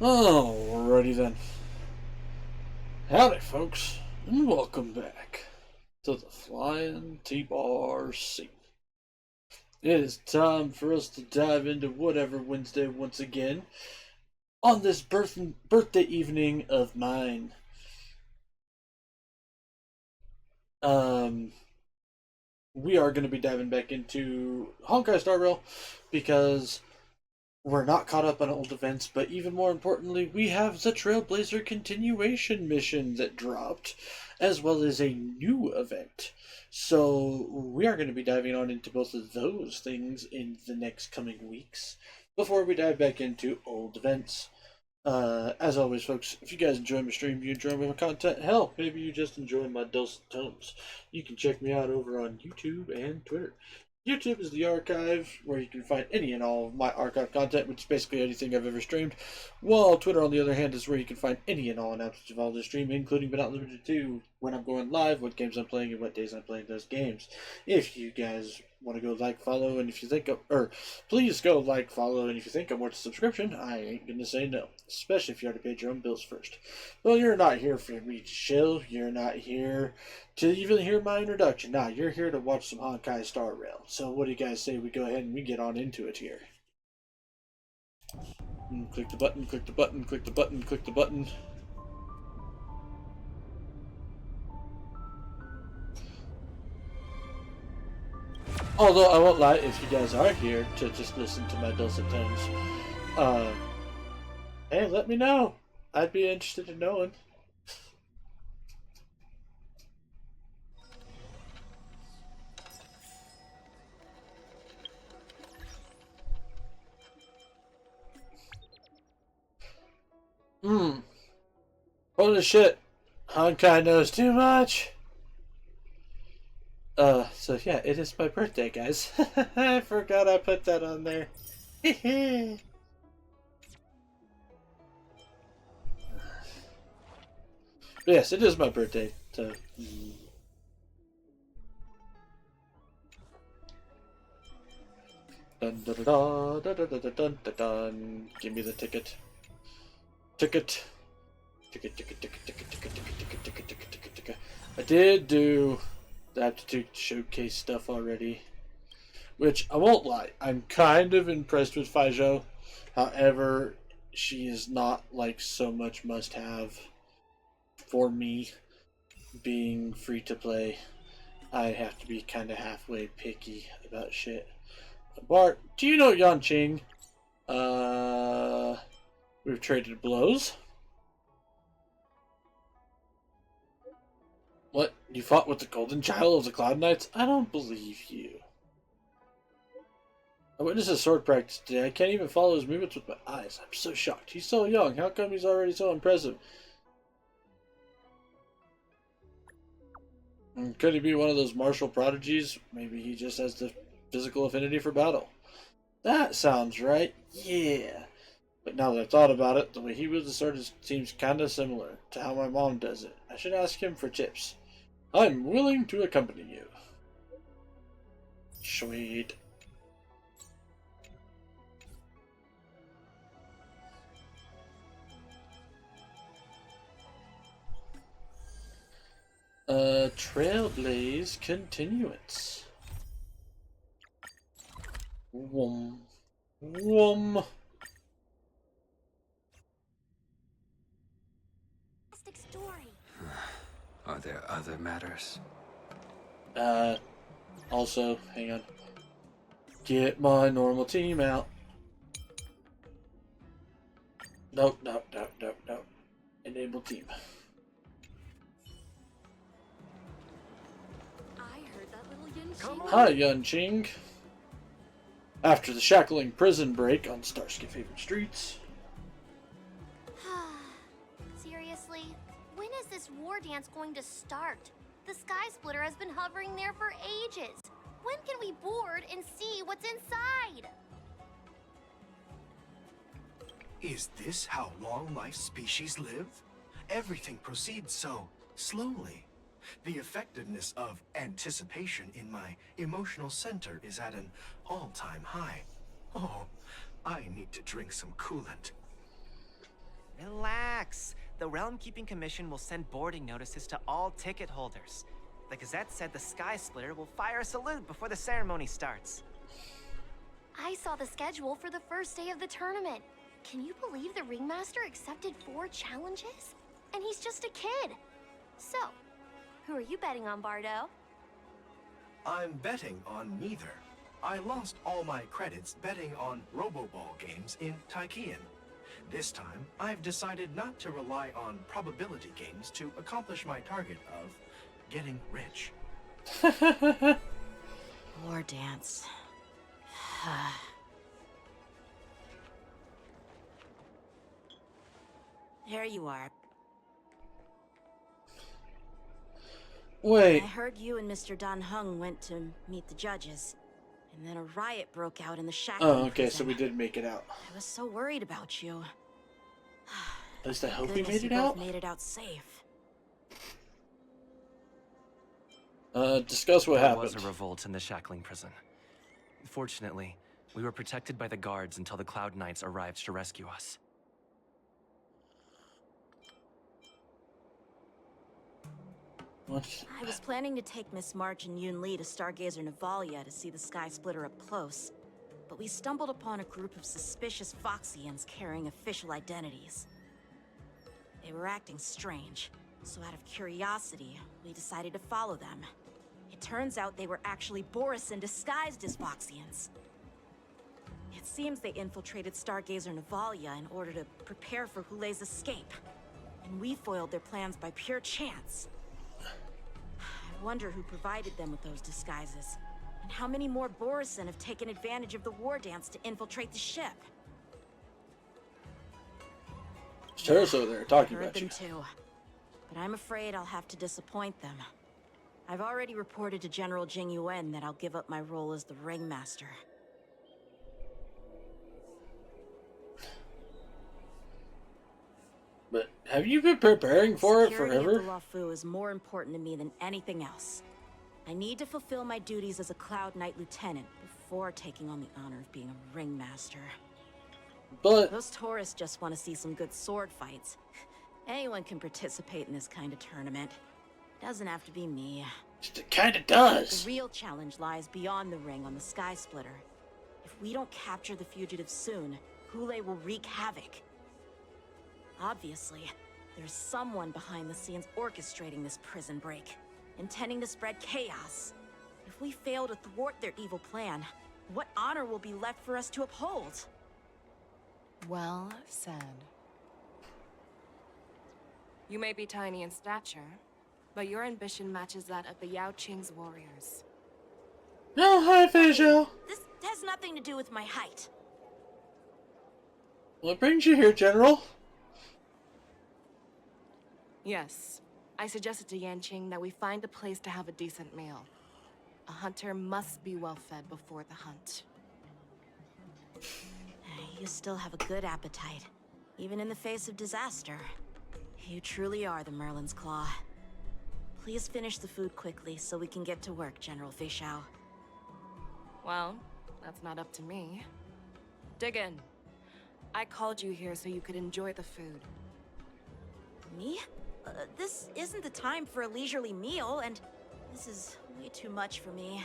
Alrighty then. Howdy, folks, and welcome back to the Flying T-Bar-C. It is time for us to dive into whatever Wednesday once again on this birthday evening of mine. We are going to be diving back into Honkai Star Rail because we're not caught up on old events, but even more importantly, we have the Trailblazer continuation mission that dropped, as well as a new event. So we are going to be diving on into both of those things in the next coming weeks before we dive back into old events. As always, folks, if you guys enjoy my stream, you enjoy my content, hell, maybe you just enjoy my dulcet tones, you can check me out over on YouTube and Twitter. YouTube is the archive where you can find any and all of my archive content, which is basically anything I've ever streamed. While Twitter, on the other hand, is where you can find any and all announcements of all the stream, including but not limited to when I'm going live, what games I'm playing, and what days I'm playing those games. If you guys want to go like, follow, and if you think please go like, follow, and if you think I'm worth a subscription, I ain't gonna say no. Especially if you already paid your own bills first. Well, you're not here for me to chill. You're not here to even hear my introduction. Nah, you're here to watch some Honkai Star Rail. So what do you guys say we go ahead and we get on into it here? Click the button, click the button, click the button, click the button. Although I won't lie, if you guys are here to just listen to my dulcet tones, hey, let me know. I'd be interested in knowing. Holy shit. Honkai knows too much. So yeah, it is my birthday, guys. I forgot I put that on there. Yes, it is my birthday, so... Dun dun dun dun dun dun dun dun dun dun. Give me the ticket. Ticket. Ticket, ticket, ticket, ticket, ticket, ticket, ticket, ticket, ticket, ticket, ticket. I did do the aptitude showcase stuff already. Which, I won't lie, I'm kind of impressed with Faijo. However, she is not like so much must have for me being free to play. I have to be kind of halfway picky about shit. Bart, do you know Yan Qing? We've traded blows. What? You fought with the Golden Child of the Cloud Knights? I don't believe you. I witnessed his sword practice today. I can't even follow his movements with my eyes. I'm so shocked. He's so young. How come he's already so impressive? Could he be one of those martial prodigies? Maybe he just has the physical affinity for battle. That sounds right. Yeah. But now that I've thought about it, the way he wields the sword seems kind of similar to how my mom does it. I should ask him for tips. I'm willing to accompany you. Sweet. Trailblaze continuance. Whoom. Whoom. Story. Are there other matters? Also, hang on. Get my normal team out. Nope, nope, nope, nope, nope. Enable team. I heard that little Yunqing. Hi, Yunqing. After the shackling prison break on Starsky Favorite Streets. Seriously? When is this war dance going to start? The Sky Splitter has been hovering there for ages. When can we board and see what's inside? Is this how long-life species live? Everything proceeds so slowly. The effectiveness of anticipation in my emotional center is at an all-time high. Oh, I need to drink some coolant. Relax. The Realm Keeping Commission will send boarding notices to all ticket holders. The Gazette said the Sky Splitter will fire a salute before the ceremony starts. I saw the schedule for the first day of the tournament. Can you believe the Ringmaster accepted 4 challenges? And he's just a kid. So, who are you betting on, Bardo? I'm betting on neither. I lost all my credits betting on Roboball games in Taikian. This time, I've decided not to rely on probability games to accomplish my target of getting rich. War dance. There you are. Wait. I heard you and Mr. Dan Heng went to meet the judges, and then a riot broke out in the shack. Oh, okay, so we did make it out. I was so worried about you. At least I hope we Goodness, made you it out. both made it out safe. Discuss what There was happened. a revolt in the Shackling prison. Fortunately, we were protected by the guards until the Cloud Knights arrived to rescue us. What? I was planning to take Miss March and Yoon Lee to Stargazer Navalia to see the Sky Splitter up close, but we stumbled upon a group of suspicious Foxians carrying official identities. They were acting strange, so out of curiosity, we decided to follow them. It turns out they were actually Borisin disguised as Foxians. It seems they infiltrated Stargazer Navalia in order to prepare for Hulei's escape, and we foiled their plans by pure chance. I wonder who provided them with those disguises, and how many more Borisin have taken advantage of the war dance to infiltrate the ship. Sarah's over there talking Heard about them you. too, but I'm afraid I'll have to disappoint them. I've already reported to General Jing Yuan that I'll give up my role as the Ringmaster. But have you been preparing for it Security forever? of the Luofu is more important to me than anything else. I need to fulfill my duties as a Cloud Knight Lieutenant before taking on the honor of being a Ringmaster. But Those tourists just want to see some good sword fights. Anyone can participate in this kind of tournament. Doesn't have to be me. it kind of The does. real challenge lies beyond the ring on the Sky Splitter. If we don't capture the fugitives soon, Hulei will wreak havoc. Obviously, there's someone behind the scenes orchestrating this prison break, intending to spread chaos. If we fail to thwart their evil plan, what honor will be left for us to uphold? Well said. You may be tiny in stature, but your ambition matches that of the Yao Qing's warriors. No, hi, Faisal. This has nothing to do with my height. What brings you here, General? Yes, I suggested to Yanqing that we find a place to have a decent meal. A hunter must be well fed before the hunt. You still have a good appetite, even in the face of disaster. You truly are the Merlin's Claw. Please finish the food quickly so we can get to work, General Feixiao. Well, that's not up to me. Dig in. I called you here so you could enjoy the food. Me? This isn't the time for a leisurely meal, and this is way too much for me.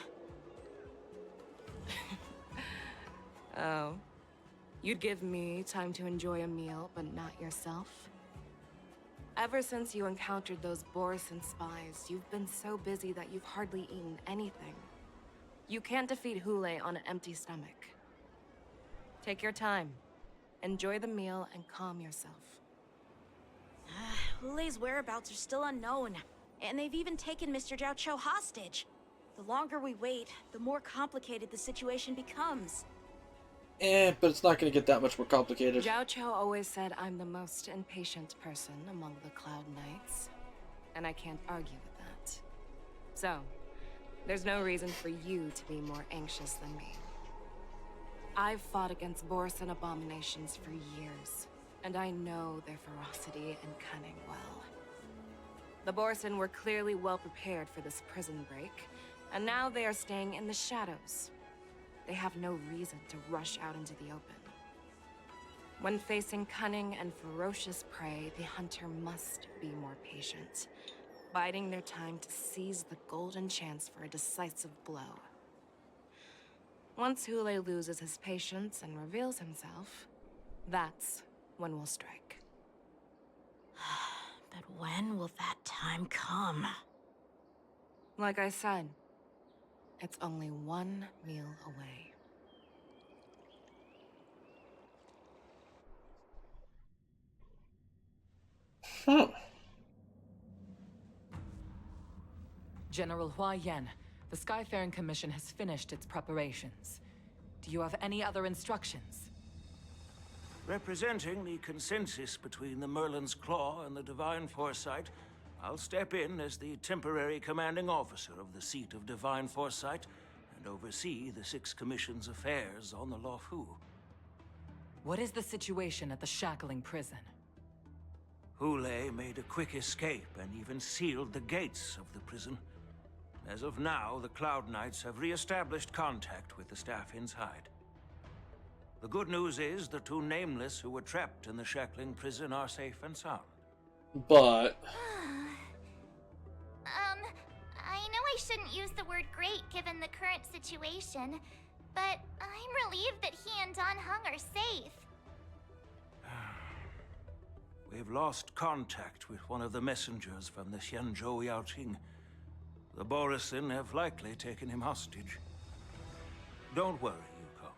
Oh. You'd give me time to enjoy a meal, but not yourself? Ever since you encountered those Borisin spies, you've been so busy that you've hardly eaten anything. You can't defeat Hulei on an empty stomach. Take your time. Enjoy the meal and calm yourself. Hulei's whereabouts are still unknown, and they've even taken Mr. Zhao Cho hostage. The longer we wait, the more complicated the situation becomes. But it's not going to get that much more complicated. Zhao Cho always said I'm the most impatient person among the Cloud Knights, and I can't argue with that. So, there's no reason for you to be more anxious than me. I've fought against Borisin abominations for years, and I know their ferocity and cunning well. The Borisin were clearly well prepared for this prison break, and now they are staying in the shadows. They have no reason to rush out into the open. When facing cunning and ferocious prey, the hunter must be more patient, biding their time to seize the golden chance for a decisive blow. Once Hule loses his patience and reveals himself, that's when we'll strike. But when will that time come? Like I said, it's only one meal away. Huh. General Hua Yan, the Skyfaring Commission has finished its preparations. Do you have any other instructions? Representing the consensus between the Merlin's Claw and the Divine Foresight, I'll step in as the temporary commanding officer of the seat of Divine Foresight and oversee the Six Commission's affairs on the Luofu. What is the situation at the Shackling prison? Hule made a quick escape and even sealed the gates of the prison. As of now, the Cloud Knights have re-established contact with the staff inside. The good news is the two Nameless who were trapped in the Shackling prison are safe and sound. But I know I shouldn't use the word great given the current situation, but I'm relieved that he and Don Hung are safe. We've lost contact with one of the messengers from the Xianzhou Yaoqing. The Borisin have likely taken him hostage. Don't worry, Yuko.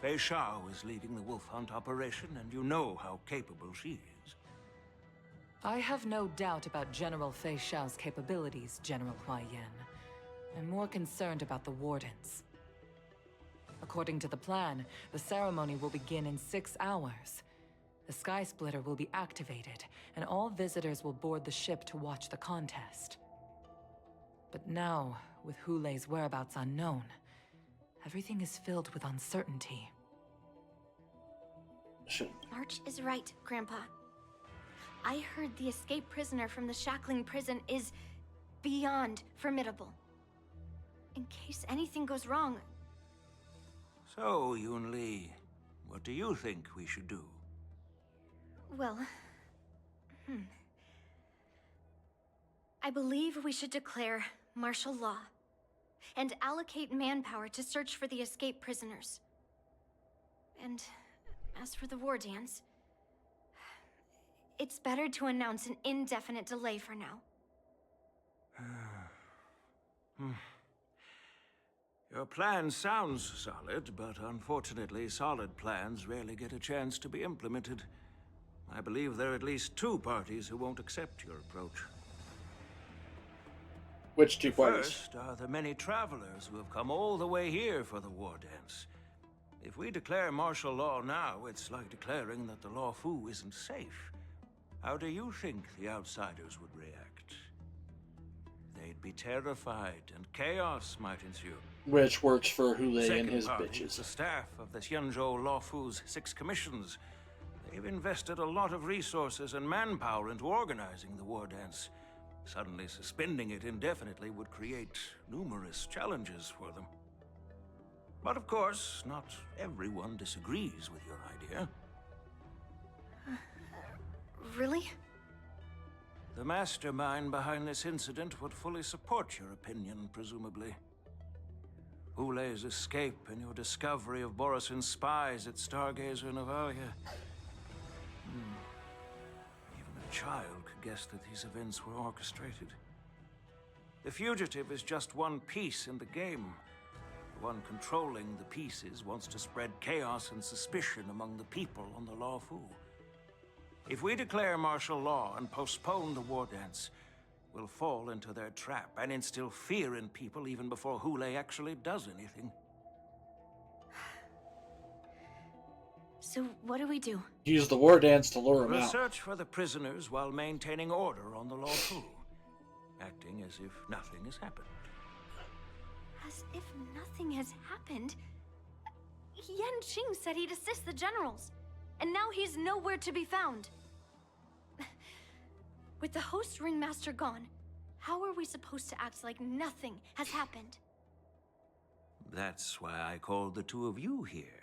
Fei Shao is leading the wolf hunt operation, and you know how capable she is. I have no doubt about General Fei Shao's capabilities, General Hua Yan. I'm more concerned about the Wardens. According to the plan, the ceremony will begin in 6 hours. The Sky Splitter will be activated, and all visitors will board the ship to watch the contest. But now, with Hule's whereabouts unknown, everything is filled with uncertainty. March is right, Grandpa. I heard the escaped prisoner from the Shackling prison is beyond formidable. In case anything goes wrong... So, Yunli, what do you think we should do? Well... I believe we should declare martial law and allocate manpower to search for the escaped prisoners. And as for the war dance, it's better to announce an indefinite delay for now. Your plan sounds solid, but unfortunately, solid plans rarely get a chance to be implemented. I believe there are at least 2 parties who won't accept your approach. which 2 parties? First are the many travelers who have come all the way here for the war dance. If we declare martial law now, it's like declaring that the Luofu isn't safe. How do you think the outsiders would react? They'd be terrified, and chaos might ensue. Which works for Hule and Second his party bitches. is the staff of the Xianzhou Luofu's 6 commissions. They've invested a lot of resources and manpower into organizing the war dance. Suddenly suspending it indefinitely would create numerous challenges for them. But of course, not everyone disagrees with your idea. Really? The mastermind behind this incident would fully support your opinion, presumably. Hule's escape and your discovery of Borisin's spies at Stargazer Navalia. Even a child could guess that these events were orchestrated. The fugitive is just one piece in the game. The one controlling the pieces wants to spread chaos and suspicion among the people on the Luofu. If we declare martial law and postpone the war dance, we'll fall into their trap and instill fear in people even before Hule actually does anything. So what do we do? Use the war dance to lure him We'll out. search for the prisoners while maintaining order on the Luofu, acting as if nothing has happened. As if nothing has happened. Yan Qing said he'd assist the generals, and now he's nowhere to be found. With the host ringmaster gone, how are we supposed to act like nothing has happened? That's why I called the 2 of you here.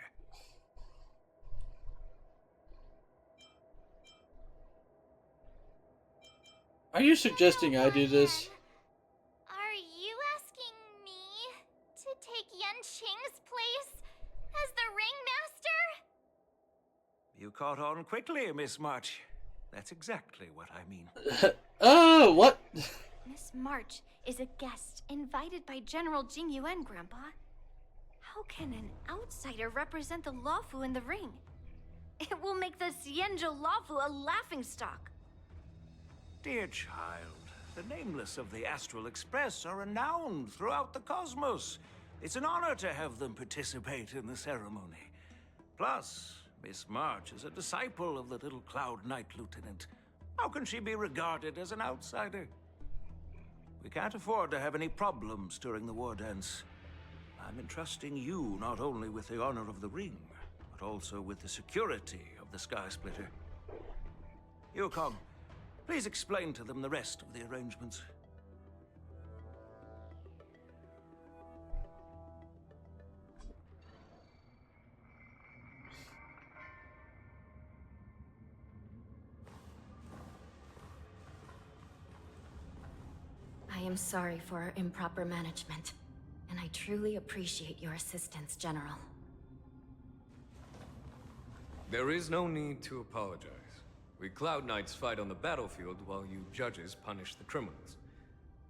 Are you suggesting I do this? Are you asking me to take Yanqing's place as the ringmaster? You caught on quickly, Miss March. That's exactly what I mean. Oh, what? Miss March is a guest invited by General Jing Yuan, Grandpa. How can an outsider represent the Lawfu in the ring? It will make the Xianzhou Lawfu a laughingstock. Dear child, the nameless of the Astral Express are renowned throughout the cosmos. It's an honor to have them participate in the ceremony. Plus, Miss March is a disciple of the little Cloud Knight Lieutenant. How can she be regarded as an outsider? We can't afford to have any problems during the war dance. I'm entrusting you not only with the honor of the ring, but also with the security of the Sky Splitter. Yukong, please explain to them the rest of the arrangements. I am sorry for our improper management, and I truly appreciate your assistance, General. There is no need to apologize. We Cloud Knights fight on the battlefield while you judges punish the criminals.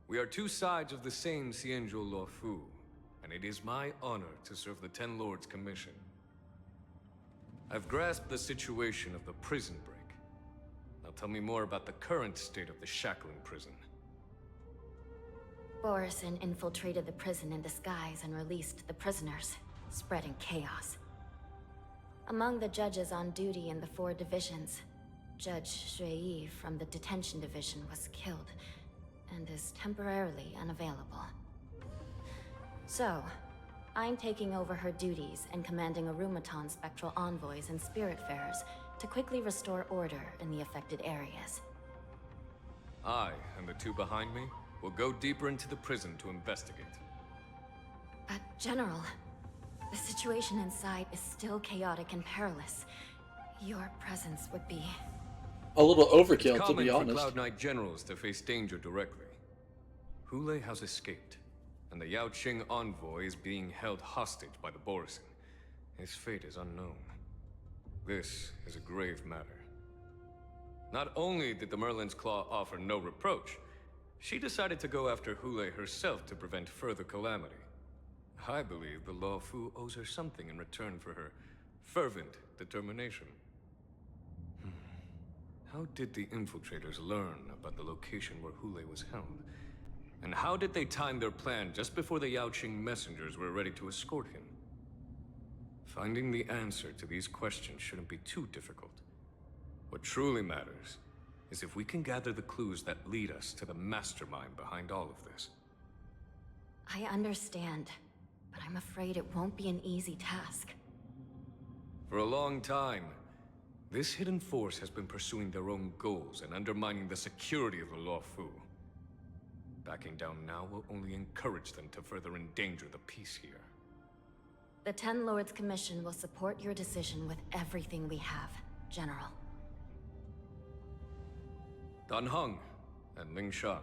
We are two sides of the same Xianzhou Luofu, and it is my honor to serve the Ten Lords' commission. I've grasped the situation of the prison break. Now tell me more about the current state of the shackling prison. Borison infiltrated the prison in disguise and released the prisoners, spreading chaos. Among the judges on duty in the 4 divisions, Judge Shui from the detention division was killed and is temporarily unavailable. So, I'm taking over her duties and commanding Arumaton spectral envoys and spiritfarers to quickly restore order in the affected areas. I, and the 2 behind me, will go deeper into the prison to investigate. But, General, the situation inside is still chaotic and perilous. Your presence would be... A little overkill, It's to common be for honest. Cloud Knight generals to face danger directly. Hule has escaped, and the Yaoqing envoy is being held hostage by the Borison. His fate is unknown. This is a grave matter. Not only did the Merlin's Claw offer no reproach, she decided to go after Hule herself to prevent further calamity. I believe the Luofu owes her something in return for her fervent determination. How did the infiltrators learn about the location where Hule was held? And how did they time their plan just before the Yaoqing messengers were ready to escort him? Finding the answer to these questions shouldn't be too difficult. What truly matters is if we can gather the clues that lead us to the mastermind behind all of this. I understand, but I'm afraid it won't be an easy task. For a long time, this hidden force has been pursuing their own goals and undermining the security of the Luofu. Backing down now will only encourage them to further endanger the peace here. The Ten Lords Commission will support your decision with everything we have, General. Dan Heng and Ling Sha,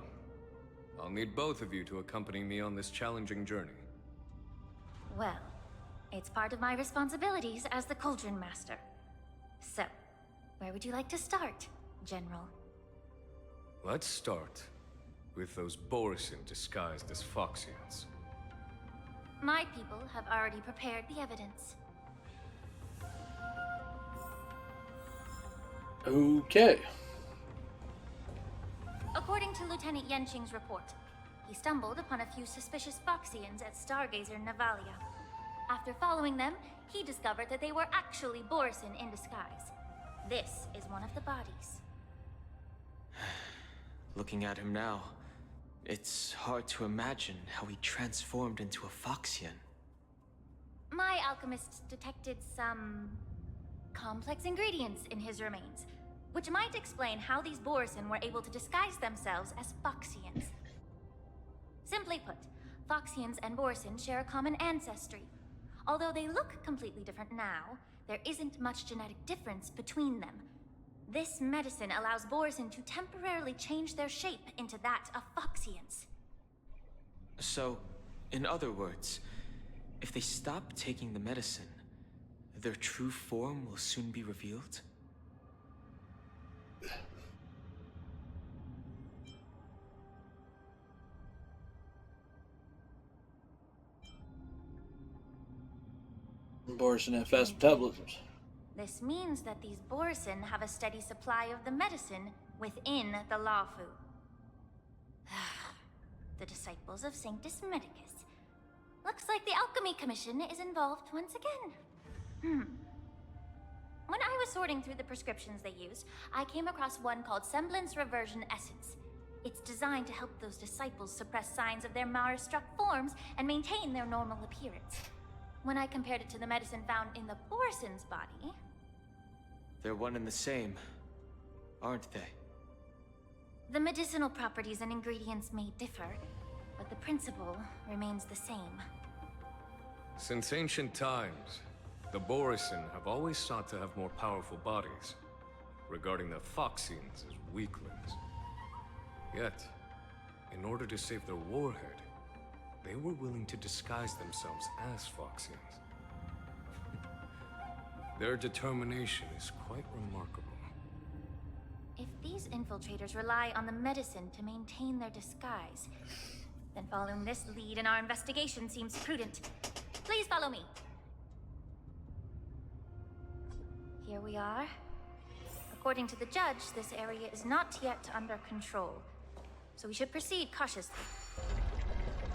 I'll need both of you to accompany me on this challenging journey. Well, it's part of my responsibilities as the Cauldron Master. So, where would you like to start, General? Let's start with those Borison disguised as Foxians. My people have already prepared the evidence. Okay. According to Lieutenant Yanqing's report, he stumbled upon a few suspicious Foxians at Stargazer Navalia. After following them, he discovered that they were actually Borison in disguise. This is one of the bodies. Looking at him now, it's hard to imagine how he transformed into a Foxian. My alchemists detected some complex ingredients in his remains, which might explain how these Borison were able to disguise themselves as Foxians. Simply put, Foxians and Borison share a common ancestry. Although they look completely different now, there isn't much genetic difference between them. This medicine allows Borison to temporarily change their shape into that of Foxians. So, in other words, if they stop taking the medicine, their true form will soon be revealed? Borison have fast metabolisms. This means that these Borison have a steady supply of the medicine within the Lafu. The disciples of Sanctus Medicus. Looks like the Alchemy Commission is involved once again. When I was sorting through the prescriptions they used, I came across one called Semblance Reversion Essence. It's designed to help those disciples suppress signs of their Mara-struck forms and maintain their normal appearance. When I compared it to the medicine found in the Borison's body... They're one and the same, aren't they? The medicinal properties and ingredients may differ, but the principle remains the same. Since ancient times, the Borison have always sought to have more powerful bodies, regarding the Foxians as weaklings. Yet, in order to save their warhead, they were willing to disguise themselves as Foxians. Their determination is quite remarkable. If these infiltrators rely on the medicine to maintain their disguise, then following this lead in our investigation seems prudent. Please follow me. Here we are. According to the judge, this area is not yet under control, so we should proceed cautiously.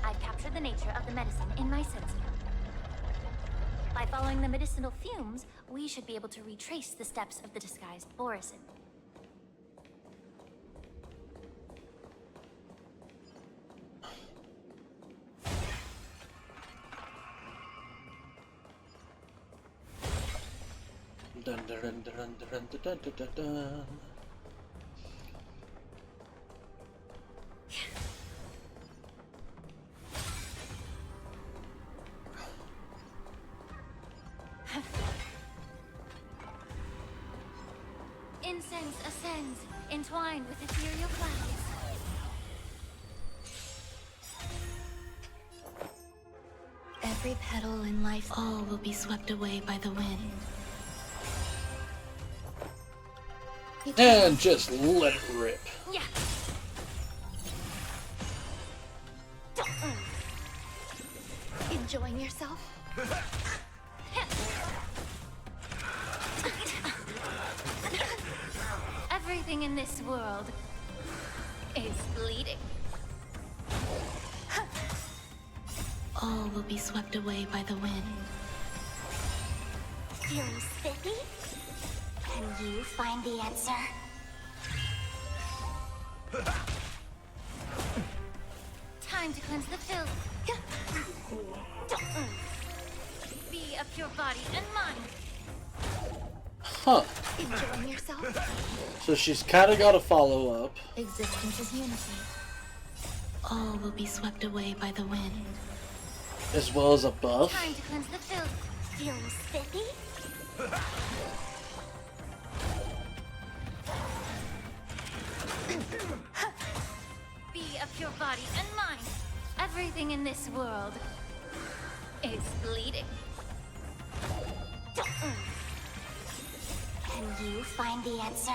I've captured the nature of the medicine in my sensor. By following the medicinal fumes, we should be able to retrace the steps of the disguised Borison. Dun, dun, dun, dun, dun, dun, dun, dun, dun. Incense ascends, entwined with ethereal clouds. Every petal in life, all will be swept away by the wind. And just let it rip. Yeah. Enjoying yourself? Everything in this world is bleeding. All will be swept away by the wind. Feeling spiffy? Can you find the answer? Time to cleanse the filth. Be of pure body and mind. Huh. Enjoying yourself? So she's kind of got a follow-up. Existence is unity. All will be swept away by the wind. As well as a buff. Time to cleanse the filth. Feeling spiffy? Be of pure body and mind. Everything in this world is bleeding. Can you find the answer?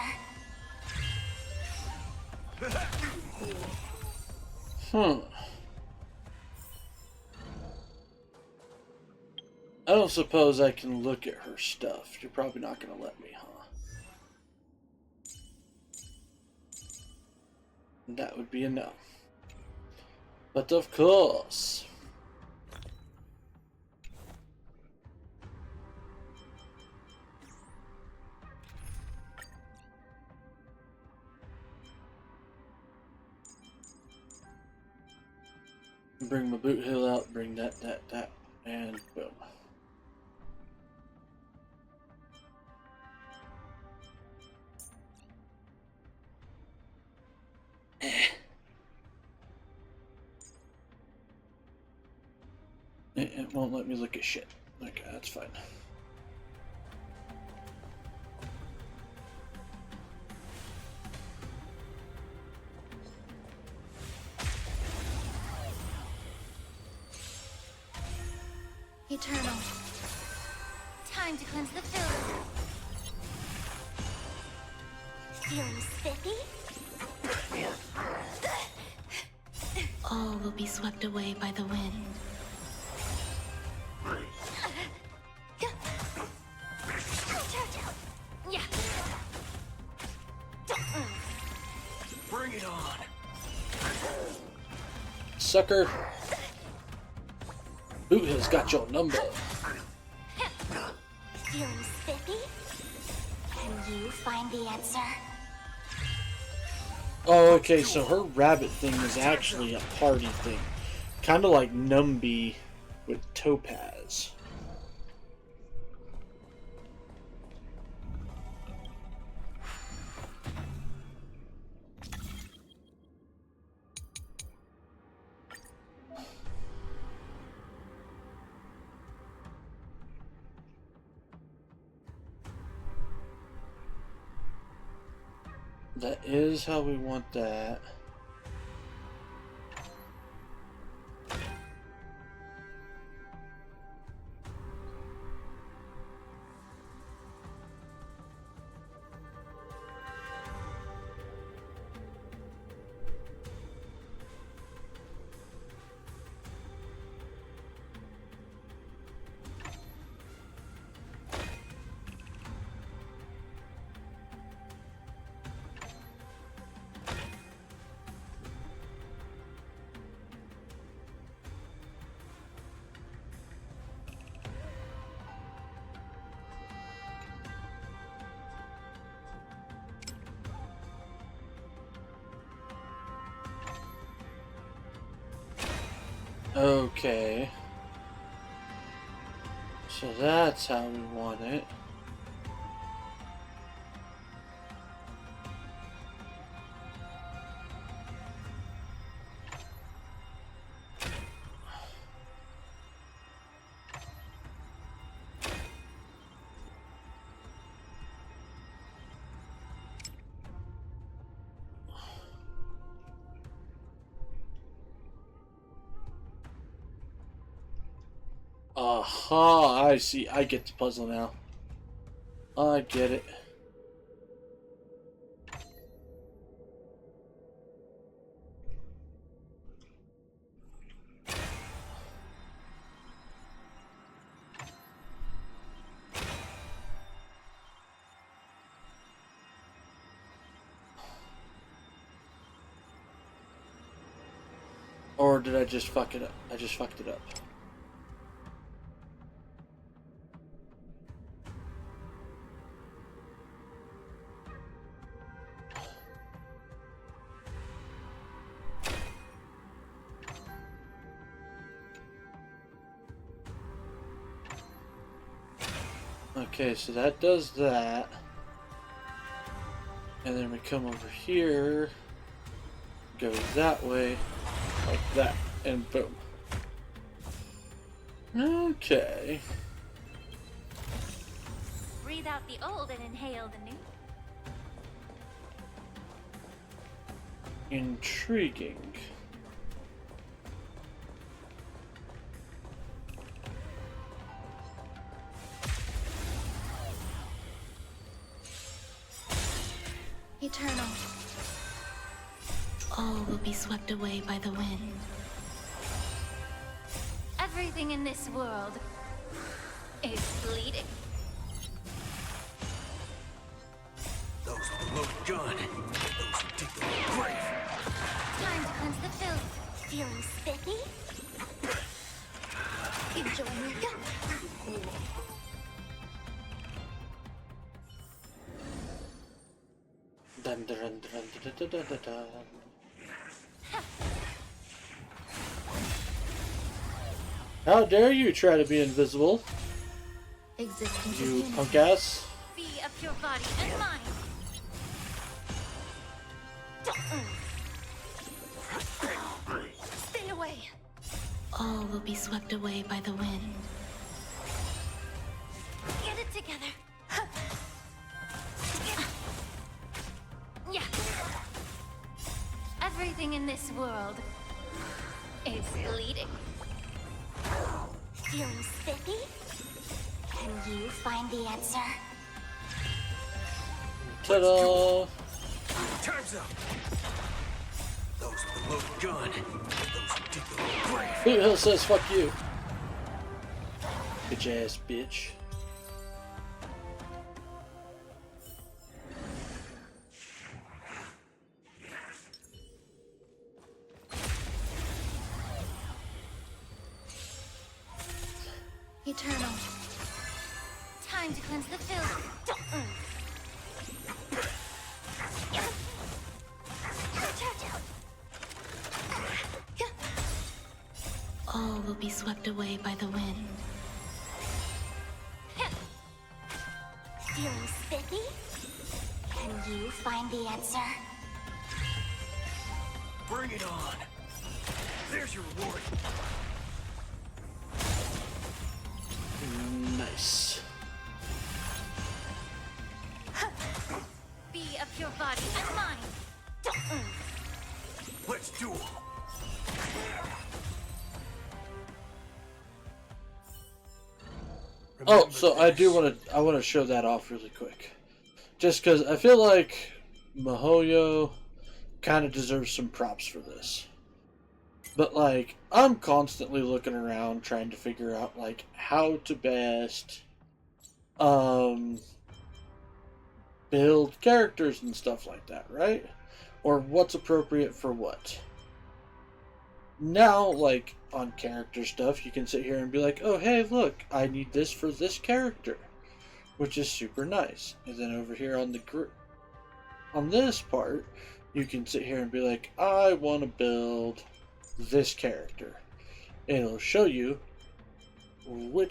I don't suppose I can look at her stuff. You're probably not going to let me, huh? That would be a no. But of course. Bring my boot heel out, bring that, and boom. It won't let me look at shit. Okay, that's fine. Eternal. Time to cleanse the filter. Feeling spiffy? All will be swept away by the wind. Yeah. Bring it on. Sucker. Who has got your number? Feeling spiffy? Can you find the answer? Oh, okay, so her rabbit thing is actually a party thing. Kind of like Numby with Topaz. That is how we want that. Okay. So that's how we want it. Aha, I see. I get the puzzle now. I get it. Or did I just fuck it up? I just fucked it up. Okay, so that does that. And then we come over here, go that way, like that, and boom. Okay. Breathe out the old and inhale the new. Intriguing. Eternal. All will be swept away by the wind. Everything in this world is bleeding. Those who load the gun, those who dig the grave. Time to cleanse the filth. Feeling spiffy? Enjoying your gun. Dun, dun, dun, dun, dun, dun, dun, dun. How dare you try to be invisible, Existence you is punk ass? Be of your body and mind. Stay away. All will be swept away by the wind. Get it together. Yeah. Everything in this world is bleeding. Feeling spiffy? Can you find the answer? Ta-da! Time's up. Those with the loaded gun. Those who dig the grave. Who the hell says fuck you? Bitch ass bitch. Eternal. Time to cleanse the filth. All will be swept away by the wind. Feeling spiffy? Can you find the answer? Bring it on. There's your reward. Nice. Be of your body and mind. Let's duel. Oh, so I want to show that off really quick. Just because I feel like Mihoyo kind of deserves some props for this. But, like, I'm constantly looking around trying to figure out, like, how to best build characters and stuff like that, right? Or what's appropriate for what. Now, like, on character stuff, you can sit here and be like, oh, hey, look, I need this for this character, which is super nice. And then over here on on this part, you can sit here and be like, I want to build this character. And it'll show you what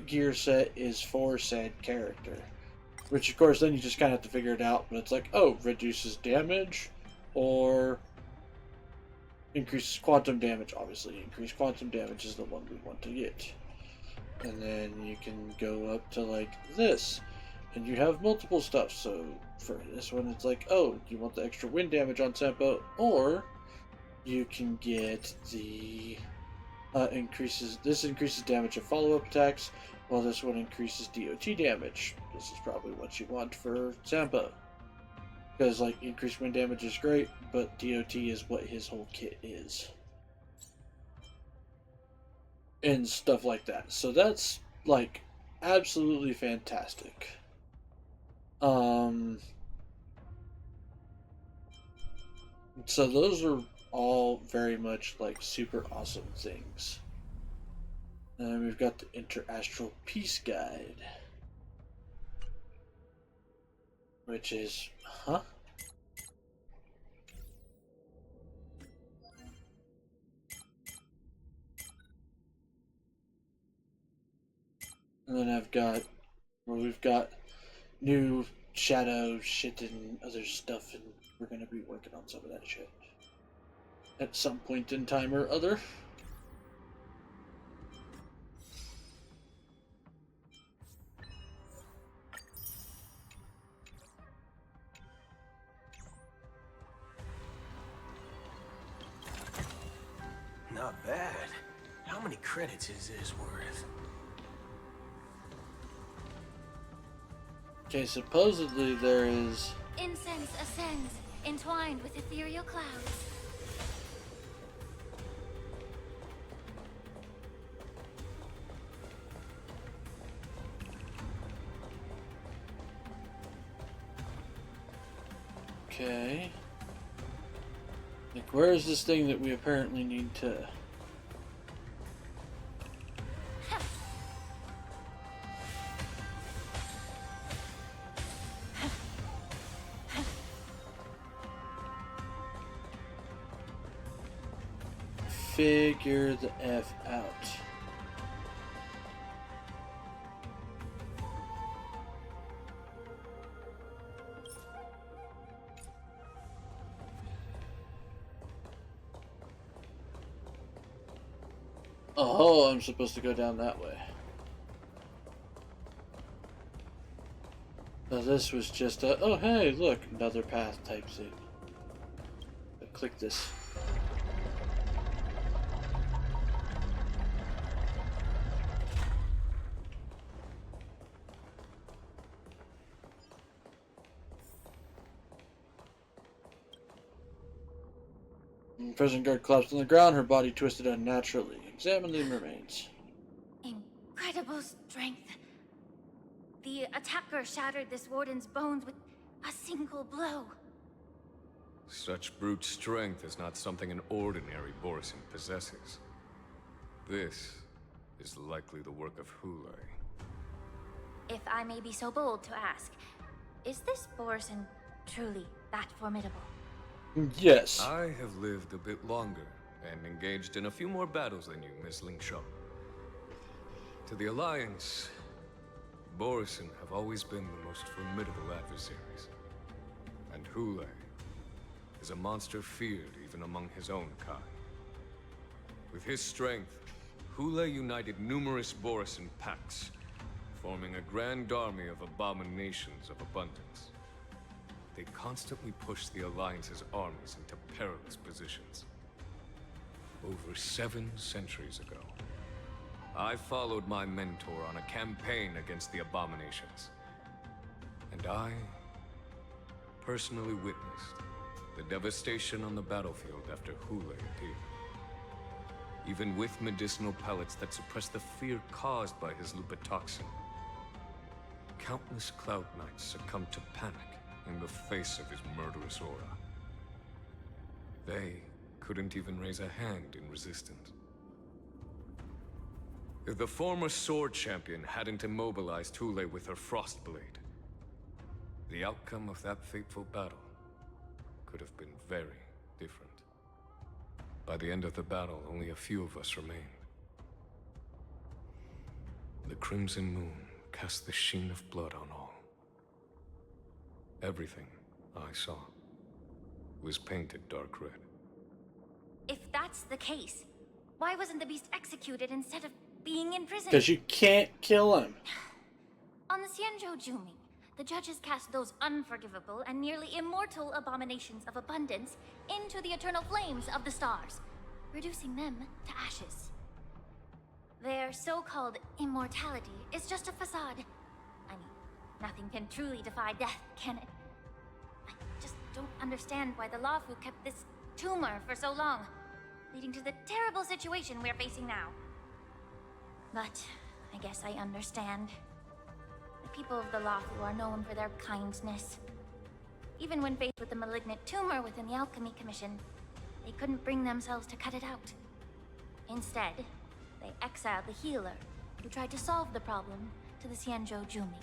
gear set is for said character. Which, of course, then you just kind of have to figure it out. But it's like, oh, reduces damage, or increases quantum damage. Obviously, increased quantum damage is the one we want to get. And then you can go up to, like, this. And you have multiple stuff. So, for this one, it's like, oh, you want the extra wind damage on Senpo, or you can get the this increases damage of follow-up attacks, while this one increases DOT damage. This is probably what you want for Senpo. Because, like, increased wind damage is great, but DOT is what his whole kit is. And stuff like that. So that's, like, absolutely fantastic. So those are all very much, like, super awesome things. And we've got the Inter-Astral Peace Guide. Which is, huh? And then we've got new shadow shit and other stuff, and we're gonna be working on some of that shit at some point in time or other. Not bad. How many credits is this worth? Okay, supposedly there is... Incense ascends, entwined with ethereal clouds. Okay. Like, where is this thing that we apparently need to... figure the F out. Oh, I'm supposed to go down that way. So this was just a, oh hey, look, another path type thing. But click this. Prison guard collapsed on the ground, her body twisted unnaturally. Examine the remains. Incredible strength. The attacker shattered this warden's bones with a single blow. Such brute strength is not something an ordinary Borisin possesses. This is likely the work of Hule. If I may be so bold to ask, is this Borisin truly that formidable? Yes. I have lived a bit longer and engaged in a few more battles than you, Miss Lingshaw. To the Alliance, Borisin have always been the most formidable adversaries. And Hule is a monster feared even among his own kind. With his strength, Hule united numerous Borisin packs, forming a grand army of abominations of abundance. They constantly push the Alliance's armies into perilous positions. Over 7 centuries ago, I followed my mentor on a campaign against the abominations. And I personally witnessed the devastation on the battlefield after Hule appeared. Even with medicinal pellets that suppress the fear caused by his lupitoxin, countless Cloud Knights succumbed to panic in the face of his murderous aura. They couldn't even raise a hand in resistance. If the former sword champion hadn't immobilized Hule with her Frostblade, the outcome of that fateful battle could have been very different. By the end of the battle, only a few of us remained. The Crimson Moon cast the sheen of blood on all. Everything I saw was painted dark red. If that's the case, why wasn't the beast executed instead of being in prison? Because you can't kill him. On the Xianzhou Jumi, the judges cast those unforgivable and nearly immortal abominations of abundance into the eternal flames of the stars, reducing them to ashes. Their so-called immortality is just a facade. I mean, nothing can truly defy death, can it? I just don't understand why the Luofu kept this tumor for so long, leading to the terrible situation we're facing now. But I guess I understand. The people of the Luofu are known for their kindness. Even when faced with the malignant tumor within the Alchemy Commission, they couldn't bring themselves to cut it out. Instead, they exiled the healer, who tried to solve the problem, to the Xianzhou Jumi.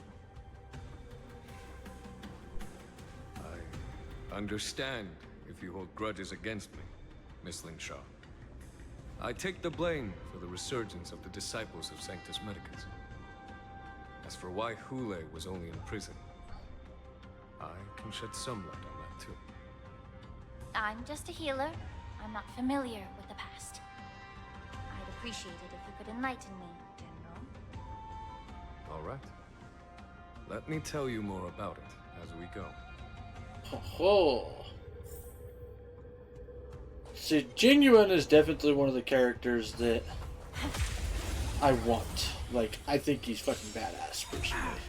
I understand if you hold grudges against me, Miss Lingshaw. I take the blame for the resurgence of the disciples of Sanctus Medicus. As for why Hule was only in prison, I can shed some light on that too. I'm just a healer. I'm not familiar with the past. I'd appreciate it if you could enlighten me, General. All right. Let me tell you more about it as we go. Oh. See, Genuine is definitely one of the characters that I want. Like, I think he's fucking badass, personally.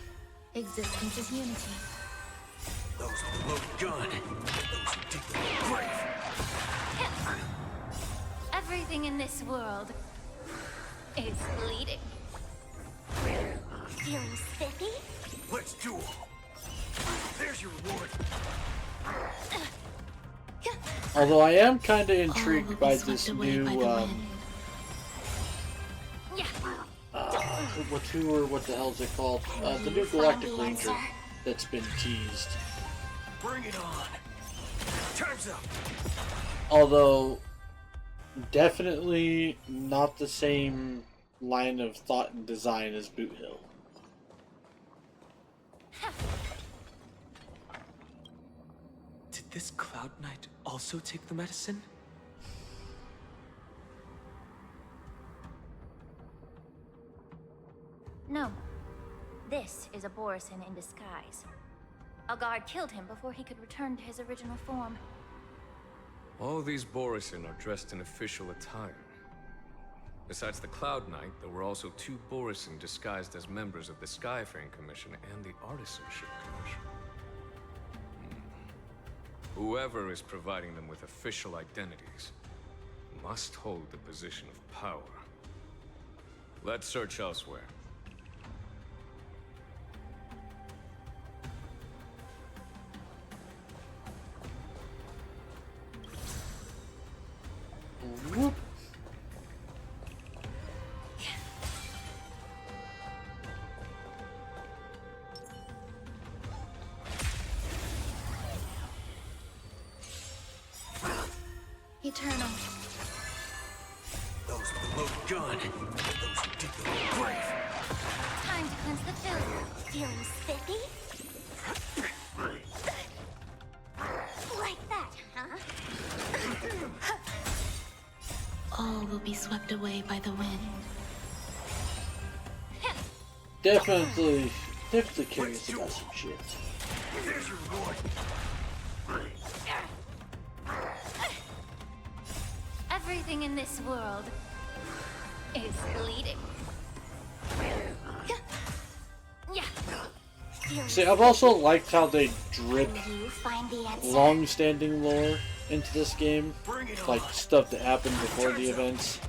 Existence is unity. Those with a loaded gun. Those who dig the grave. Everything in this world is bleeding. Feeling spiffy? Let's duel. There's your reward. Although I am kind of intrigued All will by be this swept away new, by the wind. what the hell is it called? The new Galactic Ranger that's been teased. Bring it on. Time's up. Although, definitely not the same line of thought and design as Boot Hill. Did this Cloud Knight also take the medicine? No. This is a Borisin in disguise. A guard killed him before he could return to his original form. All these Borisin are dressed in official attire. Besides the Cloud Knight, there were also 2 Borisin disguised as members of the Skyfaring Commission and the Artisanship Commission. Whoever is providing them with official identities must hold the position of power. Let's search elsewhere. Whoop. Eternal. Those below gun, those who dig the grave. Time to cleanse the filth. Feeling spiffy? Like that, huh? All will be swept away by the wind. Definitely curious about some shit. Here's your reward. Everything in this world is bleeding. Yeah. See, I've also liked how they drip You find the answer. long-standing lore into this game, Bring it like on. stuff that happened before the events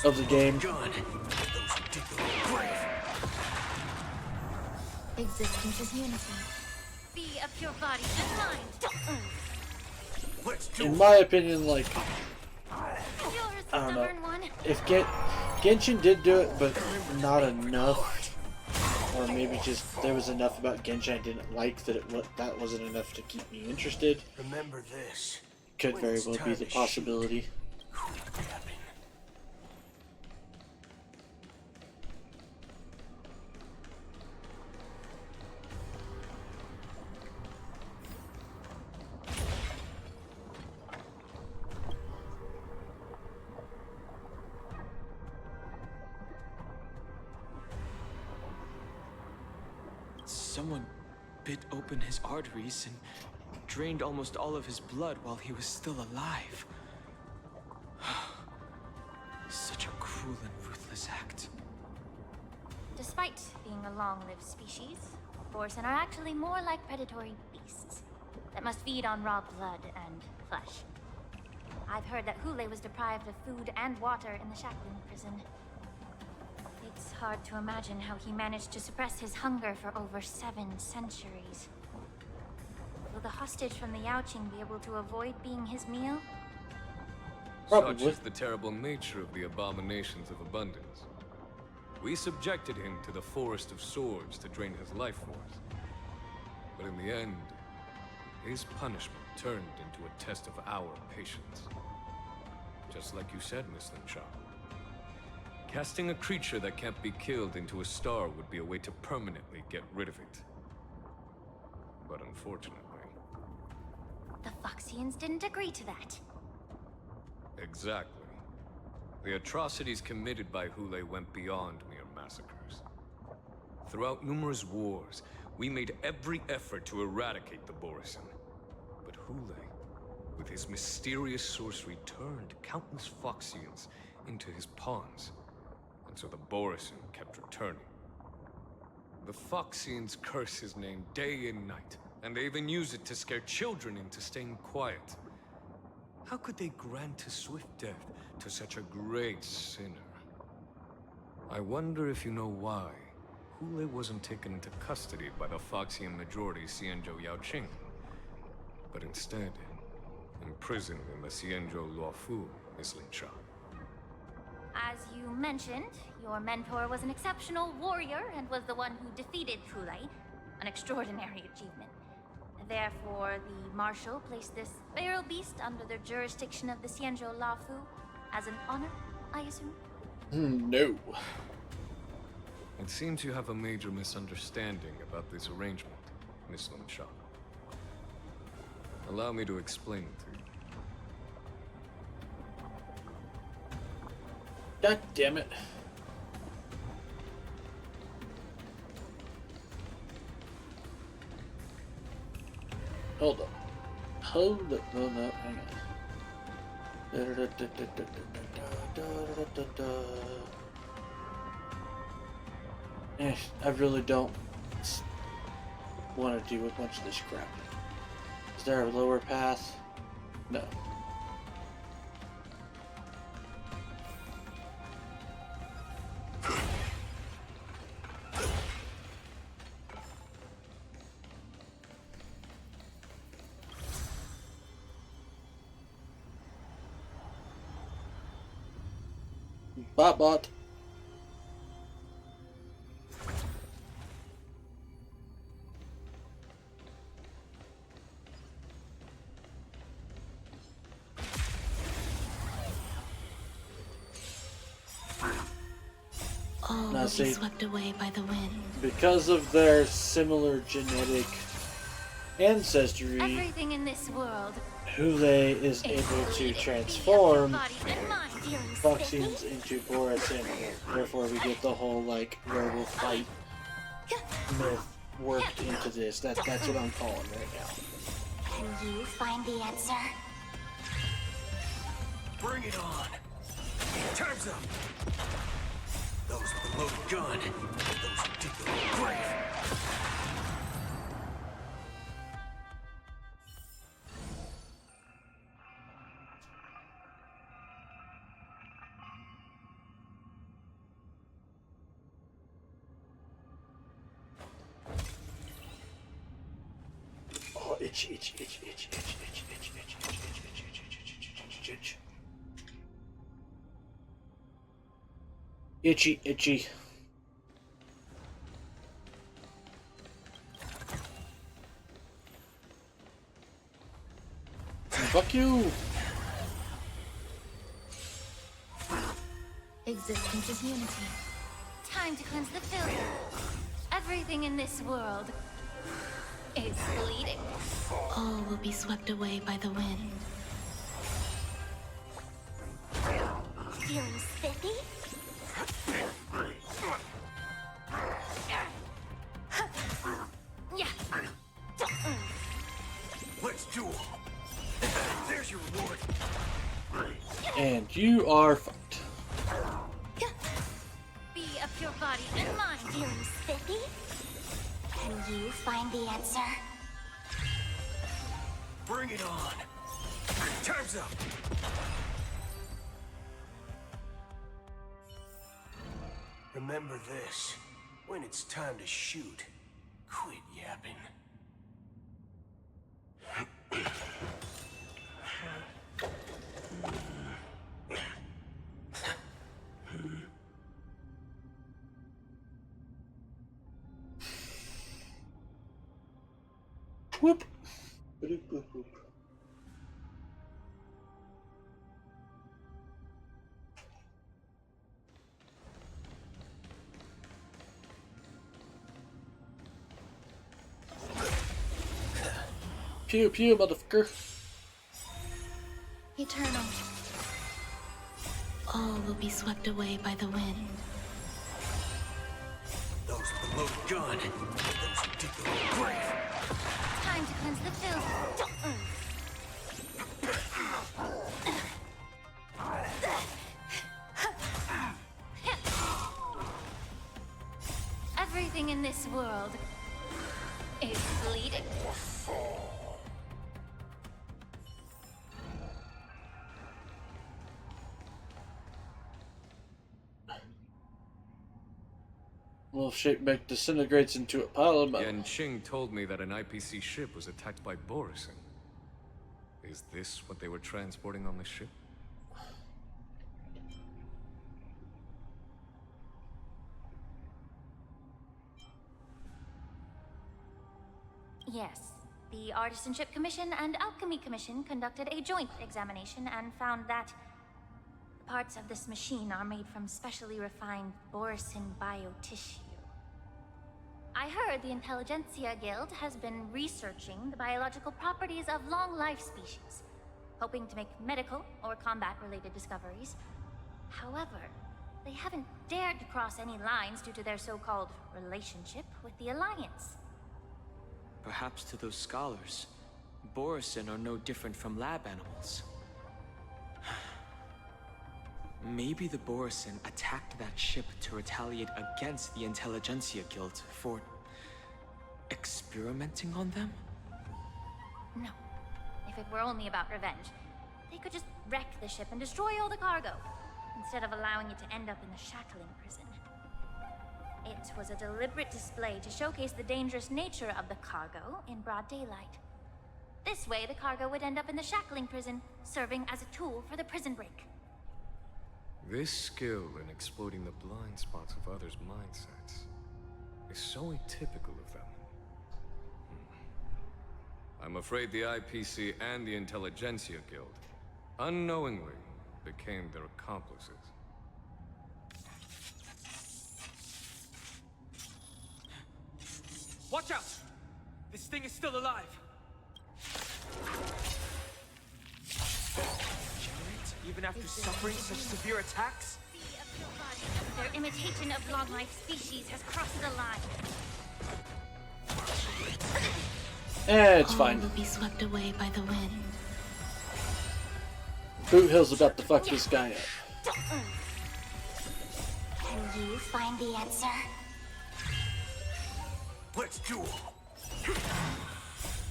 of the game. Gun, those who dig the grave. Existence is unity. Be of your body and mind. Let's do In it. my opinion, like, You're a I don't know. stubborn one. if Genshin did do it, but not enough, or maybe just there was enough about Genshin I didn't like that wasn't enough to keep me interested. Remember this. Could When very it's well time be the to shoot, possibility. who happen? Someone bit open his arteries and drained almost all of his blood while he was still alive. Such a cruel and ruthless act. Despite being a long-lived species, Borson are actually more like predatory beasts that must feed on raw blood and flesh. I've heard that Hule was deprived of food and water in the Shackling prison. It's hard to imagine how he managed to suppress his hunger for over 7 centuries. Will the hostage from the Yaoqing be able to avoid being his meal? Probably. Such is the terrible nature of the abominations of abundance. We subjected him to the Forest of Swords to drain his life force. But in the end, his punishment turned into a test of our patience. Just like you said, Miss Linshaw. Casting a creature that can't be killed into a star would be a way to permanently get rid of it. But unfortunately... The Foxians didn't agree to that. Exactly. The atrocities committed by Hule went beyond mere massacres. Throughout numerous wars, we made every effort to eradicate the Borisin. But Hule, with his mysterious sorcery, turned countless Foxians into his pawns. And so the Borisin kept returning. The Foxians curse his name day and night, and they even use it to scare children into staying quiet. How could they grant a swift death to such a great sinner? I wonder if you know why Hule wasn't taken into custody by the Foxian majority Xianzhou Yaoqing, but instead imprisoned in the Xianzhou Luofu, Miss Linshaw. As you mentioned, your mentor was an exceptional warrior and was the one who defeated Hule, an extraordinary achievement. Therefore, the Marshal placed this feral beast under the jurisdiction of the Xianzhou Luofu as an honor, I assume? No. It seems you have a major misunderstanding about this arrangement, Miss Linshaw. Allow me to explain it to you. God damn it. Hold up. Hold up. No, hang on. I really don't want to do a bunch of this crap. Is there a lower path? No. Bot. All Now will see, be swept away by the wind. because of their similar genetic ancestry, Everything in this world Hule is able to transform Phoxians into Borisin. Therefore, we get the whole like werewolf fight myth worked into this. That's what I'm calling right now. Can you find the answer? Bring it on. Time's up. Those with the loaded gun. Those who dig the grave. Oh, itchy. Itchy. Fuck you! Existence is unity. Time to cleanse the filth. Everything in this world is bleeding. All will be swept away by the wind. Feeling spiffy? Yeah. Let's do it. There's your reward. And you are fucked. Be a pure body and mind. Feeling spiffy? Can you find the answer? Bring it on. Time's up. Remember this. When it's time to shoot, quit yapping. Whoop. Pew pew, motherfucker. Eternal. All will be swept away by the wind. Those with the loaded gun. Those who dig the grave. Time to cleanse the filth. Everything in this world is bleeding. Wolf shapeback disintegrates into a pile of metal. Yan Qing told me that an IPC ship was attacked by Borisin. Is this what they were transporting on the ship? Yes. The Artisanship Commission and Alchemy Commission conducted a joint examination and found that parts of this machine are made from specially refined Borisin biotissue. I heard the Intelligentsia Guild has been researching the biological properties of long-life species, hoping to make medical or combat-related discoveries. However, they haven't dared to cross any lines due to their so-called relationship with the Alliance. Perhaps to those scholars, Borisin are no different from lab animals. Maybe the Borisin attacked that ship to retaliate against the Intelligentsia Guild for experimenting on them? No, if it were only about revenge, they could just wreck the ship and destroy all the cargo, instead of allowing it to end up in the shackling prison. It was a deliberate display to showcase the dangerous nature of the cargo in broad daylight. This way, the cargo would end up in the shackling prison, serving as a tool for the prison break. This skill in exploiting the blind spots of others' mindsets is so atypical of them. I'm afraid the IPC and the Intelligentsia Guild unknowingly became their accomplices. Watch out! This thing is still alive. Generate even after suffering such severe attacks? Their imitation of long-life species has crossed the line. It's All fine. will be swept away by the wind. Boot Hill's about to fuck this guy up. Can you find the answer? Let's duel.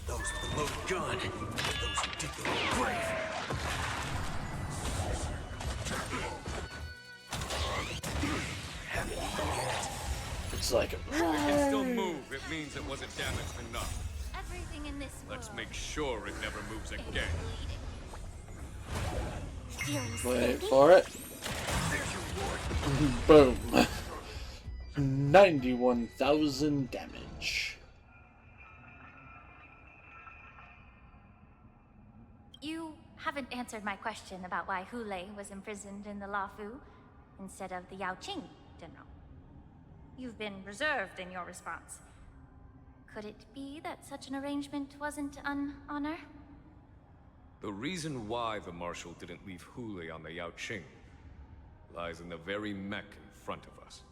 Those with the loaded gun, those who dig their own grave. It's like If it can still move, it means it wasn't damaged enough. Everything in this Let's world make sure it never moves again. Stealing wait safety? for it. Boom. 91,000 damage. You haven't answered my question about why Hule was imprisoned in the Lafu instead of the Yao Qing, General. You've been reserved in your response. Could it be that such an arrangement wasn't an honor? The reason why the Marshal didn't leave Hule on the Yao Qing lies in the very mech in front of us.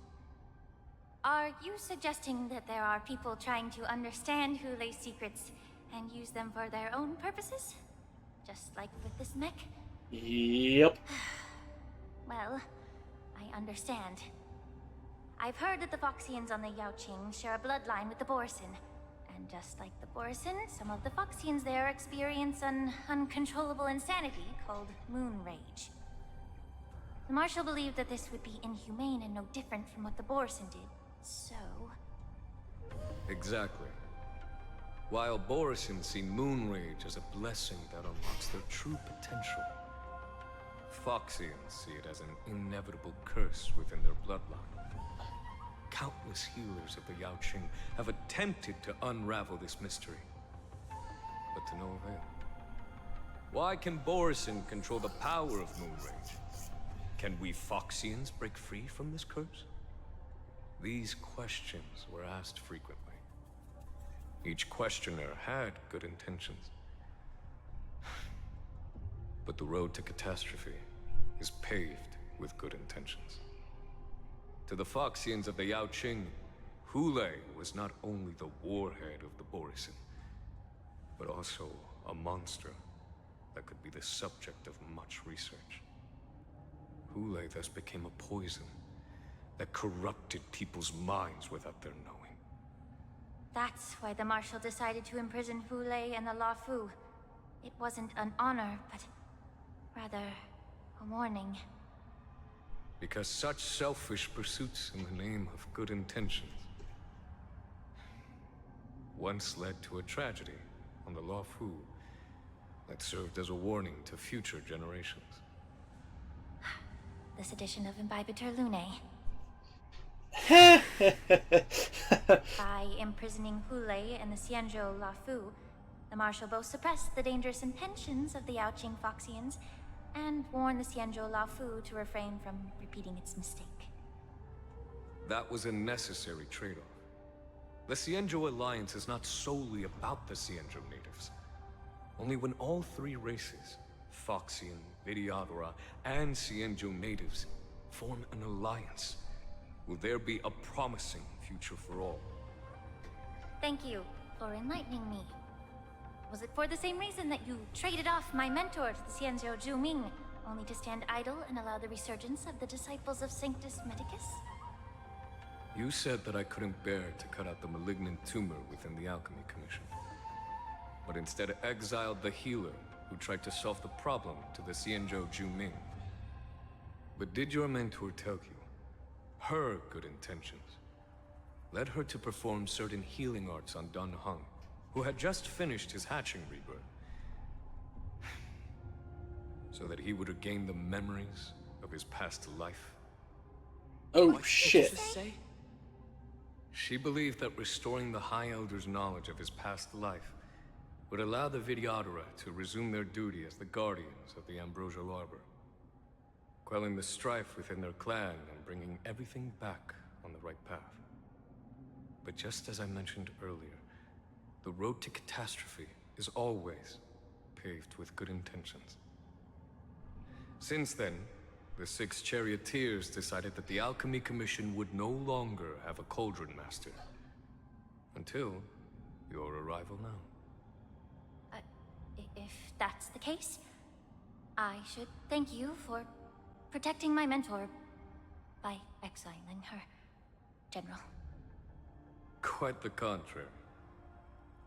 Are you suggesting that there are people trying to understand Hule's secrets and use them for their own purposes? Just like with this mech? Yep. Well, I understand. I've heard that the Foxians on the Yao Qing share a bloodline with the Borisin. And just like the Borisin, some of the Foxians there experience an uncontrollable insanity called moon rage. The Marshal believed that this would be inhumane and no different from what the Borisin did, so... Exactly. While Borisin see moon rage as a blessing that unlocks their true potential, Foxians see it as an inevitable curse within their bloodline. Countless healers of the Yao Qing have attempted to unravel this mystery, but to no avail. Why can Borisin control the power of moon rage? Can we Foxians break free from this curse? These questions were asked frequently. Each questioner had good intentions. But the road to catastrophe is paved with good intentions. To the Foxians of the Yao Qing, Hule was not only the warhead of the Borisin, but also a monster that could be the subject of much research. Hule thus became a poison that corrupted people's minds without their knowing. That's why the Marshal decided to imprison Hule and the Lafu. It wasn't an honor, but rather a warning. Because such selfish pursuits in the name of good intentions once led to a tragedy on the Lafu that served as a warning to future generations. This edition of Imbibitor Lunae. By imprisoning Hule and the Xianzhou Lafu, the Marshal both suppressed the dangerous intentions of the Yao Qing Foxians and warned the Xianzhou Lafu to refrain from repeating its mistake. That was a necessary trade-off. The Xianzhou alliance is not solely about the Xianzhou natives. Only when all three races, Foxian, Vidyadhara, and Xianzhou natives, form an alliance, will there be a promising future for all. Thank you for enlightening me. Was it for the same reason that you traded off my mentor to the Xianzhou Zhuming, only to stand idle and allow the resurgence of the disciples of Sanctus Medicus? You said that I couldn't bear to cut out the malignant tumor within the Alchemy Commission. but instead exiled the healer who tried to solve the problem to the Xianzhou Juming. But did your mentor tell you her good intentions led her to perform certain healing arts on Dun Heng, who had just finished his hatching rebirth, so that he would regain the memories of his past life? Oh What shit. did you just say? She believed that restoring the High Elder's knowledge of his past life would allow the Vidyadhara to resume their duty as the guardians of the Ambrosial Arbor, quelling the strife within their clan and bringing everything back on the right path. But just as I mentioned earlier, the road to catastrophe is always paved with good intentions. Since then, the 6 charioteers decided that the Alchemy Commission would no longer have a Cauldron Master. Until your arrival now. If that's the case, I should thank you for protecting my mentor by exiling her, General. Quite the contrary.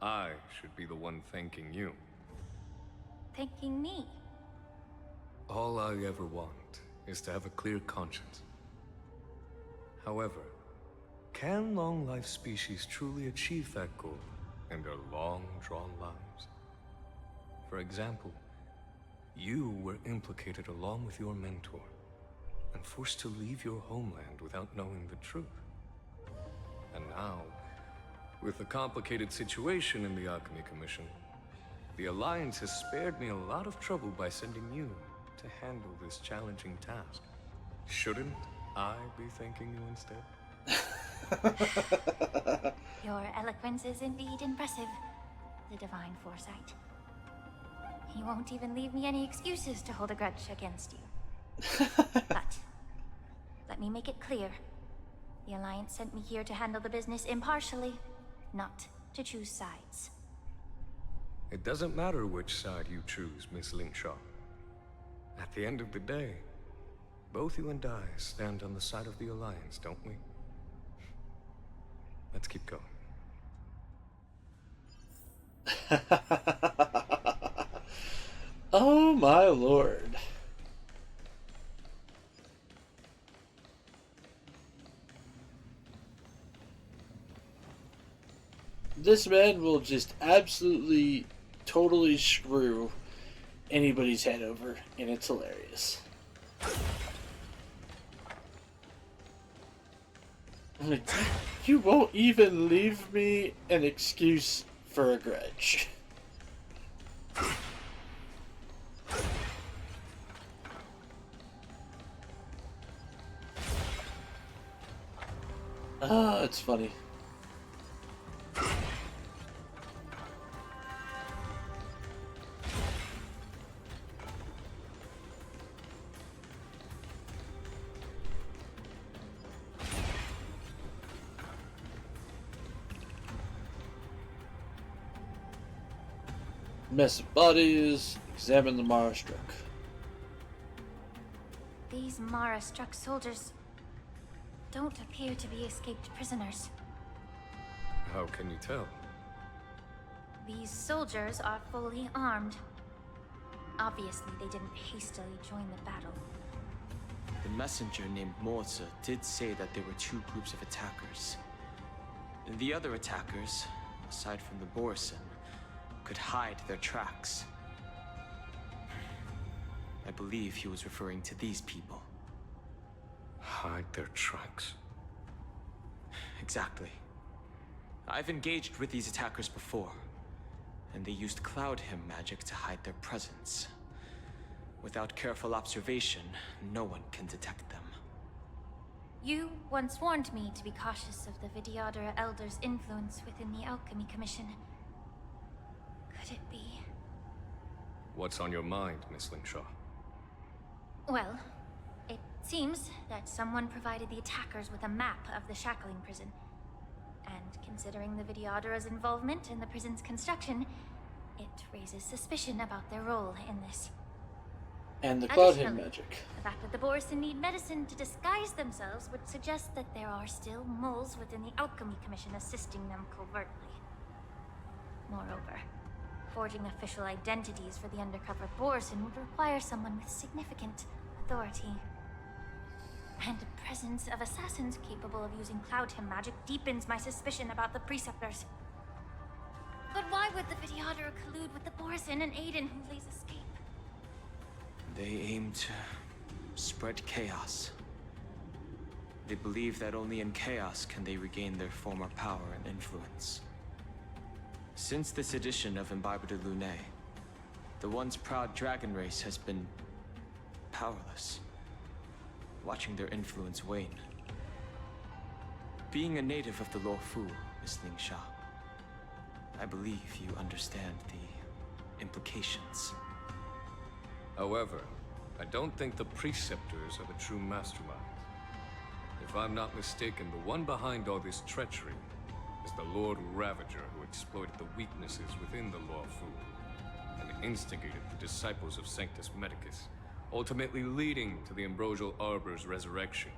I should be the one thanking you. Thanking me? All I ever want is to have a clear conscience. However, can long-life species truly achieve that goal in their long-drawn lives? For example, you were implicated along with your mentor, and forced to leave your homeland without knowing the truth. And now, with the complicated situation in the Alchemy Commission, the Alliance has spared me a lot of trouble by sending you to handle this challenging task. Shouldn't I be thanking you instead? Your eloquence is indeed impressive, the divine foresight. You won't even leave me any excuses to hold a grudge against you. But, let me make it clear. The Alliance sent me here to handle the business impartially, not to choose sides. It doesn't matter which side you choose, Miss Lingshaw. At the end of the day, both you and I stand on the side of the Alliance, don't we? Let's keep going. Oh my lord. This man will just absolutely, totally screw anybody's head over, and it's hilarious. Like, you won't even leave me an excuse for a grudge. Ah, it's funny. Mess of bodies, examine the Mara struck. These Mara-struck soldiers don't appear to be escaped prisoners. How can you tell? These soldiers are fully armed. Obviously, they didn't hastily join the battle. The messenger named Moza did say that there were 2 groups of attackers. The other attackers, aside from the Borison, could hide their tracks. I believe he was referring to these people. Hide their tracks? Exactly. I've engaged with these attackers before, and they used Cloud Hymn magic to hide their presence. Without careful observation, no one can detect them. You once warned me to be cautious of the Vidyadhara Elder's influence within the Alchemy Commission. Could it be? What's on your mind, Miss Lingshaw? Well, it seems that someone provided the attackers with a map of the shackling prison. And considering the Vidyadhara's involvement in the prison's construction, it raises suspicion about their role in this. And the Cloud Hymn Additionally, magic. the fact that the Borison need medicine to disguise themselves would suggest that there are still moles within the Alchemy Commission assisting them covertly. Moreover, Forging official identities for the undercover Borson would require someone with significant authority. And the presence of assassins capable of using Cloudhim magic deepens my suspicion about the Preceptors. But why would the Videodora collude with the Borson and aid in Hulei's escape? They aim to spread chaos. They believe that only in chaos can they regain their former power and influence. Since this edition of Imbibe de Lune, the once proud dragon race has been powerless, watching their influence wane. Being a native of the Luofu, Miss Ling Sha, I believe you understand the implications. However, I don't think the Preceptors are the true masterminds. If I'm not mistaken, the one behind all this treachery is the Lord Ravager who exploited the weaknesses within the Luofu and instigated the disciples of Sanctus Medicus, ultimately leading to the Ambrosial Arbor's resurrection.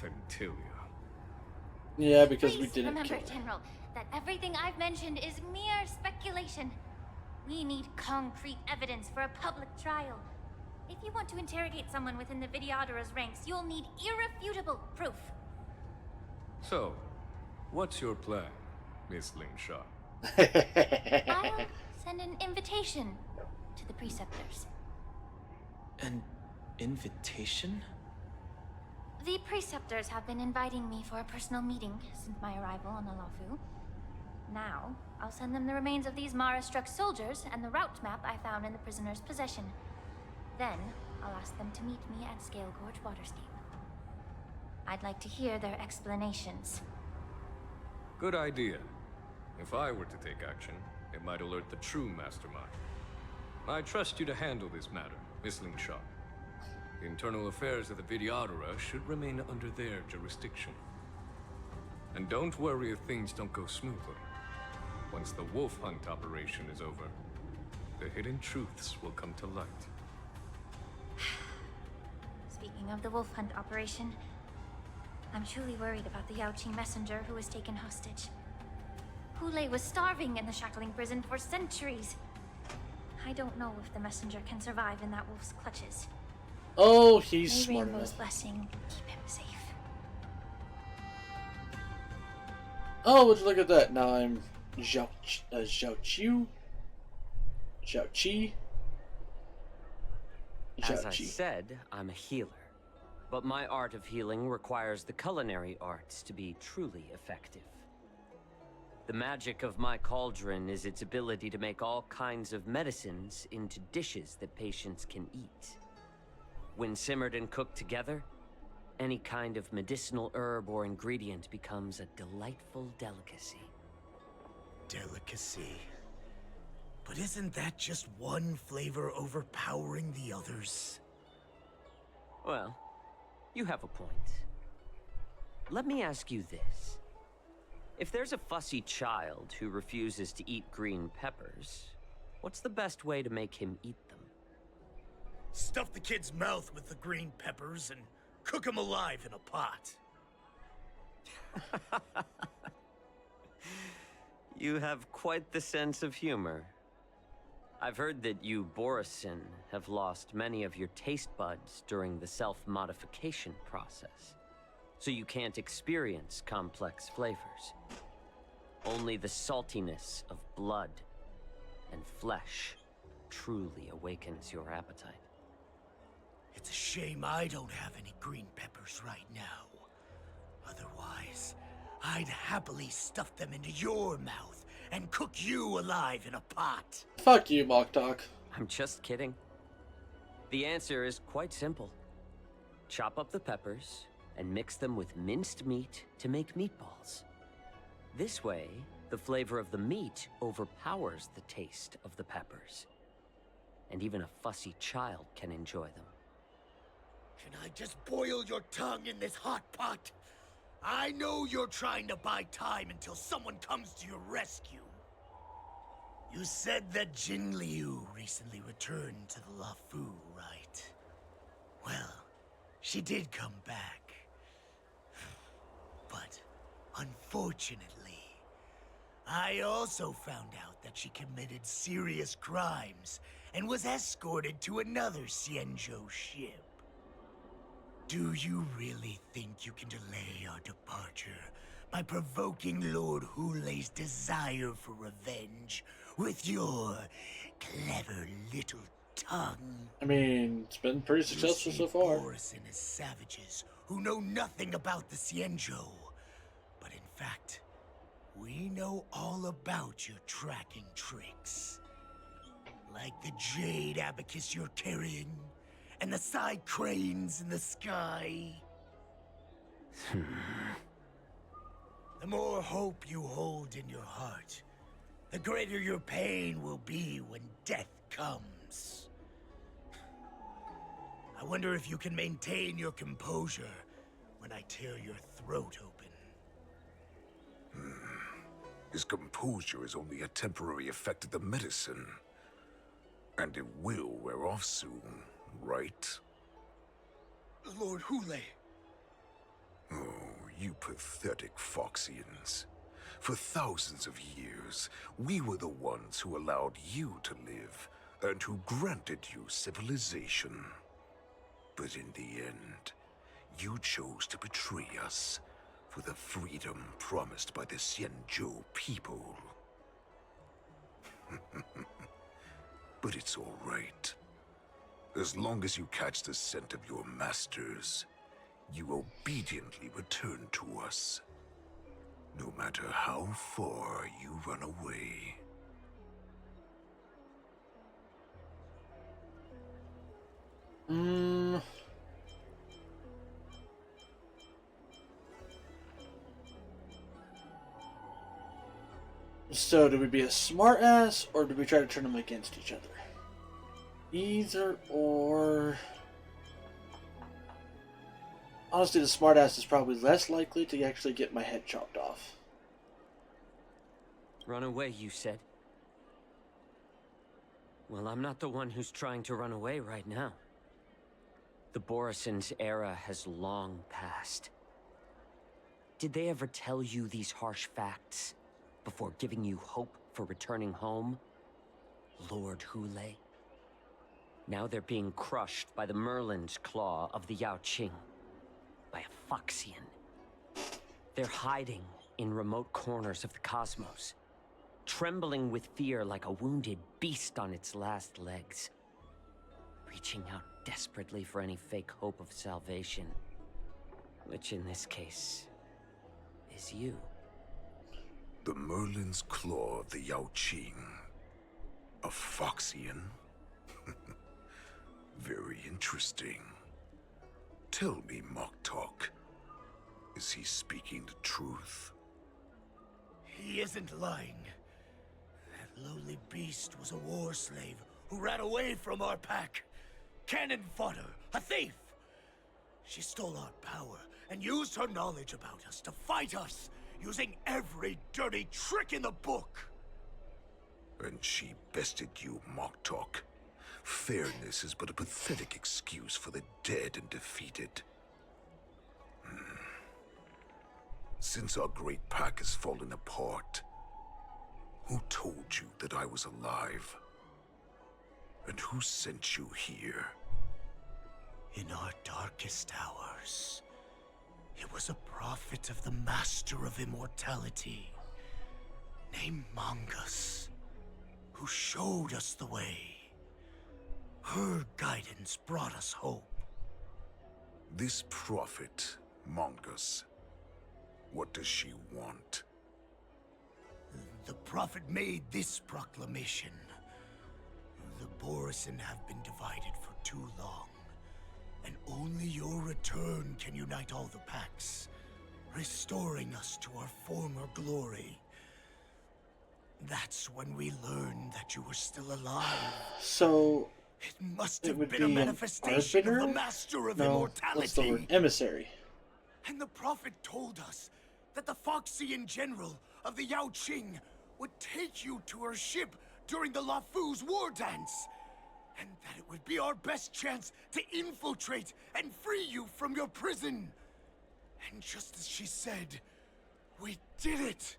Fentilia. Yeah, because Please we didn't remember, kill her. General, that everything I've mentioned is mere speculation. We need concrete evidence for a public trial. If you want to interrogate someone within the Videodora's ranks, you'll need irrefutable proof. So, what's your plan, Miss Ling Sha? I'll send an invitation to the Preceptors. An invitation? The Preceptors have been inviting me for a personal meeting since my arrival on Alafu. Now, I'll send them the remains of these Mara-struck soldiers and the route map I found in the prisoner's possession. Then, I'll ask them to meet me at Scale Gorge Waterscape. I'd like to hear their explanations. Good idea. If I were to take action, it might alert the true mastermind. I trust you to handle this matter, Miss Ling Sha. The internal affairs of the Videodora should remain under their jurisdiction. And don't worry if things don't go smoothly. Once the wolf hunt operation is over, the hidden truths will come to light. Speaking of the wolf hunt operation, I'm truly worried about the Yaoqing messenger who was taken hostage. Hulei was starving in the shackling prison for centuries. I don't know if the messenger can survive in that wolf's clutches. Oh, he's May smart Rainbow's enough. blessing keep him safe. Oh, would you look at that? Now I'm Zhao Qiu? Zhao Qi? As I Qi. said, I'm a healer. But my art of healing requires the culinary arts to be truly effective. The magic of my cauldron is its ability to make all kinds of medicines into dishes that patients can eat. When simmered and cooked together, any kind of medicinal herb or ingredient becomes a delightful delicacy. Delicacy. But isn't that just one flavor overpowering the others? Well, you have a point. Let me ask you this. If there's a fussy child who refuses to eat green peppers, what's the best way to make him eat them? Stuff the kid's mouth with the green peppers and cook him alive in a pot. You have quite the sense of humor. I've heard that you, Borison, have lost many of your taste buds during the self-modification process, so you can't experience complex flavors. Only the saltiness of blood and flesh truly awakens your appetite. It's a shame I don't have any green peppers right now. Otherwise, I'd happily stuff them into your mouth and cook you alive in a pot. Fuck you, Mock Talk. I'm just kidding. The answer is quite simple. Chop up the peppers and mix them with minced meat to make meatballs. This way, the flavor of the meat overpowers the taste of the peppers. And even a fussy child can enjoy them. Can I just boil your tongue in this hot pot? I know you're trying to buy time until someone comes to your rescue. You said that Jin Liu recently returned to the Luofu, right? Well, she did come back. But unfortunately, I also found out that she committed serious crimes and was escorted to another Xianzhou ship. Do you really think you can delay our departure by provoking Lord Hulei's desire for revenge with your clever little tongue? I mean, it's been pretty successful so far. Boris and his savages who know nothing about the Xianzhou. But in fact, we know all about your tracking tricks. Like the jade abacus you're carrying, and the side cranes in the sky. The more hope you hold in your heart, the greater your pain will be when death comes. I wonder if you can maintain your composure when I tear your throat open. His composure is only a temporary effect of the medicine. And it will wear off soon, right? Lord Hulei. Oh, you pathetic Foxians. For thousands of years, we were the ones who allowed you to live, and who granted you civilization. But in the end, you chose to betray us for the freedom promised by the Xianzhou people. But it's all right. As long as you catch the scent of your masters, you obediently return to us. No matter how far you run away. So, do we be a smartass, or do we try to turn them against each other? Either or. Honestly, the smartass is probably less likely to actually get my head chopped off. Run away, you said? Well, I'm not the one who's trying to run away right now. The Borison's era has long passed. Did they ever tell you these harsh facts before giving you hope for returning home? Lord Hulei? Now they're being crushed by the Merlin's claw of the Yaoqing. By a Foxian. They're hiding in remote corners of the cosmos, trembling with fear like a wounded beast on its last legs, reaching out desperately for any fake hope of salvation, which in this case is you. The Merlin's claw of the Yaoqing. A Foxian? Very interesting. Tell me, Moktok, is he speaking the truth? He isn't lying. That lowly beast was a war slave who ran away from our pack. Cannon fodder, a thief. She stole our power and used her knowledge about us to fight us, using every dirty trick in the book. And she bested you, Moktok. Fairness is but a pathetic excuse for the dead and defeated. Since our great pack has fallen apart, who told you that I was alive? And who sent you here? In our darkest hours, it was a prophet of the Master of Immortality, named Mongus, who showed us the way. Her guidance brought us hope. This prophet, Mongus, what does she want? The prophet made this proclamation. The Borison have been divided for too long, and only your return can unite all the packs, restoring us to our former glory. That's when we learned that you were still alive. So it must it have would been a be manifestation an of arbiter? the Master of No, Immortality. what's the word? Emissary. And the prophet told us that the Foxian general of the Yaoqing would take you to her ship during the Lafu's war dance, and that it would be our best chance to infiltrate and free you from your prison. And just as she said, we did it.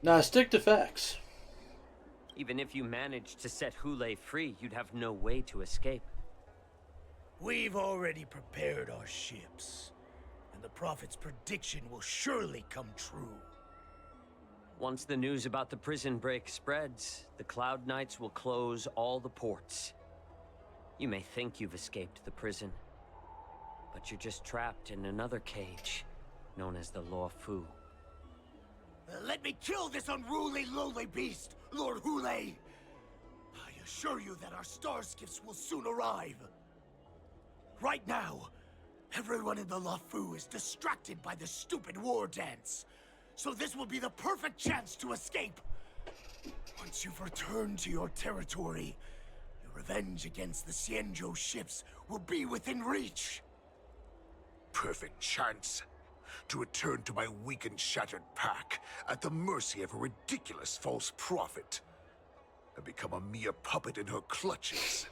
Now stick to facts. Even if you managed to set Hule free, you'd have no way to escape. We've already prepared our ships, and the Prophet's prediction will surely come true. Once the news about the prison break spreads, the Cloud Knights will close all the ports. You may think you've escaped the prison, but you're just trapped in another cage, known as the Law Fu. Let me kill this unruly, lowly beast, Lord Hule! I assure you that our star skiffs will soon arrive. Right now, everyone in the Lafu is distracted by the stupid war dance. So this will be the perfect chance to escape. Once you've returned to your territory, your revenge against the Xianzhou ships will be within reach. Perfect chance to return to my weak and shattered pack at the mercy of a ridiculous false prophet and become a mere puppet in her clutches.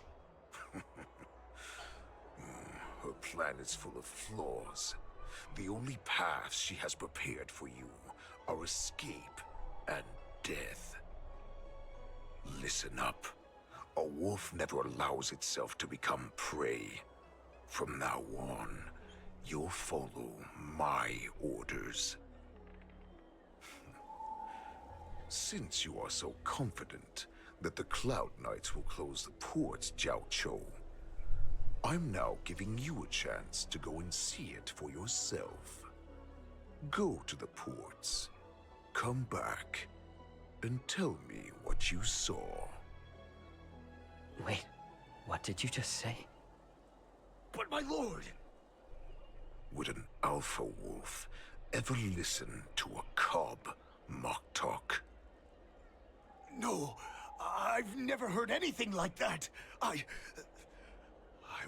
Her plan is full of flaws. The only paths she has prepared for you are escape and death. Listen up. A wolf never allows itself to become prey. From now on, you'll follow my orders. Since you are so confident that the Cloud Knights will close the ports, Jiao Chou, I'm now giving you a chance to go and see it for yourself. Go to the ports, come back, and tell me what you saw. Wait, what did you just say? But my lord! Would an alpha wolf ever listen to a cub mock talk? No, I've never heard anything like that. I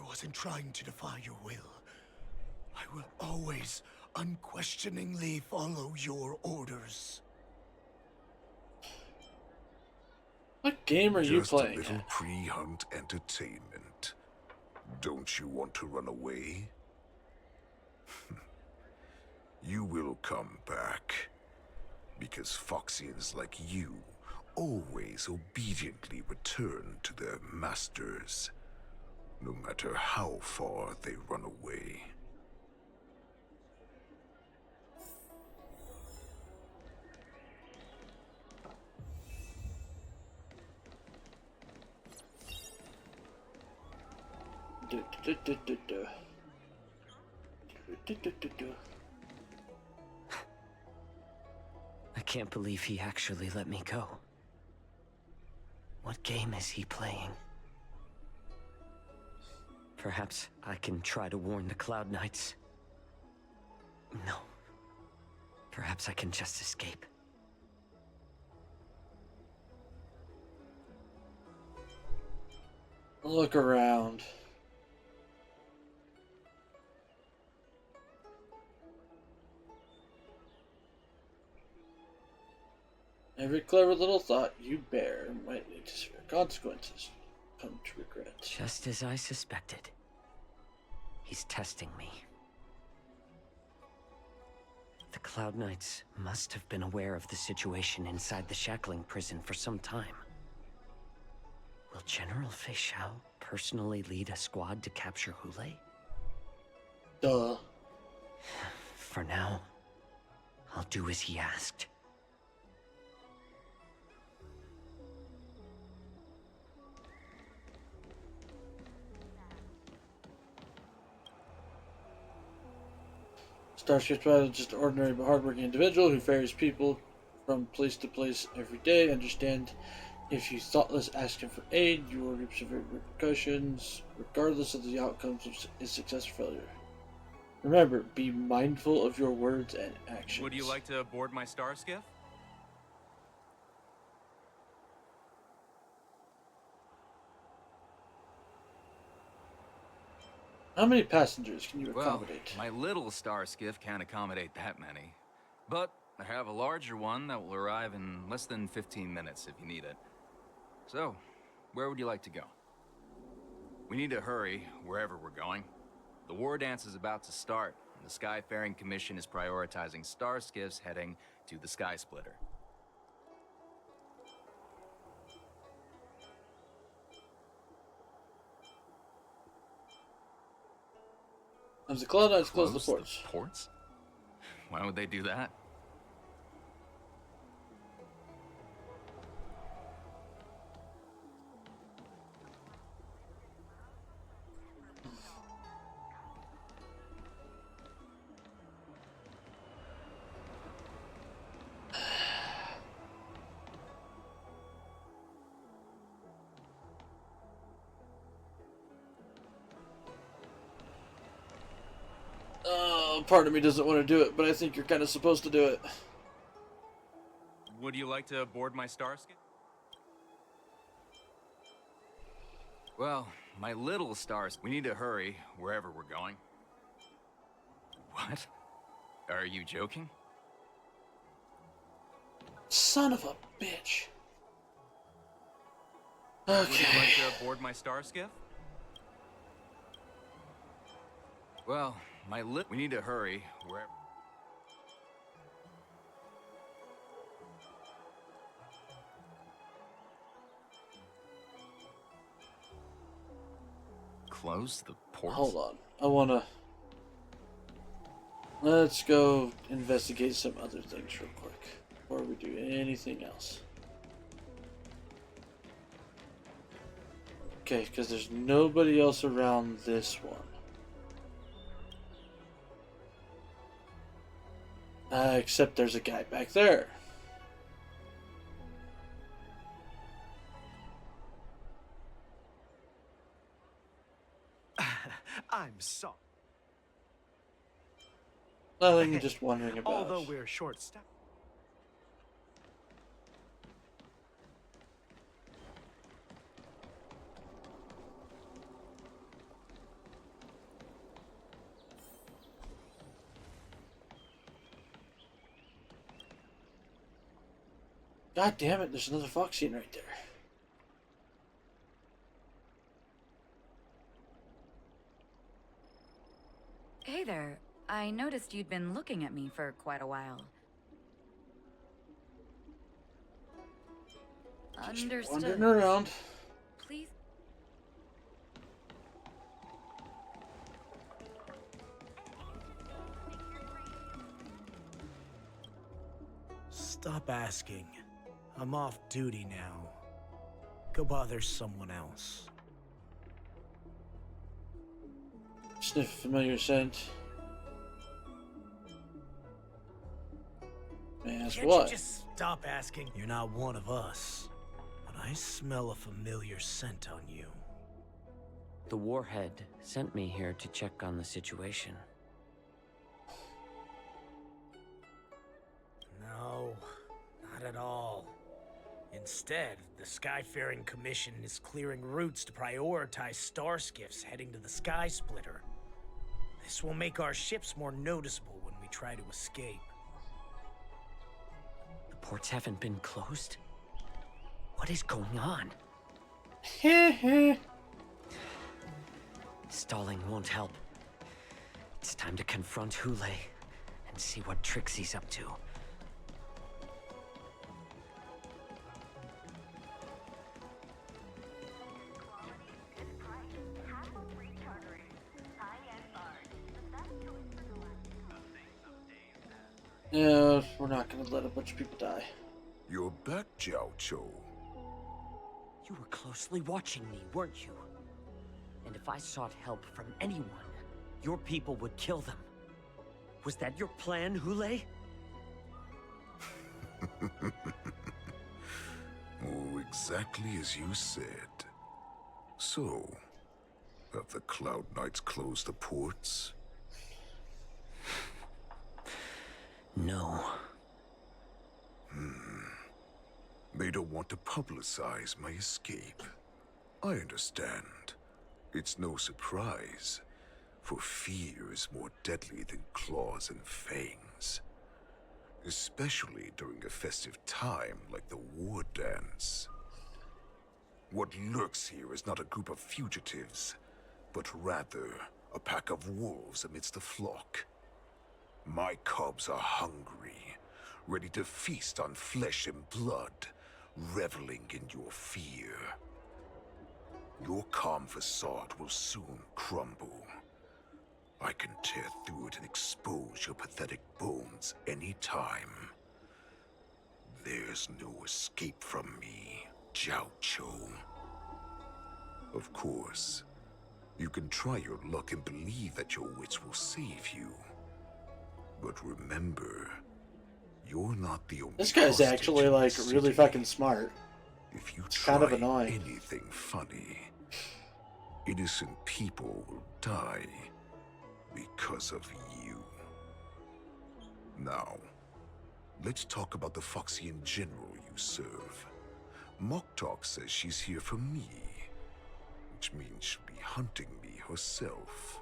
wasn't trying to defy your will. I will always unquestioningly follow your orders. What game are you Just playing? a little pre-hunt entertainment. Don't you want to run away? You will come back. Because Foxians like you always obediently return to their masters, no matter how far they run away. I can't believe he actually let me go. What game is he playing? Perhaps I can try to warn the Cloud Knights. No. Perhaps I can just escape. Look around. Every clever little thought you bear might lead to severe consequences. Come to regret. Just as I suspected. He's testing me. The Cloud Knights must have been aware of the situation inside the shackling prison for some time. Will General Fei Xiao personally lead a squad to capture Hule? Duh. For now, I'll do as he asked. Starship's pilot is just an ordinary but hardworking individual who ferries people from place to place every day. Understand, if you thoughtless ask him for aid, you will reap severe repercussions, regardless of the outcomes of his success or failure. Remember, be mindful of your words and actions. Would you like to board my star skiff? How many passengers can you Well, accommodate? my little star skiff can't accommodate that many. But I have a larger one that will arrive in less than 15 minutes if you need it. So, where would you like to go? We need to hurry wherever we're going. The war dance is about to start, and the Skyfaring Commission is prioritizing star skiffs heading to the Sky Splitter. As the Cloud Knights close the ports. The ports? Why would they do that? Part of me doesn't want to do it, but I think you're kind of supposed to do it. Would you like to board my star skiff? Well, my little stars, we need to hurry wherever we're going. What? Are you joking? Son of a bitch. Would Okay. you like to board my star skiff? Well, we need to hurry wherever. Close the ports? Hold on. I wanna... Let's go investigate some other things real quick before we do anything else. Okay, because there's nobody else around this one. Except there's a guy back there. I'm sorry. Nothing, just wondering about. Although we're short-staffed. God damn it, there's another Foxian right there. Hey there. I noticed you'd been looking at me for quite a while. Understood. Wandering around. Please. Stop asking. I'm off duty now. Go bother someone else. Sniff a familiar scent. May I ask Can't what? you just stop asking? You're not one of us. But I smell a familiar scent on you. The Warhead sent me here to check on the situation. No, not at all. Instead, the Skyfaring Commission is clearing routes to prioritize star skiffs heading to the Sky Splitter. This will make our ships more noticeable when we try to escape. The ports haven't been closed? What is going on? Stalling won't help. It's time to confront Hule and see what tricks he's up to. Yeah, we're not gonna let a bunch of people die. You're back, Jiao Cho. You were closely watching me, weren't you? And if I sought help from anyone, your people would kill them. Was that your plan, Hule? Oh, exactly as you said. So, have the Cloud Knights closed the ports? No. They don't want to publicize my escape. I understand. It's no surprise, for fear is more deadly than claws and fangs. Especially during a festive time like the War Dance. What lurks here is not a group of fugitives, but rather a pack of wolves amidst the flock. My cubs are hungry, ready to feast on flesh and blood, reveling in your fear. Your calm facade will soon crumble. I can tear through it and expose your pathetic bones anytime. There's no escape from me, Jiao Cho. Of course, you can try your luck and believe that your wits will save you. But remember, you're not the only This guy's hostage actually in the like really city. fucking smart. If you It's try kind of annoying. anything funny, innocent people will die because of you. Now, let's talk about the Foxian general you serve. Moktok says she's here for me, which means she'll be hunting me herself.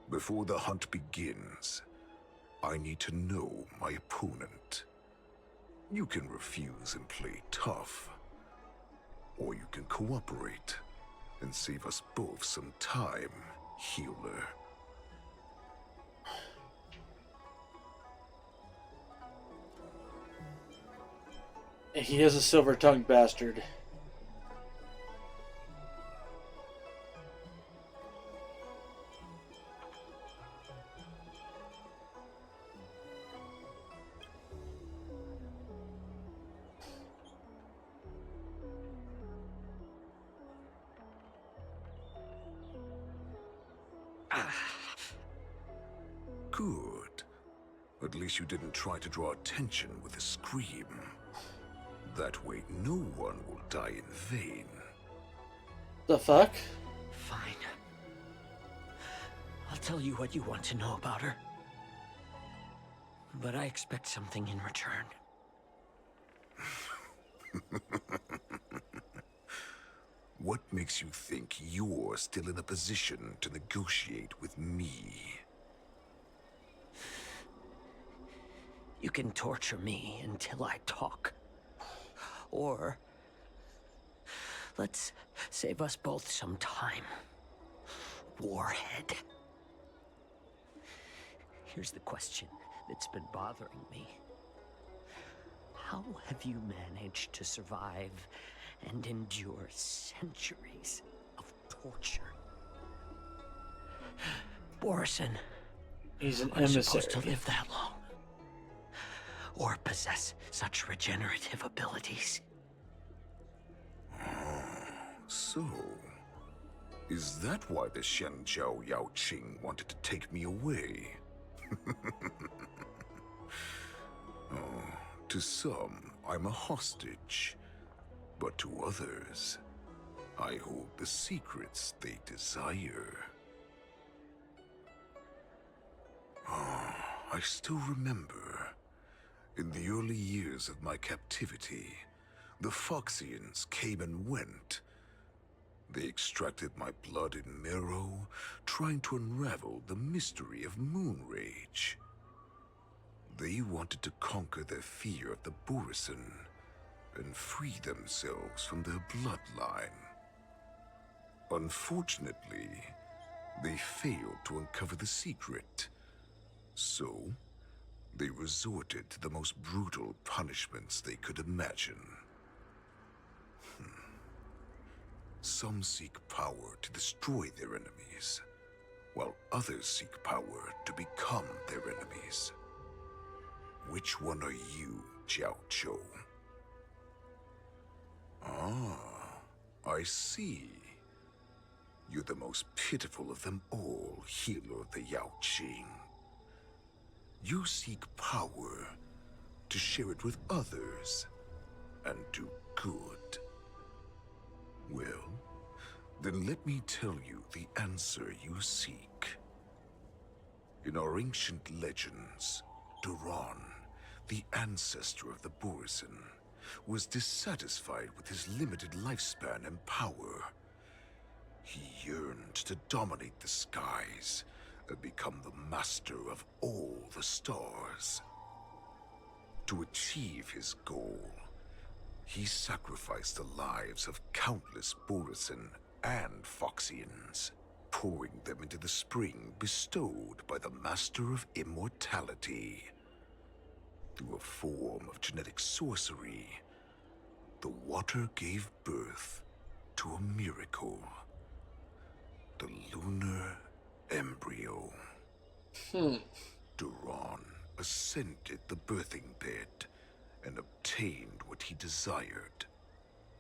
Before the hunt begins, I need to know my opponent. You can refuse and play tough, or you can cooperate and save us both some time, healer. He is a silver-tongued bastard. Good. At least you didn't try to draw attention with a scream. That way no one will die in vain. The fuck? Fine. I'll tell you what you want to know about her. But I expect something in return. What makes you think you're still in a position to negotiate with me? You can torture me until I talk. Or let's save us both some time. Warhead. Here's the question that's been bothering me. How have you managed to survive and endure centuries of torture? Borison. He's an aren't supposed to emissary. live that long. Or possess such regenerative abilities. So, is that why the Shenjiao Yao Qing wanted to take me away? Oh, to some, I'm a hostage. But to others, I hold the secrets they desire. Oh, I still remember. In the early years of my captivity, the Foxians came and went. They extracted my blood and marrow, trying to unravel the mystery of moon rage. They wanted to conquer their fear of the Borison and free themselves from their bloodline. Unfortunately, they failed to uncover the secret. So, they resorted to the most brutal punishments they could imagine. Some seek power to destroy their enemies, while others seek power to become their enemies. Which one are you, Jiao Cho? Ah, I see. You're the most pitiful of them all, healer of the Yao Qing. You seek power to share it with others and do good. Well, then let me tell you the answer you seek. In our ancient legends, Duran, the ancestor of the Borison, was dissatisfied with his limited lifespan and power. He yearned to dominate the skies and become the master of all the stars. To achieve his goal, he sacrificed the lives of countless Borison and Foxians. pouring them into the spring bestowed by the Master of Immortality. Through a form of genetic sorcery, the water gave birth to a miracle. The lunar embryo. Duran ascended the birthing bed and obtained what he desired.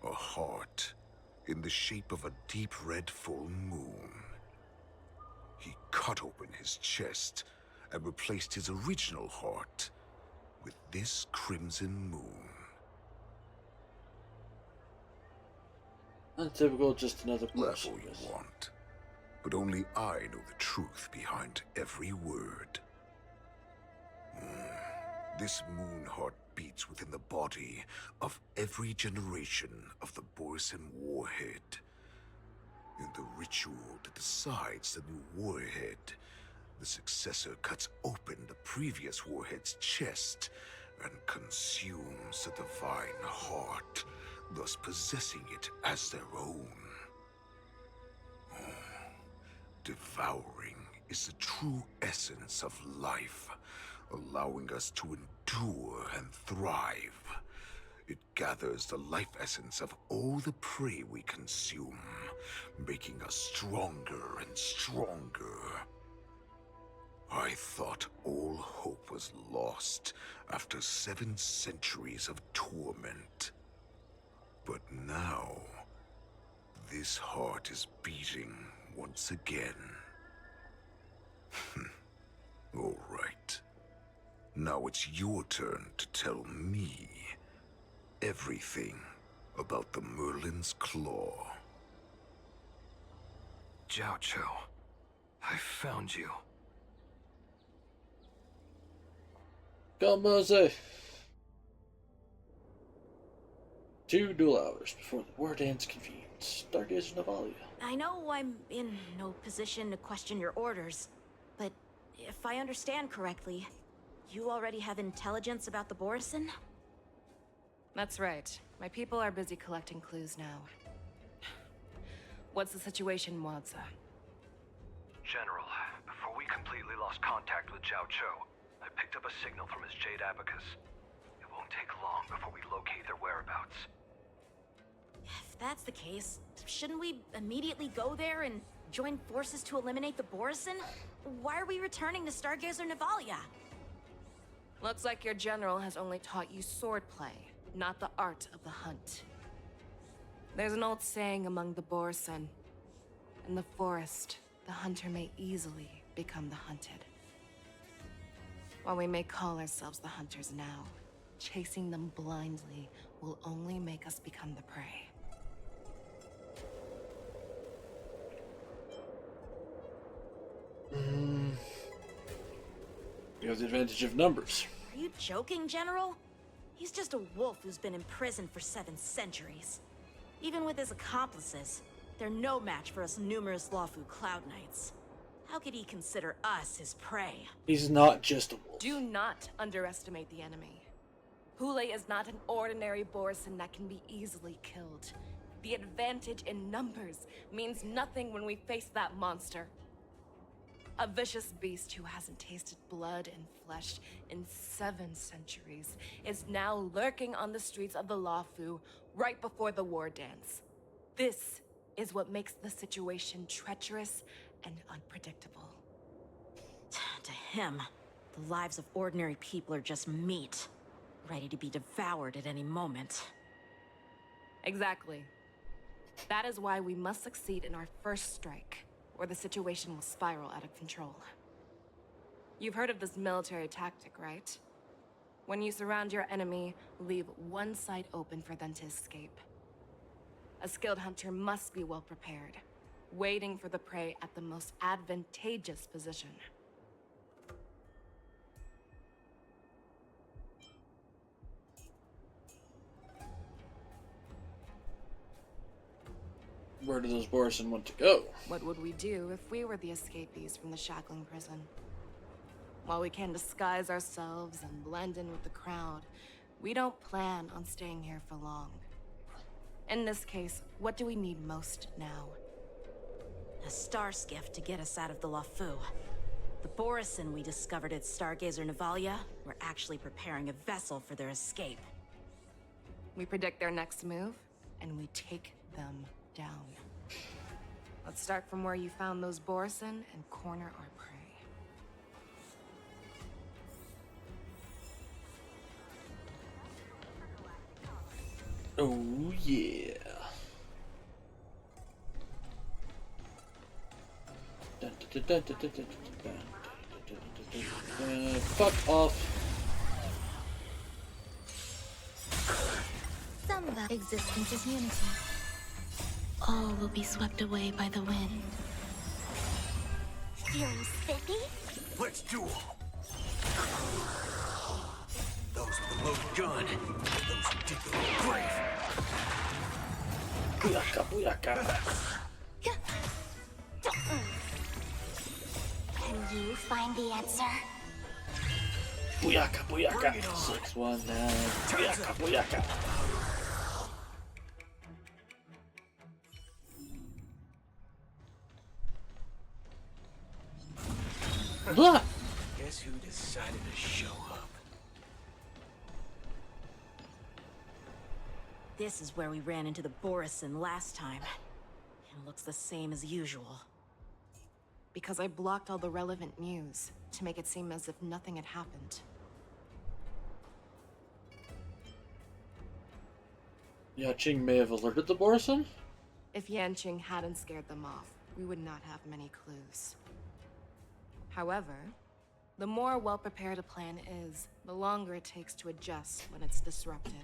A heart in the shape of a deep red full moon. He cut open his chest and replaced his original heart with this crimson moon. Untypical, just another Laugh all you want, but only I know the truth behind every word. This moon heart beats within the body of every generation of the Borson warhead. In the ritual that decides the new warhead, the successor cuts open the previous warhead's chest and consumes the divine heart, thus possessing it as their own. Devouring is the true essence of life, allowing us to endure and thrive. It gathers the life essence of all the prey we consume, making us stronger and stronger. I thought all hope was lost after 7 centuries of torment. But now, this heart is beating once again. All right. Now it's your turn to tell me everything about the Merlin's Claw. Jiao Cho, I found you. Mose. 2 dual hours before the war dance convenes. Stargazer Navalia. I know I'm in no position to question your orders, but if I understand correctly, you already have intelligence about the Borson? That's right. My people are busy collecting clues now. What's the situation, Mwadza? General, before we completely lost contact with Jiao Cho, I picked up a signal from his Jade Abacus. It won't take long before we locate their whereabouts. If that's the case, shouldn't we immediately go there and join forces to eliminate the Borson? Why are we returning to Stargazer Navalia? Looks like your general has only taught you swordplay, not the art of the hunt. There's an old saying among the Borson. In the forest, the hunter may easily become the hunted. While we may call ourselves the hunters now, chasing them blindly will only make us become the prey. You have the advantage of numbers. Are you joking, General? He's just a wolf who's been imprisoned for 7 centuries. Even with his accomplices, they're no match for us numerous Lawfu Cloud Knights. How could he consider us his prey? He's not just a wolf. Do not underestimate the enemy. Hule is not an ordinary Borson that can be easily killed. The advantage in numbers means nothing when we face that monster. A vicious beast who hasn't tasted blood and flesh in 7 centuries is now lurking on the streets of the Lawfu right before the war dance. This is what makes the situation treacherous and unpredictable. To him, the lives of ordinary people are just meat, ready to be devoured at any moment. Exactly. That is why we must succeed in our first strike, or the situation will spiral out of control. You've heard of this military tactic, right? When you surround your enemy, leave one side open for them to escape. A skilled hunter must be well prepared, waiting for the prey at the most advantageous position. Where do those Borson want to go? What would we do if we were the escapees from the shackling prison? While we can disguise ourselves and blend in with the crowd, we don't plan on staying here for long. In this case, what do we need most now? A star skiff to get us out of the Lafu. The Borison we discovered at Stargazer Navalia were actually preparing a vessel for their escape. We predict their next move, and we take them down. Let's start from where you found those Borison and corner our prey. Oh yeah. Fuck off. Some of our existence is unity. All will be swept away by the wind. Feeling spiffy? Let's duel. Those with the loaded gun, and those who dig their own grave. Booyaka, booyaka. Can you find the answer? Booyaka, booyaka. 619. Booyaka, booyaka. Blah! Guess who decided to show up? This is where we ran into the Borison last time. It looks the same as usual. Because I blocked all the relevant news to make it seem as if nothing had happened. Yaching may have alerted the Borison? If Yanqing hadn't scared them off, we would not have many clues. However, the more well-prepared a plan is, the longer it takes to adjust when it's disrupted.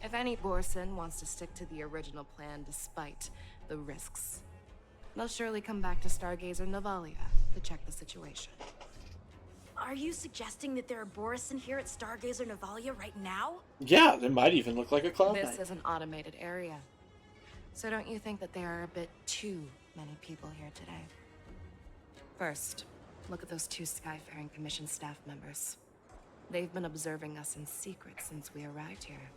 If any Borison wants to stick to the original plan despite the risks, they'll surely come back to Stargazer Navalia to check the situation. Are you suggesting that there are Borison here at Stargazer Navalia right now? Yeah, they might even look like a cloud This knight. is an automated area. So don't you think that there are a bit too many people here today? First, look at those two Skyfaring Commission staff members. They've been observing us in secret since we arrived here.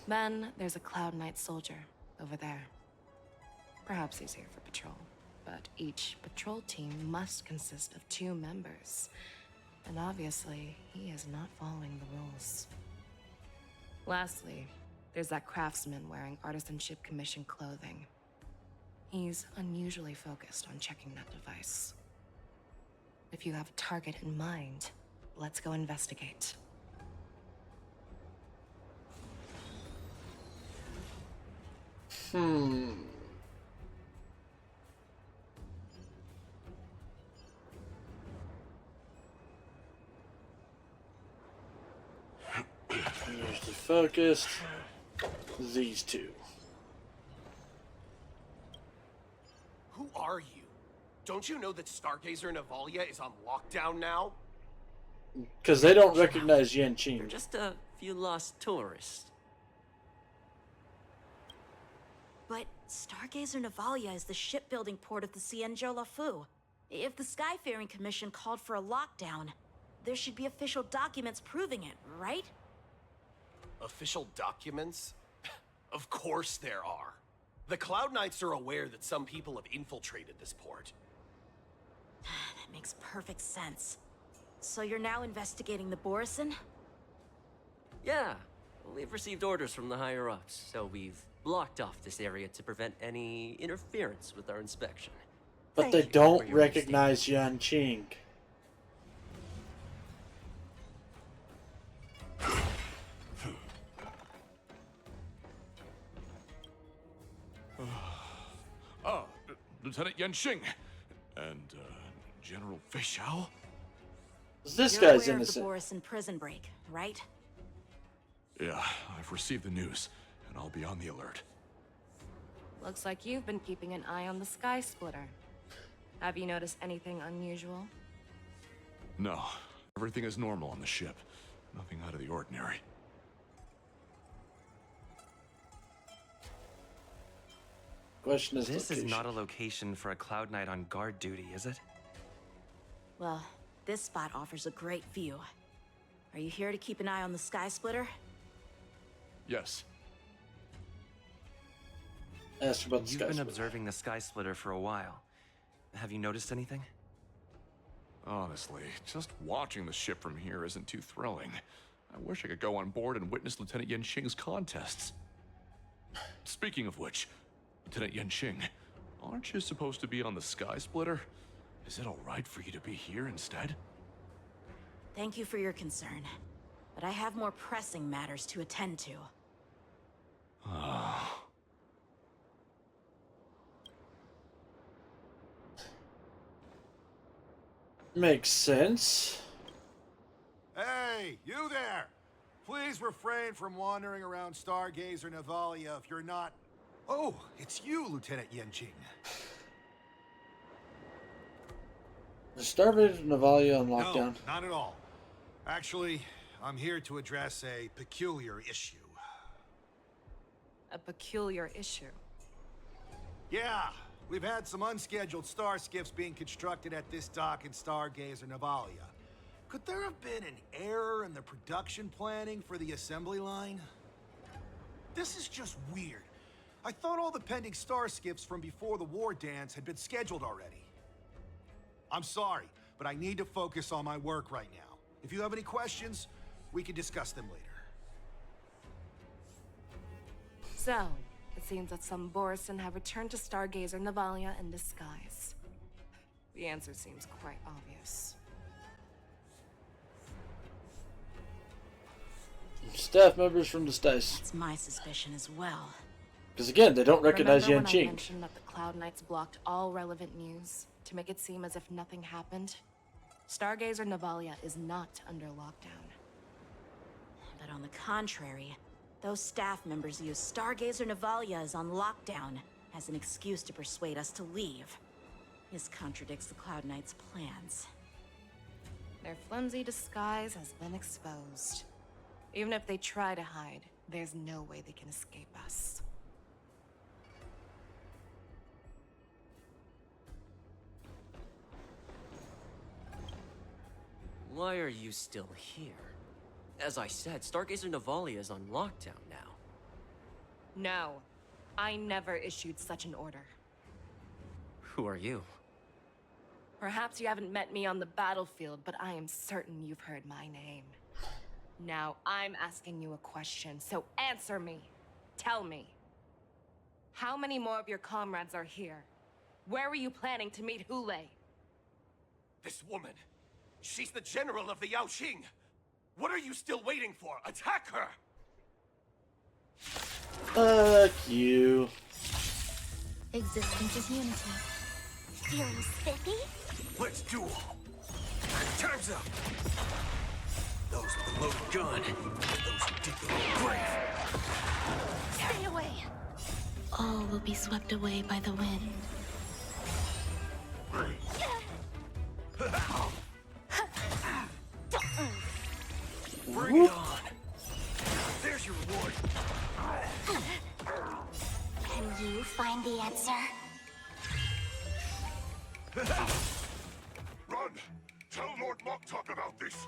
Then there's a Cloud Knight soldier over there. Perhaps he's here for patrol, but each patrol team must consist of 2 members. And obviously, he is not following the rules. Lastly, there's that craftsman wearing Artisanship Commission clothing. He's unusually focused on checking that device. If you have a target in mind, let's go investigate. Usually focused. These two. Who are you? Don't you know that Stargazer Navalia is on lockdown now? Because they don't recognize Yan You're Qing. just a few lost tourists. But Stargazer Navalia is the shipbuilding port of the Cienjo Lafu. If the Skyfaring Commission called for a lockdown, there should be official documents proving it, right? Official documents? Of course there are. The Cloud Knights are aware that some people have infiltrated this port. That makes perfect sense. So you're now investigating the Borison? Yeah, we've received orders from the higher-ups, so we've blocked off this area to prevent any interference with our inspection. But Thank they you for don't your recognize Yan Qing. Lieutenant Yanqing and General Fei Xiao? This You're guy's aware innocent. of the Borison prison break, right? Yeah, I've received the news, and I'll be on the alert. Looks like you've been keeping an eye on the Sky Splitter. Have you noticed anything unusual? No, everything is normal on the ship. Nothing out of the ordinary. Question is This location. is not a location for a Cloud Knight on guard duty, is it? Well, this spot offers a great view. Are you here to keep an eye on the Sky Splitter? Yes. ask about the You've Sky been Splitter. observing the Sky Splitter for a while. Have you noticed anything? Honestly, just watching the ship from here isn't too thrilling. I wish I could go on board and witness Lieutenant Yenqing's contests. Speaking of which, Lieutenant Yenqing, aren't you supposed to be on the Sky Splitter? Is it alright for you to be here instead? Thank you for your concern, but I have more pressing matters to attend to. Makes sense. Hey, you there! Please refrain from wandering around Stargazer Navalia if you're not... Oh, it's you, Lieutenant Yenqing. The Stargazer Navalia on No, lockdown. not at all. Actually, I'm here to address a peculiar issue. A peculiar issue. Yeah, we've had some unscheduled star skiffs being constructed at this dock in Stargazer Navalia. Could there have been an error in the production planning for the assembly line? This is just weird. I thought all the pending star skiffs from before the war dance had been scheduled already. I'm sorry, but I need to focus on my work right now. If you have any questions, we can discuss them later. So, it seems that some Borison have returned to Stargazer Navalia in disguise. The answer seems quite obvious. Staff members from the Stice. That's my suspicion as well. Because again, they don't recognize Remember when I Yenqing. mentioned that the Cloud Knights blocked all relevant news to make it seem as if nothing happened? Stargazer Navalia is not under lockdown. But on the contrary, those staff members use Stargazer Navalia is on lockdown as an excuse to persuade us to leave. This contradicts the Cloud Knights' plans. Their flimsy disguise has been exposed. Even if they try to hide, there's no way they can escape us. Why are you still here? As I said, Stargazer Navalia is on lockdown now. No, I never issued such an order. Who are you? Perhaps you haven't met me on the battlefield, but I am certain you've heard my name. Now, I'm asking you a question, so answer me. Tell me. How many more of your comrades are here? Where were you planning to meet Hule? This woman, she's the general of the Yaoxing. What are you still waiting for? Attack her! Fuck you. Existence is unity. Feeling spiffy? Let's duel. Time's up. Those with the loaded gun. Those who dig their own grave. Stay away! All will be swept away by the wind. Bring it on. There's your reward. Can you find the answer? Run! Tell Lord Moktok about this!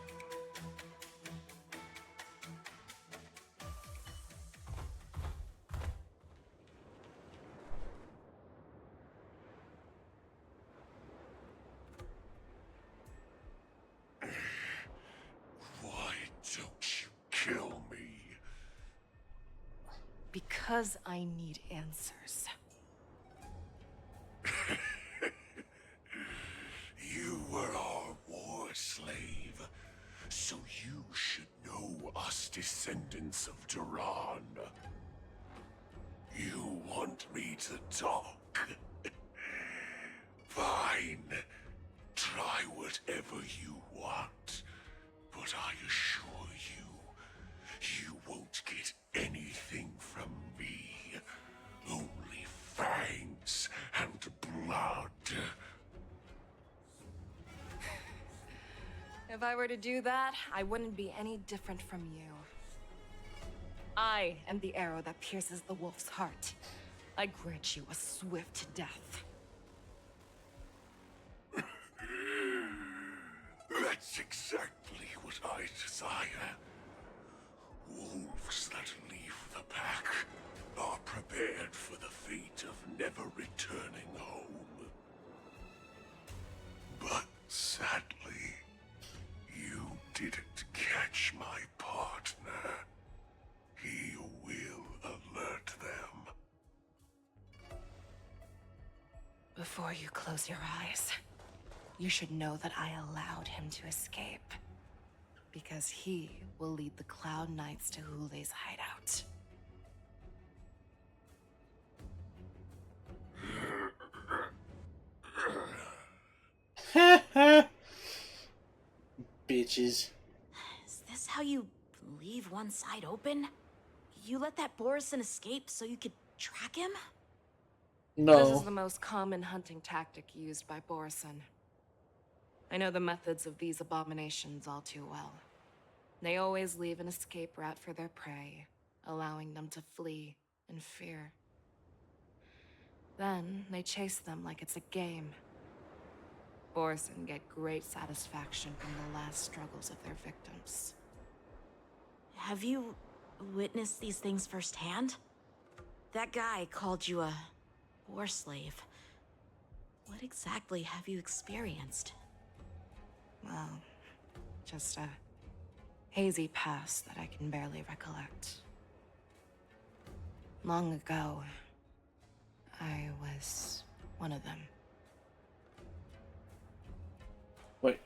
Why don't you kill me? Because I need answers. You were our war slave, so you should know us descendants of Duran. You want me to talk? Fine. Try whatever you want, but I assure you, you won't get anything from me. Only fangs and blood. If I were to do that, I wouldn't be any different from you. I am the arrow that pierces the wolf's heart. I grant you a swift death. That's exactly what I desire. Wolves that leave the pack are prepared for the fate of returning home. But sadly, you didn't catch my partner. He will alert them. Before you close your eyes, you should know that I allowed him to escape. Because he will lead the Cloud Knights to Hule's hideout. Bitches. Is this how you leave one side open? You let that Borison escape so you could track him? This is No. the most common hunting tactic used by Borison. I know the methods of these abominations all too well. They always leave an escape route for their prey, allowing them to flee in fear. Then they chase them like it's a game. Borison get great satisfaction from the last struggles of their victims. Have you witnessed these things firsthand? That guy called you a war slave. What exactly have you experienced? Well, just a hazy past that I can barely recollect. Long ago, I was one of them. Wait.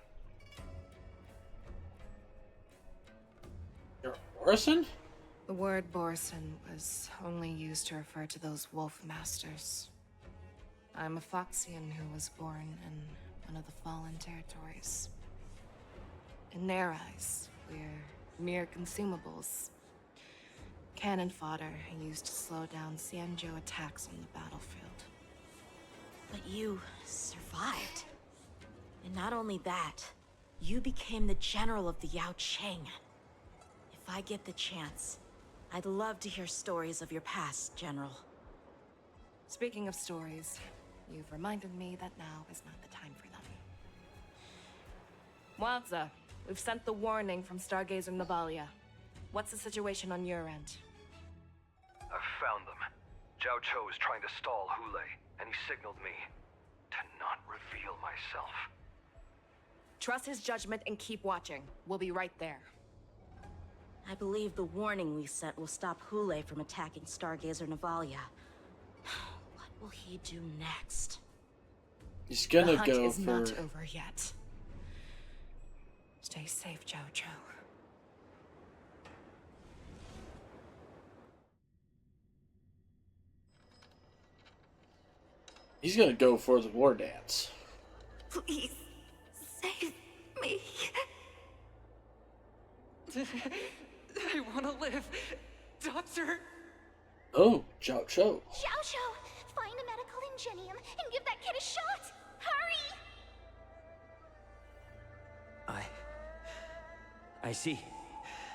You're Orison? The word Borison was only used to refer to those wolf masters. I'm a Foxian who was born in one of the fallen territories. In their eyes, we're mere consumables. Cannon fodder used to slow down Xianzhou attacks on the battlefield. But you survived. And not only that, you became the general of the Yao Cheng. If I get the chance, I'd love to hear stories of your past, General. Speaking of stories, you've reminded me that now is not the time for them. Wadza, we've sent the warning from Stargazer Navalia. What's the situation on your end? I've found them. Zhao Cho is trying to stall Hule, and he signaled me to not reveal myself. Trust his judgment and keep watching. We'll be right there. I believe the warning we sent will stop Hule from attacking Stargazer Navalia. What will he do next? He's gonna the hunt go is for... not over yet. Stay safe, Zhao Cho. He's gonna go for the war dance. Please, save me. I want to live. Doctor! Oh, Zhao Cho. Xiao Shou, find a medical ingenium and give that kid a shot! Hurry! I see.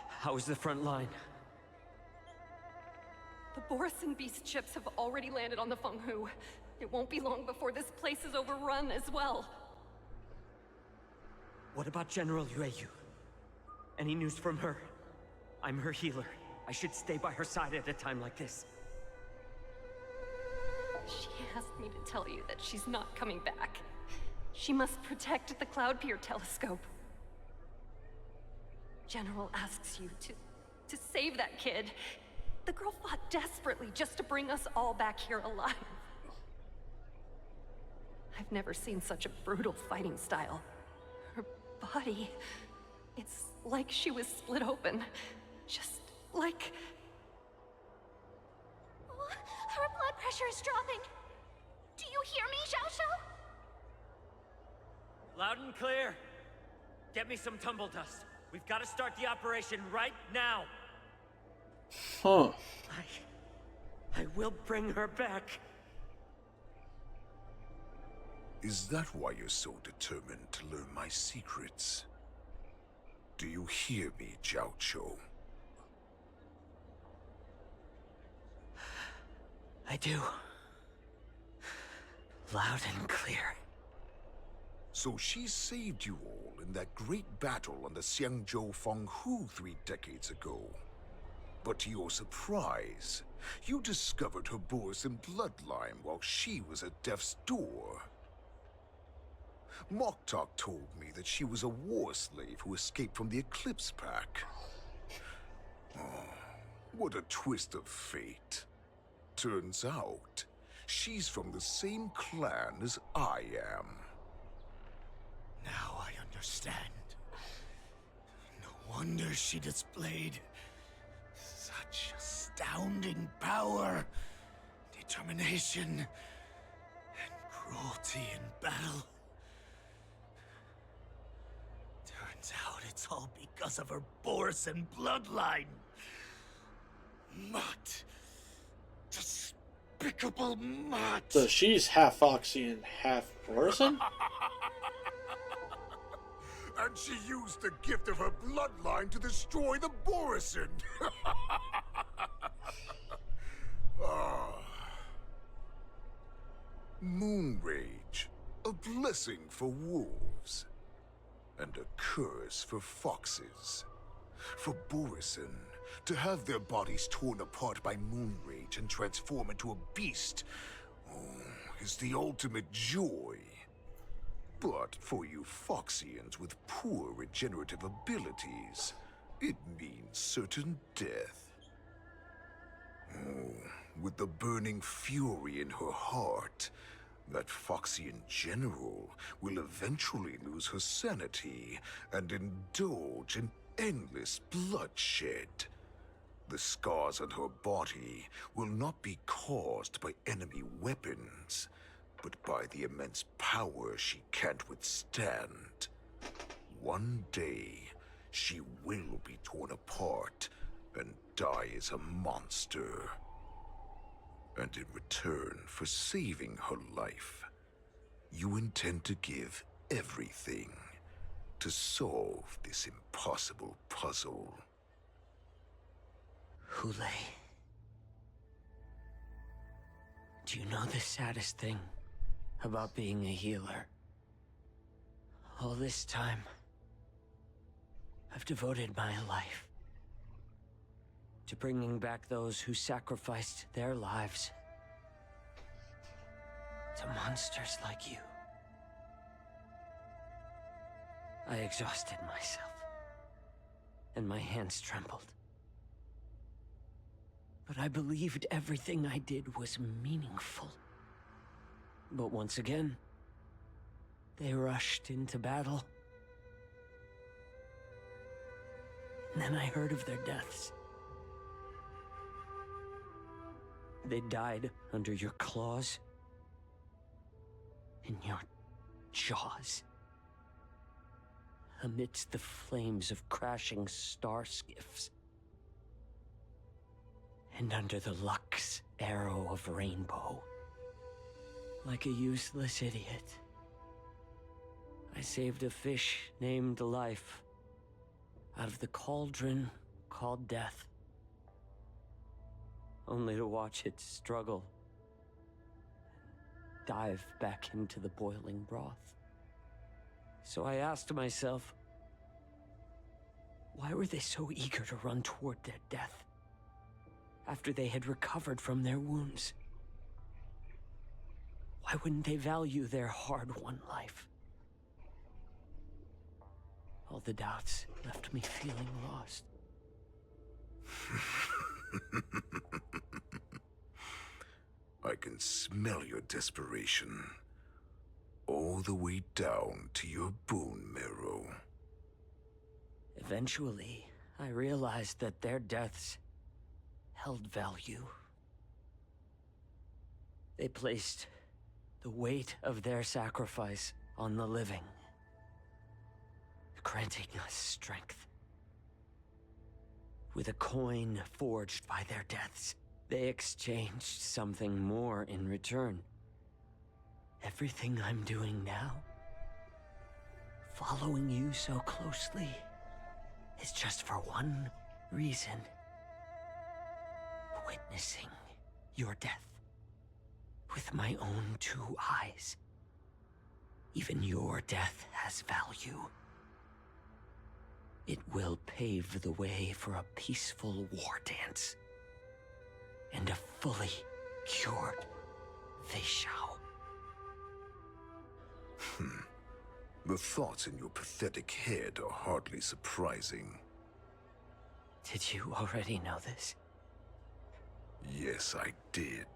How is the front line? The Borison beast ships have already landed on the Fenghu. It won't be long before this place is overrun as well. What about General Yueyu? Any news from her? I'm her healer. I should stay by her side at a time like this. She asked me to tell you that she's not coming back. She must protect the Cloud Pier telescope. General asks you to save that kid. The girl fought desperately just to bring us all back here alive. I've never seen such a brutal fighting style. Her body, it's like she was split open. Just like... Oh, her blood pressure is dropping. Do you hear me, Xiao Shou? Loud and clear. Get me some tumble dust. We've got to start the operation right now. Huh. I will bring her back. Is that why you're so determined to learn my secrets? Do you hear me, Zhao Cho? I do. Loud and clear. So she saved you all in that great battle on the Xiangzhou Fenghu 3 decades ago. But to your surprise, you discovered her Borisin bloodline while she was at death's door. Moktok told me that she was a war slave who escaped from the Eclipse Pack. Oh, what a twist of fate. Turns out, she's from the same clan as I am. Now I understand. No wonder she displayed such astounding power, determination, and cruelty in battle. Turns out it's all because of her Borisin bloodline. Mutt. Despicable mutt. So she's half Foxy and half Borisin? And she used the gift of her bloodline to destroy the Borisin. Ah. Moon Rage, a blessing for wolves, and a curse for foxes. For Borisin, to have their bodies torn apart by Moon Rage and transform into a beast, is the ultimate joy. But for you Foxians with poor regenerative abilities, it means certain death. Oh, with the burning fury in her heart, that Foxian general will eventually lose her sanity and indulge in endless bloodshed. The scars on her body will not be caused by enemy weapons, but by the immense power she can't withstand. One day, she will be torn apart and die as a monster. And in return for saving her life, you intend to give everything to solve this impossible puzzle. Hule. Do you know the saddest thing about being a healer? All this time, I've devoted my life to bringing back those who sacrificed their lives to monsters like you. I exhausted myself, and my hands trembled. But I believed everything I did was meaningful. But once again, they rushed into battle. And then I heard of their deaths. They died under your claws, in your jaws, amidst the flames of crashing star skiffs, and under the Lux arrow of Rainbow. Like a useless idiot, I saved a fish named Life out of the cauldron called Death, only to watch it struggle and dive back into the boiling broth. So I asked myself, why were they so eager to run toward their death after they had recovered from their wounds? Why wouldn't they value their hard-won life? All the doubts left me feeling lost. I can smell your desperation, all the way down to your bone marrow. Eventually, I realized that their deaths held value. They placed the weight of their sacrifice on the living, granting us strength. With a coin forged by their deaths, they exchanged something more in return. Everything I'm doing now, following you so closely, is just for one reason. Witnessing your death with my own two eyes. Even your death has value. It will pave the way for a peaceful war dance. And a fully cured Fei Shao. The thoughts in your pathetic head are hardly surprising. Did you already know this? Yes, I did.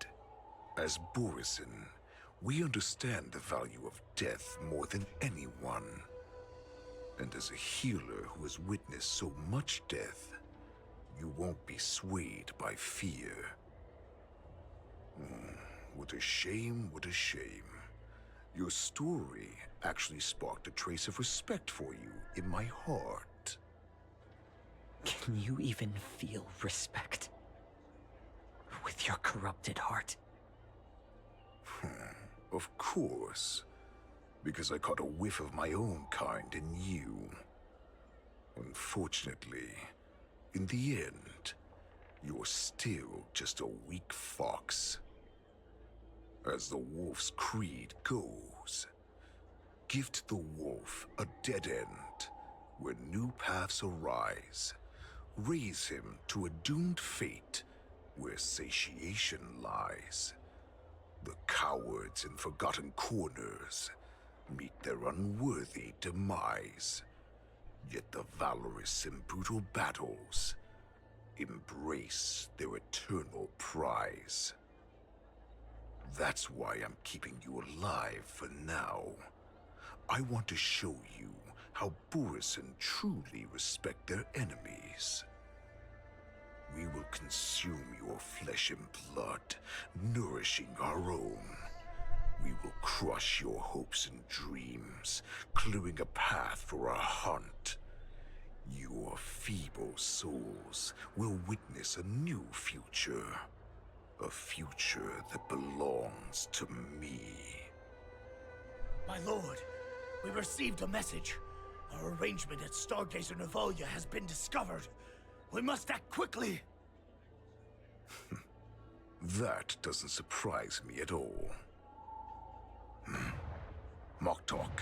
As Borisin, we understand the value of death more than anyone. And as a healer who has witnessed so much death, you won't be swayed by fear. What a shame, what a shame. Your story actually sparked a trace of respect for you in my heart. Can you even feel respect? With your corrupted heart? Of course. Because I caught a whiff of my own kind in you. Unfortunately, in the end, you're still just a weak fox. As the wolf's creed goes, gift the wolf a dead end where new paths arise. Raise him to a doomed fate where satiation lies. The cowards in forgotten corners meet their unworthy demise. Yet the valorous in brutal battles embrace their eternal prize. That's why I'm keeping you alive for now. I want to show you how Borisin truly respect their enemies. We will consume your flesh and blood, nourishing our own. We will crush your hopes and dreams, clearing a path for our hunt. Your feeble souls will witness a new future. A future that belongs to me. My lord, we received a message. Our arrangement at Stargazer Navalia has been discovered. We must act quickly. That doesn't surprise me at all. Moktok,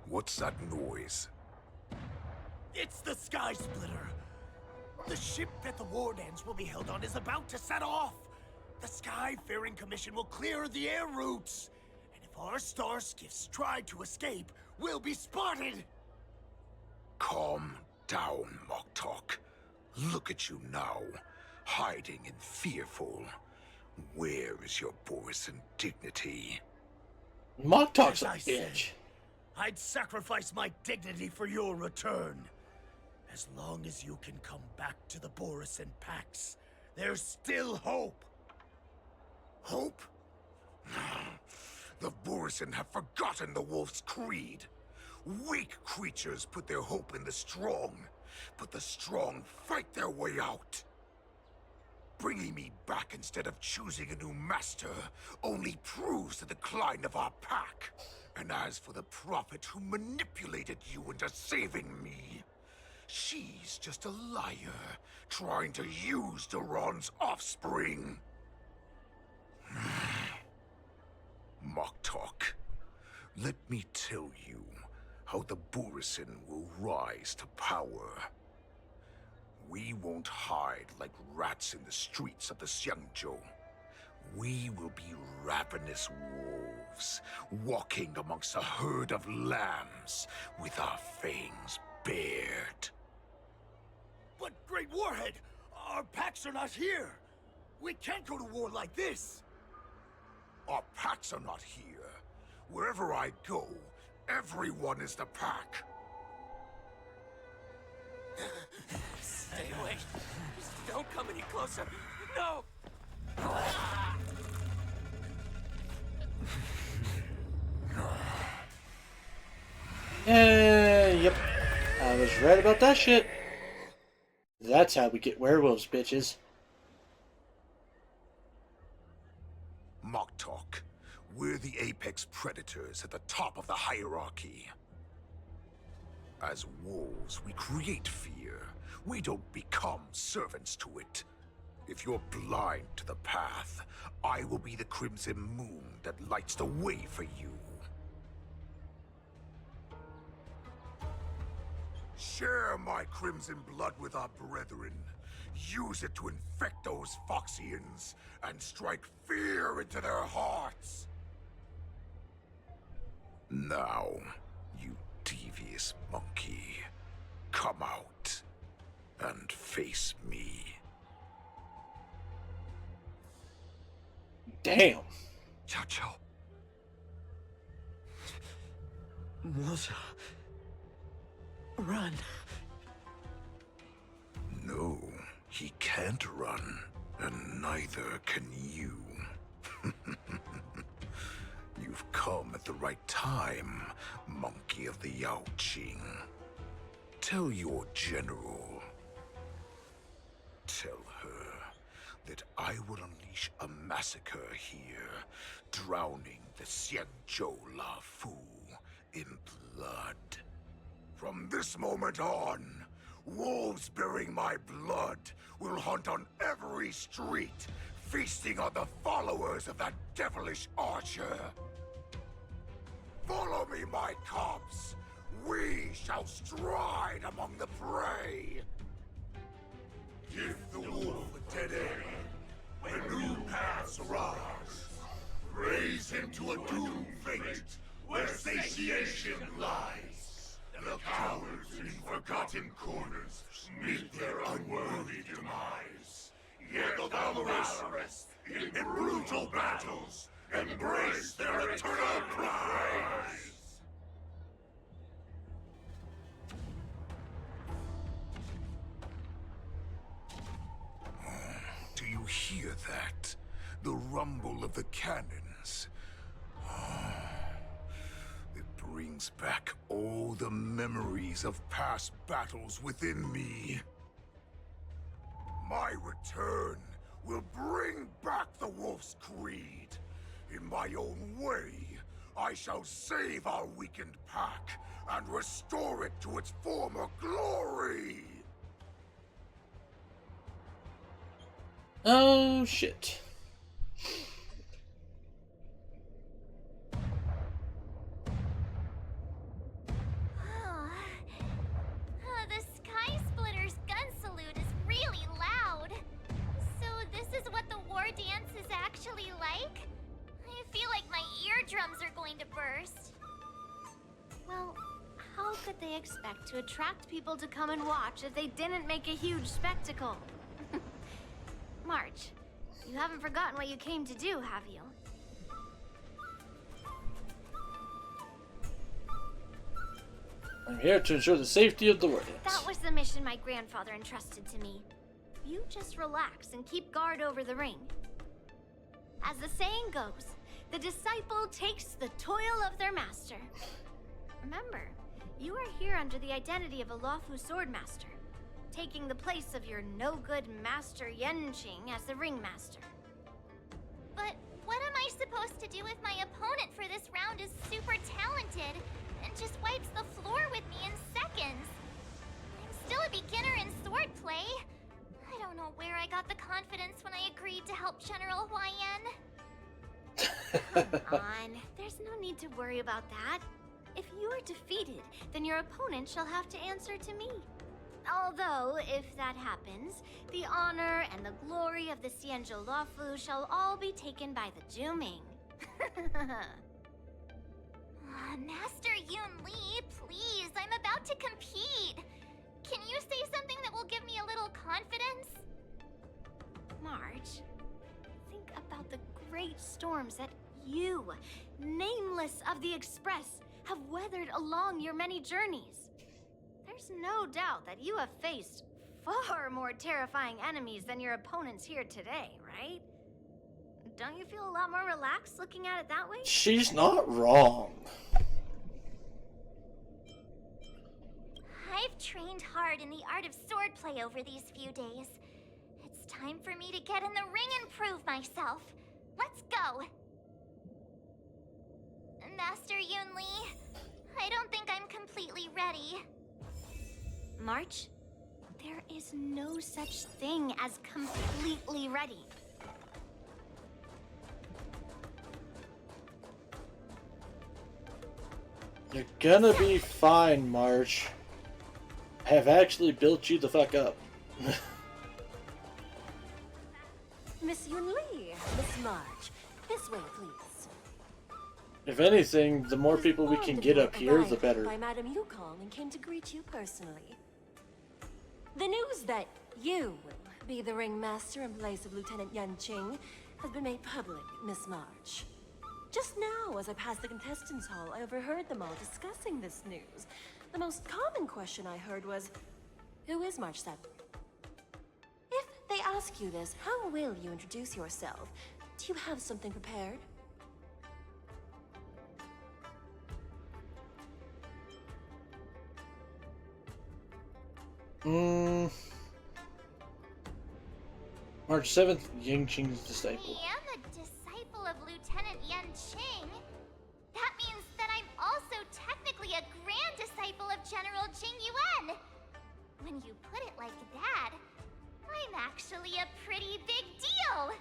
what's that noise? It's the Sky Splitter. The ship that the Wardens will be held on is about to set off. The Skyfaring Commission will clear the air routes. And if our star skiffs try to escape, we'll be spotted. Calm down, Moktok. Look at you now, hiding and fearful. Where is your Borisin dignity? Moktok's a As I said, bitch. I'd sacrifice my dignity for your return. As long as you can come back to the Borisin Pax, there's still hope. Hope? The Borisin have forgotten the wolf's creed. Weak creatures put their hope in the strong, but the strong fight their way out. Bringing me back instead of choosing a new master only proves the decline of our pack. And as for the prophet who manipulated you into saving me, she's just a liar trying to use Duran's offspring. Moktok, let me tell you how the Borisin will rise to power. We won't hide like rats in the streets of the Xiangzhou. We will be ravenous wolves, walking amongst a herd of lambs with our fangs bared. But Great Warhead, our packs are not here. We can't go to war like this. Our packs are not here. Wherever I go, everyone is the pack. Stay away. Just don't come any closer. No! Yep. I was right about that shit. That's how we get werewolves, bitches. Moktok, we're the apex predators at the top of the hierarchy. As wolves, we create fear. We don't become servants to it. If you're blind to the path, I will be the crimson moon that lights the way for you. Share my crimson blood with our brethren. Use it to infect those Foxians and strike fear into their hearts. Now, you devious monkey, come out and face me. Damn. Chow Chow. Moza. Run. No, he can't run, and neither can you. You've come at the right time, monkey of the Yaoqing. Tell your general. Tell her that I will unleash a massacre here, drowning the Xianzhou La Fu in blood. From this moment on, wolves bearing my blood will hunt on every street, feasting on the followers of that devilish archer. Follow me, my cops. We shall stride among the prey. Give the wolf a dead end when new paths arise. Raise him to a doomed fate where satiation lies. The cowards in forgotten corners meet their unworthy demise. Yet the valorous in brutal battles embrace their eternal prize. Do you hear that? The rumble of the cannons. It brings back all the memories of past battles within me. My return will bring back the Wolf's Creed. In my own way, I shall save our weakened pack and restore it to its former glory. Oh, shit. The Sky Splitter's gun salute is really loud. So this is what the war dance is actually like? I feel like my eardrums are going to burst. Well, how could they expect to attract people to come and watch if they didn't make a huge spectacle? March, you haven't forgotten what you came to do, have you? I'm here to ensure the safety of the Wardens. That was the mission my grandfather entrusted to me. You just relax and keep guard over the ring. As the saying goes, the disciple takes the toil of their master. Remember, you are here under the identity of a lawful swordmaster, taking the place of your no-good master Yenqing as the ringmaster. But what am I supposed to do if my opponent for this round is super talented and just wipes the floor with me in seconds? I'm still a beginner in swordplay. I don't know where I got the confidence when I agreed to help General Huaiyan. Come on, there's no need to worry about that. If you are defeated, then your opponent shall have to answer to me. Although, if that happens, the honor and the glory of the Xianzhou Luofu shall all be taken by the Juming. Master Yun Li, please, I'm about to compete. Can you say something that will give me a little confidence? March, think about the great storms that you, nameless of the Express, have weathered along your many journeys. There's no doubt that you have faced far more terrifying enemies than your opponents here today, right? Don't you feel a lot more relaxed looking at it that way? She's not wrong. I've trained hard in the art of swordplay over these few days. It's time for me to get in the ring and prove myself. Let's go! Master Yun Li, I don't think I'm completely ready. March, there is no such thing as completely ready. You're gonna be fine, March. have actually built you the fuck up. Miss Yun Li, Miss March, this way, please. If anything, the more people we can get up here, the better. By Madame Yukong and came to greet you personally. The news that you will be the ringmaster in place of Lieutenant Yan Qing has been made public, Miss March. Just now, as I passed the contestants' hall, I overheard them all discussing this news. The most common question I heard was, who is March 7th? If they ask you this, how will you introduce yourself? Do you have something prepared? March 7th, Yang Qing's disciple. I am a disciple of Lieutenant Yan Qing. That means that I'm also technically a grand disciple of General Jing Yuan. When you put it like that, I'm actually a pretty big deal.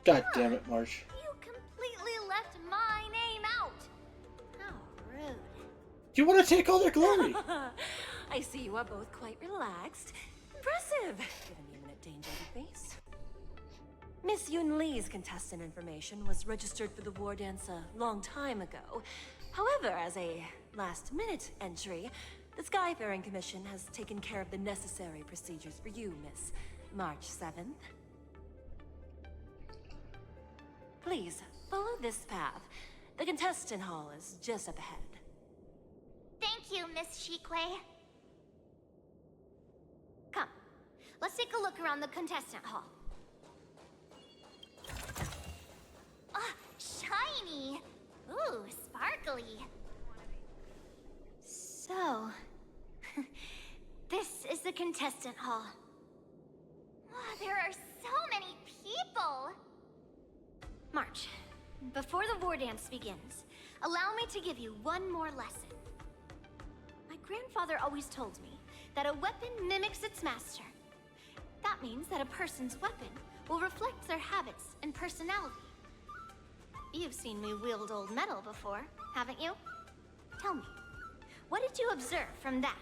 God damn it, March. You completely left my name out. How rude. You want to take all their glory? I see you are both quite relaxed. Impressive, given the imminent danger you face. Miss Yun Li's contestant information was registered for the war dance a long time ago. However, as a last-minute entry, the Skyfaring Commission has taken care of the necessary procedures for you, Miss March 7th. Please, follow this path. The contestant hall is just up ahead. Thank you, Miss Shikwe. Come, let's take a look around the contestant hall. Ah, shiny! Ooh, sparkly. So, this is the contestant hall. Ah, there are so many people! March, before the war dance begins, allow me to give you one more lesson. My grandfather always told me that a weapon mimics its master. That means that a person's weapon will reflect their habits and personality. You've seen me wield old metal before, haven't you? Tell me, what did you observe from that?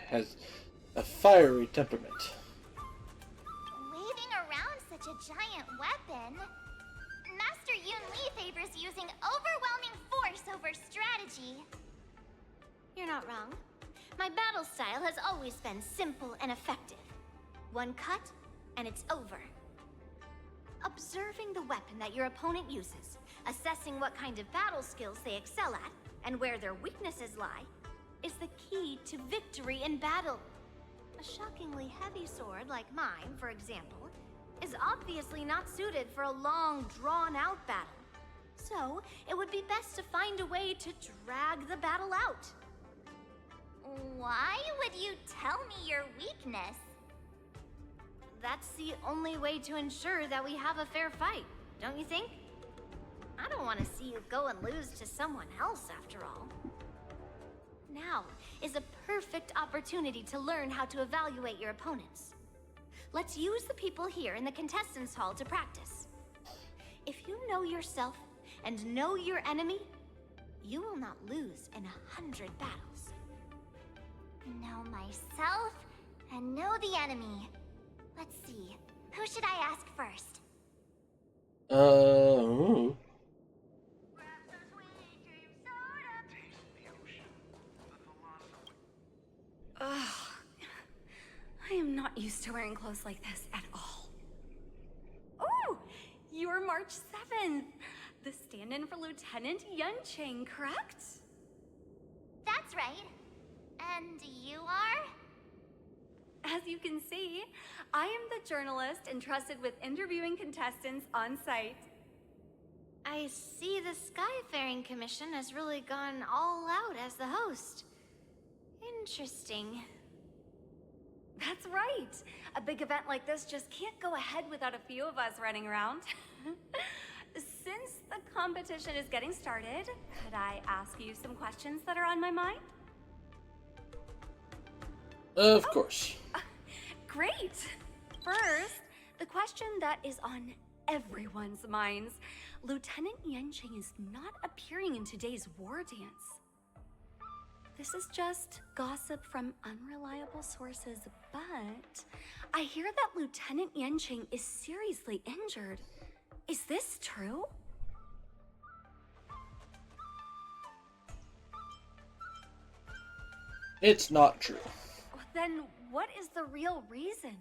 Has a fiery temperament. Waving around such a giant weapon, Master Yun Li favors using overwhelming force over strategy. You're not wrong. My battle style has always been simple and effective. One cut, and it's over. Observing the weapon that your opponent uses, assessing what kind of battle skills they excel at, and where their weaknesses lie, is the key to victory in battle. A shockingly heavy sword like mine, for example, is obviously not suited for a long, drawn-out battle. So, it would be best to find a way to drag the battle out. Why would you tell me your weakness? That's the only way to ensure that we have a fair fight, don't you think? I don't want to see you go and lose to someone else, after all. Now is a perfect opportunity to learn how to evaluate your opponents. Let's use the people here in the contestants' hall to practice. If you know yourself and know your enemy, you will not lose in 100 battles. Know myself and know the enemy. Let's see, who should I ask first? Ooh. Ugh. I am not used to wearing clothes like this at all. Oh, you're March 7th. The stand-in for Lieutenant Yan Qing, correct? That's right. And you are? As you can see, I am the journalist entrusted with interviewing contestants on site. I see the Skyfaring Commission has really gone all out as the host. Interesting. That's right. A big event like this just can't go ahead without a few of us running around. Since the competition is getting started, could I ask you some questions that are on my mind? Of course. Great! First, the question that is on everyone's minds, Lieutenant Yanqing is not appearing in today's war dance. This is just gossip from unreliable sources, but I hear that Lieutenant Yanqing is seriously injured. Is this true? It's not true. Then what is the real reason?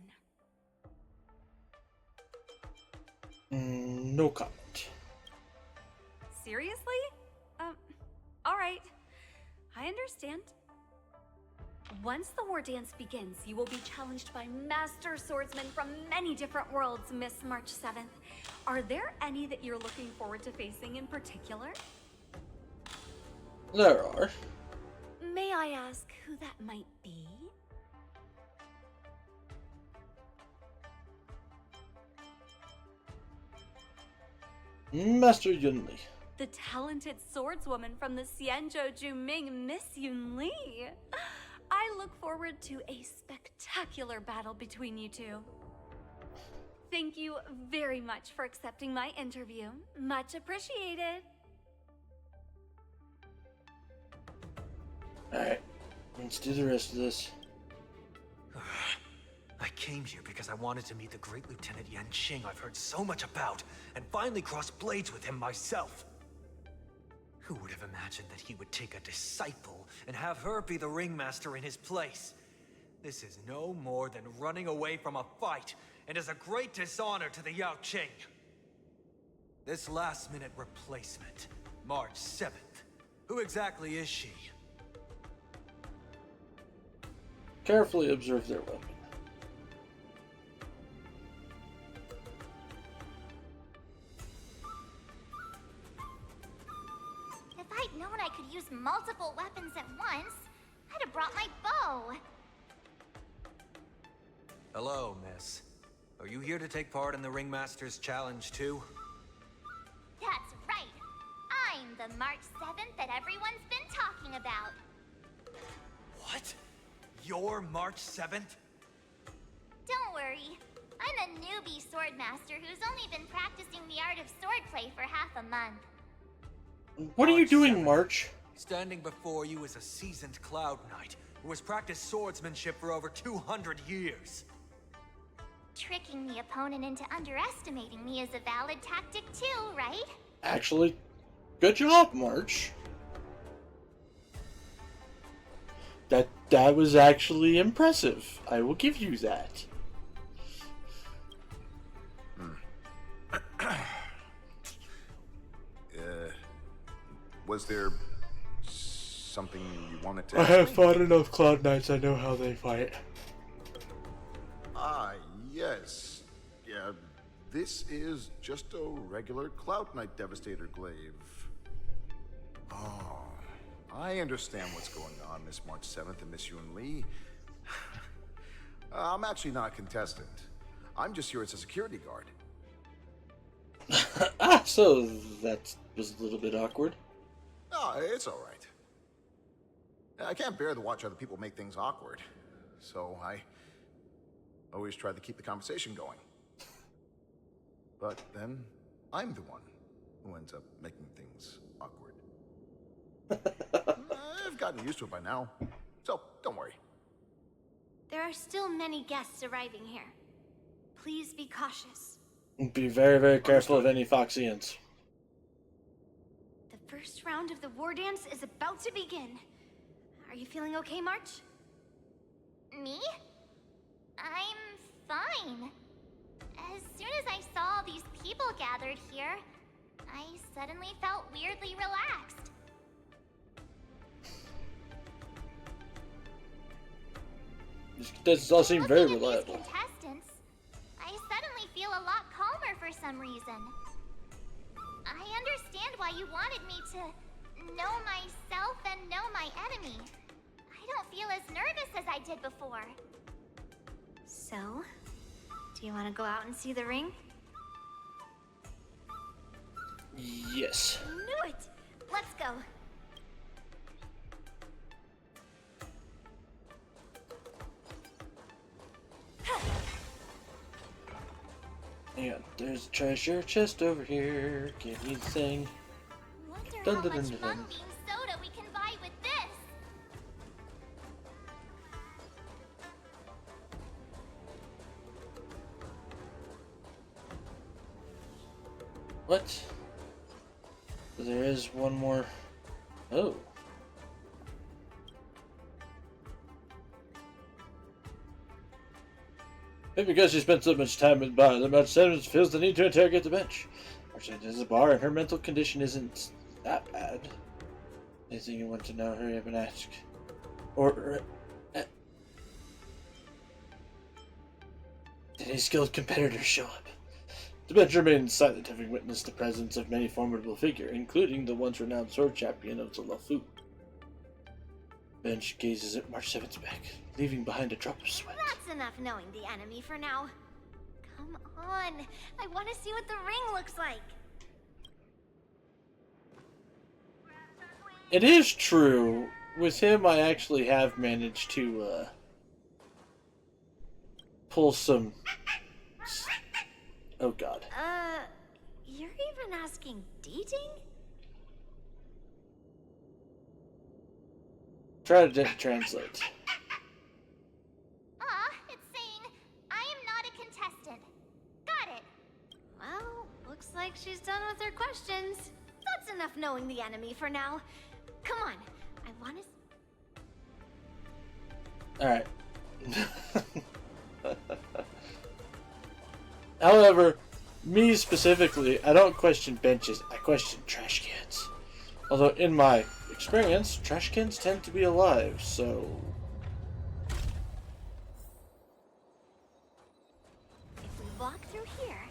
No comment. Seriously? Alright. I understand. Once the war dance begins, you will be challenged by master swordsmen from many different worlds, Miss March 7th. Are there any that you're looking forward to facing in particular? There are. May I ask who that might be? Master Yunli. The talented swordswoman from the Xianzhou Juming, Miss Yunli. I look forward to a spectacular battle between you two. Thank you very much for accepting my interview. Much appreciated. Alright, let's do the rest of this. I came here because I wanted to meet the great Lieutenant Yanqing I've heard so much about, and finally cross blades with him myself. Who would have imagined that he would take a disciple and have her be the ringmaster in his place? This is no more than running away from a fight, and is a great dishonor to the Yao Qing. This last-minute replacement, March 7th. Who exactly is she? Carefully observe their weapon. If I'd known I could use multiple weapons at once, I'd have brought my bow. Hello, miss. Are you here to take part in the Ringmaster's Challenge too? That's right. I'm the March 7th that everyone's been talking about. What? You're March 7th? Don't worry. I'm a newbie swordmaster who's only been practicing the art of swordplay for half a month. What are you doing, March? Standing before you is a seasoned Cloud Knight who has practiced swordsmanship for over 200 years. Tricking the opponent into underestimating me is a valid tactic too, right? Actually, good job, March. That was actually impressive. I will give you that. Was there something you wanted to I ask have me? fought enough Cloud Knights, I know how they fight. Ah, yes. Yeah, this is just a regular Cloud Knight Devastator glaive. Oh, I understand what's going on, Miss March 7th and Miss Yun Li. I'm actually not a contestant. I'm just here as a security guard. So that was a little bit awkward. Oh, it's all right. I can't bear to watch other people make things awkward, so I always try to keep the conversation going. But then, I'm the one who ends up making things awkward. I've gotten used to it by now, so don't worry. There are still many guests arriving here. Please be cautious. Be very, very careful of any Foxians. The first round of the war dance is about to begin. Are you feeling okay, March? Me? I'm fine. As soon as I saw all these people gathered here, I suddenly felt weirdly relaxed. This all seem very Looking at reliable. these contestants, I suddenly feel a lot calmer for some reason. I understand why you wanted me to know myself and know my enemy. I don't feel as nervous as I did before. So, do you want to go out and see the ring? Yes. Knew it! Let's go. Yeah, there's a treasure chest over here. Give me the thing. Wonder Dun, how dun, much dun, dun, mung dun. bean soda we can buy with this. What? There is one more. Oh. Maybe because she spent so much time in the bar, that March 7th feels the need to interrogate the bench. March 7th is a bar, and her mental condition isn't that bad. Anything you want to know, hurry up and ask. Or, did any skilled competitors show up? The bench remained silent, having witnessed the presence of many formidable figures, including the once renowned sword champion of the Lafu. Bench gazes at March 7th's back, leaving behind a drop of sweat. That's enough knowing the enemy for now. Come on, I want to see what the ring looks like. It is true. With him, I actually have managed to pull some. Oh God. You're even asking dating? Try to translate. It's saying, I am not a contestant. Got it. Well, looks like she's done with her questions. That's enough knowing the enemy for now. Come on, I want to... Alright. However, me specifically, I don't question benches, I question trash cans. Although, in my experience, trash cans tend to be alive, so... If we walk through here,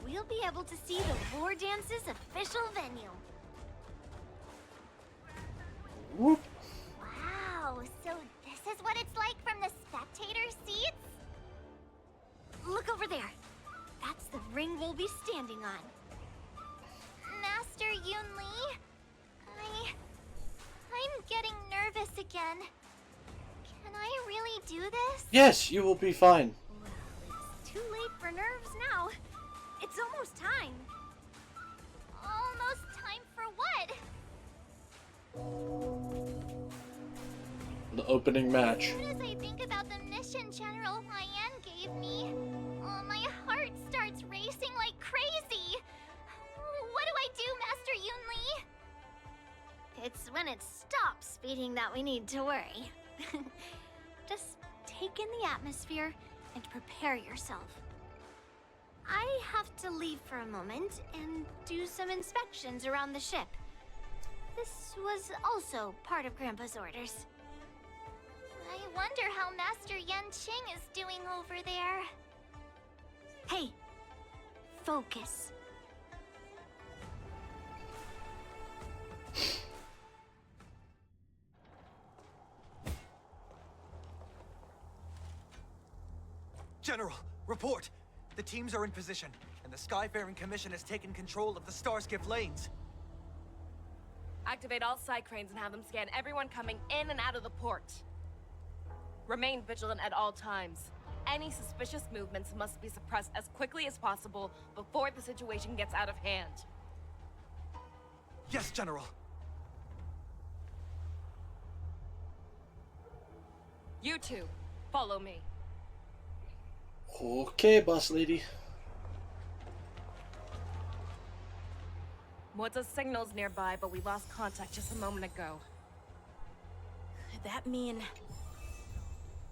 we'll be able to see the War Dance's official venue. Whoop. Wow, so this is what it's like from the spectator seats? Look over there. That's the ring we'll be standing on. Master Yun Li? I'm getting nervous again. Can I really do this? Yes, you will be fine. Well, it's too late for nerves now. It's almost time. Almost time for what? The opening match. As soon as I think about the mission General Huayan gave me, my heart starts racing like crazy. What do I do, Master Yun Li? It's when it stops beating that we need to worry. Just take in the atmosphere and prepare yourself. I have to leave for a moment and do some inspections around the ship. This was also part of Grandpa's orders. I wonder how Master Yanqing is doing over there. Hey, focus. General, report! The teams are in position, and the Skyfaring Commission has taken control of the Starskiff lanes. Activate all side cranes and have them scan everyone coming in and out of the port. Remain vigilant at all times. Any suspicious movements must be suppressed as quickly as possible before the situation gets out of hand. Yes, General. You two, follow me. Okay, boss lady. Moza's signal's nearby, but we lost contact just a moment ago. Could that mean...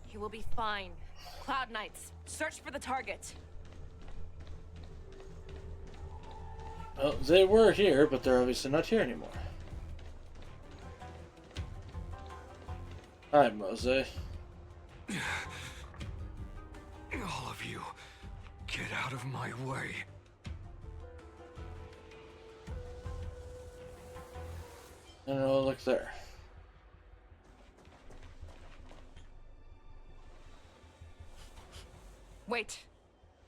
He will be fine. Cloud Knights, search for the target. Well, they were here, but they're obviously not here anymore. Hi, Mose. All of you, get out of my way. And oh, look there. Wait.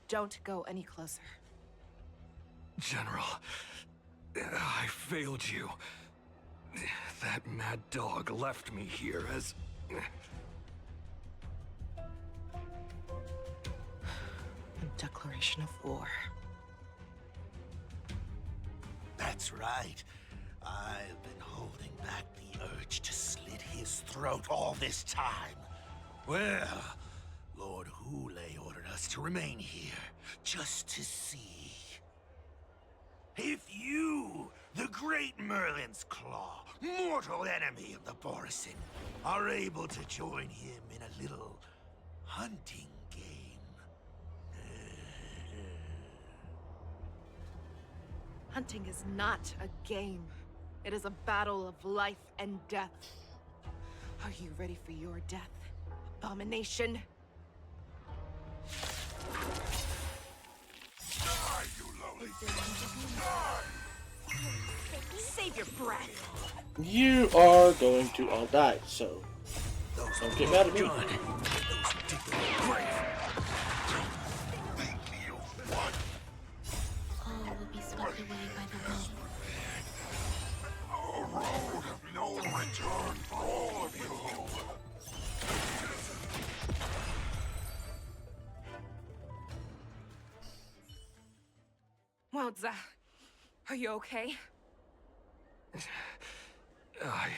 Don't go any closer. General, I failed you. That mad dog left me here as... A declaration of war. That's right. I've been holding back the urge to slit his throat all this time. Well, Lord Hule ordered us to remain here, just to see. If you, the great Merlin's Claw, mortal enemy of the Borison, are able to join him in a little hunting game. Hunting is not a game. It is a battle of life and death. Are you ready for your death, abomination? Die, you lowly Save your breath. You are going to all die, so don't get mad at me. All will be swept away by the wind. A road of no return for all of you. Wowza, are you okay? I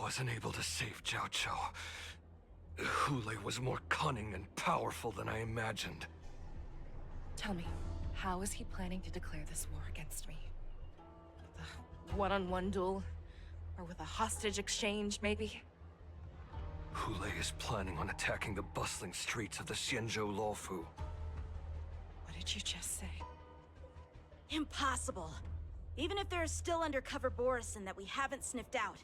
wasn't able to save Jiao Chou. Hule was more cunning and powerful than I imagined. Tell me, how is he planning to declare this war against me? With a one-on-one duel? Or with a hostage exchange, maybe? Hule is planning on attacking the bustling streets of the Xianzhou Luofu. What did you just say? Impossible. Even if there are still undercover Borison that we haven't sniffed out,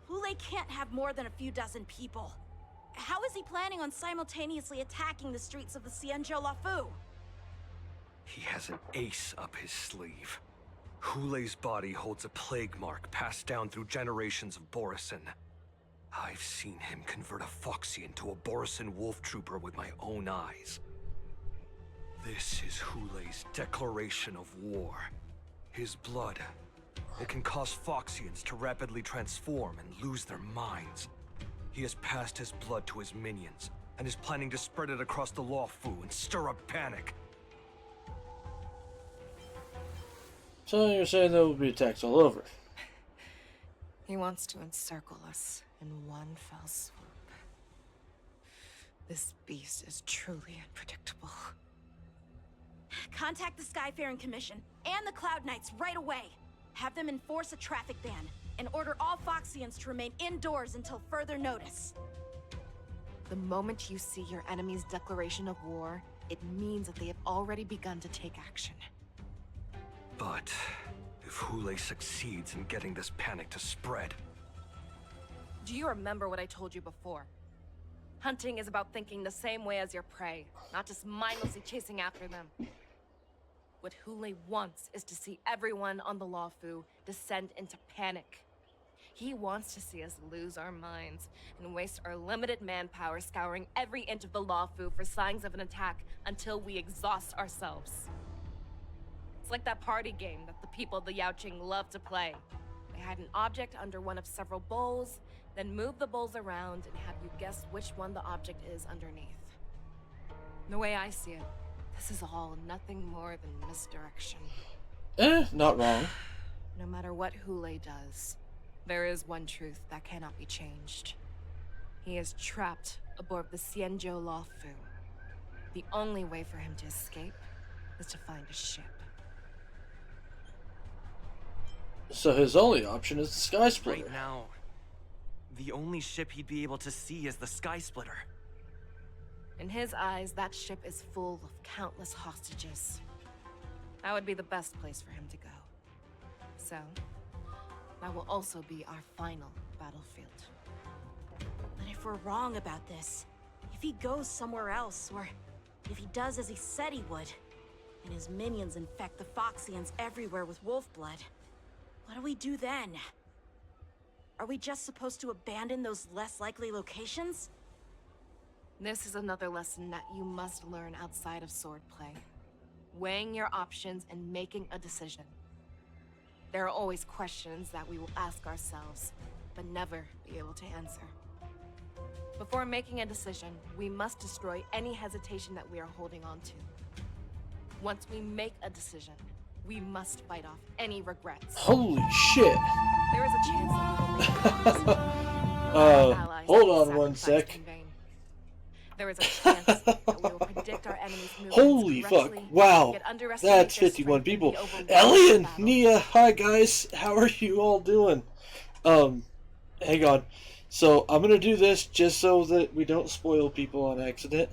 Hule can't have more than a few dozen people. How is he planning on simultaneously attacking the streets of the Xianzhou Luofu? He has an ace up his sleeve. Hule's body holds a plague mark passed down through generations of Borison. I've seen him convert a Foxy into a Borison wolf trooper with my own eyes. This is Hule's declaration of war. His blood. It can cause Foxians to rapidly transform and lose their minds. He has passed his blood to his minions, and is planning to spread it across the Luofu and stir up panic. So you're saying there will be attacks all over? He wants to encircle us in one fell swoop. This beast is truly unpredictable. Contact the Skyfaring Commission and the Cloud Knights right away. Have them enforce a traffic ban and order all Foxians to remain indoors until further notice. The moment you see your enemy's declaration of war, it means that they have already begun to take action. But if Hule succeeds in getting this panic to spread... Do you remember what I told you before? Hunting is about thinking the same way as your prey, not just mindlessly chasing after them. What Hule wants is to see everyone on the Luofu descend into panic. He wants to see us lose our minds and waste our limited manpower scouring every inch of the Luofu for signs of an attack until we exhaust ourselves. It's like that party game that the people of the Yaoqing love to play. They hide an object under one of several bowls, then move the bowls around and have you guess which one the object is underneath. The way I see it, this is all nothing more than misdirection. Not wrong. No matter what Hule does, there is one truth that cannot be changed. He is trapped aboard the Xianzhou Luofu. The only way for him to escape is to find a ship. So his only option is the Sky Splitter. Right now, the only ship he'd be able to see is the Sky Splitter. In his eyes, that ship is full of countless hostages. That would be the best place for him to go. So, that will also be our final battlefield. But if we're wrong about this, if he goes somewhere else, or if he does as he said he would, and his minions infect the Foxians everywhere with wolf blood, what do we do then? Are we just supposed to abandon those less likely locations? This is another lesson that you must learn outside of swordplay. Weighing your options and making a decision. There are always questions that we will ask ourselves, but never be able to answer. Before making a decision, we must destroy any hesitation that we are holding on to. Once we make a decision, We must fight off any regrets. Holy shit. There is a chance that we will make allies hold will be on one sacrificed sec. in vain. There is a chance that we will predict our enemy's movements Holy fuck. correctly, Wow. yet underestimate That's their 51 strength and people. be overwhelmed Ellie in and Nia, hi guys. How are you all doing? Hang on. So, I'm gonna do this just so that we don't spoil people on accident.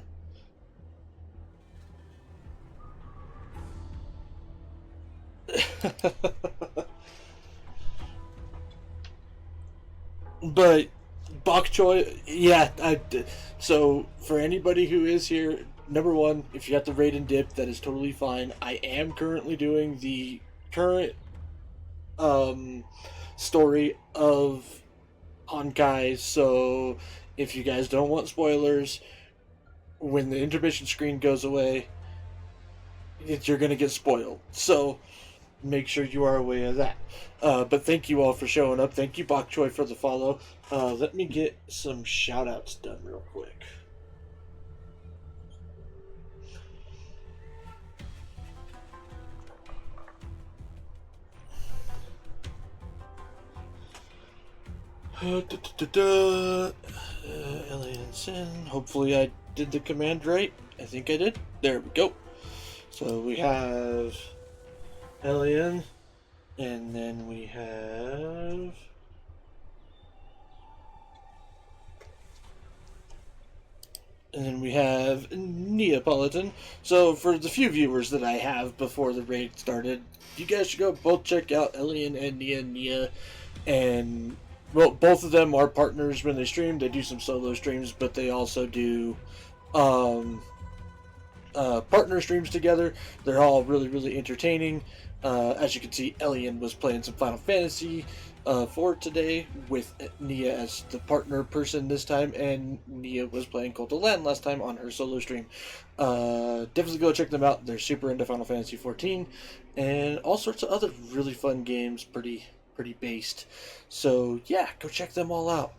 But bok choy, yeah. So for anybody who is here, number one, if you have to raid and dip, that is totally fine. I am currently doing the current story of Honkai, so if you guys don't want spoilers, when the intermission screen goes away, you're gonna get spoiled. So make sure you are aware of that. But thank you all for showing up. Thank you, Bok Choy, for the follow. Let me get some shout outs done real quick. Alien Sin. Hopefully I did the command right. I think I did. There we go. So we have Alien, and then we have Neapolitan. So for the few viewers that I have before the raid started, you guys should go both check out Elian and Nia. And well, both of them are partners when they stream. They do some solo streams, but they also do partner streams together. They're all really, really entertaining. As you can see, Elian was playing some Final Fantasy 4 today with Nia as the partner person this time, and Nia was playing Cult of Land last time on her solo stream. Definitely go check them out. They're super into Final Fantasy 14 and all sorts of other really fun games, pretty based. So yeah, go check them all out.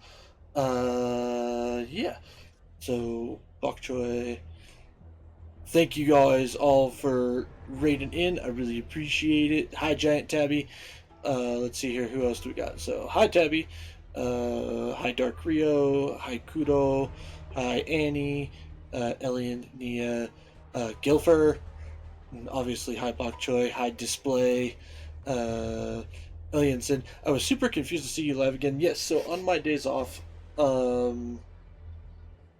Yeah. So Bok Choy, thank you guys all for raiding in. I really appreciate it. Hi Giant Tabby. Let's see here, who else do we got? So hi Tabby. Hi Dark Rio. Hi Kudo. Hi Annie. Elian, Nia, Gilfer. And obviously hi Bok Choy. Hi Display. Elianson. I was super confused to see you live again. Yes, so on my days off,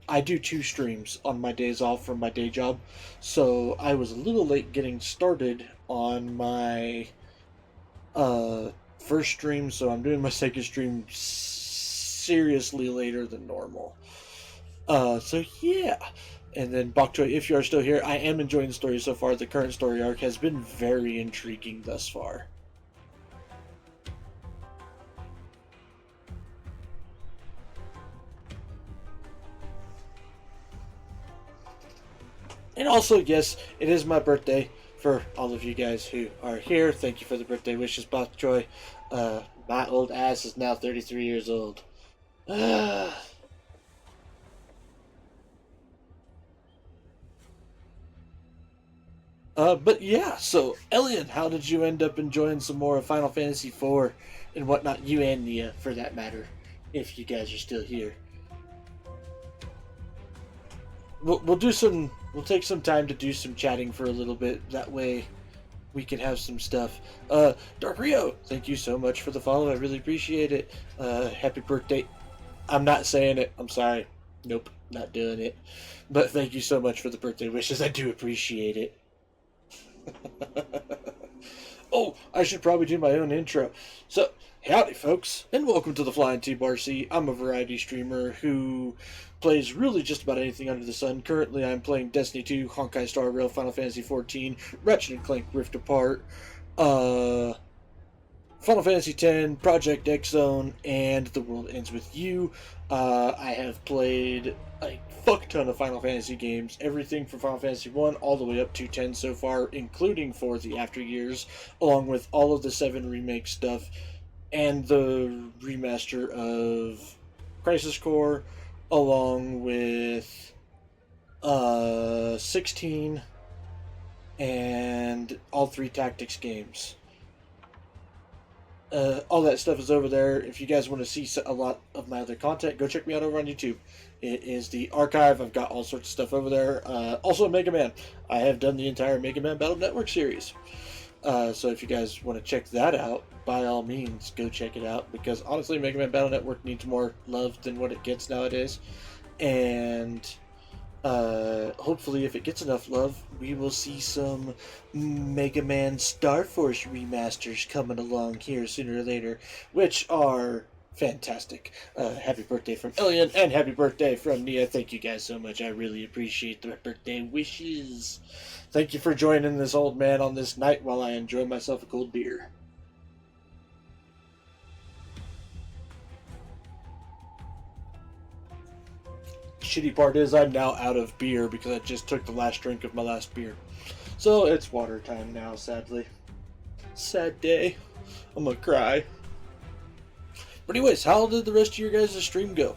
I do 2 streams on my days off from my day job. So I was a little late getting started on my first stream, so I'm doing my second stream seriously later than normal. So yeah. And then Bok Choy, if you are still here, I am enjoying the story so far. The current story arc has been very intriguing thus far. And also, yes, it is my birthday for all of you guys who are here. Thank you for the birthday wishes, Bok Choy. My old ass is now 33 years old. But yeah, so Elian, how did you end up enjoying some more of Final Fantasy IV and whatnot? You and Nia, for that matter, if you guys are still here. We'll do some. We'll take some time to do some chatting for a little bit. That way, we can have some stuff. Dark Rio, thank you so much for the follow. I really appreciate it. Happy birthday. I'm not saying it. I'm sorry. Nope, not doing it. But thank you so much for the birthday wishes. I do appreciate it. Oh, I should probably do my own intro. So, howdy folks, and welcome to the Flying T-Bar-C. I'm a variety streamer who plays really just about anything under the sun. Currently, I'm playing Destiny 2, Honkai Star Rail, Final Fantasy 14, Ratchet & Clank Rift Apart, Final Fantasy X, Project X Zone, and The World Ends With You. I have played a fuck ton of Final Fantasy games, everything from Final Fantasy 1 all the way up to 10 so far, including for the After Years, along with all of the 7 remake stuff, and the remaster of Crisis Core, along with 16, and all 3 tactics games. All that stuff is over there. If you guys want to see a lot of my other content, go check me out over on YouTube. It is the archive. I've got all sorts of stuff over there. Also, Mega Man. I have done the entire Mega Man Battle Network series. So if you guys want to check that out, by all means, go check it out. Because honestly, Mega Man Battle Network needs more love than what it gets nowadays. And hopefully, if it gets enough love, we will see some Mega Man Star Force remasters coming along here sooner or later, which are fantastic. Happy birthday from Elian, and happy birthday from Nia. Thank you guys so much. I really appreciate the birthday wishes. Thank you for joining this old man on this night while I enjoy myself a cold beer. Shitty part is I'm now out of beer because I just took the last drink of my last beer. So it's water time now, sadly. Sad day. I'm gonna cry. But anyways, how did the rest of your guys' stream go?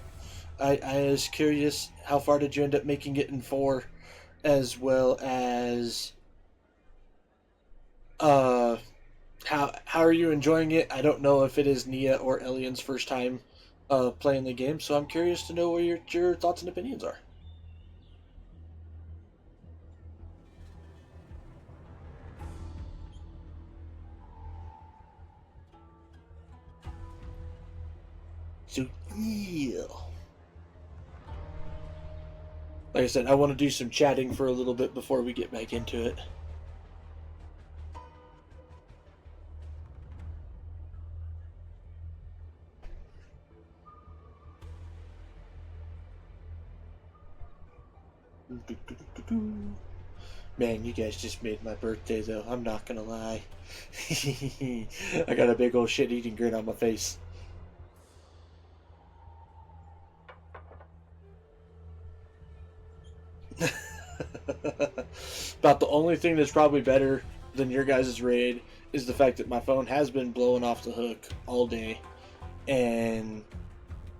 I was curious, how far did you end up making it in 4? As well as how are you enjoying it? I don't know if it is Nia or Elian's first time playing the game, so I'm curious to know what your thoughts and opinions are. So, yeah. Like I said, I want to do some chatting for a little bit before we get back into it. Man, you guys just made my birthday, though. I'm not gonna lie. I got a big old shit-eating grin on my face. About the only thing that's probably better than your guys' raid is the fact that my phone has been blowing off the hook all day, and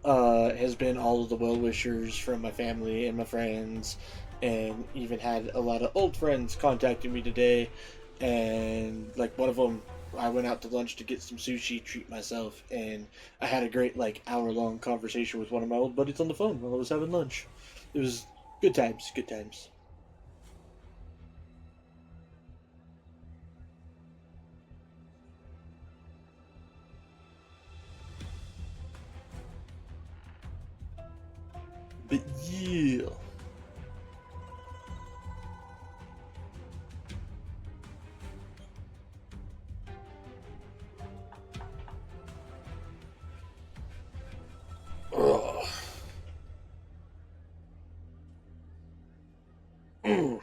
has been all of the well-wishers from my family and my friends, and even had a lot of old friends contacting me today. And like one of them, I went out to lunch to get some sushi, treat myself, and I had a great like hour-long conversation with one of my old buddies on the phone while I was having lunch. It was good times, good times. But yeah. Ugh. Ugh.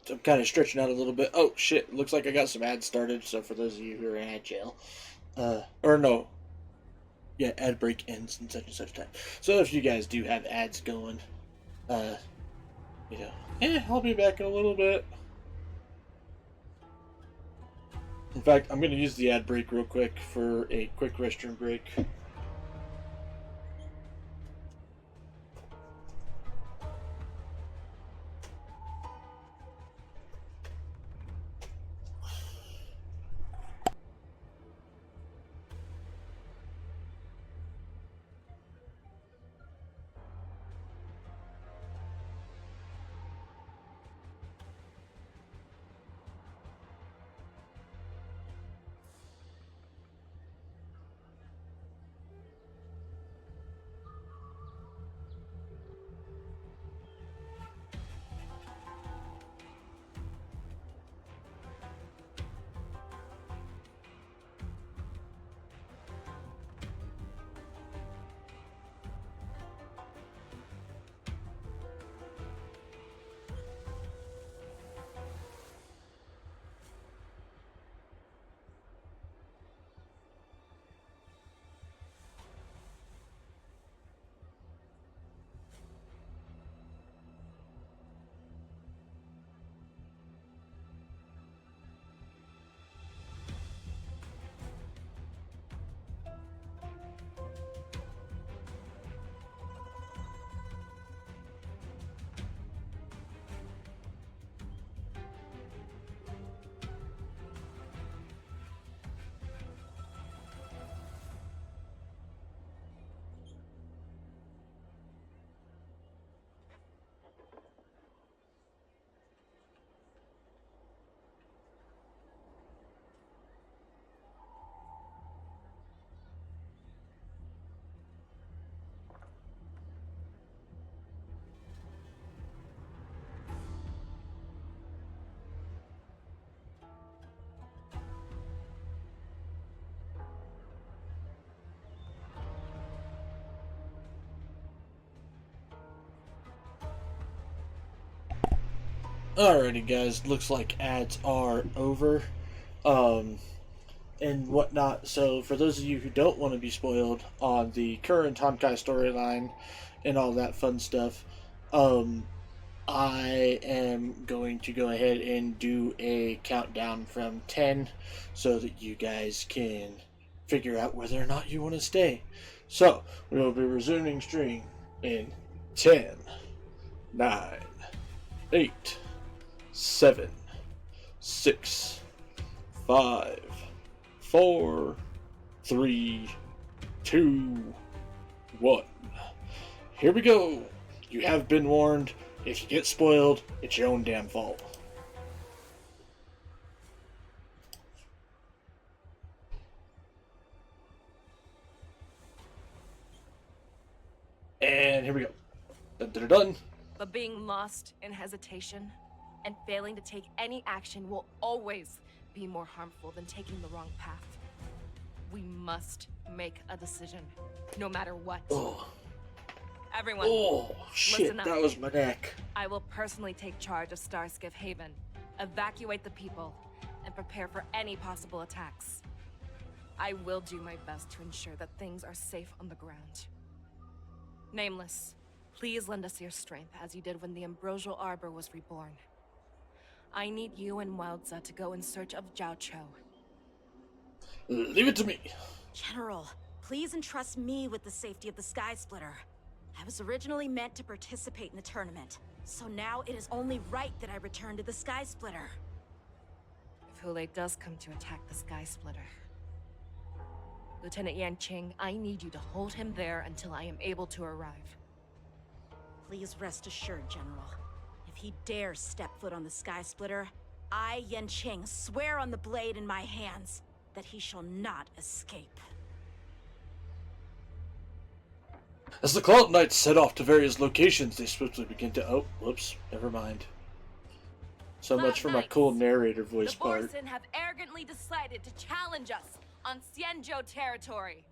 I'm kind of stretching out a little bit. Oh shit! Looks like I got some ads started. So for those of you who are in ad jail, or no, yeah, ad break ends in such and such time. So if you guys do have ads going, you know, I'll be back in a little bit. In fact, I'm gonna use the ad break real quick for a quick restroom break. Alrighty, guys. Looks like ads are over, and whatnot. So, for those of you who don't want to be spoiled on the current Honkai storyline and all that fun stuff, I am going to go ahead and do a countdown from 10 so that you guys can figure out whether or not you want to stay. So, we will be resuming stream in 10, 9, 8, 7, 6, 5, 4, 3, 2, 1. Here we go. You have been warned. If you get spoiled, it's your own damn fault. And here we go. Dun, dun, dun, dun. But being lost in hesitation and failing to take any action will always be more harmful than taking the wrong path. We must make a decision, no matter what. Oh. Everyone, Oh, shit, listen up. that was my neck. I will personally take charge of Starskiff Haven, evacuate the people, and prepare for any possible attacks. I will do my best to ensure that things are safe on the ground. Nameless, please lend us your strength as you did when the Ambrosial Arbor was reborn. I need you and Wildza to go in search of Zhao Cho. Leave it to me. General, please entrust me with the safety of the Sky Splitter. I was originally meant to participate in the tournament, so now it is only right that I return to the Sky Splitter. If Hulei does come to attack the Sky Splitter, Lieutenant Yanqing, I need you to hold him there until I am able to arrive. Please rest assured, General. If he dares step foot on the Sky Splitter, I, Yanqing, swear on the blade in my hands that he shall not escape. As the Cloud Knights set off to various locations, they swiftly begin to... Oh, whoops, never mind. So much for my cool narrator voice The part. Borson have arrogantly decided to challenge us on Xianzhou territory.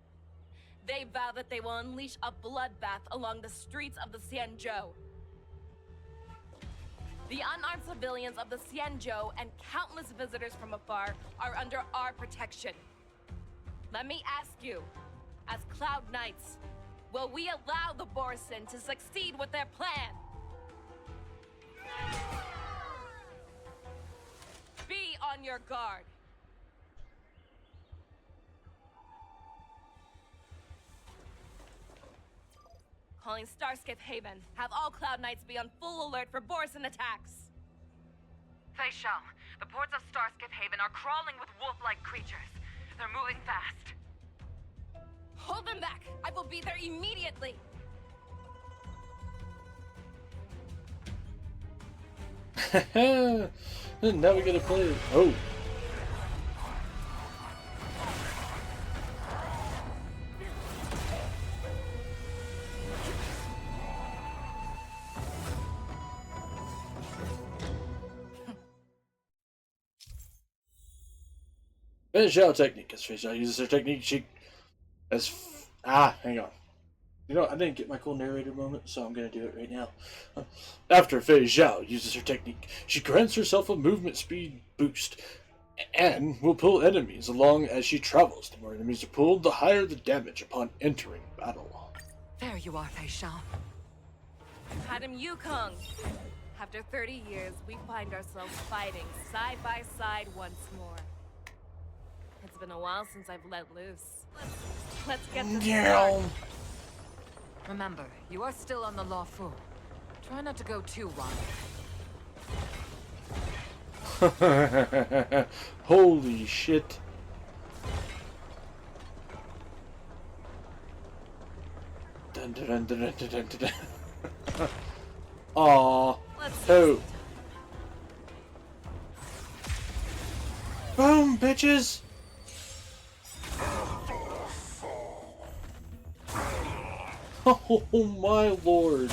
They vow that they will unleash a bloodbath along the streets of the Xianzhou. The unarmed civilians of the Xianzhou and countless visitors from afar are under our protection. Let me ask you, as Cloud Knights, will we allow the Borson to succeed with their plan? Be on your guard. Calling Starskiff Haven. Have all Cloud Knights be on full alert for Borson attacks. Fei Xiao, the ports of Starskiff Haven are crawling with wolf-like creatures. They're moving fast. Hold them back! I will be there immediately! Now we gotta play it. Oh. Fei Xiao technique. As Fei Xiao uses her technique, she... hang on. You know, I didn't get my cool narrator moment, so I'm gonna do it right now. After Fei Xiao uses her technique, she grants herself a movement speed boost, and will pull enemies along as she travels. The more enemies are pulled, the higher the damage upon entering battle. There you are, Fei Xiao. Madam Yukong! After 30 years, we find ourselves fighting side by side once more. It's been a while since I've let loose. Let's get this started. Remember, you are still on the lawful. Try not to go too wild. Holy shit. Dun, dun, dun, dun, dun, dun, dun, dun. Aww. Oh. Boom, bitches! Oh my lord.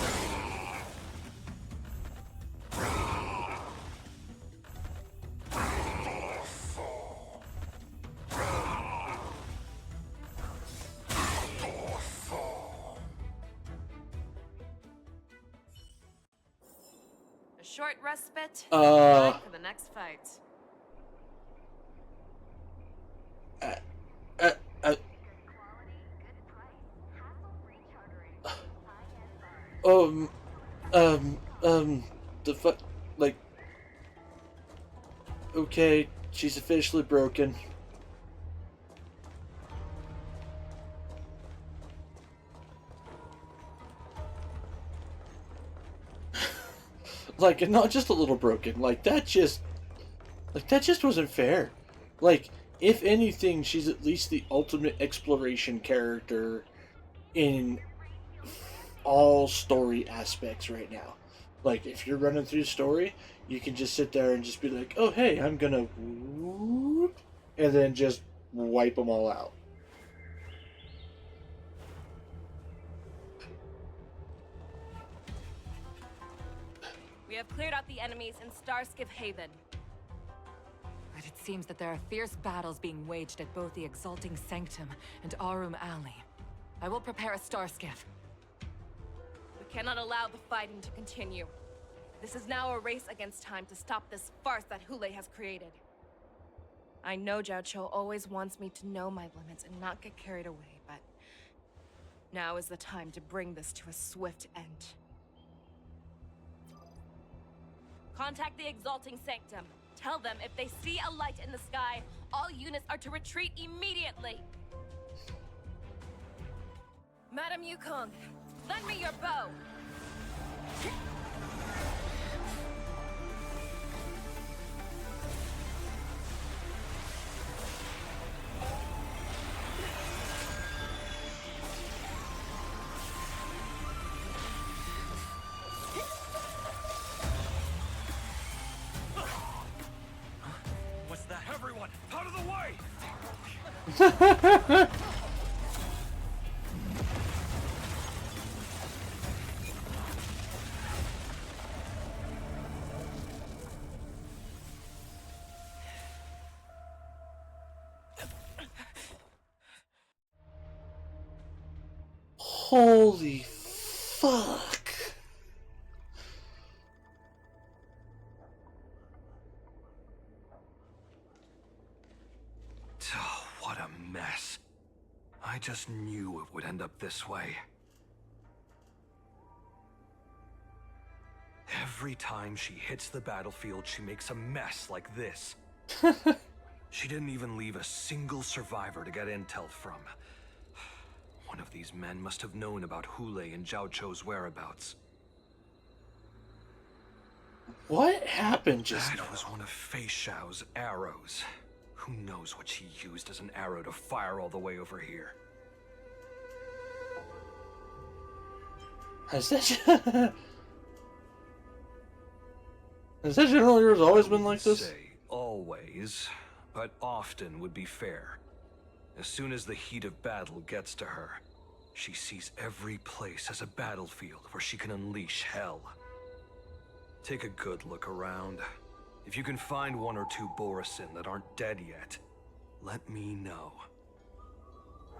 short respite. Uh. Time for the next fight. Uh, uh, um, the fuck, like, okay, she's officially broken. Like, not just a little broken, like, that just wasn't fair. Like, if anything, she's at least the ultimate exploration character in all story aspects right now. Like, if you're running through the story, you can just sit there and just be like, oh, hey, I'm gonna whoop, and then just wipe them all out. We have cleared out the enemies in Starskiff Haven. But it seems that there are fierce battles being waged at both the Exalting Sanctum and Arum Alley. I will prepare a star skiff. We cannot allow the fighting to continue. This is now a race against time to stop this farce that Hule has created. I know Jiao Cho always wants me to know my limits and not get carried away, but now is the time to bring this to a swift end. Contact the Exalting Sanctum. Tell them if they see a light in the sky, all units are to retreat immediately. Madam Yukong, lend me your bow. What's that? Everyone, out of the way! Holy fuck. Oh, what a mess. I just knew it would end up this way. Every time she hits the battlefield, she makes a mess like this. She didn't even leave a single survivor to get intel from. One of these men must have known about Hule and Jiao Cho's whereabouts. What happened just That now? was one of Fei Xiao's arrows. Who knows what she used as an arrow to fire all the way over here? Has that general yours always been like this? Say always, but often would be fair. As soon as the heat of battle gets to her, she sees every place as a battlefield where she can unleash hell. Take a good look around. If you can find one or two Borisin that aren't dead yet, let me know.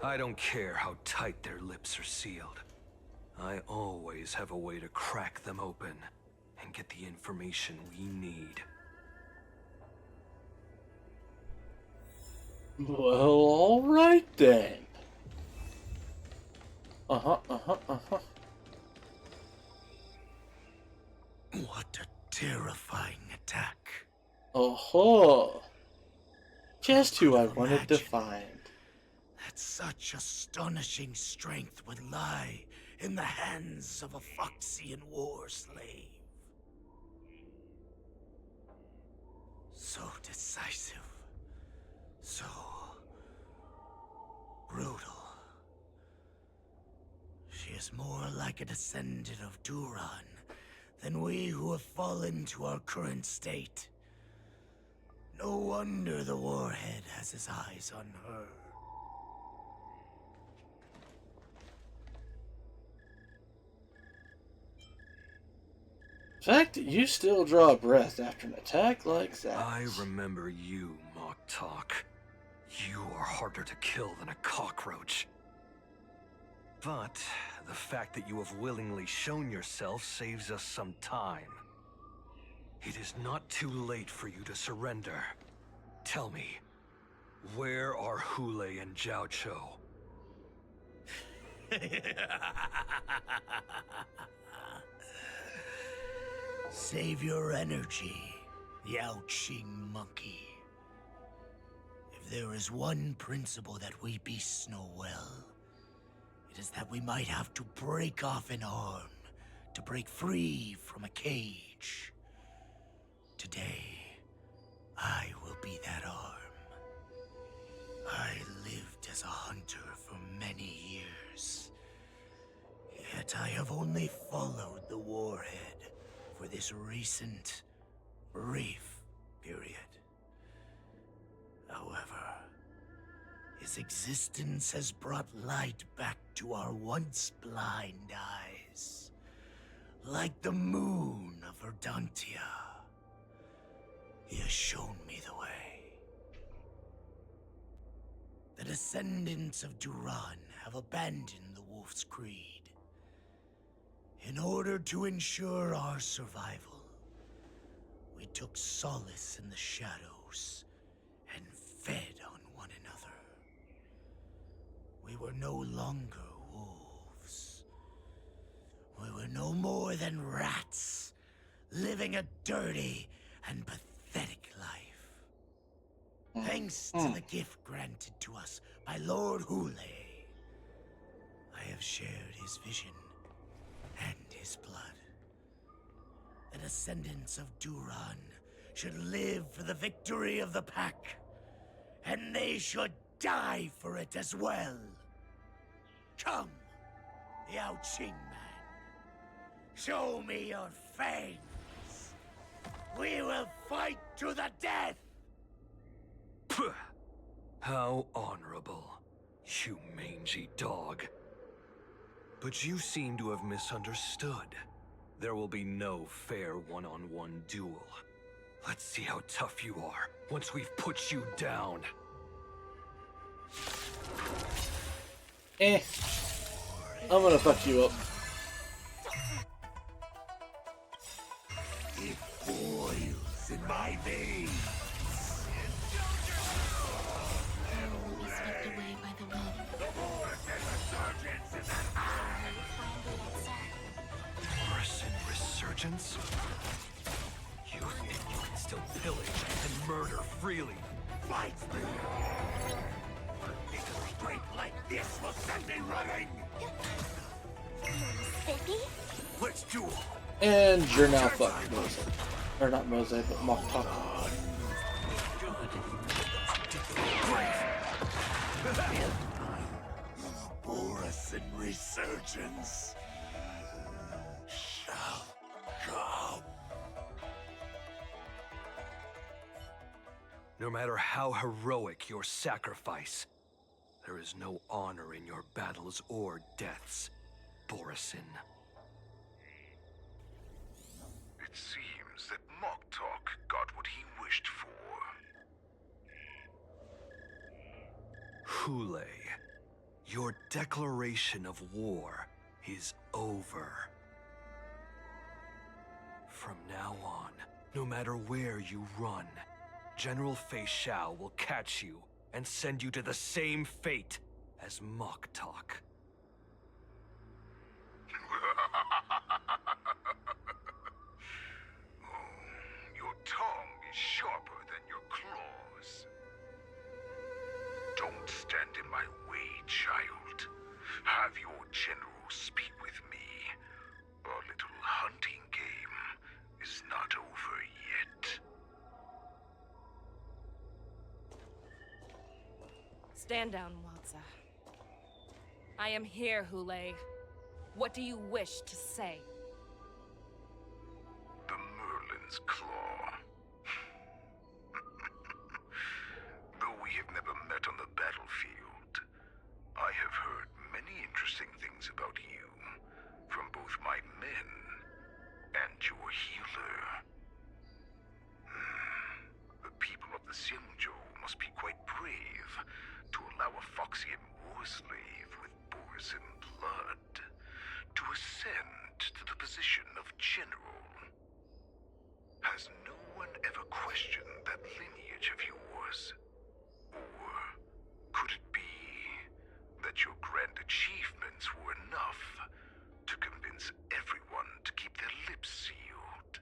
I don't care how tight their lips are sealed. I always have a way to crack them open and get the information we need. Well, alright then. What a terrifying attack. Just who I wanted to find. That such astonishing strength would lie in the hands of a Foxian war slave. So decisive. So brutal. She is more like a descendant of Duran than we who have fallen to our current state. No wonder the Warhead has his eyes on her. The fact that you still draw a breath after an attack like that. I remember you, Mock Talk. You are harder to kill than a cockroach. But the fact that you have willingly shown yourself saves us some time. It is not too late for you to surrender. Tell me, where are Hule and Jiao Cho? Save your energy, Yao Qing monkey. If there is one principle that we beasts know well, it is that we might have to break off an arm to break free from a cage. Today, I will be that arm. I lived as a hunter for many years, yet I have only followed the warhead for this recent, brief period. However, his existence has brought light back to our once blind eyes, like the moon of Verdantia. He has shown me the way. The descendants of Duran have abandoned the Wolf's Creed. In order to ensure our survival, we took solace in the shadows and fed on one another. We were no longer wolves. We were no more than rats, living a dirty and pathetic life. Thanks to the gift granted to us by Lord Hule, I have shared his vision and his blood. The descendants of Duran should live for the victory of the pack, and they should die for it as well. Come, Yao Qing man. Show me your fangs. We will fight to the death! How honorable, you mangy dog. But you seem to have misunderstood. There will be no fair one-on-one duel. Let's see how tough you are once we've put you down. I'm gonna fuck you up. It boils in my veins. Will be swept away by the wind. Borisin resurgence? You think you can still pillage and murder freely? Fight me! Because strength like this will send me running! Spiffy? Let's duel! And you're now fucked, Mose. Or not Mose, but Moktok. Borisin resurgence shall come. No matter how heroic your sacrifice, there is no honor in your battles or deaths, Borisin. It seems that Moktok got what he wished for. Hule, your declaration of war is over. From now on, no matter where you run, General Fei Xiao will catch you and send you to the same fate as Moktok. Your tongue is sharper than your claws. Don't stand in my way, child. Have your general speak with me. Our little hunting game is not over yet. Stand down, Watsa. I am here, Hule. What do you wish to say? The Merlin's Claw. Though we have never met on the battlefield, I have heard many interesting things about you from both my men and your healer. The people of the Xianzhou must be quite brave to allow a Foxian war slave with Borisin blood to ascend to the position of general. Has achievements were enough to convince everyone to keep their lips sealed.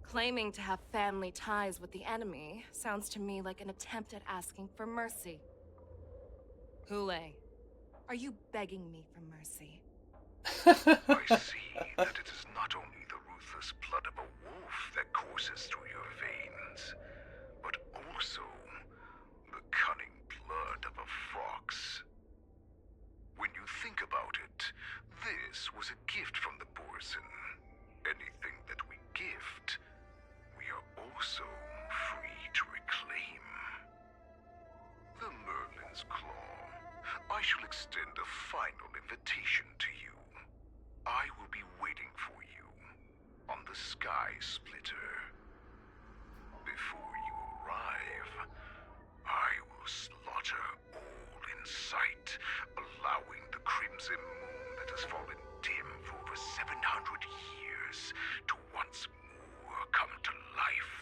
Claiming to have family ties with the enemy sounds to me like an attempt at asking for mercy. Hule, are you begging me for mercy? I see that it is not only the ruthless blood of a wolf that courses through your veins, but also the cunning blood of a fox. When you think about it, this was a gift from the Borson. Anything that we gift, we are also free to reclaim. The Merlin's Claw. I shall extend a final invitation to you. I will be waiting for you on the Sky Splitter. Before you arrive, I will slaughter all in sight, allowing the crimson moon that has fallen dim for over 700 years to once more come to life.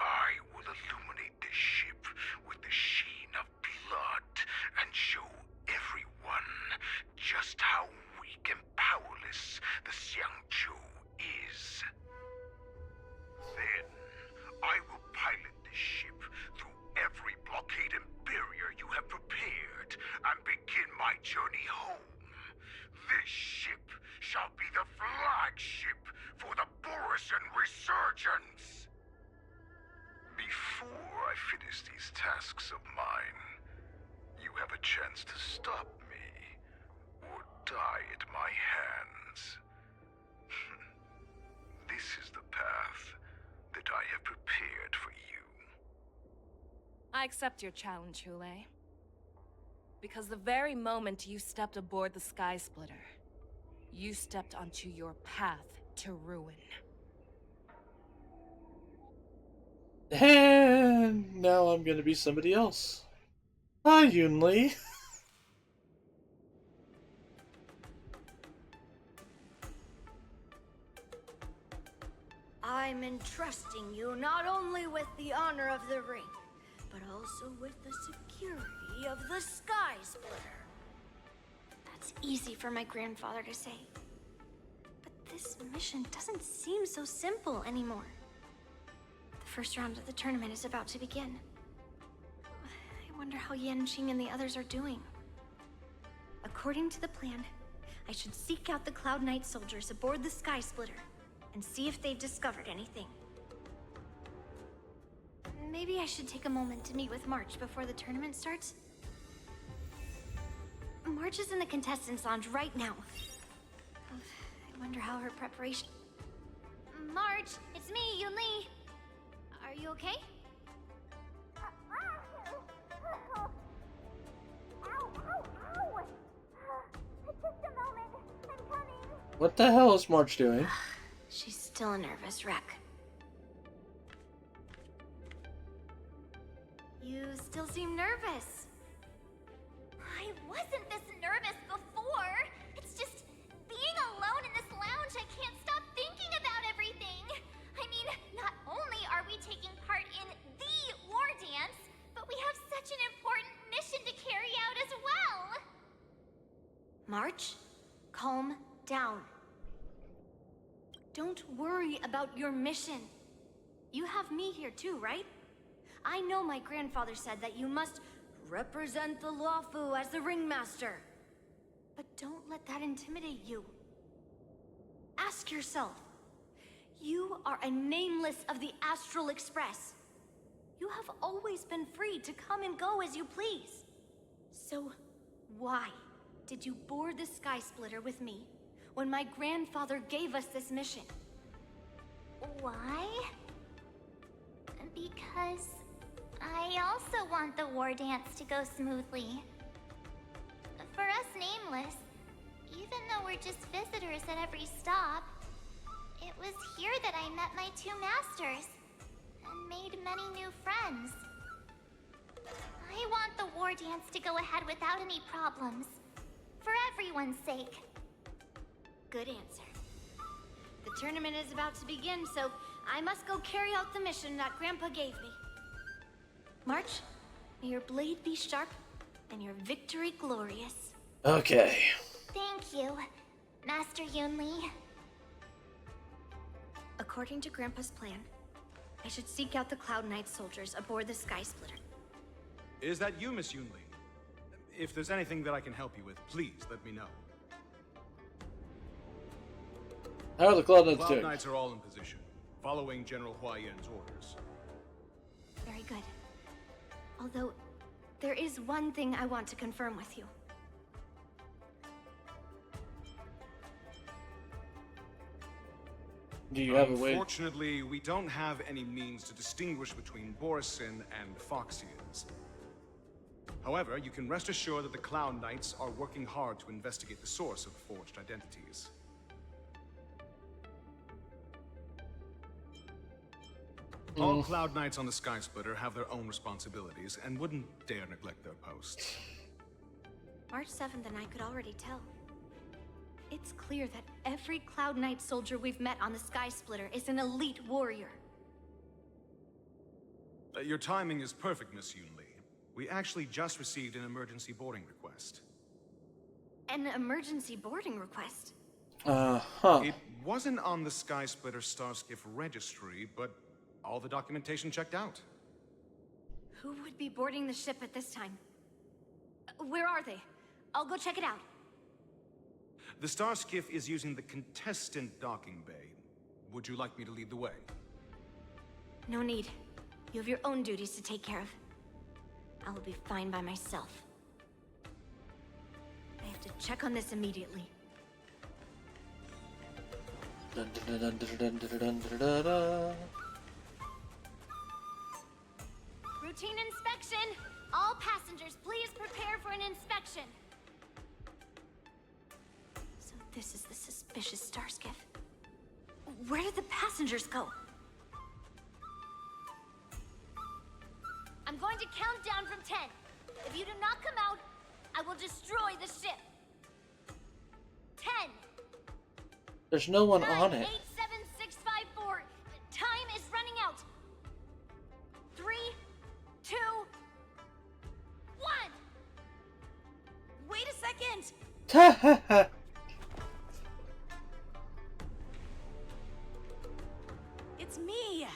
I will illuminate this ship with the sheen of blood and show everyone just how weak and powerless the Xiangzhou is. Then, I will pilot this ship through every blockade and barrier you have prepared and begin my journey home. This ship shall be the flagship for the Borison Resurgence. Before I finish these tasks of mine, you have a chance to stop me or die at my hands. This is the path that I have prepared for you. I accept your challenge, Hule. Because the very moment you stepped aboard the Sky Splitter, you stepped onto your path to ruin. And now I'm gonna be somebody else. Hi, Yunli. I'm entrusting you not only with the honor of the ring, but also with the security of the Sky Splitter. That's easy for my grandfather to say. But this mission doesn't seem so simple anymore. The first round of the tournament is about to begin. I wonder how Yanqing and the others are doing. According to the plan, I should seek out the Cloud Knight soldiers aboard the Sky Splitter and see if they've discovered anything. Maybe I should take a moment to meet with March before the tournament starts. March is in the contestants' lounge right now. I wonder how her preparation... March, it's me, Yunli. Are you okay? What the hell is March doing? She's still a nervous wreck. You still seem nervous. I wasn't this nervous before. It's just being alone in this lounge, I can't stop thinking about everything. I mean, not only are we taking part in the war dance, but we have such an important mission to carry out as well. March, calm down. Don't worry about your mission. You have me here too, right? I know my grandfather said that you must represent the Luofu as the ringmaster. But don't let that intimidate you. Ask yourself, you are a nameless of the Astral Express. You have always been free to come and go as you please. So, why did you board the Sky Splitter with me when my grandfather gave us this mission? Why? Because I also want the war dance to go smoothly. For us Nameless, even though we're just visitors at every stop, it was here that I met my two masters and made many new friends. I want the war dance to go ahead without any problems, for everyone's sake. Good answer. The tournament is about to begin, so I must go carry out the mission that Grandpa gave me. March, may your blade be sharp and your victory glorious. Okay. Thank you, Master Yunli. According to Grandpa's plan, I should seek out the Cloud Knight soldiers aboard the Sky Splitter. Is that you, Miss Yunli? If there's anything that I can help you with, please let me know. How are the Cloud Knights Cloud doing? Knights are all in position, following General Hua Yan's orders. Very good. Although, there is one thing I want to confirm with you. Do you have a way? Unfortunately, we don't have any means to distinguish between Borisin and Foxians. However, you can rest assured that the Cloud Knights are working hard to investigate the source of the forged identities. All Cloud Knights on the Sky Splitter have their own responsibilities and wouldn't dare neglect their posts. March 7th and I could already tell. It's clear that every Cloud Knight soldier we've met on the Sky Splitter is an elite warrior. Your timing is perfect, Miss Yunli. We actually just received an emergency boarding request. An emergency boarding request? It wasn't on the Sky Splitter Starskiff registry, but all the documentation checked out. Who would be boarding the ship at this time? Where are they? I'll go check it out. The Starskiff is using the contestant docking bay. Would you like me to lead the way? No need. You have your own duties to take care of. I will be fine by myself. I have to check on this immediately. Dun, dun, dun, dun, dun, dun, dun, dun, dun, dun. Routine inspection! All passengers, please prepare for an inspection. So this is the suspicious Starskiff. Where did the passengers go? I'm going to count down from 10. If you do not come out, I will destroy the ship. 10. There's no one 9, on 8, it. 7, 6, 5, 4. Time is running out. 3, 2, 1. Wait a second. It's me!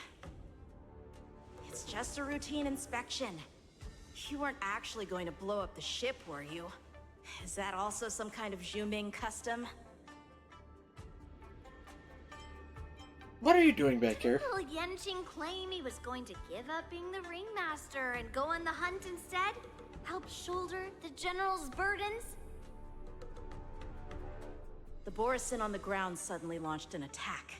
It's just a routine inspection. You weren't actually going to blow up the ship, were you? Is that also some kind of Zhuming custom? What are you doing back here? Will Yanqing claim he was going to give up being the ringmaster and go on the hunt instead? Help shoulder the general's burdens? The Borisin on the ground suddenly launched an attack.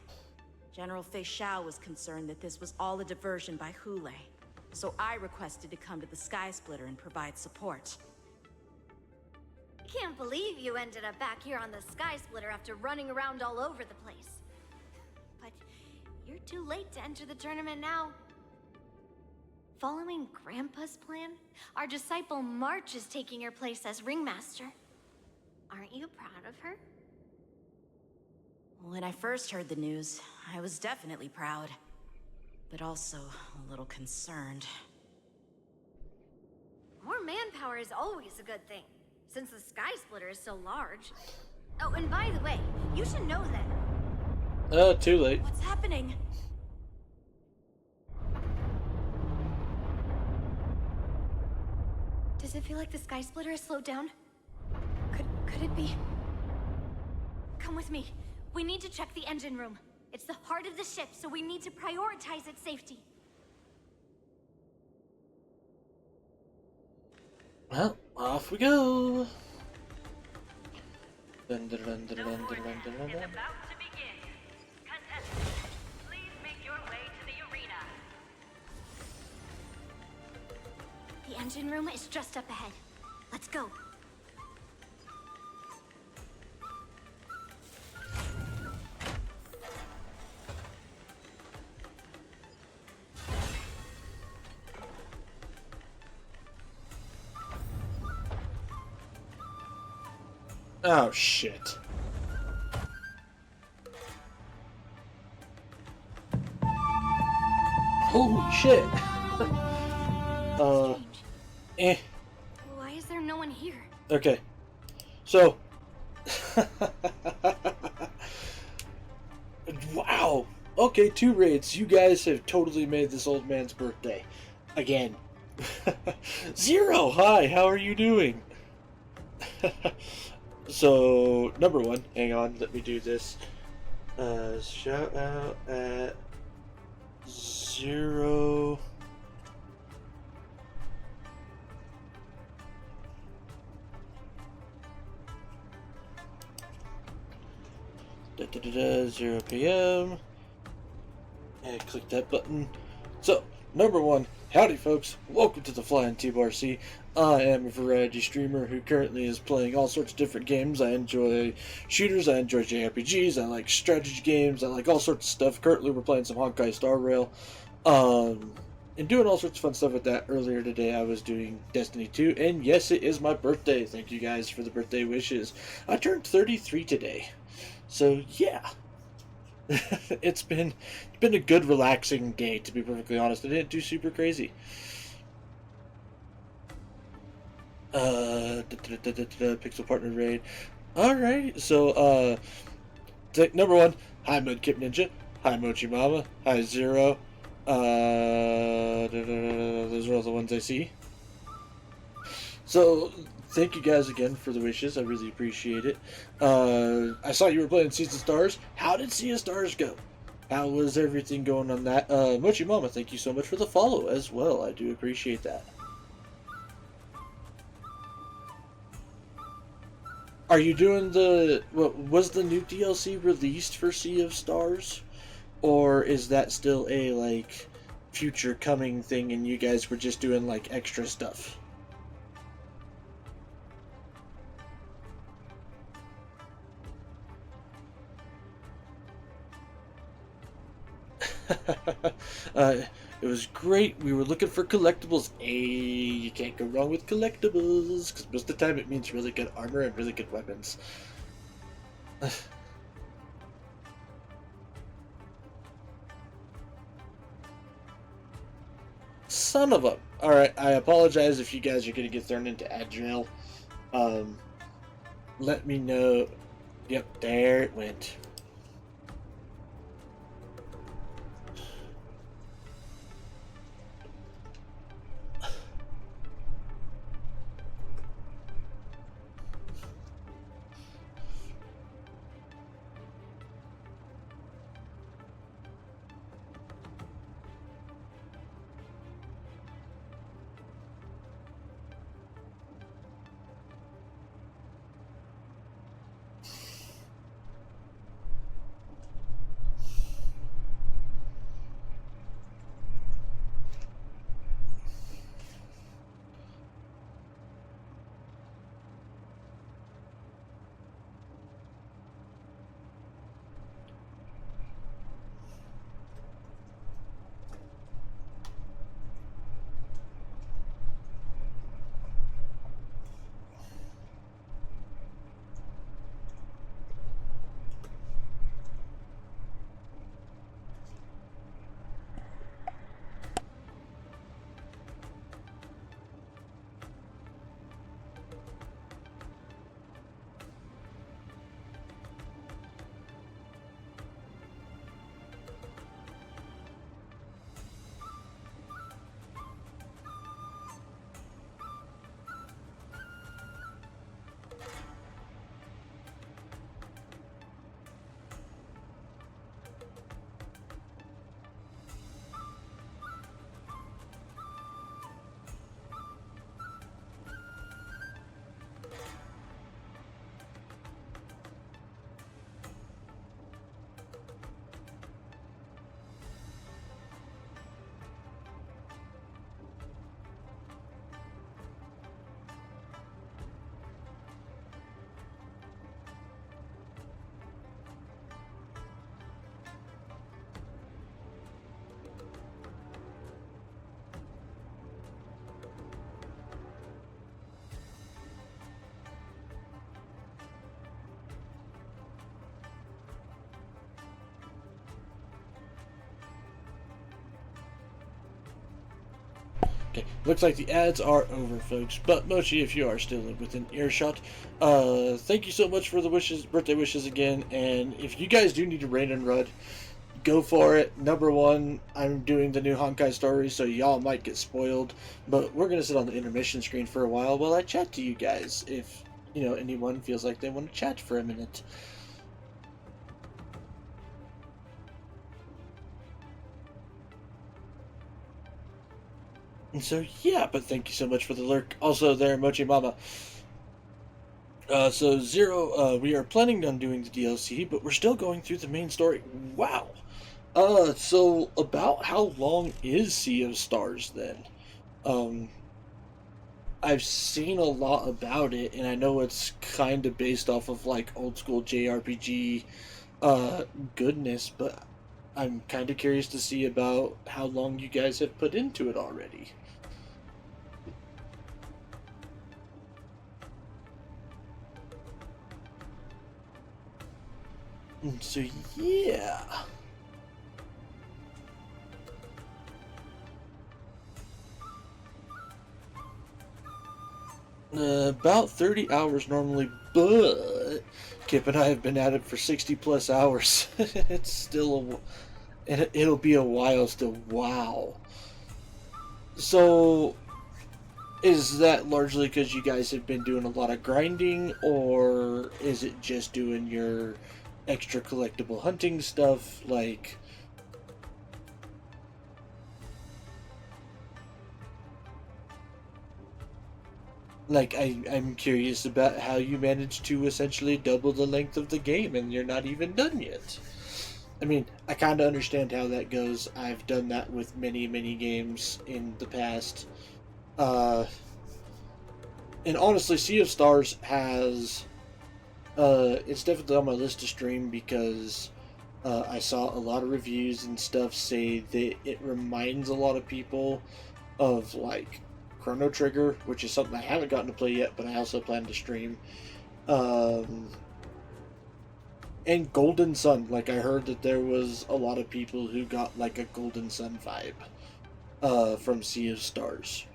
General Fei Xiao was concerned that this was all a diversion by Hule, so I requested to come to the Sky Splitter and provide support. Can't believe you ended up back here on the Sky Splitter after running around all over the place. But you're too late to enter the tournament now. Following Grandpa's plan, our disciple March is taking your place as ringmaster. Aren't you proud of her? When I first heard the news, I was definitely proud, but also a little concerned. More manpower is always a good thing, since the Sky Splitter is so large. Oh, and by the way, you should know that... Too late. What's happening? Does it feel like the Sky Splitter has slowed down? Could it be? Come with me. We need to check the engine room. It's the heart of the ship, so we need to prioritize its safety. Well, off we go. Dun, dun, dun, dun, dun, dun, dun, dun, dun, dun. The engine room is just up ahead. Let's go. Oh, shit. Holy shit. Why is there no one here? Okay. So, wow. Okay, 2 raids. You guys have totally made this old man's birthday. Again. Zero, hi, how are you doing? So, number 1, hang on, let me do this. Shout out at 0. Da, da, da, da, 0 p.m. And click that button. So, number 1, howdy folks, welcome to the Flying T-Bar-C. I am a variety streamer who currently is playing all sorts of different games. I enjoy shooters, I enjoy JRPGs, I like strategy games, I like all sorts of stuff. Currently we're playing some Honkai Star Rail. And doing all sorts of fun stuff with that. Earlier today I was doing Destiny 2, and yes, it is my birthday. Thank you guys for the birthday wishes. I turned 33 today. So, yeah. It's been a good relaxing day, to be perfectly honest. I didn't do super crazy. Pixel partner raid. Alright, so number 1, hi Mudkip Ninja, hi Mochi Mama, hi Zero. Those are all the ones I see. So thank you guys again for the wishes. I really appreciate it. I saw you were playing Seas of Stars. How did Sea of Stars go? How was everything going on that? Mochi Mama, thank you so much for the follow as well. I do appreciate that. Are you doing was the new DLC released for Sea of Stars? Or is that still a, like, future coming thing and you guys were just doing, like, extra stuff? It was great. We were looking for collectibles. Hey, you can't go wrong with collectibles, because most of the time it means really good armor and really good weapons. Son of a... Alright, I apologize if you guys are going to get thrown into Astral. Let me know. Yep, there it went. Okay, looks like the ads are over, folks. But Mochi, if you are still within earshot, thank you so much for the wishes, birthday wishes again. And if you guys do need to raid and rud, go for it. Number one, I'm doing the new Honkai story, so y'all might get spoiled. But we're gonna sit on the intermission screen for a while I chat to you guys. If anyone feels like they want to chat for a minute. And so, yeah, but thank you so much for the lurk. Also there, Mochi Mama. So, Zero, we are planning on doing the DLC, but we're still going through the main story. Wow. So, about how long is Sea of Stars, then? I've seen a lot about it, and I know it's kind of based off of, like, old school JRPG, goodness, but I'm kind of curious to see about how long you guys have put into it already. So, yeah. About 30 hours normally, but Kip and I have been at it for 60 plus hours. It's still it'll be a while still. Wow. So, is that largely because you guys have been doing a lot of grinding, or is it just doing your extra collectible hunting stuff? I'm curious about how you managed to essentially double the length of the game and you're not even done yet. I mean, I kind of understand how that goes. I've done that with many, many games in the past. And honestly, Sea of Stars has... it's definitely on my list to stream because I saw a lot of reviews and stuff say that it reminds a lot of people of, like, Chrono Trigger, which is something I haven't gotten to play yet, but I also plan to stream. And Golden Sun. Like, I heard that there was a lot of people who got, like, a Golden Sun vibe from Sea of Stars.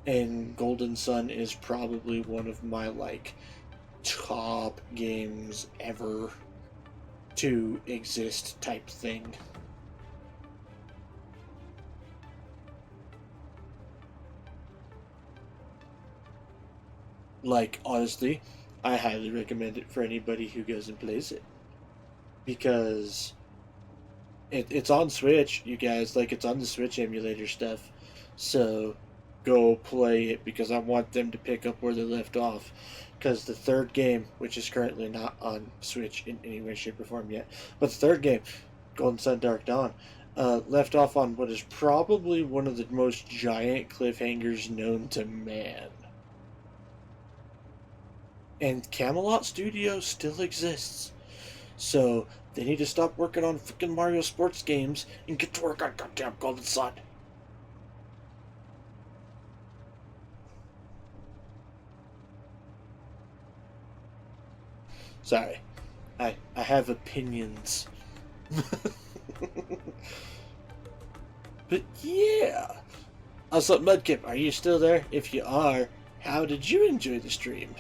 And Golden Sun is probably one of my, like, top games ever to exist type thing. Like, honestly, I highly recommend it for anybody who goes and plays it. Because it's on Switch, you guys. Like, it's on the Switch emulator stuff. So, go play it because I want them to pick up where they left off. Because the third game, which is currently not on Switch in any way, shape, or form yet, but the third game, Golden Sun Dark Dawn, left off on what is probably one of the most giant cliffhangers known to man. And Camelot Studios still exists. So, they need to stop working on freaking Mario sports games and get to work on goddamn Golden Sun. Sorry. I have opinions. But yeah. Also, Mudkip, are you still there? If you are, how did you enjoy the stream?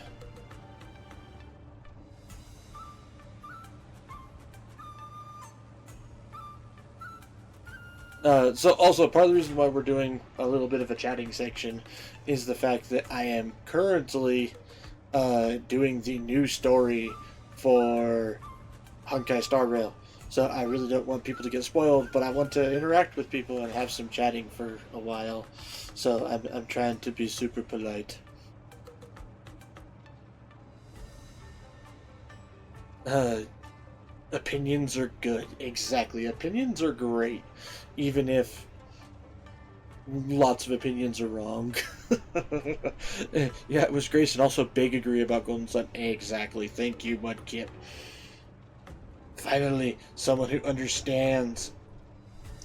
So also, part of the reason why we're doing a little bit of a chatting section is the fact that I am currently doing the new story for Honkai Star Rail. So I really don't want people to get spoiled, but I want to interact with people and have some chatting for a while. So I'm trying to be super polite. Opinions are good. Exactly. Opinions are great. Even if lots of opinions are wrong. Yeah, it was Grace and also big agree about Golden Sun. Exactly. Thank you, Mudkip. Finally, someone who understands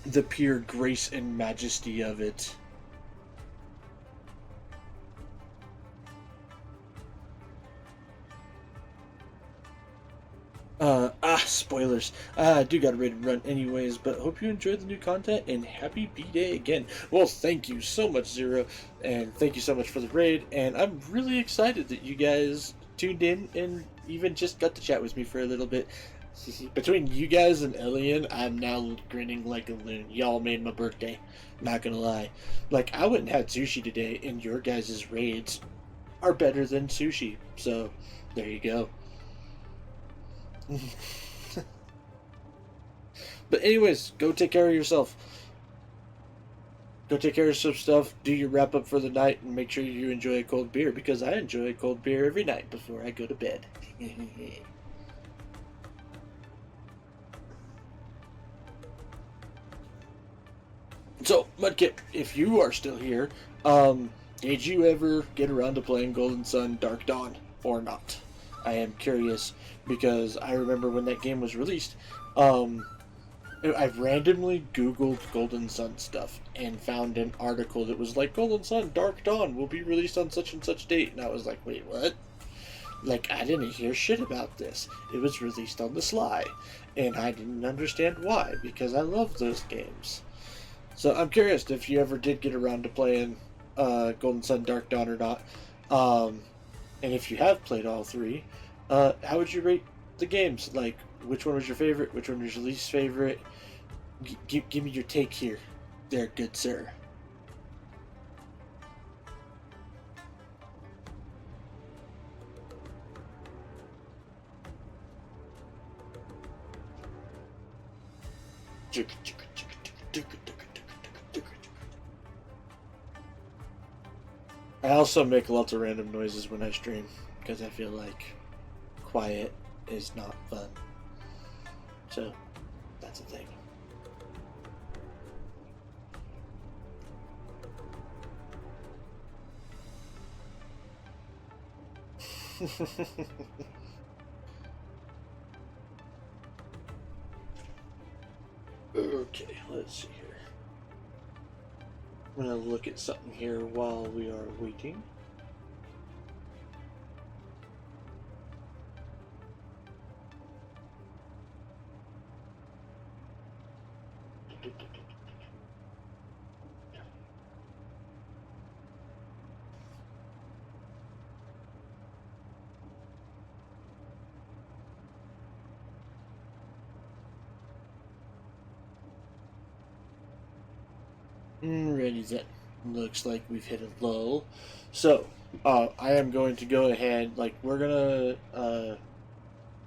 the pure grace and majesty of it. Spoilers. I do got a rated run anyways, but hope you enjoyed the new content, and happy B-Day again. Well, thank you so much, Zero, and thank you so much for the raid, and I'm really excited that you guys tuned in and even just got to chat with me for a little bit. Between you guys and Elian, I'm now grinning like a loon. Y'all made my birthday. Not gonna lie. Like, I went and had sushi today, and your guys' raids are better than sushi. So, there you go. But anyways, go take care of yourself. Go take care of some stuff, do your wrap up for the night, and make sure you enjoy a cold beer, because I enjoy a cold beer every night before I go to bed. So, Mudkip, if you are still here, did you ever get around to playing Golden Sun Dark Dawn or not? I am curious, because I remember when that game was released, I randomly Googled Golden Sun stuff and found an article that was like, Golden Sun Dark Dawn will be released on such and such date. And I was like, wait, what? Like, I didn't hear shit about this. It was released on the sly. And I didn't understand why, because I love those games. So I'm curious if you ever did get around to playing Golden Sun Dark Dawn or not. And if you have played all three, how would you rate the games? Like, which one was your favorite? Which one was your least favorite? Give me your take here, there, good sir. I also make lots of random noises when I stream, because I feel like quiet is not fun. So, that's a thing. Okay, let's see here. I'm gonna look at something here while we are waiting. Ready, that looks like we've hit a lull. So, I am going to go ahead, like, we're gonna,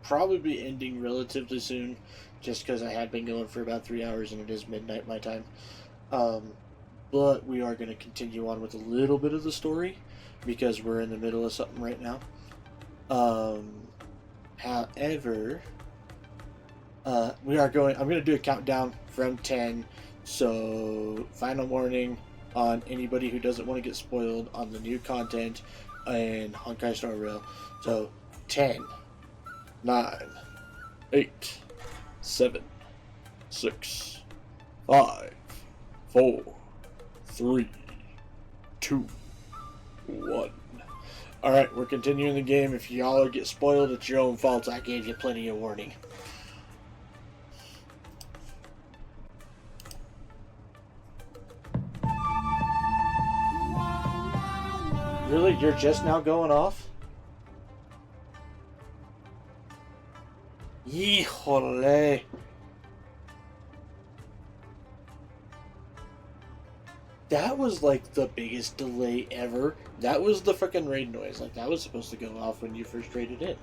probably be ending relatively soon, just because I had been going for about 3 hours and it is midnight my time. But we are going to continue on with a little bit of the story, because we're in the middle of something right now. However, I'm going to do a countdown from 10. So, final warning on anybody who doesn't want to get spoiled on the new content in Honkai Star Rail. So, 10, 9, 8, 7, 6, 5, 4, 3, 2, 1. Alright, we're continuing the game. If y'all get spoiled, it's your own fault. I gave you plenty of warning. Really? You're just now going off? Híjole. That was like the biggest delay ever. That was the frickin' raid noise. Like, that was supposed to go off when you first raided in.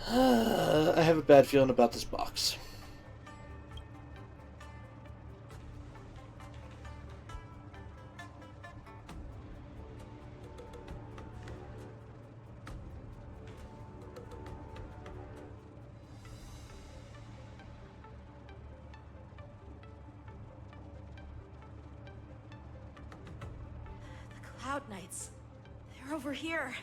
I have a bad feeling about this box. Cloud Knights. They're over here.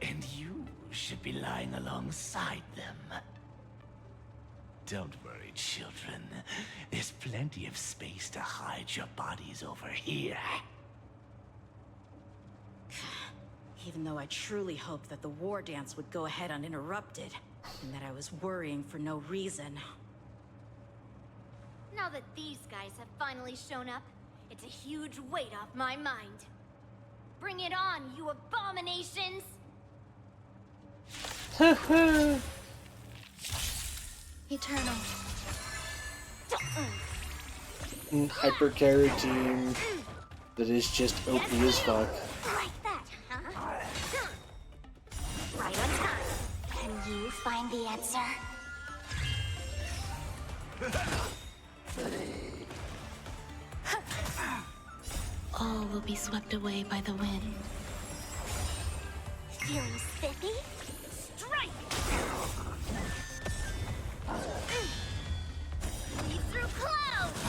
And you should be lying alongside them. Don't worry, children. There's plenty of space to hide your bodies over here. Even though I truly hoped that the war dance would go ahead uninterrupted, and that I was worrying for no reason. Now that these guys have finally shown up, it's a huge weight off my mind. Bring it on, you abominations! Eternal. Hyper carry team that is just OP as fuck. Like that, huh? Right on time. Can you find the answer? All will be swept away by the wind. Feeling spiffy? Strike! See through clouds!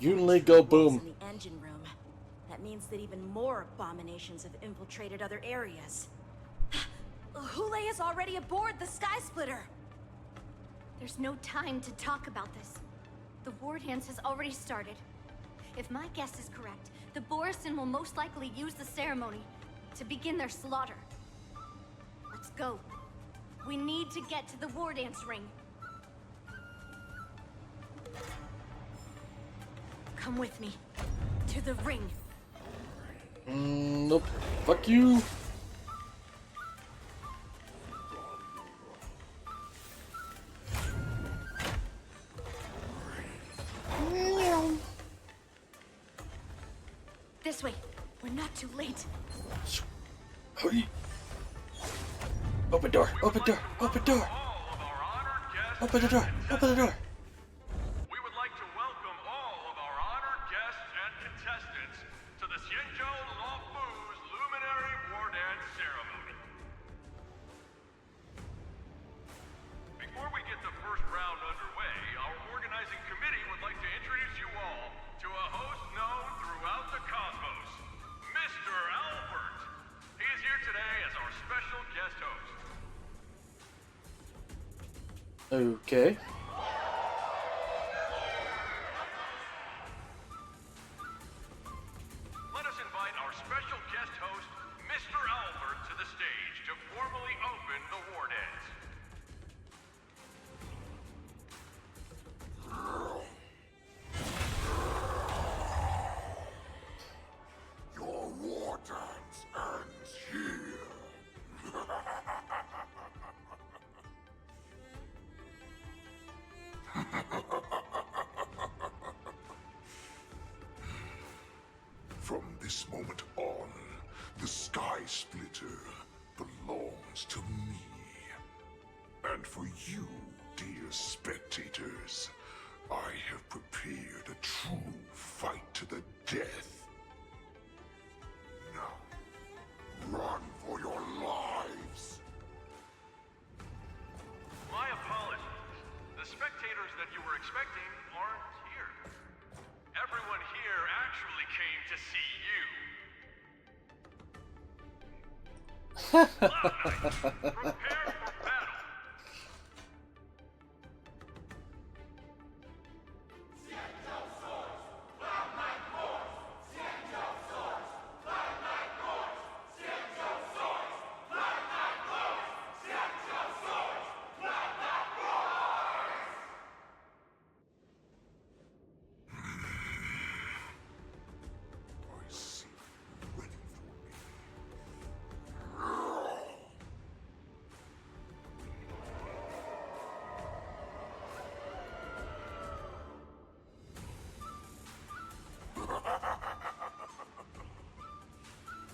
Yunli, go boom. In the engine room. That means that even more abominations have infiltrated other areas. Hule is already aboard the Sky Splitter. There's no time to talk about this. The war dance has already started. If my guess is correct, the Borisin will most likely use the ceremony to begin their slaughter. Let's go. We need to get to the war dance ring. Come with me. To the ring. Nope. Fuck you. This way. We're not too late. Hurry. Open door. Open door. Open door. Open the door. Open the door. We would like to welcome all of our honored guests and contestants to the Xianzhou Luofu's Luminary War Dance Ceremony. Before we get the first round underway, our organizing committee would like to introduce you all to a host known throughout the cosmos, Mr. Albert. He is here today as our special guest host. Okay. Let us invite our special guest host, Mr. Albert, to the stage to formally open the war dance. Your war dance ends here. From this moment on, the Sky Splitter belongs to me. And for you, dear spectators, I have prepared a true fight to the death. Now, run for your lives! My apologies. The spectators that you were expecting aren't here. Everyone here actually came to see you. Cloud Knights, prepare for battle. I see you ready for me.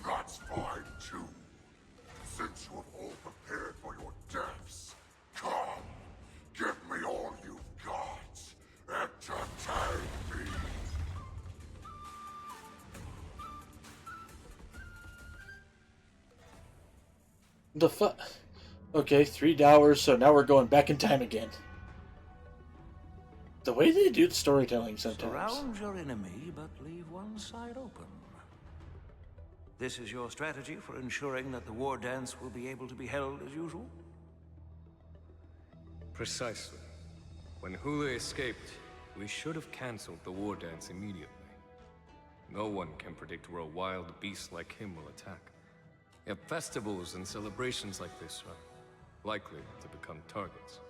That's fine too. Since you have all prepared for your deaths, come, give me all you've got. Entertain me. The fuck? Okay, 3 hours, so now we're going back in time again. The way they do the storytelling sometimes. Surround your enemy, but leave one side open. This is your strategy for ensuring that the war dance will be able to be held as usual? Precisely. When Hule escaped, we should have cancelled the war dance immediately. No one can predict where a wild beast like him will attack. Yet festivals and celebrations like this are likely to become targets.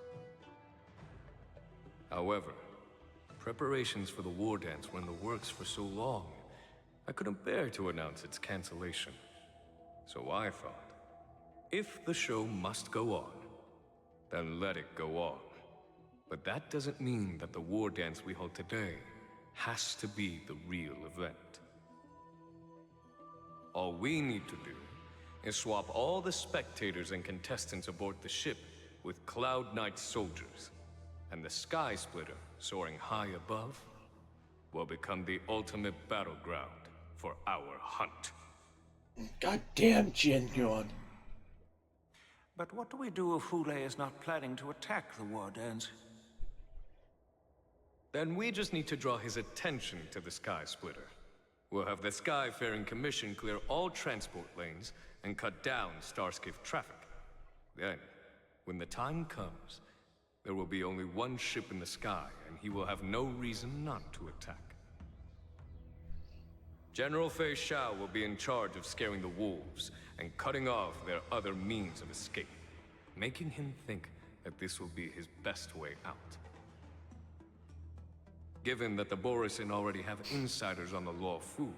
However, preparations for the war dance were in the works for so long, I couldn't bear to announce its cancellation. So I thought, if the show must go on, then let it go on. But that doesn't mean that the war dance we hold today has to be the real event. All we need to do is swap all the spectators and contestants aboard the ship with Cloud Knight soldiers, and the Sky Splitter, soaring high above, will become the ultimate battleground for our hunt. Goddamn Jin Yuan. But what do we do if Hule is not planning to attack the war dance? Then we just need to draw his attention to the Sky Splitter. We'll have the Skyfaring Commission clear all transport lanes and cut down Starskiff traffic. Then, when the time comes, there will be only one ship in the sky, and he will have no reason not to attack. General Fei Shao will be in charge of scaring the wolves and cutting off their other means of escape, making him think that this will be his best way out. Given that the Borisin already have insiders on the Law Fu,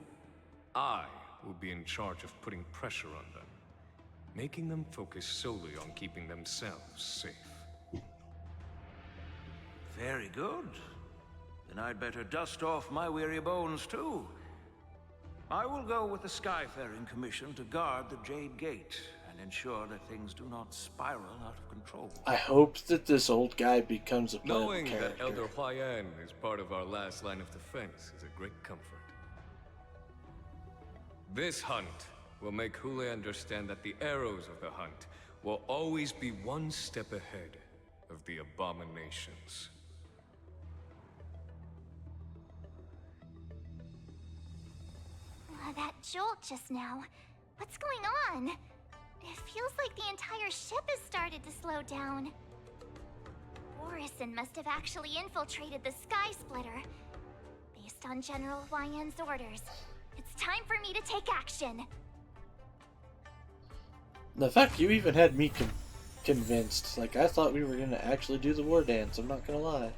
I will be in charge of putting pressure on them, making them focus solely on keeping themselves safe. Very good. Then I'd better dust off my weary bones too. I will go with the Skyfaring Commission to guard the Jade Gate and ensure that things do not spiral out of control. I hope that this old guy becomes a playable Knowing character. that Elder Huayan is part of our last line of defense is a great comfort. This hunt will make Hule understand that the arrows of the hunt will always be one step ahead of the abominations. That jolt just now. What's going on? It feels like the entire ship has started to slow down. Borisin must have actually infiltrated the Sky Splitter. Based on General Huayan's orders, it's time for me to take action. The fact you even had me convinced. Like, I thought we were going to actually do the war dance, I'm not going to lie.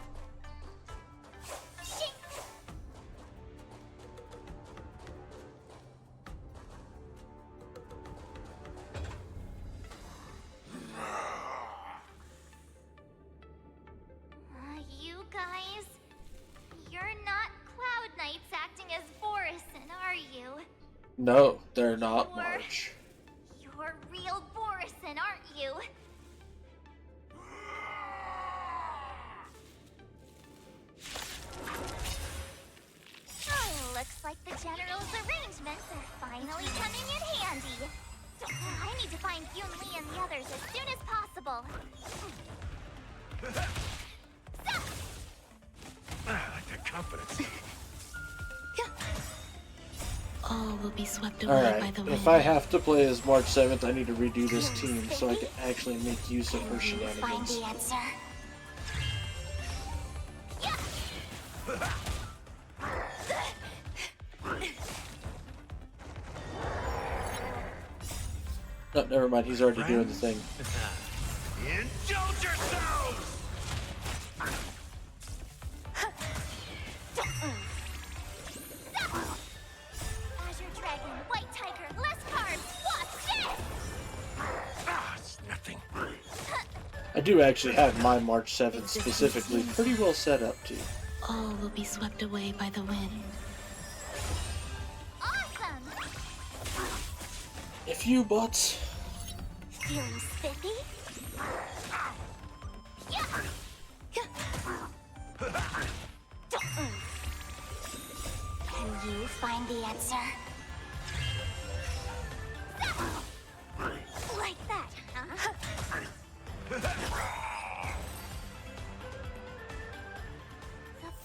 You guys, you're not Cloud Knights acting as Borisin, are you? No, they're not, March. You're real Borisin, aren't you? Oh, looks like the General's arrangements are finally coming in handy. I need to find Yun Li and the others as soon as possible. I like that confidence. All will be swept away by Alright, the wind. if I have to play as March 7th, I need to redo this team so I can actually make use of her Find shenanigans. the answer. Oh, never mind, he's already doing the thing. Indulge yourselves! Azure Dragon, White Tiger, less carbs, what's this? It's nothing. I do actually have my March 7th specifically pretty well set up too. All will be swept away by the wind. Awesome! If you bots. Feeling spiffy? Can you find the answer? Like that, huh? The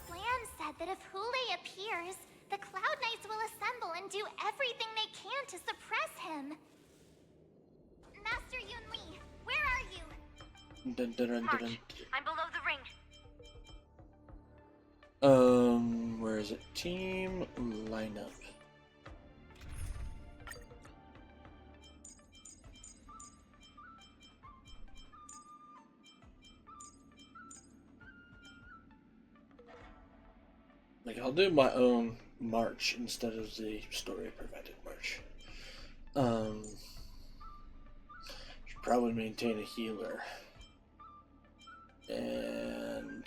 plan said that if Hule appears, the Cloud Knights will assemble and do everything they can to suppress Dun, dun, dun, dun, dun. I'm below the ring. Where is it? Team lineup. Like, I'll do my own march instead of the story provided march. Should probably maintain a healer. And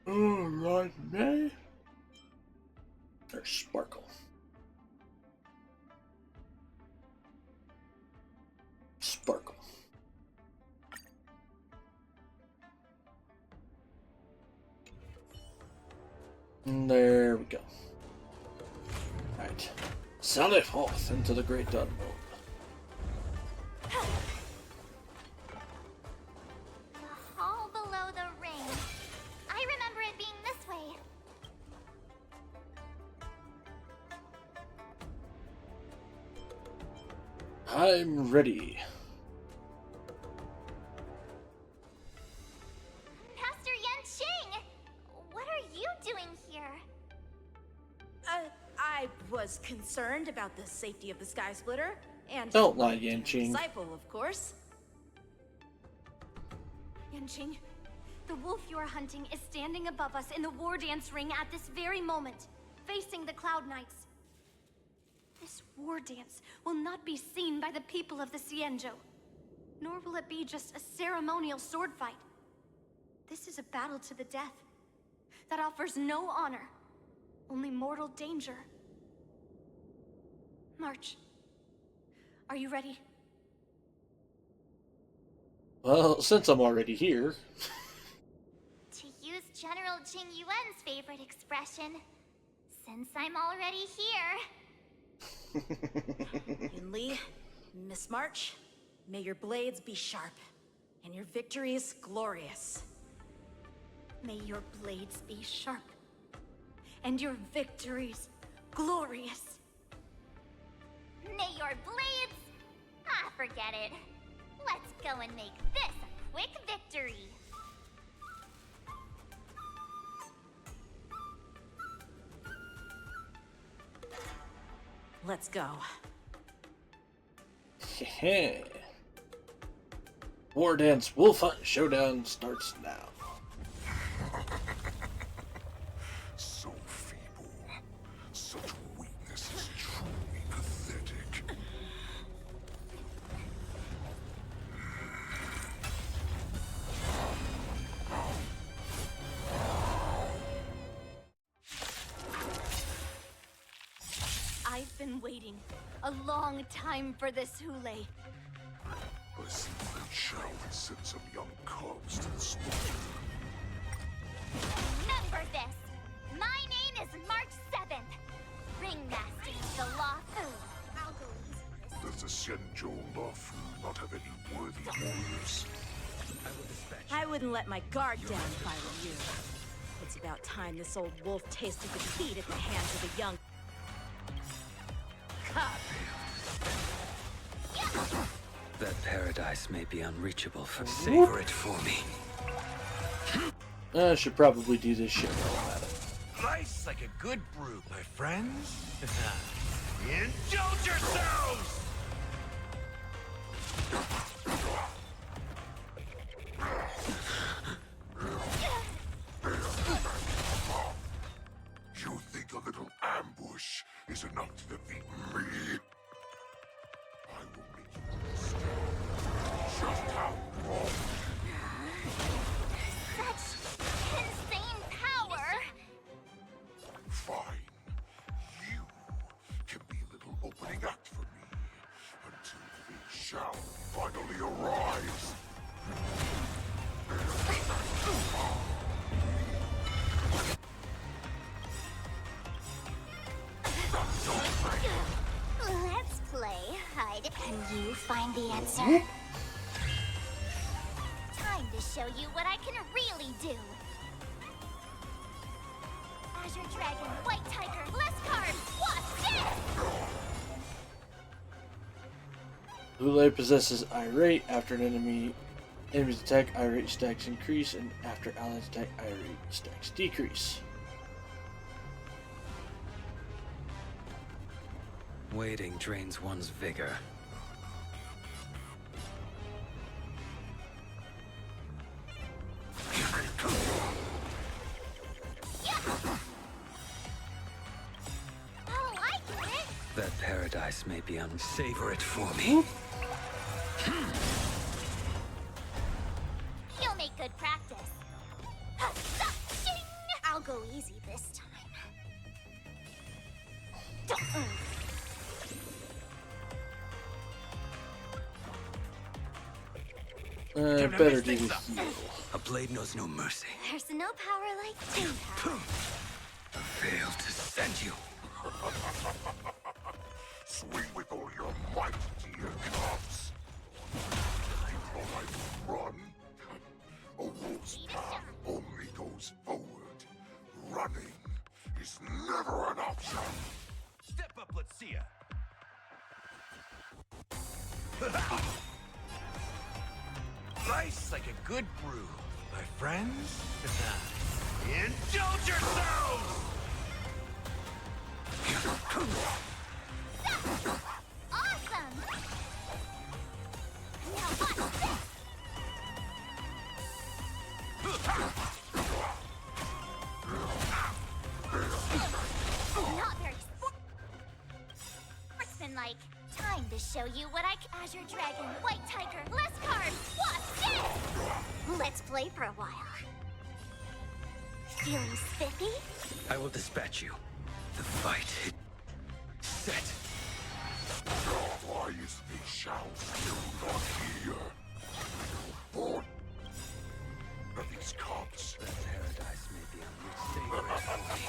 right now, there's Sparkle. Sparkle. And there we go. Alright. Sally forth into the great unknown. The hall below the ring. I remember it being this way. I'm ready. Master Yanqing! What are you doing here? I was concerned about the safety of the Sky Splitter, and Don't lie, Yanqing. disciple, of course. Yanqing, the wolf you are hunting is standing above us in the war dance ring at this very moment, facing the Cloud Knights. This war dance will not be seen by the people of the Xianzhou, nor will it be just a ceremonial sword fight. This is a battle to the death that offers no honor, only mortal danger. March. Are you ready? Well, since I'm already here. To use General Jing Yuan's favorite expression, since I'm already here. Yunli, Miss March, may your blades be sharp, and your victories glorious. May your blades be sharp, and your victories glorious. May your blades... Ah, forget it. Let's go and make this a quick victory. Let's go. War Dance Wolf Hunt Showdown starts now. So feeble. Such weakness is truly pathetic. I've been waiting a long time for this, Hule. I see Fen Shao has sent some young cubs to the slaughter. Remember this. My name is March 7th. Ringmaster of the Law Fu. Does the Xianzhou Luofu not have any worthy warriors? I wouldn't let my guard down if I were you. It's about time this old wolf tasted defeat at the hands of a young cub. That paradise may be unreachable, savor it for me. I should probably do this shit while I'm at it. Nice like a good brew, my friends. Indulge yourselves! You think a little ambush is enough to defeat me? I will make you understand just how wrong. Such insane power. Fine. You can be a little opening act for me until Fen Shao finally arrives. Let's play hide. Can you find the answer? Time to show you what I can really do. Azure Dragon, White Tiger, less cards. Lule possesses Irate. After an enemy's attack, Irate stacks increase, and after allies attack, Irate stacks decrease. Waiting drains one's vigor. Oh, I get it! That paradise may be unsavor it for me. You'll make good practice. I'll go easy this time. Better do this. A blade knows no mercy. There's no power like team power. I failed to send you. Swing with all your might, dear cubs. You thought I would run? A wolf's path only goes forward. Running is never an option. Step up, let's see ya. Nice like a good brew. My friends, indulge yourselves! Awesome! Now watch this! Not very sportsmanlike. Time to show you what I can. Azure Dragon, White Tiger, less cards. Watch this! Let's play for a while. Feeling spiffy? I will dispatch you. The fight. Set. Why is the shout still not here? For these cops. That paradise may be unsavory for me.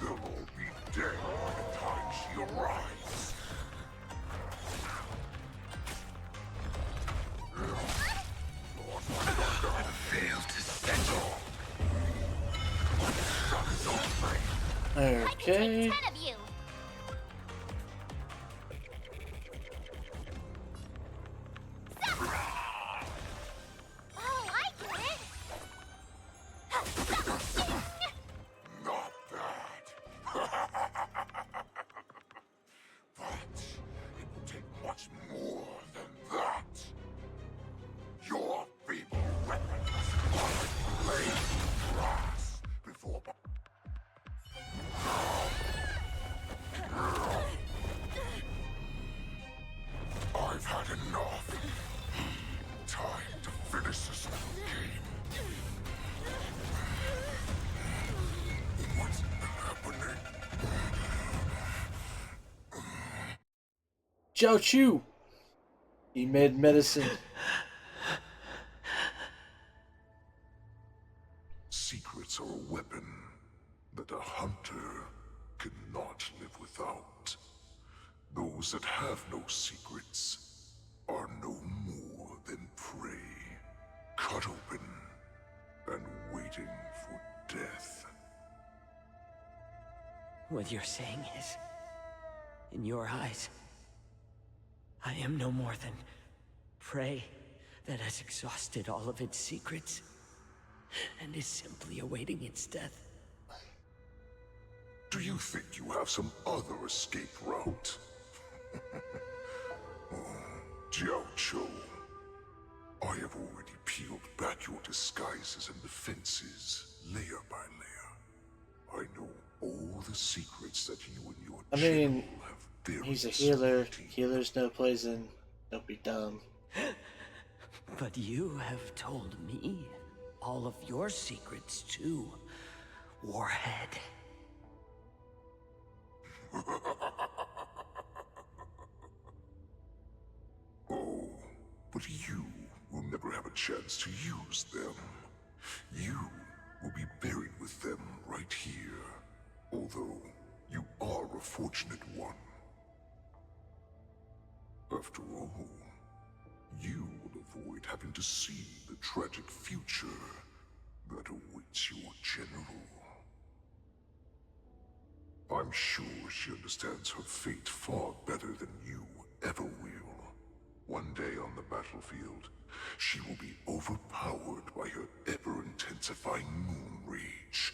They'll all be dead by the time she arrives. I failed to send you. Okay. I can take 10 of you. Oh, I get it. Not that. But it will take much more than that. Your feeble weapons are laid grass before. I've had enough. Time to finish this little game. What's happening? Jiao Chu! He made medicine. Secrets are a weapon that a hunter cannot live without. Those that have no secrets are no more than prey, cut open and waiting for death. What you're saying is, in your eyes, I am no more than prey that has exhausted all of its secrets and is simply awaiting its death. Do you think you have some other escape route? Oh, Jiao Cho, I have already peeled back your disguises and defenses, layer by layer. I know all the secrets that you and your I mean, general have buried. he's a healer. Healers no poison. Don't be dumb. But you have told me all of your secrets too, Warhead. Oh, but you will never have a chance to use them. You will be buried with them right here, although you are a fortunate one. After all, you will avoid having to see the tragic future that awaits your general. I'm sure she understands her fate far better than you ever will. One day on the battlefield, she will be overpowered by her ever-intensifying moon rage,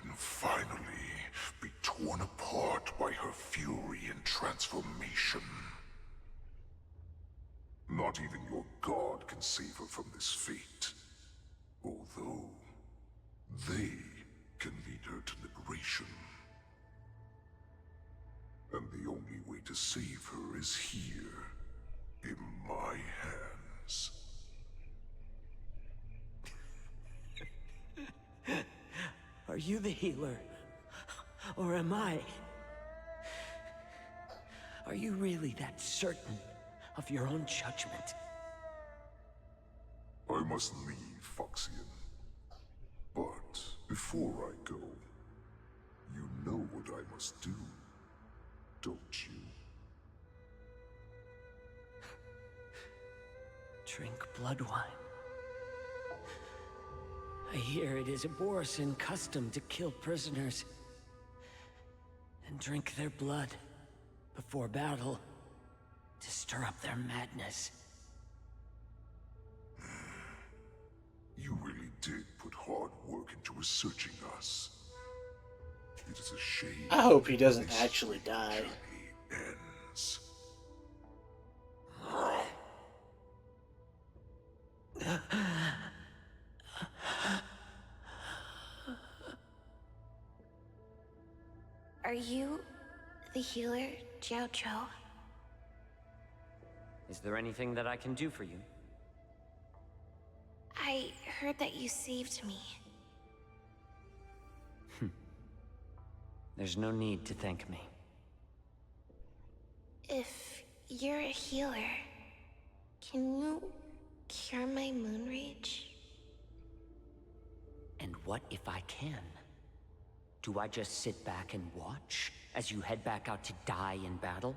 and finally be torn apart by her fury and transformation. Not even your god can save her from this fate, although they can lead her to liberation. And the only way to save her is here, in my hands. Are you the healer? Or am I? Are you really that certain of your own judgment? I must leave, Foxian. But before I go, you know what I must do, don't you? Drink blood wine. I hear it is a Borisin custom to kill prisoners and drink their blood before battle to stir up their madness. You really did put hard work into researching us. It is a shame. I hope he doesn't actually die. Ends. Are you the healer, Jiao Cho? Is there anything that I can do for you? I heard that you saved me. There's no need to thank me. If you're a healer, can you cure my moon rage? And what if I can? Do I just sit back and watch as you head back out to die in battle?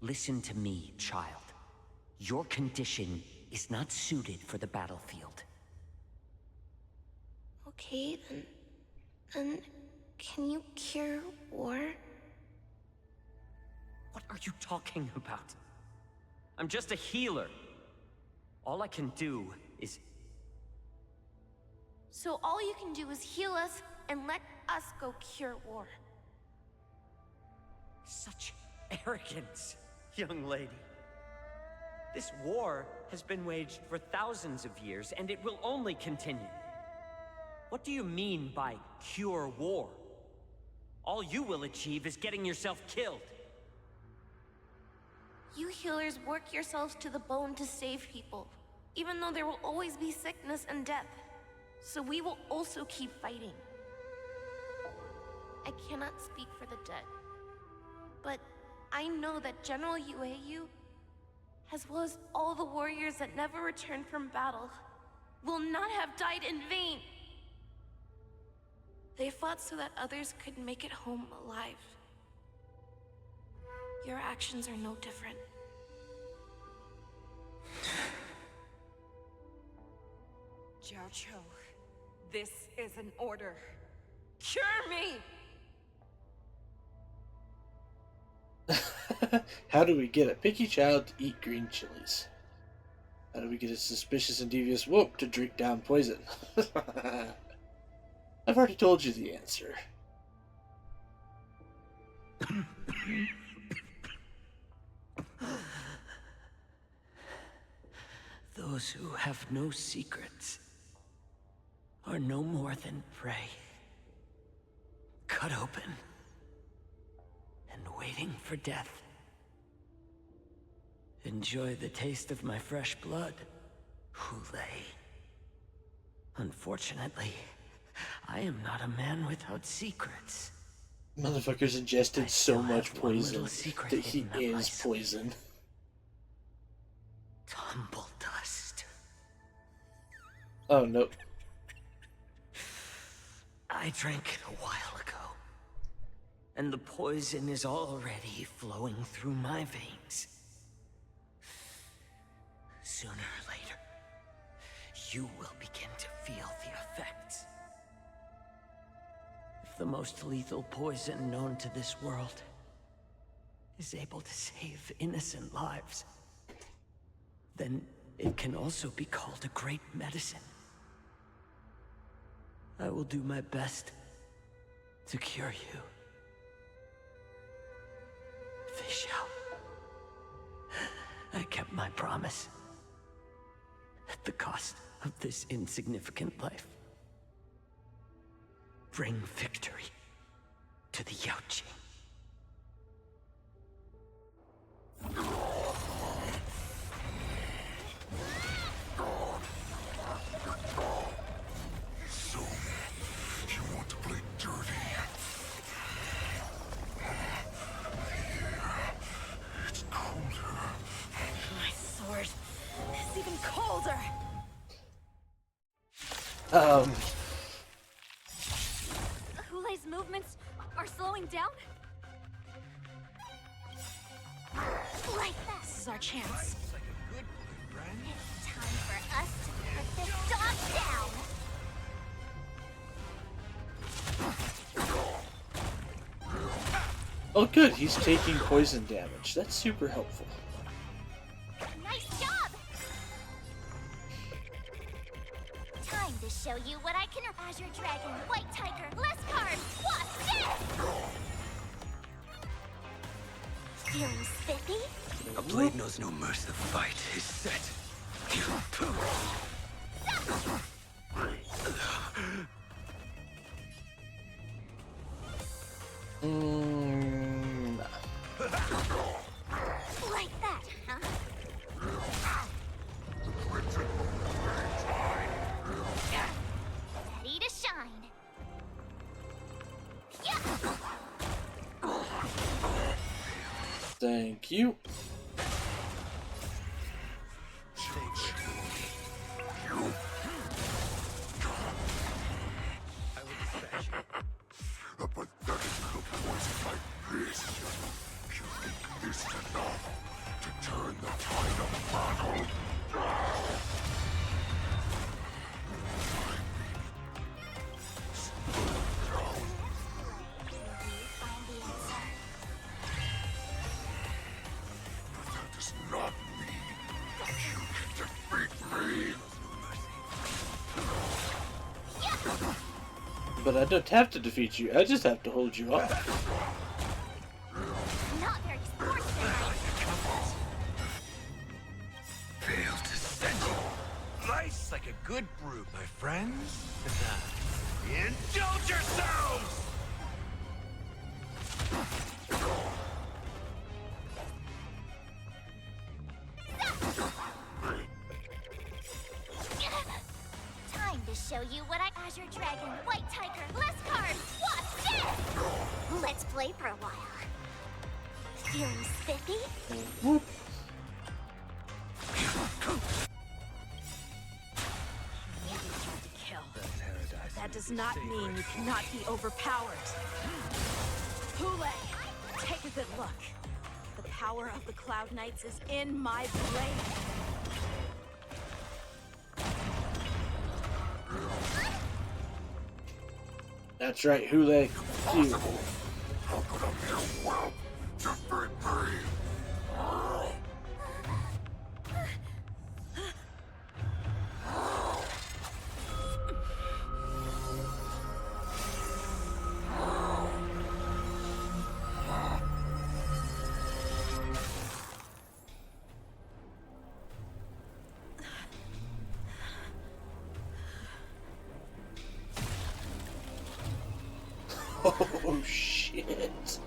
Listen to me, child. Your condition is not suited for the battlefield. Okay, then can you cure war? What are you talking about? I'm just a healer. All I can do is... So all you can do is heal us and let us go cure war. Such arrogance, young lady. This war has been waged for thousands of years, and it will only continue. What do you mean by cure war? All you will achieve is getting yourself killed. You healers work yourselves to the bone to save people, even though there will always be sickness and death. So we will also keep fighting. I cannot speak for the dead, but I know that General Yueyu, as well as all the warriors that never returned from battle, will not have died in vain. They fought so that others could make it home alive. Your actions are no different. Jiao Cho, this is an order. Cure me! How do we get a picky child to eat green chilies? How do we get a suspicious and devious whoop to drink down poison? I've already told you the answer. Those who have no secrets are no more than prey. Cut open and waiting for death. Enjoy the taste of my fresh blood, Hule. Unfortunately, I am not a man without secrets. Motherfucker's ingested so much have one poison little secret that he hidden up my is sleeve. poison. Tumble dust. Oh no. I drank it a while ago, and the poison is already flowing through my veins. Sooner or later, you will begin to feel the effects. If the most lethal poison known to this world is able to save innocent lives, then it can also be called a great medicine. I will do my best to cure you. Fish out. I kept my promise. At the cost of this insignificant life. Bring victory to the Yaoqing. So, you want to play dirty? Here, it's colder. My sword is even colder. Hulei's movements are slowing down? Like that. This is our chance. Like a good friend. It's time for us to put this dog down. Oh good, he's taking poison damage. That's super helpful. Nice job! Time to show you what I can. Azure Dragon, White Tiger, less cards. What's this? Feeling spiffy? A blade knows no mercy. The fight is set. Like that, huh? Ready to shine. Yeah. Thank you. A pathetic little poison like this. You think this is enough to turn the tide of battle? But that does not mean you can defeat me. But I don't have to defeat you, I just have to hold you off. Not very sportsmanlike. Fail to settle. Nice like a good brew, my friends. Indulge yourselves! Time to show you what I. Azure Dragon, White Tiger, less cards. What's this? Let's play for a while. Feeling spiffy? That does not mean you cannot be overpowered. Hule, take a good look. The power of the Cloud Knights is in my blade. That's right, Hule. You. How could a mere whelp defeat me? Oh shit.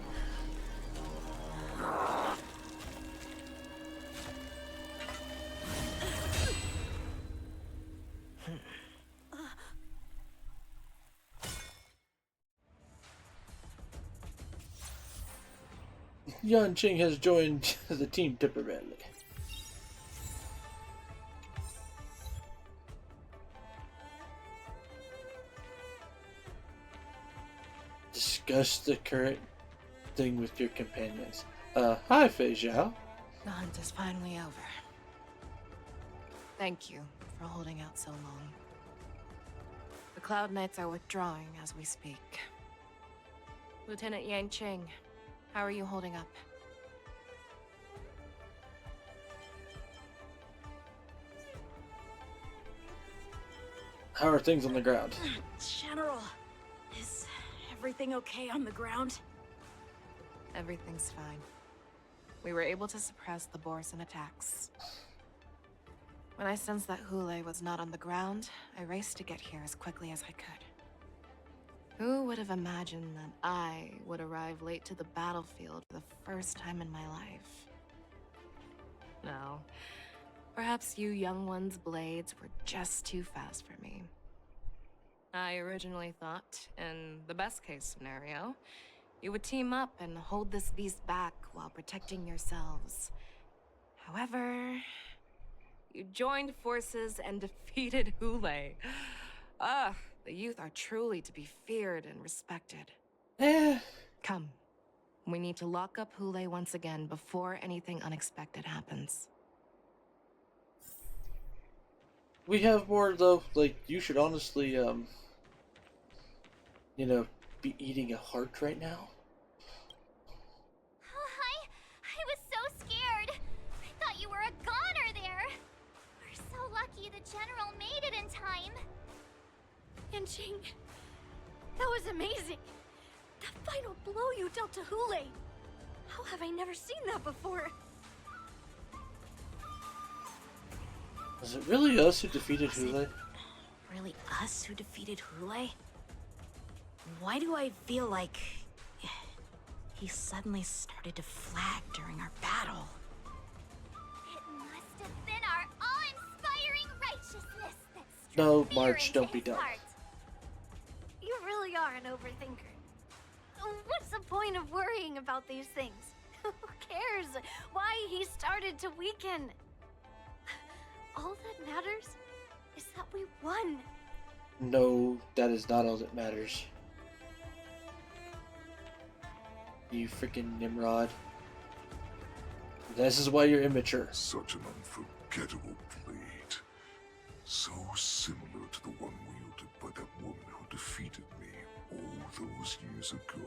Yanqing has joined the team temporarily. Discuss the current thing with your companions. Hi, Fei Zhao. The hunt is finally over. Thank you for holding out so long. The Cloud Knights are withdrawing as we speak. Lieutenant Yang Ching, how are you holding up? How are things on the ground? General, is everything okay on the ground? Everything's fine. We were able to suppress the Borson attacks. When I sensed that Hule was not on the ground, I raced to get here as quickly as I could. Who would have imagined that I would arrive late to the battlefield for the first time in my life? No. Perhaps you young ones' blades were just too fast for me. I originally thought, in the best-case scenario, you would team up and hold this beast back while protecting yourselves. However, you joined forces and defeated Hule. Ah, the youth are truly to be feared and respected. Come. We need to lock up Hule once again before anything unexpected happens. We have more, though. Like, you should honestly, you know, be eating a heart right now. I was so scared. I thought you were a goner there. We're so lucky the General made it in time. Yanqing, that was amazing. The final blow you dealt to Hule. How have I never seen that before? Was it really us who defeated Hule? Really us who defeated Hule? Why do I feel like he suddenly started to flag during our battle? It must have been our awe-inspiring righteousness that struck No, fear March, into don't be his dumb. heart. You really are an overthinker. What's the point of worrying about these things? Who cares why he started to weaken? All that matters is that we won. No, that is not all that matters. You freaking Nimrod. This is why you're immature. Such an unforgettable blade. So similar to the one wielded by that woman who defeated me all those years ago.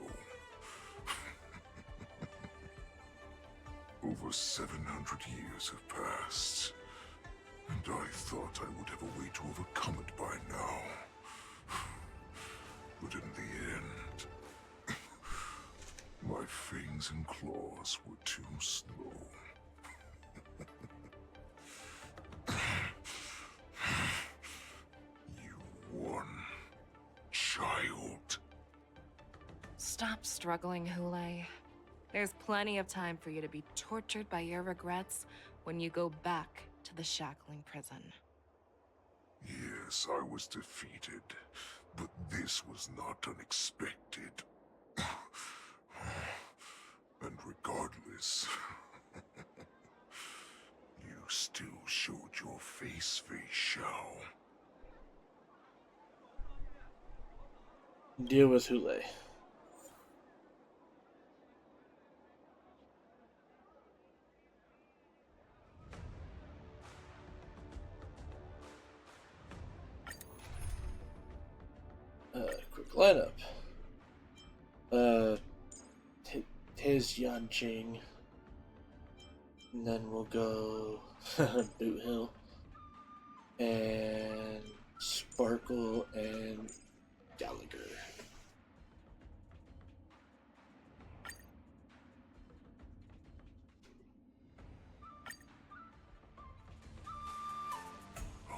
Over 700 years have passed, and I thought I would have a way to overcome it by now. But in the end, my fangs and claws were too slow. You won, child. Stop struggling, Hule. There's plenty of time for you to be tortured by your regrets when you go back to the shackling prison. Yes, I was defeated, but this was not unexpected. And regardless, you still showed your face, Fei Xiao. Deal with Hule. Quick lineup. His Yanqing. And then we'll go Boot Hill. And Sparkle and Gallagher. I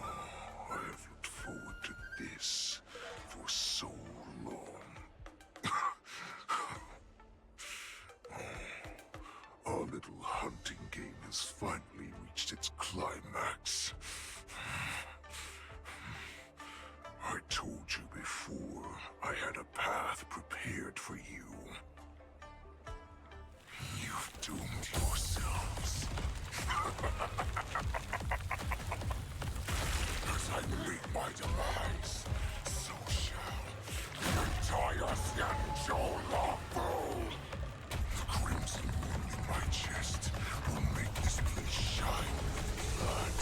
have looked forward to this for so long. Our little hunting game has finally reached its climax. I told you before, I had a path prepared for you. You've doomed yourselves. As I meet my demise, so shall the entire Xianzhou Longbow. The crimson wound in my chest will make this place shine with blood.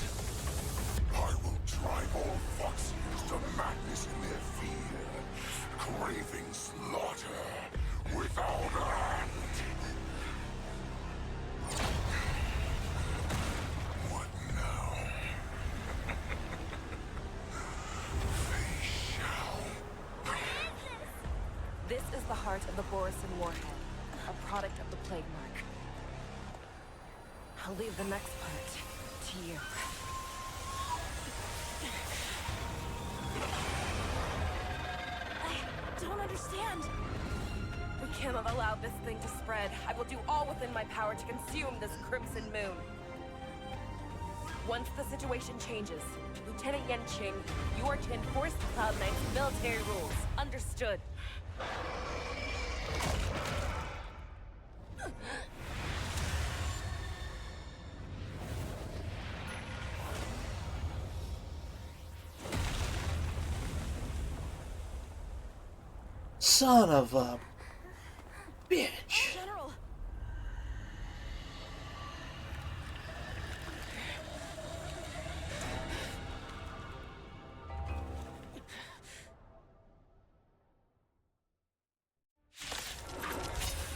I will drive all Foxians to madness in their fear, craving slaughter Without hand. What now? They shall. This is the heart of the Borisin Warhead, a product of the Plague Mark. I'll leave the next part to you. I don't understand. We cannot allow this thing to spread. I will do all within my power to consume this Crimson Moon. Once the situation changes, Lieutenant Yanqing, you are to enforce the Cloud Knight's military rules. Understood. Son of a bitch. General.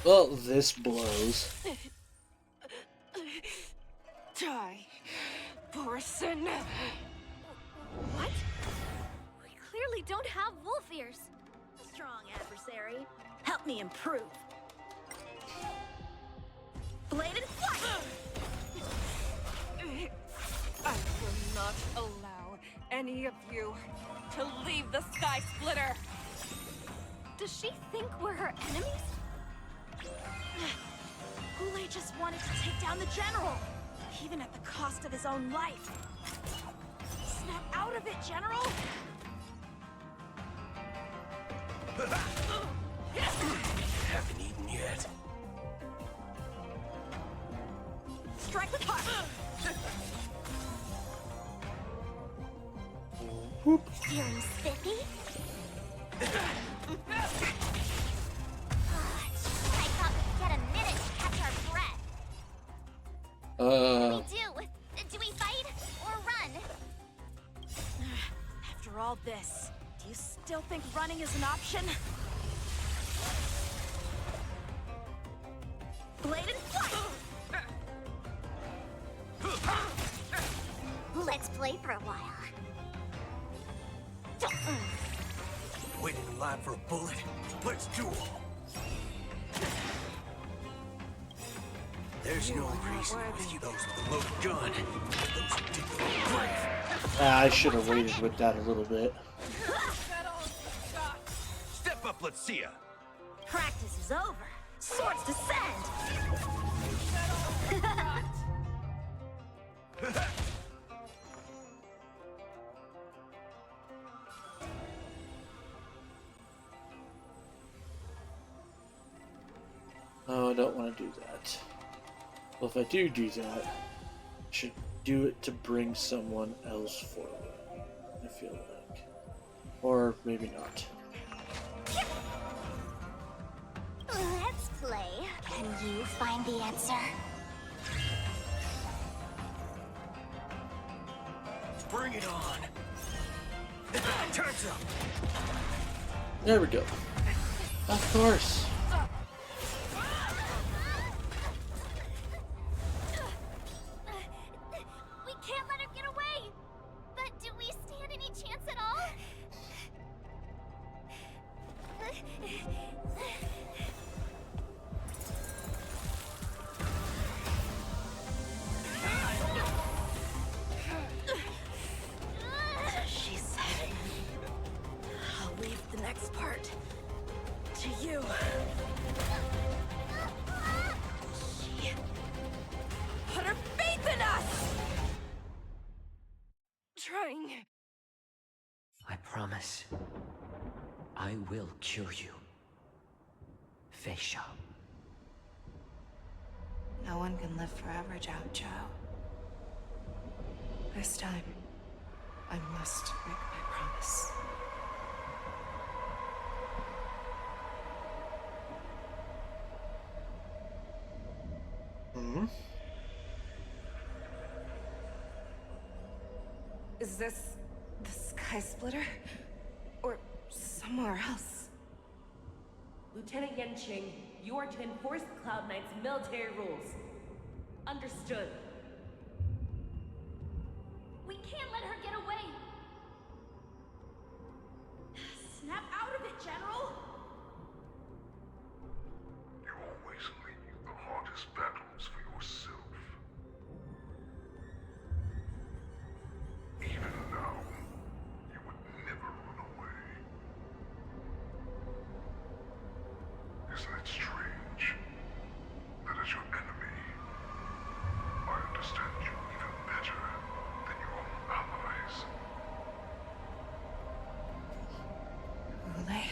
Well, this blows. Die, Borisin. What? We clearly don't have wolf ears. Strong adversary. Help me improve. Bladed flight! I will not allow any of you to leave the Sky Splitter. Does she think we're her enemies? Hule just wanted to take down the General, even at the cost of his own life. Snap out of it, General! Haven't eaten yet. Strike with heart! Feeling spiffy? I thought we'd get a minute to catch our breath. What do we do? Do we fight or run? After all this, do you still think running is an option? Bladed flight! Let's play for a while. Waiting in line for a bullet? Let's duel. There's no reason to rescue those with a loaded gun. Those who dig their own grave. I should have waited with that a little bit. Step up, let's see ya. Practice is over. Swords descend! No, I don't want to do that. Well, if I do that, I should do it to bring someone else forward, I feel like. Or maybe not. Let's play. Can you find the answer? Bring it on. Turns up. There we go. Of course. We can't let her get away. But do we stand any chance at all? She said, I'll leave the next part to you. She put her faith in us! Trying. I promise. I will cure you. Fei Shao. No one can live forever, Zhao Zhao. This time, I must make my promise. Hmm? Is this the Sky Splitter? Or somewhere else? Lieutenant Yanqing, you are to enforce the Cloud Knight's military rules. Understood. We can't let her get away. Snap out of it, General! You always leave the hardest battles for yourself. Even now, you would never run away. Isn't it strange that as your enemy, I understand you even better than your own allies? Rule?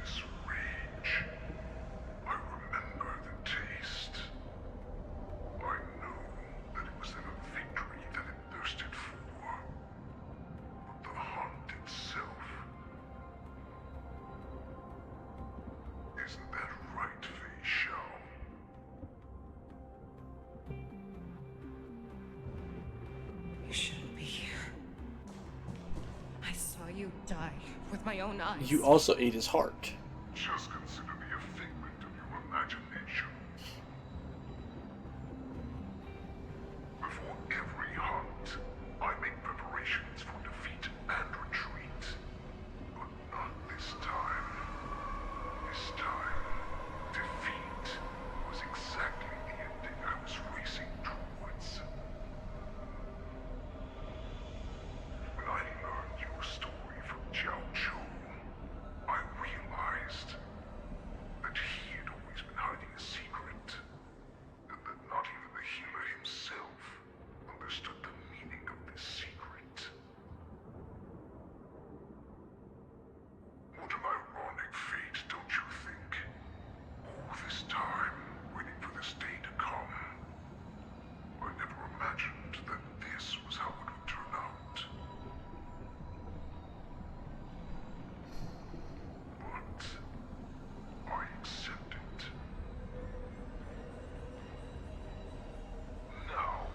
This rage, I remember the taste. I know that it was never victory that it thirsted for, but the hunt itself. Isn't that right, Fei Shao? You shouldn't be here. I saw you die with my own eyes. You also ate his heart. Just consider me a figment of your imagination. Before every hunt, I make preparations for defeat and retreat. But not this time. This time, defeat was exactly the ending I was racing towards. When I learned your story from Jiao Chu, I realized that he had always been hiding a secret, and that not even the healer himself understood the meaning of this secret. What an ironic fate, don't you think? All this time, waiting for this day to come. I never imagined that this was how it would turn out. But I accept it. Now,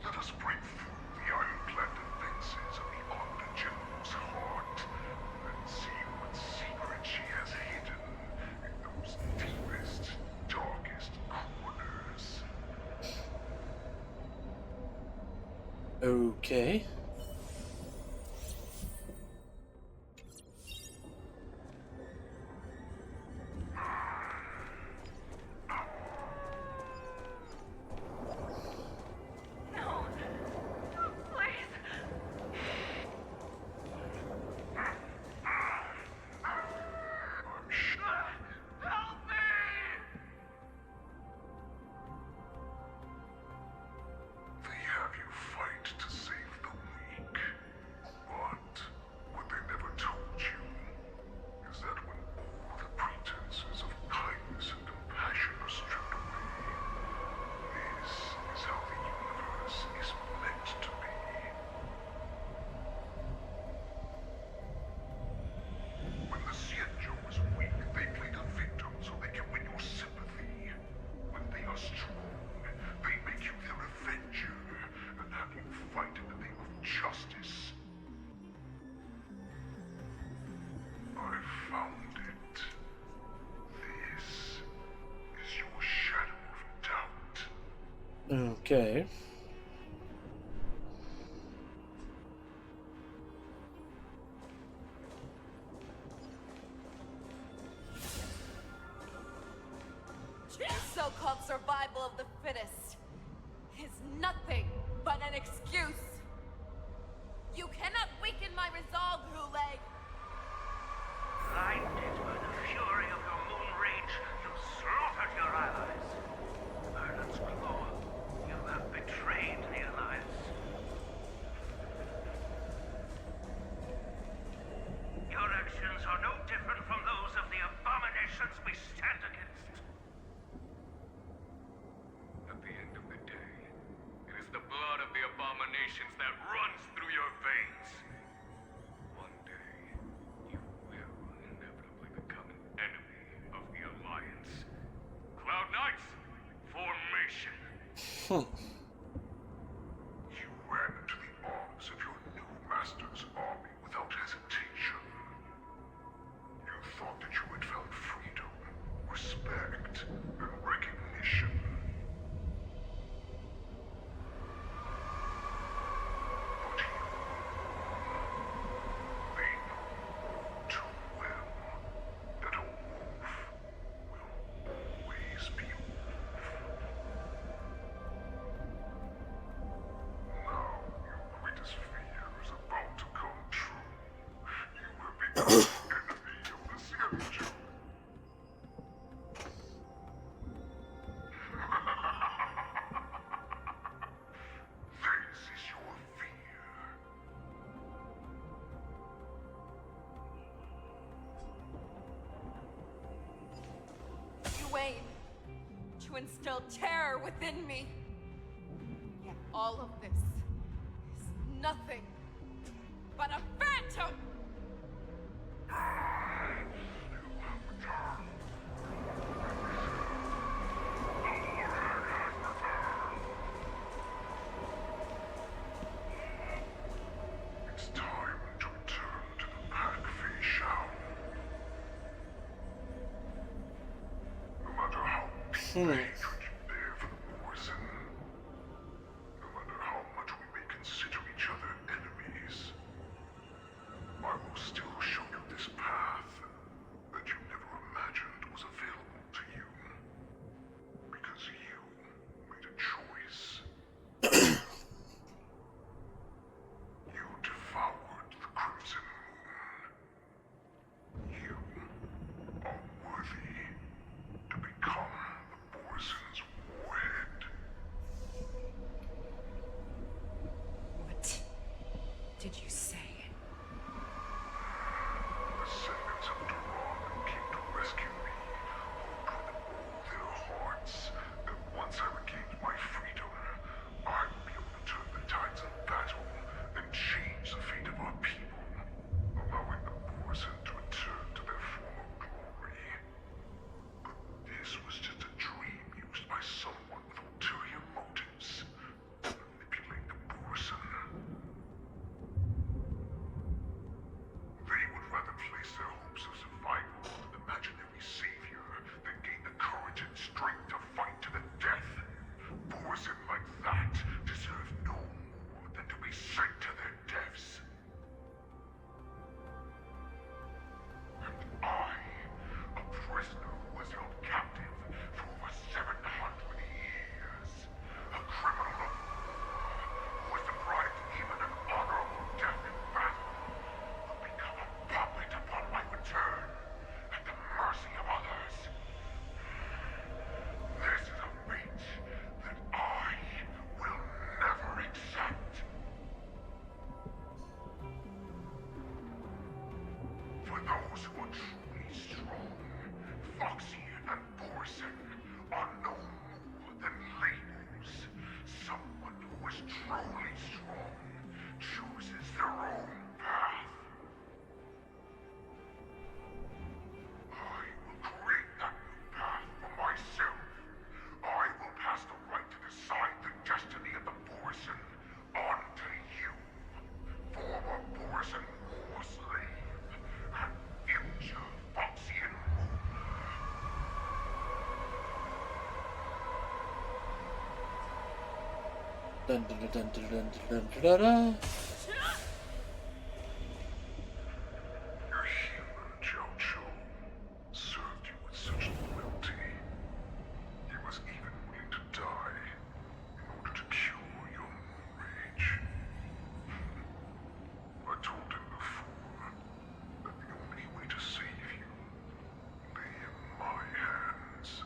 let us break through the iron-clad defenses of the Honda General's heart and see what secret she has hidden in those deepest, darkest corners. Okay. No. Please. Help me! They have you fight to save the weak. But what they never told you is that when all the pretenses of kindness and compassion are stripped away, this is how the universe is meant to be. When the Xianzhou is weak, they play the victim so they can win your sympathy. When they are strong, they make you their avenger and have you fight in the name of justice. I found it. This is your shadow of doubt. Okay. So-called survival of the fittest is nothing but an excuse. You cannot weaken my resolve, Rule. Blinded by the fury of your moon rage, you slaughtered your allies. Ireland's claw, you have betrayed the alliance. Your actions are no different from those of the abominations we stand against. At the end of the day, it is the blood of the abominations that runs through your veins. One day, you will inevitably become an enemy of the Alliance. Cloud Knights, formation! You ran into the arms of your new master's army without hesitation. You thought thought that you had found freedom, respect, and recognition. But you, they know too well that a wolf will always be a wolf. Now your greatest fear is about to come true. You have become the enemy of the schedule. This is your fear. You aim to instill terror within me. Yet all of this is nothing but a phantom! It's time to return to the pack, Fei Shao. No matter how deeply you there for the poison, no matter how much we may consider each other enemies, I will still show you this path that you never imagined was available to you. Because you made a choice. You devoured the Crimson Moon. You are worthy to become the Borison's warhead. What did you say? The descendants of Duran came to rescue me, hoped with all their hearts that once I regained my freedom, I would be able to turn the tides of battle and change the fate of our people, allowing the Borison to return to their former glory. But this was just a dream used by someone with ulterior motives to manipulate the Borison. They would rather place their hopes of survival on an imaginary savior than gain the courage and strength to fight to the death. Borison like that deserve no more than to be sent to their deaths. And I, a prisoner who was held captive for over 700 years, a criminal of war who was deprived even an honorable death in battle, will become a puppet upon my return, at the mercy of others. This is a fate that I will never accept. For those who are truly strong, Foxian and Borison are no more than labels. Someone who is truly strong chooses their own path. I will create that new path for myself. I will pass the right to decide the destiny of the Borison on to you, former Borison war slave and future Foxian ruler. Dun dun dun dun dun dun dun dun dun. Your human, Jiao Chu, served you with such loyalty. He was even willing to die in order to cure your moon rage. I told him before that the only way to save you lay in my hands.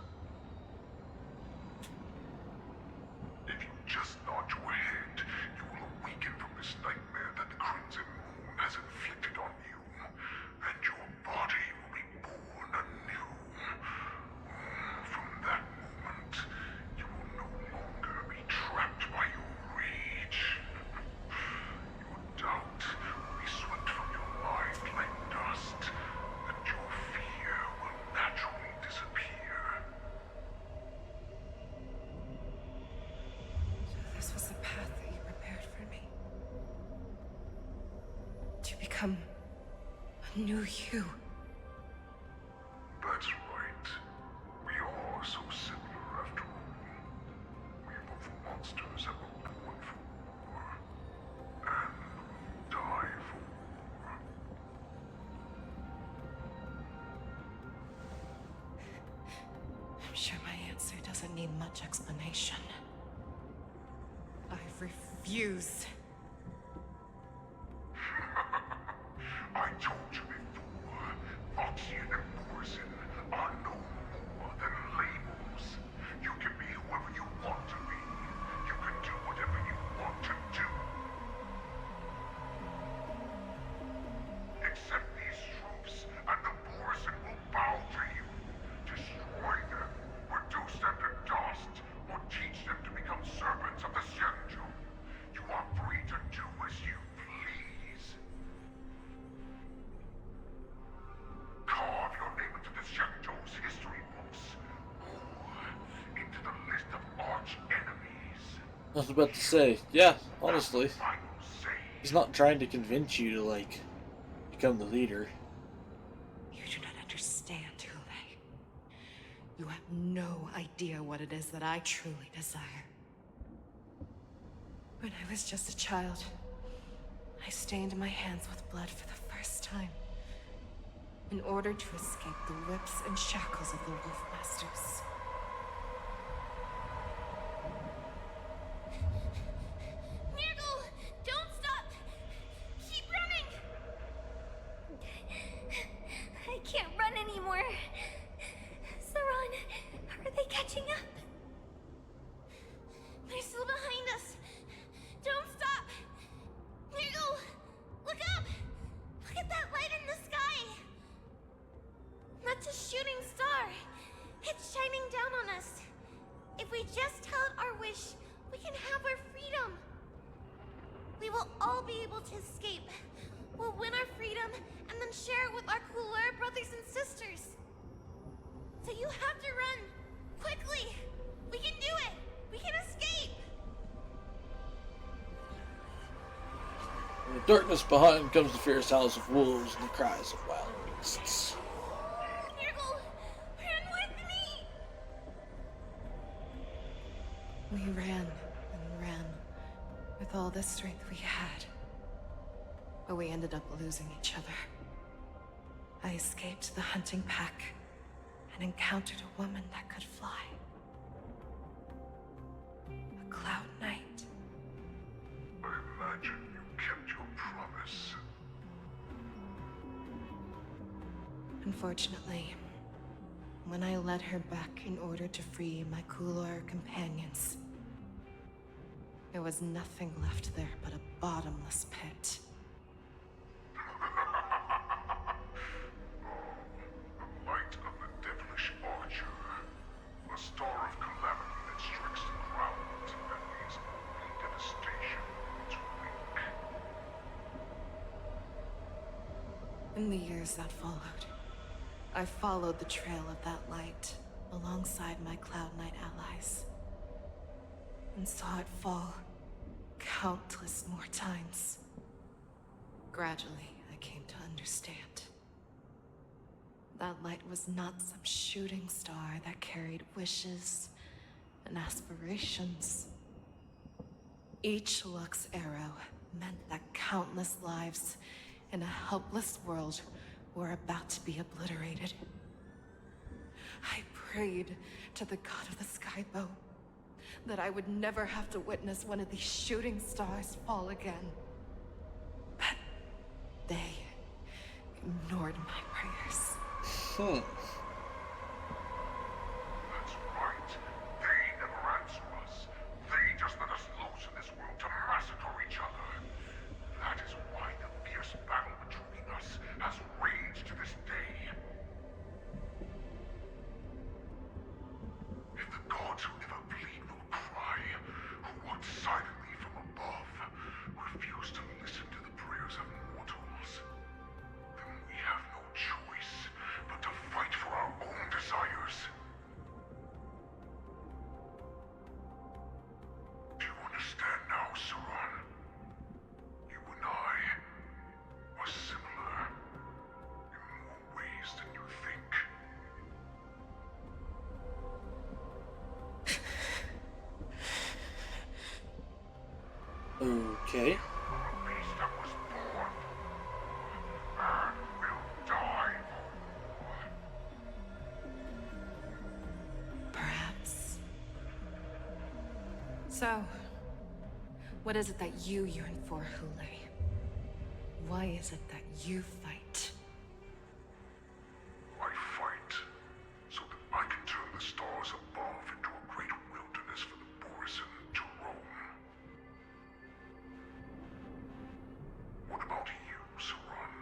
If you just nod your head, you will awaken from this nightmare that the Crimson Moon has inflicted on you, and your body will be born anew. From that moment, you will no longer be trapped by your rage. Your doubt will be swept from your mind like dust, and your fear will naturally disappear. This was the path that you prepared for me. To become a new you. are so similar after all. We both monsters have been born for war, and die for war. I'm sure my answer doesn't need much explanation. I refuse. I told you before, Foxian and Borson are no more than labels. You can be whoever you want to be. You can do whatever you want to do. Except these troops, and the Borson will bow to you. Destroy them, reduce them to dust, or teach them to become servants of the Xianzhou. You are free to do as you please. Carve your name into the Xianzhou's history books, or into the list of arch enemies. I was about to say, yeah, honestly. He's not trying to convince you to, like, become the leader. You do not understand, Hule. You have no idea what it is that I truly desire. When I was just a child, I stained my hands with blood for the first time, in order to escape the whips and shackles of the Wolf Masters. Nurgle! Don't stop! Keep running! I can't run anymore. Saran, are they catching up? They're still behind us. Don't stop! Nurgle! Look up! Look at that light in the sky! That's a shooting star. It's shining down on us. If we just tell it our wish, we can have our freedom. We will all be able to escape. We'll win our freedom and then share it with our cooler brothers and sisters. So you have to run. Quickly. We can do it. We can escape. In the darkness behind comes the fierce howls of wolves and the cries of wild beasts. Nurgle, run with me. We ran and ran with all the strength we had. But we ended up losing each other. I escaped the hunting pack and encountered a woman that could fly. A Cloud Knight. I imagine you kept your promise. Unfortunately, when I led her back in order to free my Kulor companions, there was nothing left there but a bottomless pit. The light of the devilish archer. A star of calamity that strikes the ground and leaves only devastation in its wake. In the years that followed, I followed the trail of that light alongside my Cloud Knight allies, and saw it fall countless more times. Gradually, I came to understand. That light was not some shooting star that carried wishes and aspirations. Each Lux arrow meant that countless lives in a helpless world were about to be obliterated. I prayed to the god of the Skybow that I would never have to witness one of these shooting stars fall again. But they ignored my prayers. That's right. They never answer us. They just let us loose in this world to massacre each other. That is why the fierce battle between us has raged to this day. If the gods who never bleed nor cry, who watch silently from above, refuse to listen to the prayers of mortals, then we have no choice but to fight Okay. Perhaps. So, what is it that you yearn for, Hule? Why is it that you fight? I fight so that I can turn the stars above into a great wilderness for the Borisin to roam. What about you, Saran?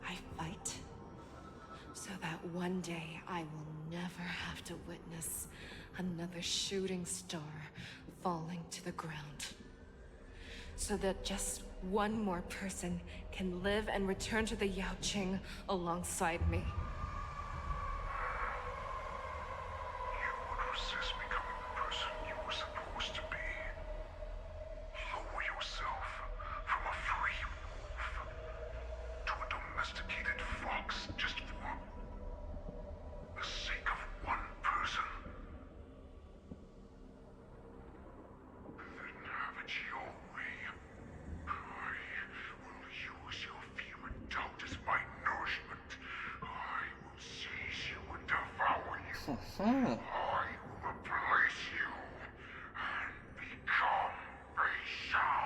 I fight so that one day I will never have to witness another shooting star falling to the ground. So that just one more person can live and return to the Yaoqing alongside me. You would resist becoming the person you were supposed to be. Lower yourself from a free wolf to a domesticated fox just for the sake of one person. Then have it your way. I will use your fear and doubt as my nourishment. I will seize you and devour you. I will replace you and become Fei Shao.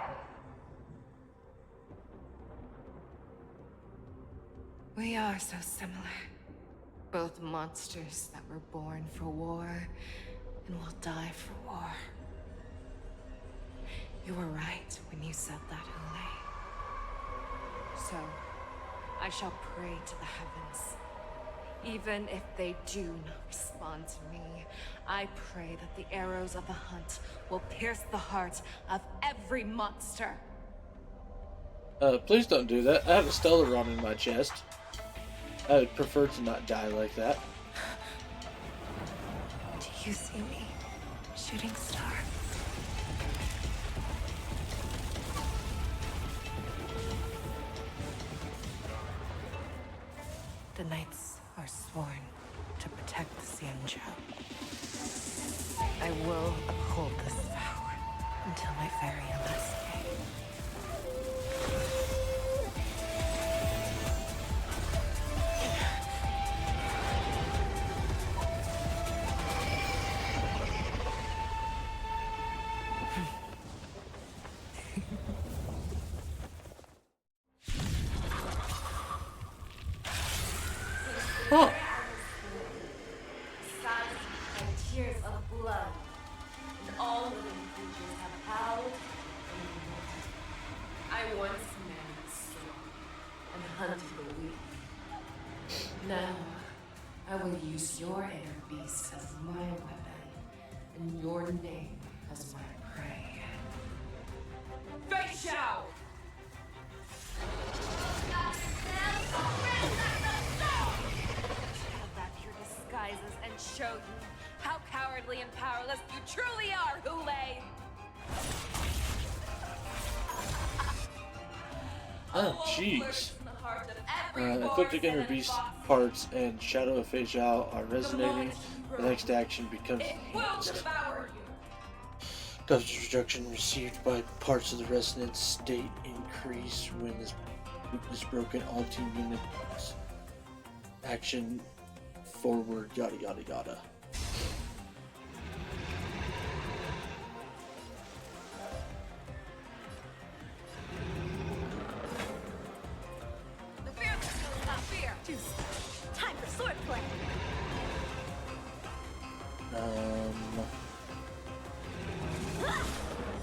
We are so similar. Both monsters that were born for war and will die for war. You were right when you said that, Hule. So, I shall pray to the heavens. Even if they do not respond to me, I pray that the arrows of the hunt will pierce the heart of every monster. Please don't do that. I have a Stellaron in my chest. I would prefer to not die like that. Do you see me, shooting star? The knights are sworn to protect the Xianzhou. I will uphold this vow until my very last day. Huh. Sighs and tears of blood, and all living creatures have howled and mourned. I once managed strong and hunted the weak. Now, I will use your air beast as my weapon, and your name as my prey. Fei Shao! Back your disguises and show you how cowardly and powerless you truly are, Hule! Oh, jeez. Ecliptic Inner Beast parts and Shadow of Fei Zhao are resonating. The next action becomes enhanced. Dose reduction received by parts of the resonance state increase when this is broken. All team units action forward, yada yada yada. The fearless will not fear! Time for swordplay!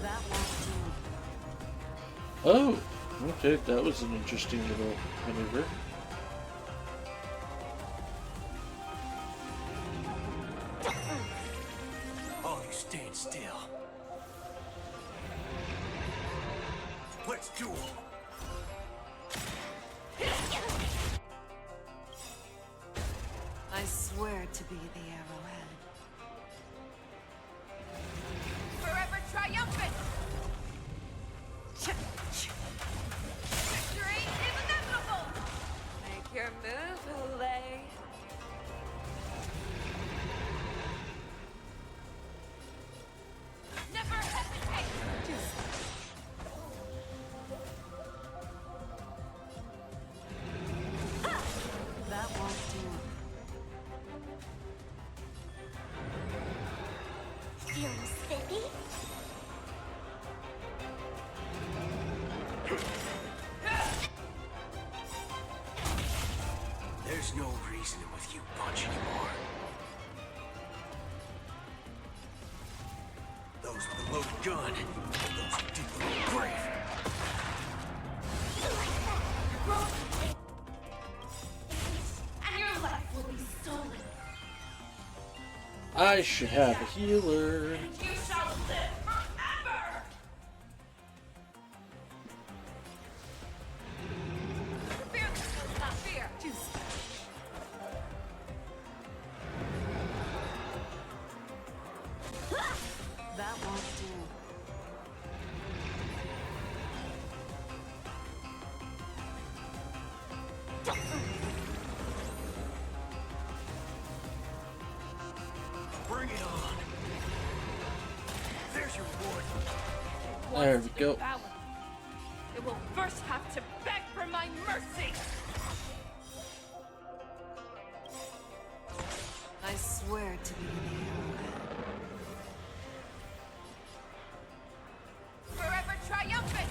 That won't Oh, okay, that was an interesting little maneuver. All you stand still. Let's duel. I swear to be the arrowhead. Forever triumphant! Victory is inevitable! Make your move, Hule. There's no reasoning with you bunch anymore. Those with the loaded gun. Those who dig the little grave. And your life will be stolen. I should have a healer. You shall live forever! Fear is not fear. That won't do. Bring it on. There's your reward. There we go. It will first have to beg for my mercy. I swear to be the Forever triumphant!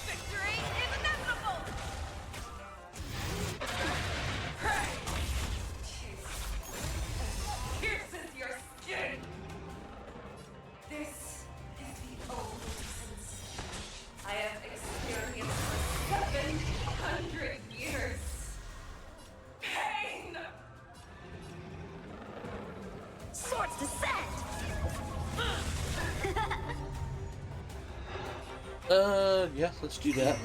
Victory is inevitable! Pierces your skin! This is the oldest I have experienced for 700 years. Pain! Swords descend! Yeah, let's do that.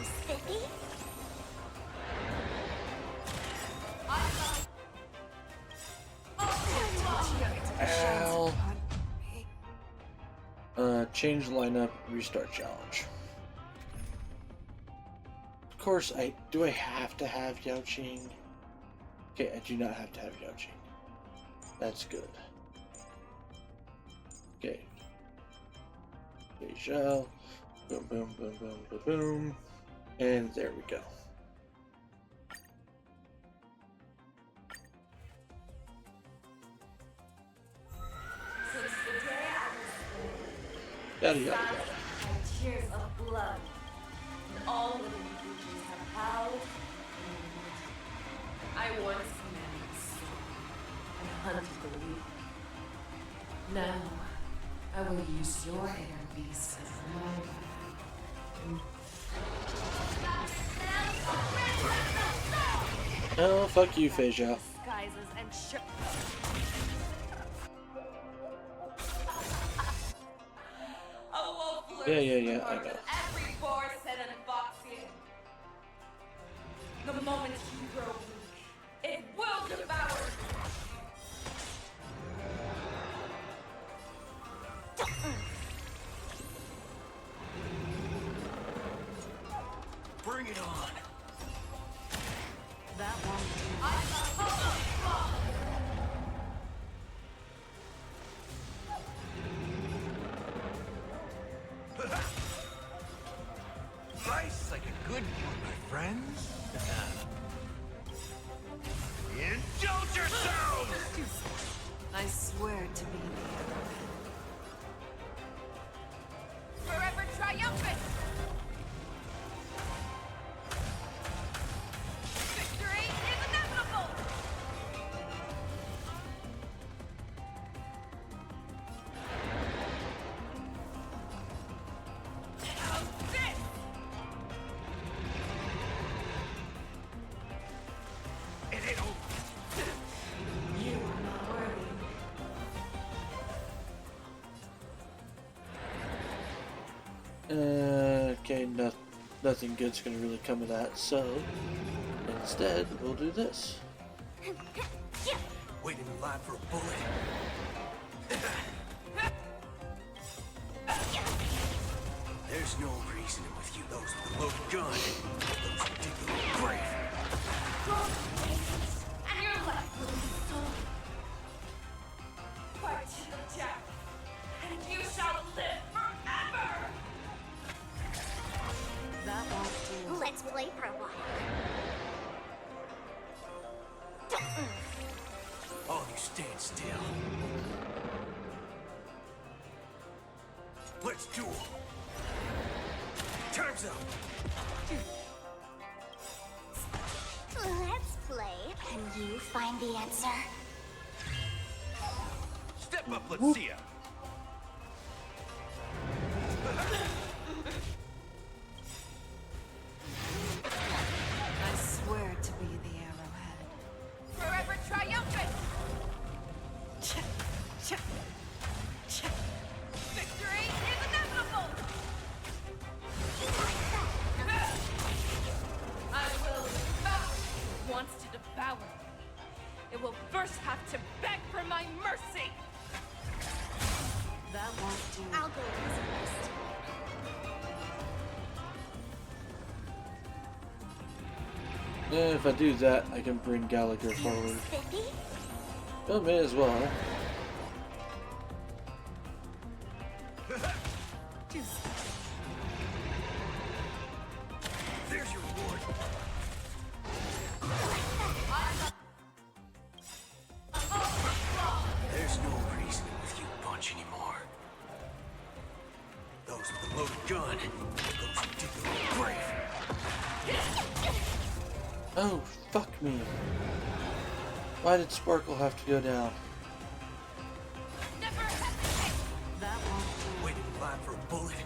Ow. Change lineup, restart challenge. Of course, do I have to have Yao Qing? Okay, I do not have to have Yao Qing. That's good. Okay. Deja. Boom, boom, boom, boom, boom, boom. And there we go. Since the day I was Yada yada born, yada. and tears of blood, and all living creatures have howled. I once menaced and hunted the weak. Now, I will use your air beast as my weapon. Oh, fuck you, Feijao. Disguises and A wolf lurks Yeah, in the I heart know. of every Borson and Foxian. The moment you grow weak, it will devour. Bring it on. That won't do. Nice like a good one, my friends. Indulge yourselves! I swear to be the Forever triumphant! Victory is inevitable! How's this? It ain't over. You are not worthy. Okay, nothing good's gonna really come of that, so instead we'll do this. Waiting in line for a bullet. There's no reasoning with you. Those with the loaded gun. Those who dig the little grave. And your life will be stolen. Fight to the death, and you shall live forever! That won't do. Let's play for a while. All you stand still. Let's duel. Time's up. Can you find the answer? Step up, let's see ya. I swear to be the arrowhead. Forever triumphant! Victory is inevitable! I will devour what wants to devour. It will first have to beg for my mercy! That won't do. I'll go first. Yeah, if I do that, I can bring Gallagher forward. Oh, may as well, huh? There's your reward. There's no reason with you bunch anymore. Those with the loaded gun, those who dig their own grave. Oh, fuck me. Why did Sparkle have to go down? That won't do. Waiting in line for a bullet.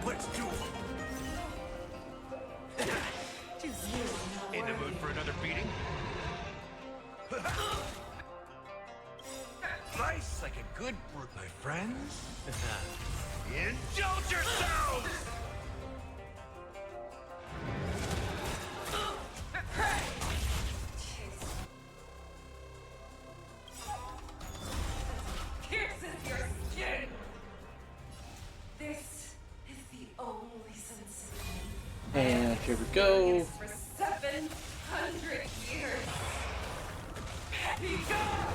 Let's do it. In the mood for another beating? Nice, like a good brute, my friends. Indulge yourselves! Pierces your skin! This is the only sensation And here we go. for 700 years. Be gone!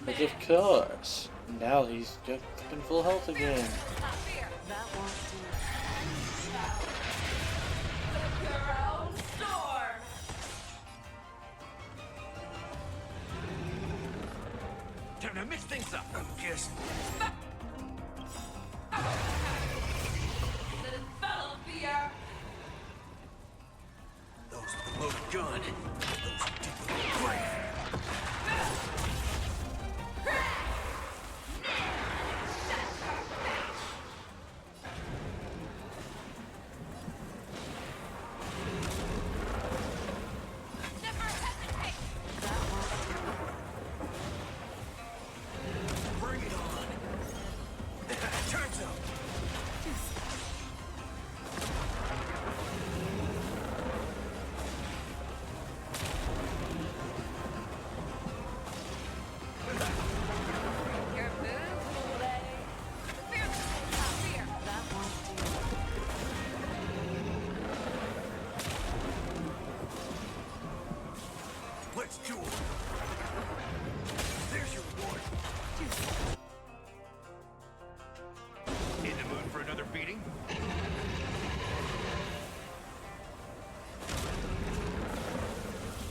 But of course. Now he's got fucking full health again. That won't do. Your own storm! Time to mix things up, I'm guessing. Envelop the earth! Those with the loaded gun, those who dig their own grave. Never hesitate! Bring it on. Time's up. Your move, Lay. Fear without fear. That won't do. Let's do it. There's your reward. In the mood for another beating?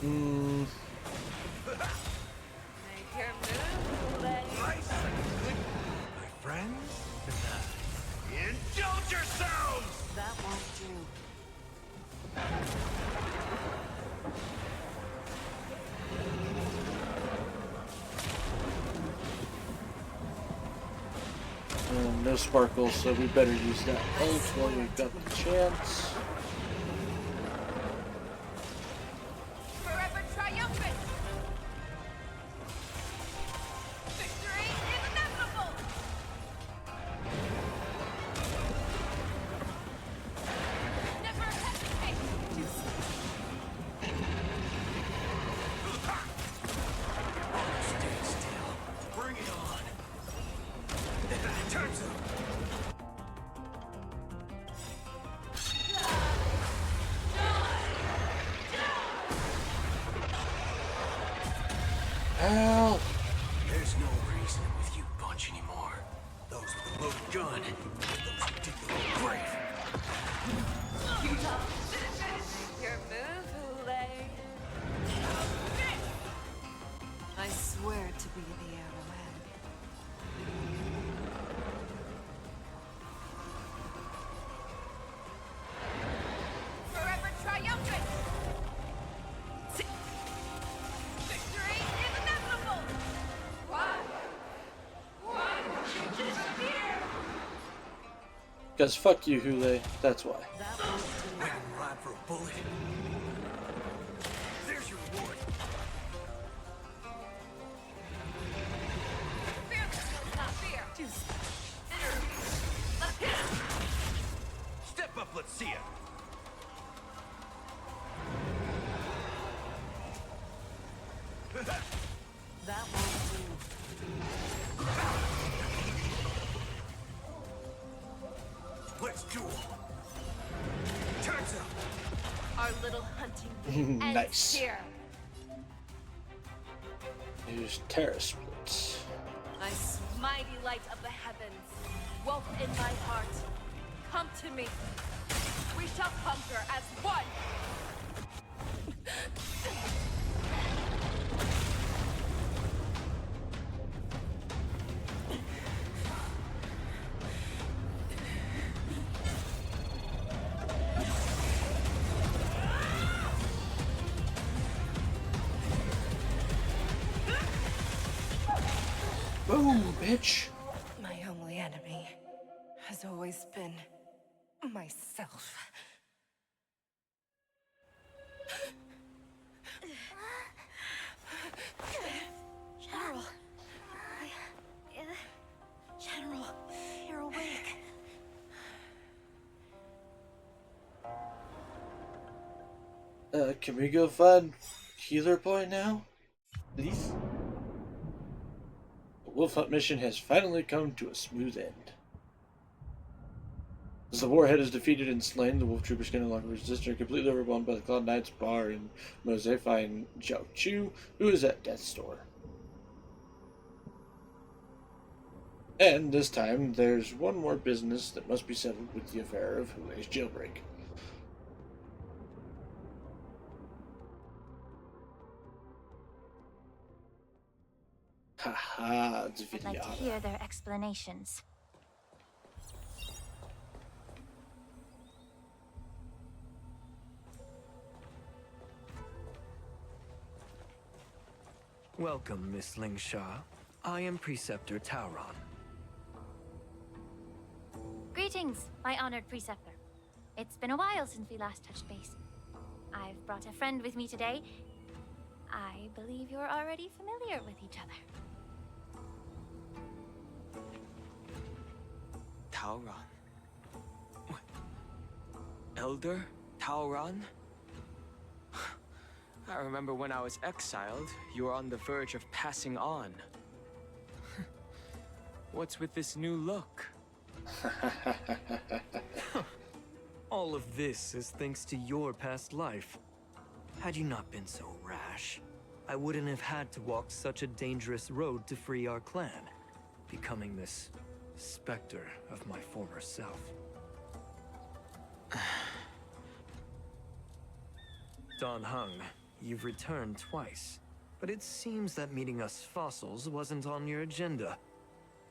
Hmm. Make your move, Lay. Nice. Good. My friends? Indulge yourselves! That won't do. No Sparkle, so we better use that ult while we've got the chance. Forever triumphant! Victory is inevitable! Never hesitate! Stand still. Bring it on. Time's up. Ow! There's no reason with you bunch anymore. Those with the loaded gun, those who dig their own grave. Your move, Lay. Because fuck you, Hule. That's why. Waiting in line for a bullet. There's your reward. Step up, let's see it. That won't do. Let's duel. Turns out. Our little hunting ends Nice. here. Use Terra Splits. Nice mighty light of the heavens, woke in my heart. Come to me. We shall conquer as one. Boom, bitch. My only enemy has always been myself. General. General, you're awake. Can we go find Healer Boy now? Please? The Wolf Hunt mission has finally come to a smooth end. As the warhead is defeated and slain, the wolf troopers can no longer resist and are completely overwhelmed by the Cloud Knights, Bar, and Mose find Zhao Chu, who is at death's door. And this time, there's one more business that must be settled with the affair of Hule's jailbreak. Haha, it's I'd like to hear their explanations. Welcome, Miss Lingsha. I am Preceptor Tauron. Greetings, my honored preceptor. It's been a while since we last touched base. I've brought a friend with me today. I believe you're already familiar with each other. Tauron? Elder Tauron? I remember when I was exiled, you were on the verge of passing on. What's with this new look? All of this is thanks to your past life. Had you not been so rash, I wouldn't have had to walk such a dangerous road to free our clan, becoming this specter of my former self. Don Hung, you've returned twice, but it seems that meeting us fossils wasn't on your agenda.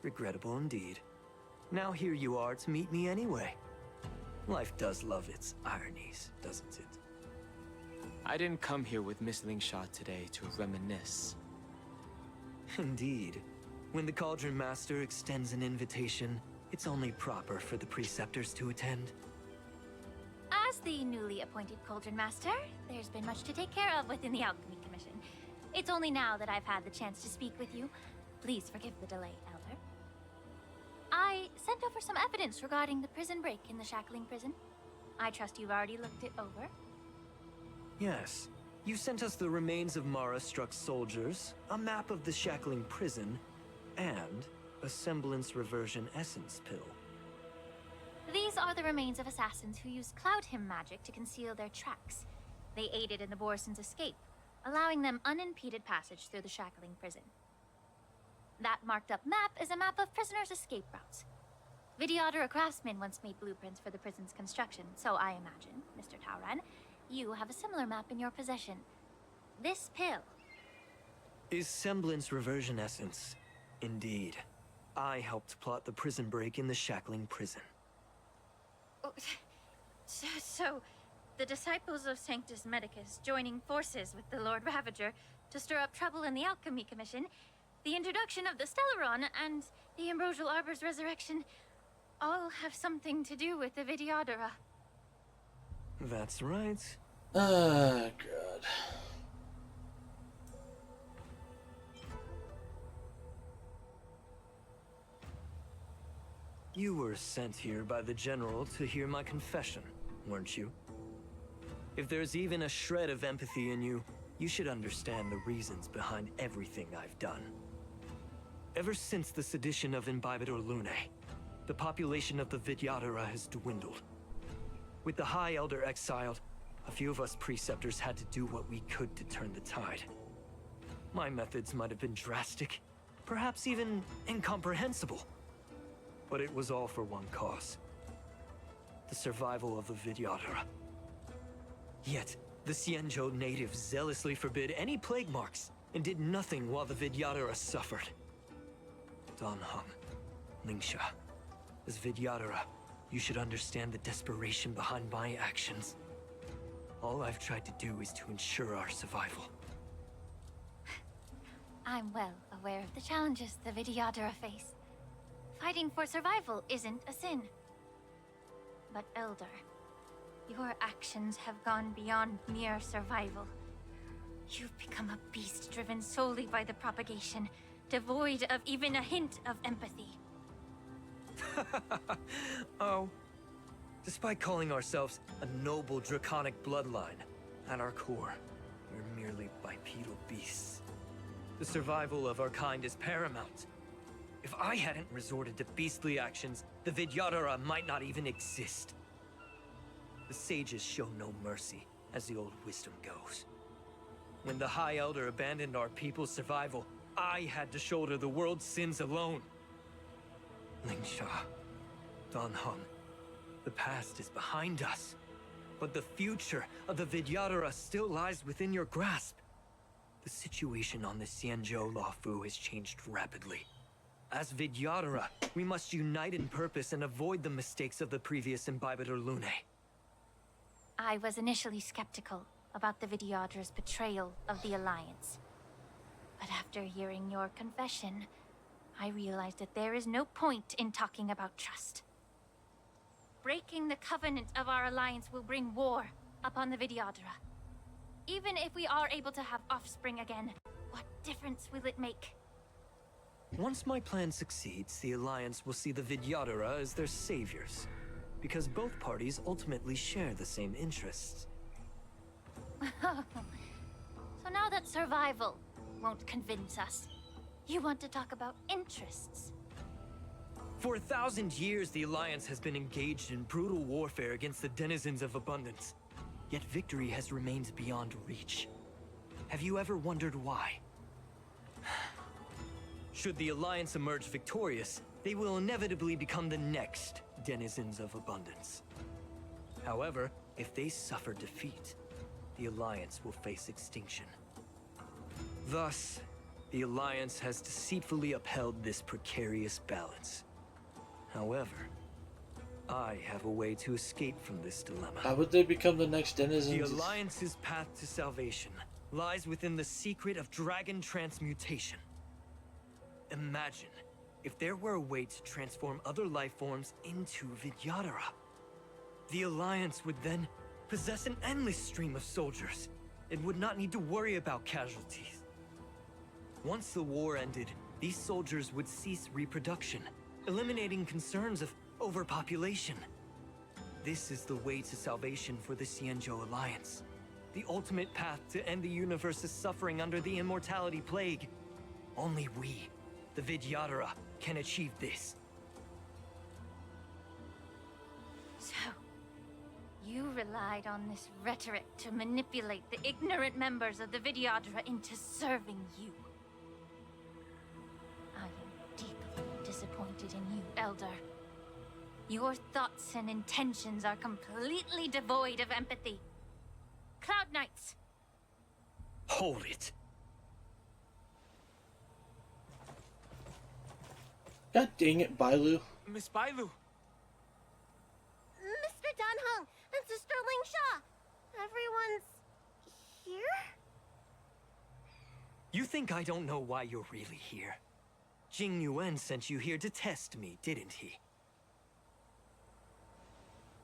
Regrettable indeed. Now here you are to meet me anyway. Life does love its ironies, doesn't it? I didn't come here with Miss Lingsha today to reminisce. Indeed. When the Cauldron Master extends an invitation, it's only proper for the Preceptors to attend. As the newly appointed Cauldron Master, there's been much to take care of within the Alchemy Commission. It's only now that I've had the chance to speak with you. Please forgive the delay, Elder. I sent over some evidence regarding the prison break in the Shackling Prison. I trust you've already looked it over. Yes. You sent us the remains of Mara-struck soldiers, a map of the Shackling Prison, and a semblance reversion essence pill. These are the remains of assassins who used Cloud Hymn magic to conceal their tracks. They aided in the Borisons' escape, allowing them unimpeded passage through the Shackling Prison. That marked-up map is a map of prisoners' escape routes. Vidyadhara craftsmen once made blueprints for the prison's construction, so I imagine, Mr. Tauran, you have a similar map in your possession. This pill. Is semblance reversion essence. Indeed. I helped plot the prison break in the Shackling Prison. So, the disciples of Sanctus Medicus joining forces with the Lord Ravager to stir up trouble in the Alchemy Commission, the introduction of the Stellaron, and the Ambrosial Arbor's resurrection. all have something to do with the Vidyadhara. That's right. Ah, God. You were sent here by the General to hear my confession, weren't you? If there's even a shred of empathy in you, you should understand the reasons behind everything I've done. Ever since the sedition of Imbibitor Lunae, the population of the Vidyadhara has dwindled. With the High Elder exiled, a few of us preceptors had to do what we could to turn the tide. My methods might have been drastic, perhaps even incomprehensible. But it was all for one cause. The survival of the Vidyadhara. Yet, the Xianzhou natives zealously forbid any plague marks, and did nothing while the Vidyadhara suffered. Danheng, Lingsha, as Vidyadhara, you should understand the desperation behind my actions. All I've tried to do is to ensure our survival. I'm well aware of the challenges the Vidyadhara face. Fighting for survival isn't a sin. But Elder, your actions have gone beyond mere survival. You've become a beast driven solely by the propagation, devoid of even a hint of empathy. Oh. Despite calling ourselves a noble draconic bloodline, at our core, we're merely bipedal beasts. The survival of our kind is paramount. If I hadn't resorted to beastly actions, the Vidyadhara might not even exist. The sages show no mercy, as the old wisdom goes. When the High Elder abandoned our people's survival, I had to shoulder the world's sins alone. Lingsha, Danheng, the past is behind us, but the future of the Vidyadhara still lies within your grasp. The situation on the Xianzhou Luofu has changed rapidly. As Vidyadhara, we must unite in purpose and avoid the mistakes of the previous Imbibitor Lunae. I was initially skeptical about the Vidyadhara's betrayal of the Alliance. But after hearing your confession, I realized that there is no point in talking about trust. Breaking the covenant of our alliance will bring war upon the Vidyadhara. Even if we are able to have offspring again, what difference will it make? Once my plan succeeds, the Alliance will see the Vidyadhara as their saviors, because both parties ultimately share the same interests. So now that survival won't convince us, you want to talk about interests? For 1,000 years, the Alliance has been engaged in brutal warfare against the denizens of abundance. Yet victory has remained beyond reach. Have you ever wondered why? Should the Alliance emerge victorious, they will inevitably become the next denizens of abundance. However, if they suffer defeat, the Alliance will face extinction. Thus, the Alliance has deceitfully upheld this precarious balance. However, I have a way to escape from this dilemma. How would they become the next The denizens? Alliance's path to salvation lies within the secret of dragon transmutation. Imagine if there were a way to transform other life forms into Vidyadhara. The Alliance would then possess an endless stream of soldiers. It would not need to worry about casualties. Once the war ended, these soldiers would cease reproduction, eliminating concerns of overpopulation. This is the way to salvation for the Xianzhou Alliance. The ultimate path to end the universe's suffering under the immortality plague. Only we, the Vidyadhara, can achieve this. So, you relied on this rhetoric to manipulate the ignorant members of the Vidyadhara into serving you. I am deeply disappointed in you, Elder. Your thoughts and intentions are completely devoid of empathy. Cloud Knights! Hold it. God dang it, Bailu. Miss Bailu! Mr. Danheng and Sister Lingsha! Everyone's here? You think I don't know why you're really here? Jing Yuan sent you here to test me, didn't he?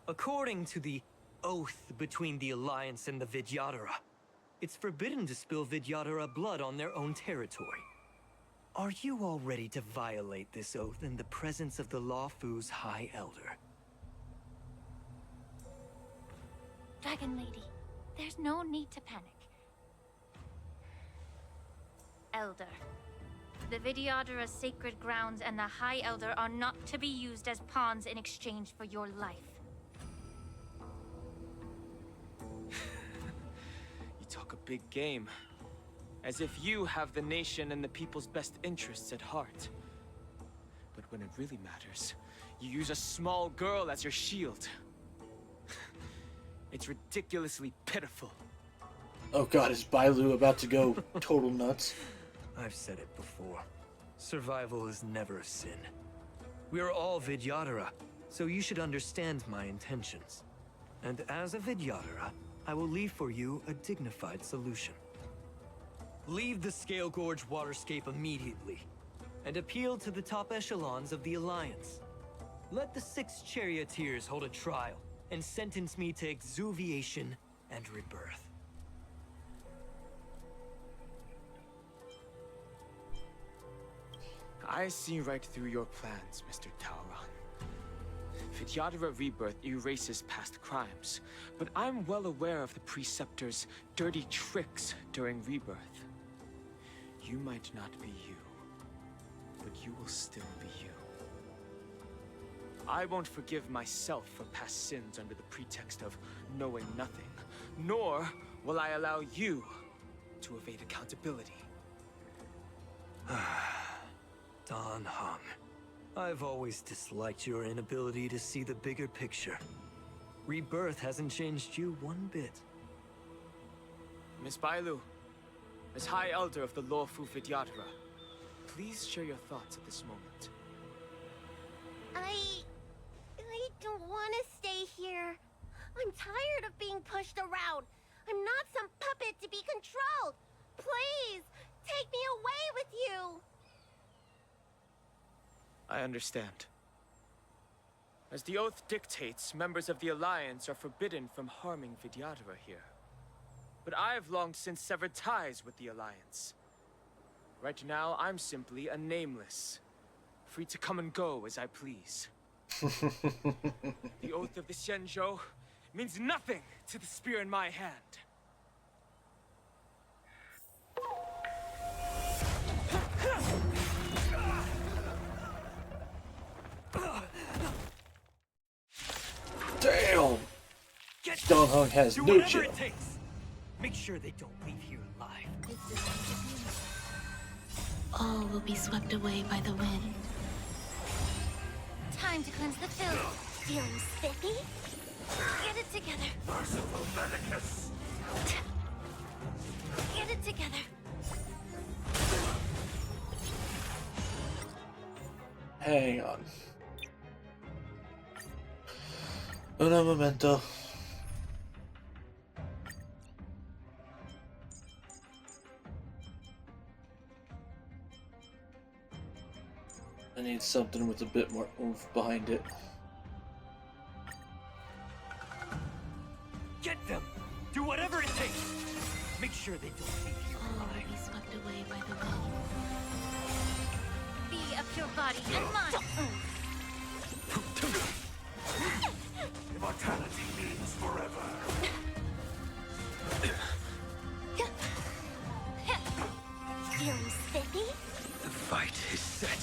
According to the oath between the Alliance and the Vidyadhara, it's forbidden to spill Vidyadhara blood on their own territory. Are you all ready to violate this oath in the presence of the Lawfu's High Elder? Dragon Lady, there's no need to panic. Elder, the Vidyadhara's sacred grounds and the High Elder are not to be used as pawns in exchange for your life. You talk a big game. As if you have the nation and the people's best interests at heart. But when it really matters, you use a small girl as your shield. It's ridiculously pitiful. Oh god, is Bailu about to go total nuts? I've said it before. Survival is never a sin. We are all Vidyadhara, so you should understand my intentions. And as a Vidyadhara, I will leave for you a dignified solution. Leave the Scale Gorge waterscape immediately, and appeal to the top echelons of the Alliance. Let the 6 charioteers hold a trial, and sentence me to exuviation and rebirth. I see right through your plans, Mr. Tauron. Vidyadhara Rebirth erases past crimes, but I'm well aware of the Preceptor's dirty tricks during Rebirth. You might not be you, but you will still be you. I won't forgive myself for past sins under the pretext of knowing nothing, nor will I allow you to evade accountability. Dan Heng, I've always disliked your inability to see the bigger picture. Rebirth hasn't changed you one bit. Miss Bailu, as High Elder of the Lawfu Vidyadhara, please share your thoughts at this moment. I don't want to stay here. I'm tired of being pushed around. I'm not some puppet to be controlled. Please, take me away with you. I understand. As the oath dictates, members of the Alliance are forbidden from harming Vidyadhara here. But I've long since severed ties with the Alliance. Right now, I'm simply a nameless, free to come and go as I please. The oath of the Xianzhou means nothing to the spear in my hand. Damn! Dan Heng has Do no whatever chill. it takes. Make sure they don't leave here alive. All will be swept away by the wind. Time to cleanse the filth. Feeling spiffy? Get it together. Merciful Medicus! Get it together. Hang on. Uno momento. I need something with a bit more oomph behind it. Get them! Do whatever it takes! Make sure they don't leave here All alive. will be swept away by the wind. Be of your body and mind. Immortality means forever. Feeling spiffy? The fight is set.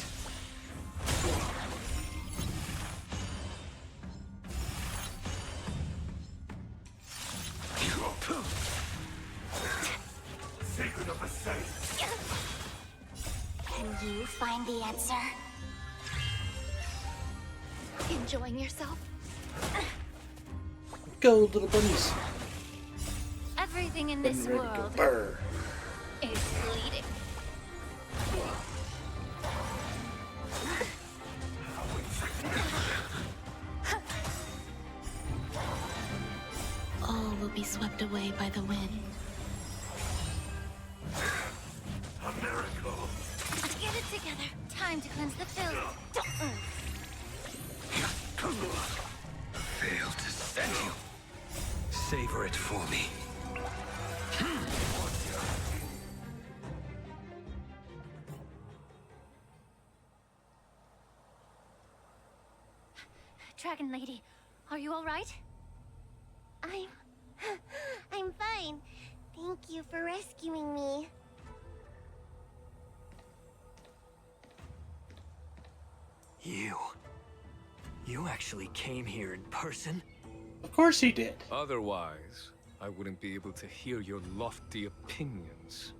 Secret of the saints. Can you find the answer? Enjoying yourself? Go, little bunnies. Everything in I'm this ready to go world burr. is fleeting. All will be swept away by the wind. A miracle. Get it together. Time to cleanse the filth. Failed to understand you. Savor it for me. Dragon Lady, are you all right? I'm fine. Thank you for rescuing me. You actually came here in person? Of course he did. Otherwise, I wouldn't be able to hear your lofty opinions.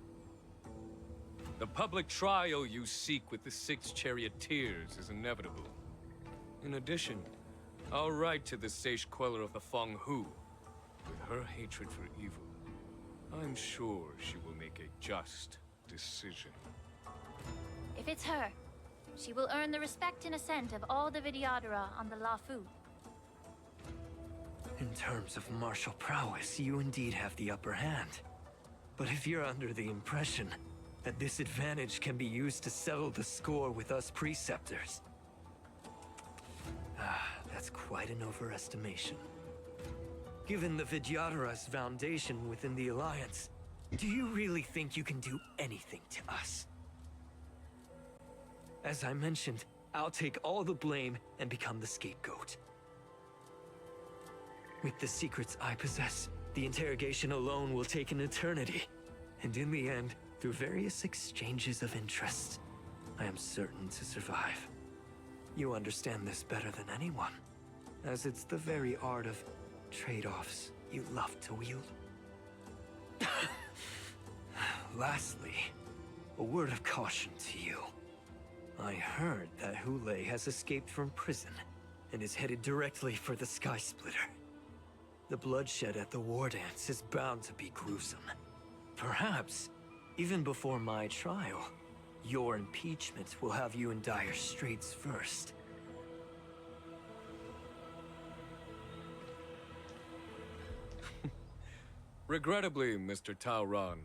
The public trial you seek with the 6 charioteers is inevitable. In addition, I'll write to the Sage Queller of the Feng Hu. With her hatred for evil, I'm sure she will make a just decision. If it's her, she will earn the respect and assent of all the Vidyadhara on the Lafu. In terms of martial prowess, you indeed have the upper hand. But if you're under the impression that this advantage can be used to settle the score with us preceptors, that's quite an overestimation. Given the Vidyadhara's foundation within the Alliance, do you really think you can do anything to us? As I mentioned, I'll take all the blame and become the scapegoat. With the secrets I possess, the interrogation alone will take an eternity. And in the end, through various exchanges of interest, I am certain to survive. You understand this better than anyone, as it's the very art of trade-offs you love to wield. Lastly, a word of caution to you. I heard that Hule has escaped from prison and is headed directly for the Sky Splitter. The bloodshed at the war dance is bound to be gruesome. Perhaps, even before my trial, your impeachment will have you in dire straits first. Regrettably, Mr. Taoran,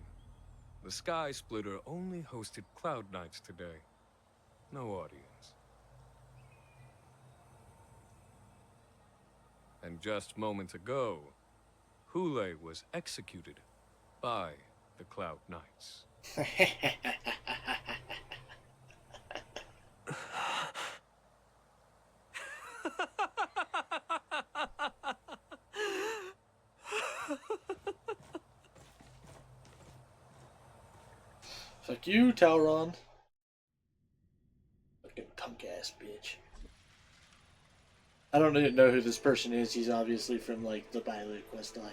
the Sky Splitter only hosted Cloud Knights today. No audience. And just moments ago, Hule was executed by the Cloud Knights. Fuck you, Talron. Fucking punk ass bitch. I don't even know who this person is. He's obviously from, like, the Byleth quest line.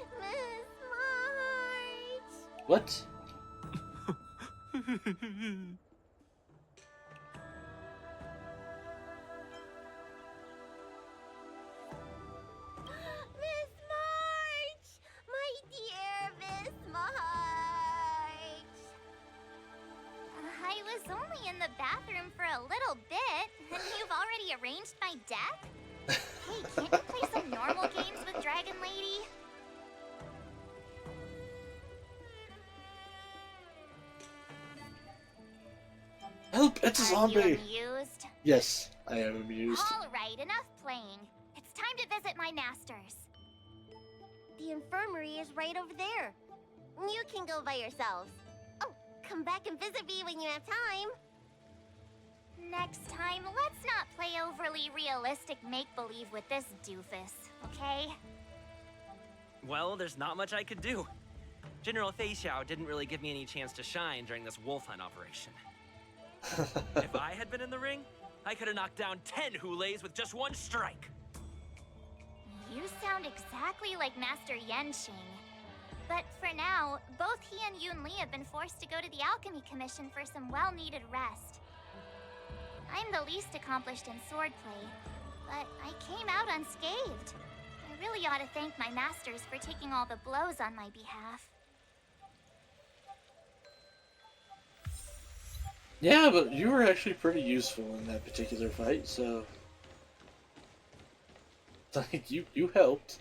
Miss March! What? Miss March! My dear Miss March! I was only in the bathroom for a little bit, and you've already arranged my death? Hey, can't you play some normal games with Dragon Lady? Help! It's a zombie! Are you amused? Yes, I am amused. Alright, enough playing. It's time to visit my masters. The infirmary is right over there. You can go by yourselves. Oh, come back and visit me when you have time. Next time, let's not play overly realistic make-believe with this doofus, okay? Well, there's not much I could do. General Fei Xiao didn't really give me any chance to shine during this wolf hunt operation. If I had been in the ring, I could have knocked down 10 Huleis with just one strike. You sound exactly like Master Yenshing. But for now, both he and Yun Li have been forced to go to the Alchemy Commission for some well-needed rest. I'm the least accomplished in swordplay, but I came out unscathed. I really ought to thank my masters for taking all the blows on my behalf. Yeah, but you were actually pretty useful in that particular fight, so... Like, you helped.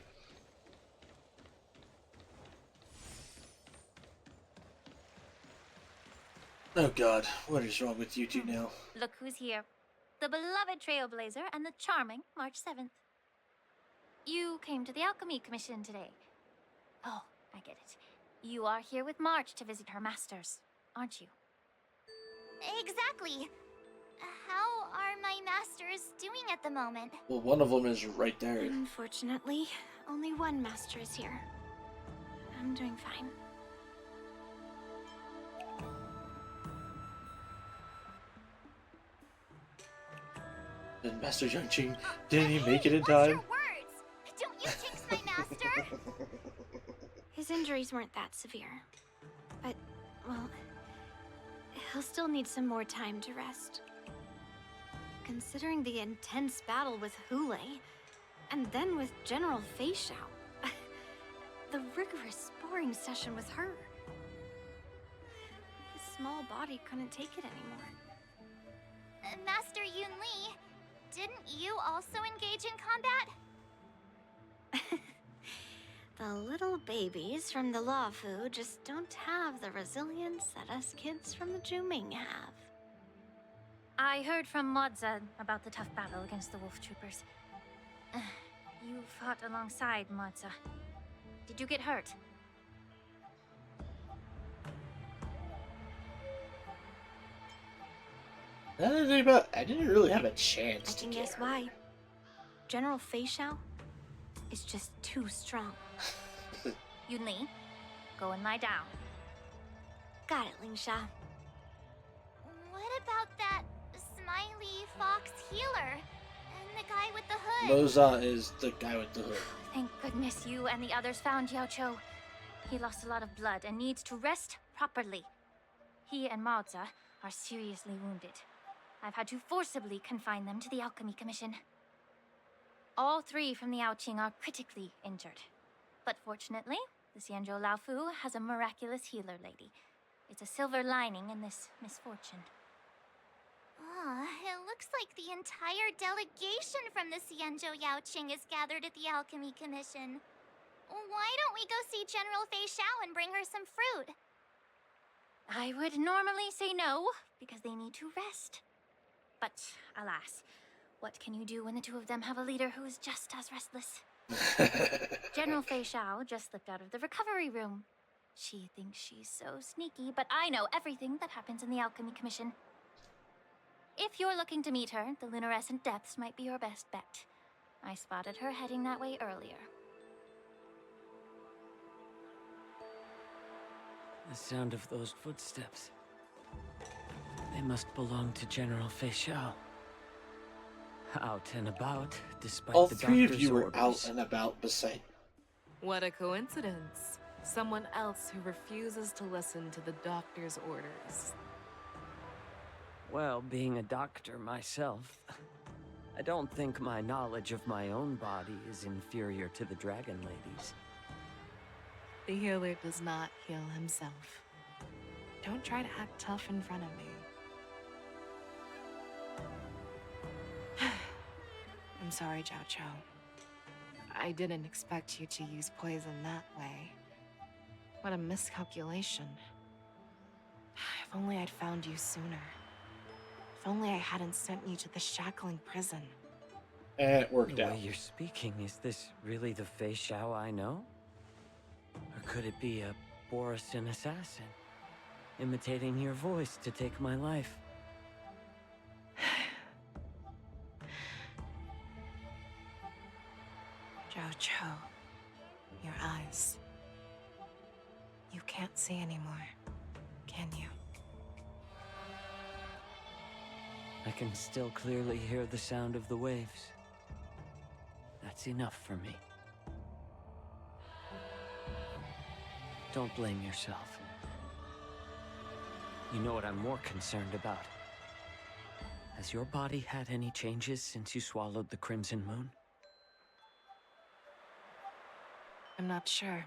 Oh god, what is wrong with you two now? Look who's here. The beloved Trailblazer and the charming March 7th. You came to the Alchemy Commission today. Oh, I get it. You are here with March to visit her masters, aren't you? Exactly. How are my masters doing at the moment? Well, one of them is right there. Unfortunately, only one master is here. I'm doing fine. And Master Yangqing, didn't he make it in time? Words! Don't you jinx my master! His injuries weren't that severe. But, well, he'll still need some more time to rest. Considering the intense battle with Hule, and then with General Fei Xiao, the rigorous sparring session with her. His small body couldn't take it anymore. Master Yun Li, didn't you also engage in combat? The little babies from the Luofu just don't have the resilience that us kids from the Juming have. I heard from Modza about the tough battle against the wolf troopers. You fought alongside Modza. Did you get hurt? I didn't really have a chance I to can get guess her. why. General Fei Xiao is just too strong. Yun Li, go and lie down. Got it, Ling Sha. What about that smiley fox healer? And the guy with the hood? Moza is the guy with the hood. Thank goodness you and the others found Yao Cho. He lost a lot of blood and needs to rest properly. He and Maoza are seriously wounded. I've had to forcibly confine them to the Alchemy Commission. All three from the Yaoqing are critically injured. But fortunately, the Xianzhou Laofu has a miraculous healer lady. It's a silver lining in this misfortune. It looks like the entire delegation from the Xianzhou Yaoqing is gathered at the Alchemy Commission. Why don't we go see General Fei Xiao and bring her some fruit? I would normally say no, because they need to rest. But alas, what can you do when the two of them have a leader who is just as restless? General Fei Xiao just slipped out of the recovery room. She thinks she's so sneaky, but I know everything that happens in the Alchemy Commission. If you're looking to meet her, the luminescent depths might be your best bet. I spotted her heading that way earlier. The sound of those footsteps. They must belong to General Fei Xiao. Out and about, despite All the three of doctor's you were orders. out and about beside. What a coincidence. Someone else who refuses to listen to the doctor's orders. Well, being a doctor myself, I don't think my knowledge of my own body is inferior to the Dragon Lady's. The healer does not heal himself. Don't try to act tough in front of me. I'm sorry, Jiao Cho. I didn't expect you to use poison that way. What a miscalculation. If only I'd found you sooner. If only I hadn't sent you to the shackling prison. It worked The out. way you're speaking, is this really the Fei Xiao I know? Or could it be a Borisin assassin, imitating your voice to take my life? Jiao Cho, your eyes. You can't see anymore, can you? I can still clearly hear the sound of the waves. That's enough for me. Don't blame yourself. You know what I'm more concerned about? Has your body had any changes since you swallowed the Crimson Moon? I'm not sure.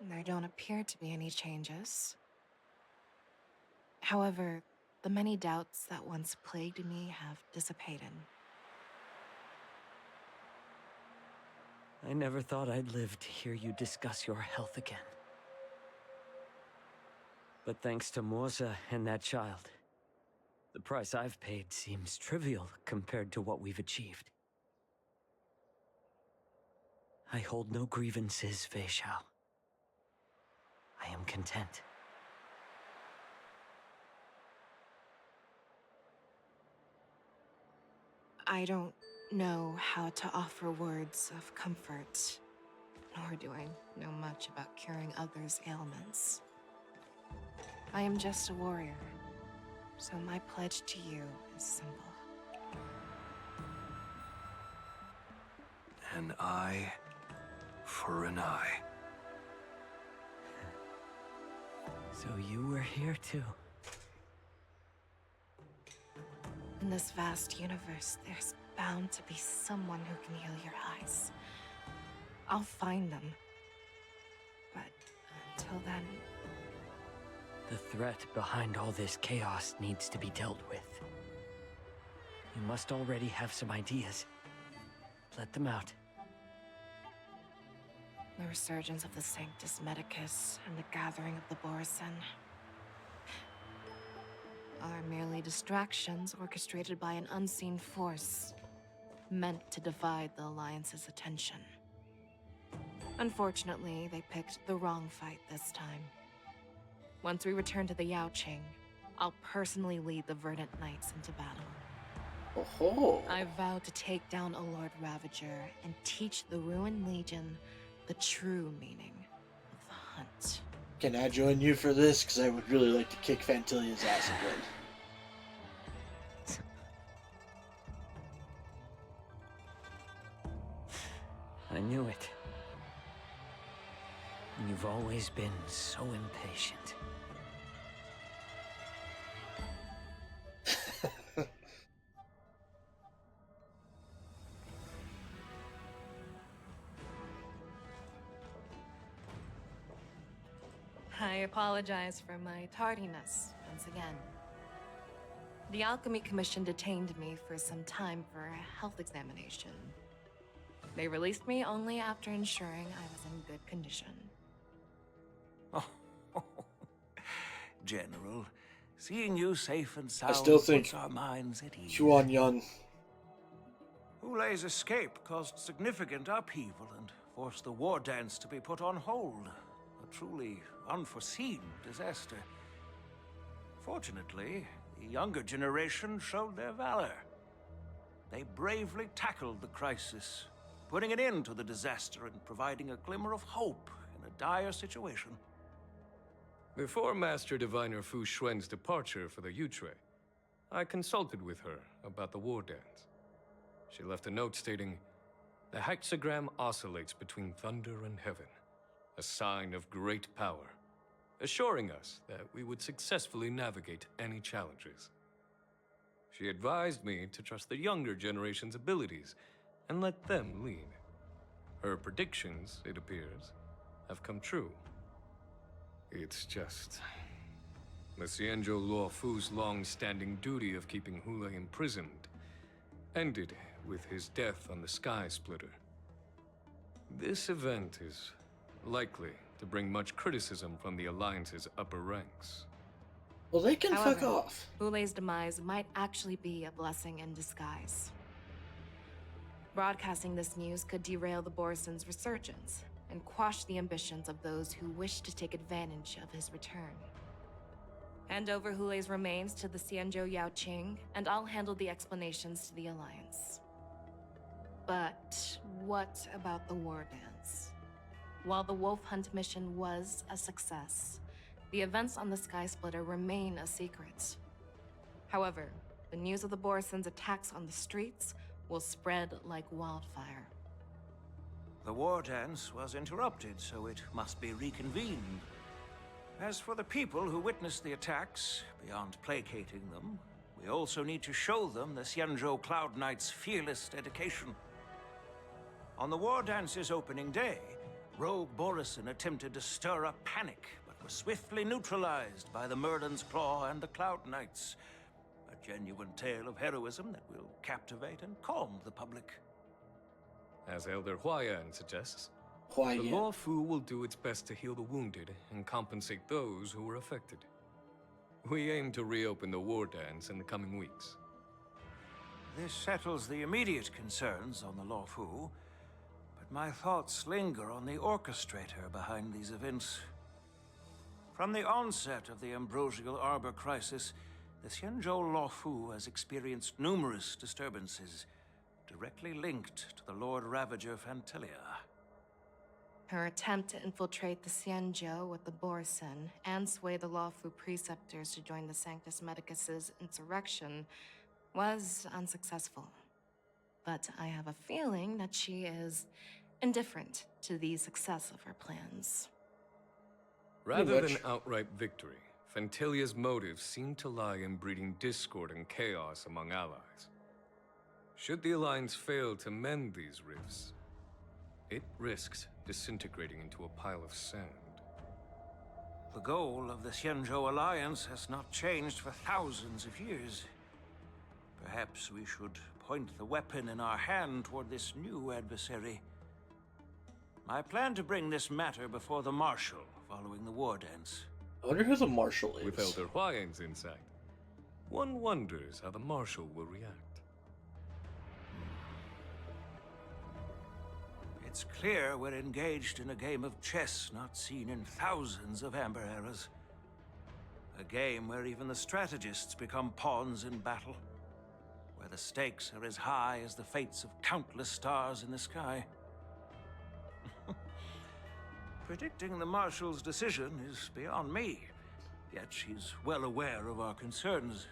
There don't appear to be any changes. However, the many doubts that once plagued me have dissipated. I never thought I'd live to hear you discuss your health again. But thanks to Morza and that child, the price I've paid seems trivial compared to what we've achieved. I hold no grievances, Fei Xiao. I am content. I don't know how to offer words of comfort, nor do I know much about curing others' ailments. I am just a warrior, so my pledge to you is simple. An eye for an eye. So you were here too. In this vast universe, there's bound to be someone who can heal your eyes. I'll find them. But until then... The threat behind all this chaos needs to be dealt with. You must already have some ideas. Let them out. The resurgence of the Sanctus Medicus and the gathering of the Borisin are merely distractions orchestrated by an unseen force, meant to divide the Alliance's attention. Unfortunately, they picked the wrong fight this time. Once we return to the Yaoqing, I'll personally lead the Verdant Knights into battle. Oh. I vow to take down a Lord Ravager and teach the Ruined Legion the true meaning of the hunt. Can I join you for this? Because I would really like to kick Fantilia's ass again. I knew it. You've always been so impatient. I apologize for my tardiness once again. The Alchemy Commission detained me for some time for a health examination. They released me only after ensuring I was in good condition. Oh, General, seeing you safe and sound I still think puts our minds at ease. Huan Yun. Hulei's escape caused significant upheaval and forced the war dance to be put on hold. A truly unforeseen disaster. Fortunately, the younger generation showed their valor. They bravely tackled the crisis, putting an end to the disaster and providing a glimmer of hope in a dire situation. Before Master Diviner Fu Xuan's departure for the Yutre, I consulted with her about the war dance. She left a note stating, "The hexagram oscillates between thunder and heaven, a sign of great power, assuring us that we would successfully navigate any challenges." She advised me to trust the younger generation's abilities and let them lead. Her predictions, it appears, have come true. It's just... the Xianzhou Luo Fu's long-standing duty of keeping Hulei imprisoned ended with his death on the Sky Splitter. This event is likely to bring much criticism from the Alliance's upper ranks. Well, they can However, fuck off. Hulei's demise might actually be a blessing in disguise. Broadcasting this news could derail the Borisin's resurgence and quash the ambitions of those who wish to take advantage of his return. Hand over Hulei's remains to the Xianzhou Yaoqing, and I'll handle the explanations to the Alliance. But what about the war dance? While the Wolf Hunt mission was a success, the events on the Sky Splitter remain a secret. However, the news of the Borisin's attacks on the streets will spread like wildfire. The war dance was interrupted, so it must be reconvened. As for the people who witnessed the attacks, beyond placating them, we also need to show them the Xianzhou Cloud Knight's fearless dedication. On the war dance's opening day, rogue Borisin attempted to stir up panic, but was swiftly neutralized by the Merlin's Claw and the Cloud Knights. A genuine tale of heroism that will captivate and calm the public. As Elder Huayan suggests, Huayan. the Luo Fu will do its best to heal the wounded and compensate those who were affected. We aim to reopen the war dance in the coming weeks. This settles the immediate concerns on the Lawfu, but my thoughts linger on the orchestrator behind these events. From the onset of the Ambrosial Arbor crisis, the Xianzhou Lawfu has experienced numerous disturbances, directly linked to the Lord Ravager Fantelia. Her attempt to infiltrate the Xianzhou with the Borsen and sway the Lawfu preceptors to join the Sanctus Medicus's insurrection was unsuccessful. But I have a feeling that she is indifferent to the success of her plans. Rather than outright victory, Fantelia's motives seem to lie in breeding discord and chaos among allies. Should the Alliance fail to mend these rifts, it risks disintegrating into a pile of sand. The goal of the Xianzhou Alliance has not changed for thousands of years. Perhaps we should point the weapon in our hand toward this new adversary. I plan to bring this matter before the Marshal following the war dance. I wonder who the Marshal is. With Elder Huayan's insight, one wonders how the Marshal will react. It's clear we're engaged in a game of chess not seen in thousands of Amber eras. A game where even the strategists become pawns in battle. Where the stakes are as high as the fates of countless stars in the sky. Predicting the Marshal's decision is beyond me, yet she's well aware of our concerns.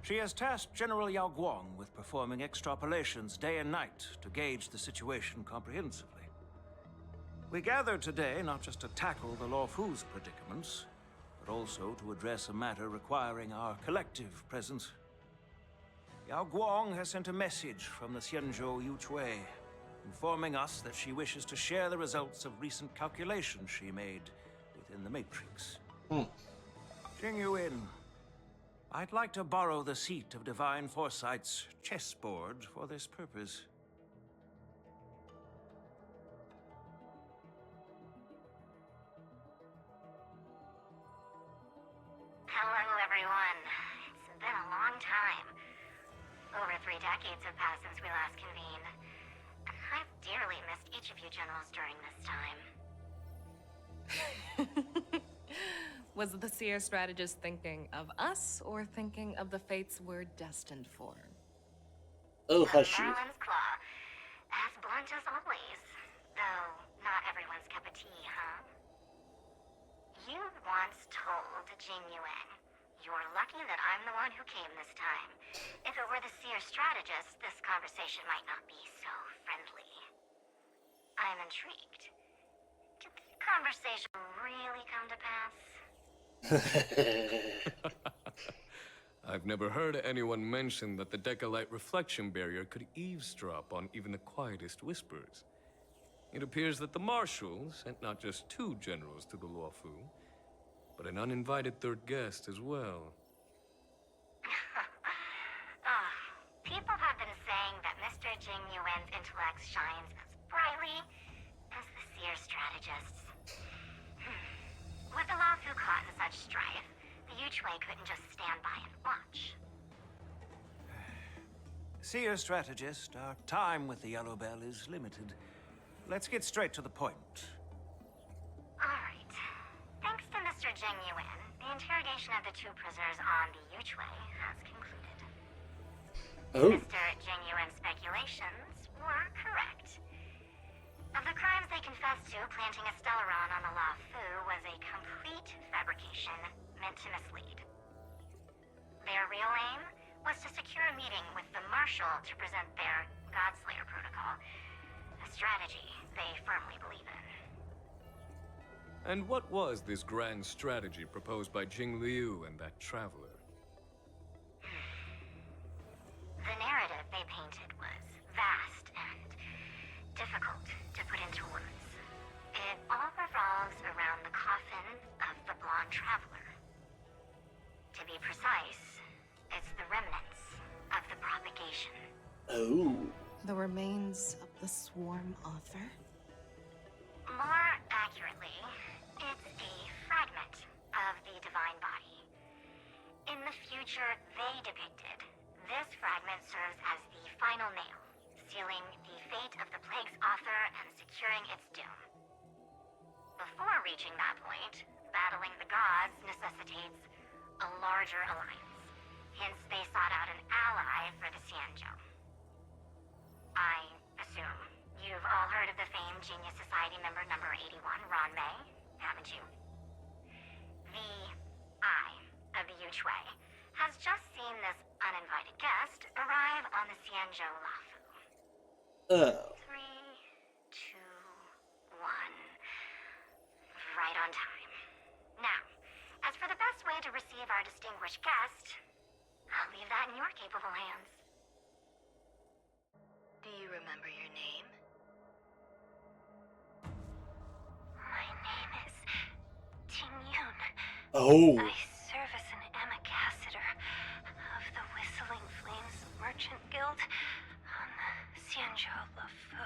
She has tasked General Yao Guang with performing extrapolations day and night to gauge the situation comprehensively. We gathered today not just to tackle the Lawfu's predicaments, but also to address a matter requiring our collective presence. Yao Guang has sent a message from the Xianzhou Yuchui, informing us that she wishes to share the results of recent calculations she made within the Matrix. Jing Yuan, I'd like to borrow the seat of Divine Foresight's chessboard for this purpose. Hello, everyone. It's been a long time. Over 3 decades have passed since we last convened. I've dearly missed each of you generals during this time. Was the Seer strategist thinking of us or thinking of the fates we're destined for? Oh, hush you. Merlin's claw. As blunt as always. Though, not everyone's cup of tea, huh? You once told Jing Yuan, "You're lucky that I'm the one who came this time. If it were the Seer strategist, this conversation might not be so friendly." I'm intrigued. Did the conversation really come to pass? I've never heard anyone mention that the Decalite reflection barrier could eavesdrop on even the quietest whispers. It appears that the Marshal sent not just 2 generals to the Luofu, but an uninvited 3rd guest as well. People have been saying that Mr. Jing Yuan's intellect shines as brightly as the Seer strategist's. With the Luofu caught in such strife, the Yuchui couldn't just stand by and watch. Seer strategist, our time with the Yellow Bell is limited. Let's get straight to the point. Alright. Thanks to Mr. Jing Yuan, the interrogation of the 2 prisoners on the Yuchui has concluded. Oh. Mr. Jing Yuan's speculations were correct. Of the crimes they confessed to, planting a Stellaron on the Luofu was a complete fabrication meant to mislead. Their real aim was to secure a meeting with the Marshal to present their Godslayer protocol, a strategy they firmly believe in. And what was this grand strategy proposed by Jing Liu and that traveler? The narrative they painted was vast and difficult to put into words. It all revolves around the coffin of the blonde traveler. To be precise, it's the remnants of the propagation. Oh. The remains of the Swarm author? More accurately, it's a fragment of the divine body. creature they depicted, this fragment serves as the final nail, sealing the fate of the plague's author and securing its doom. Before reaching that point, battling the gods necessitates a larger alliance. Hence, they sought out an ally for the Xianzhou. I assume you've all heard of the famed Genius Society member number 81, Ron May, haven't you? The Eye of the Yuchwei has just seen this uninvited guest arrive on the Xianzhou Lafu. Oh. 3, 2, 1. Right on time. Now, as for the best way to receive our distinguished guest, I'll leave that in your capable hands. Do you remember your name? My name is Ting Yun. Oh. I serve as an ambassador of the Whistling Flames Merchant Guild on the Xianzhou Lafu.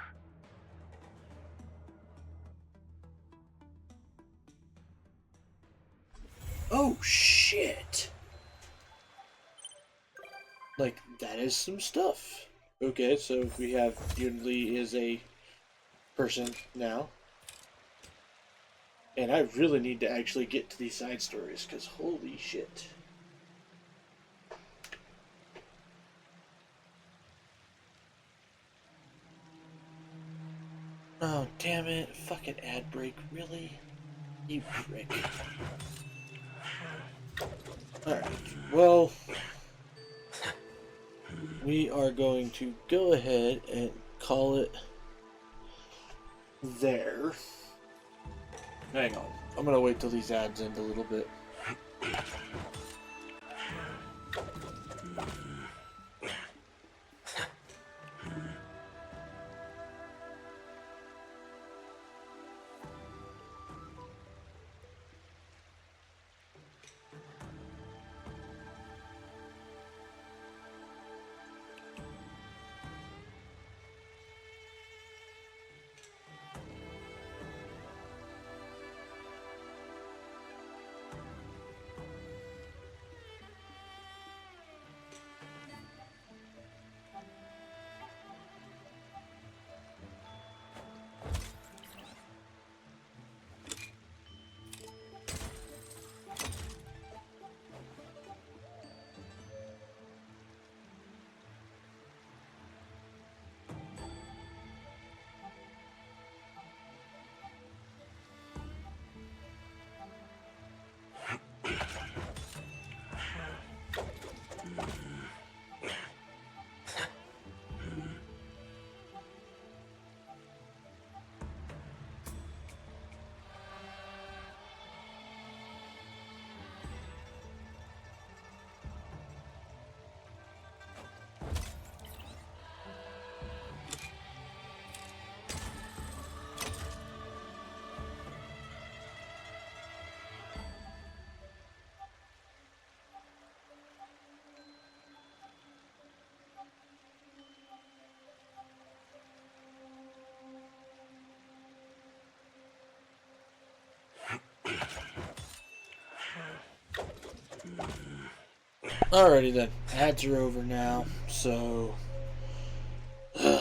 Oh shit. Like, that is some stuff. Okay, so we have Yun Li is a person now. And I really need to actually get to these side stories, because holy shit. Oh, damn it. Fucking ad break, really? You prick. Alright, well, we are going to go ahead and call it there. Hang on, I'm gonna wait till these ads end a little bit. Alrighty then, ads are over now, so... So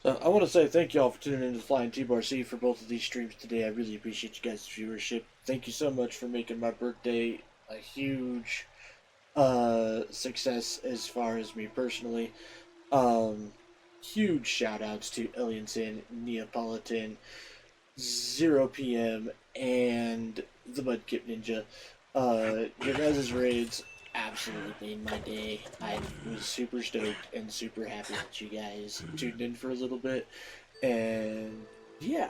I want to say thank y'all for tuning in to Flying T-Bar C for both of these streams today. I really appreciate you guys' viewership. Thank you so much for making my birthday a huge success as far as me personally. Huge shout outs to Aliensin, Neapolitan, 0 PM, and the Mudkip Ninja. Your guys' raids absolutely made my day. I was super stoked and super happy that you guys tuned in for a little bit. And yeah.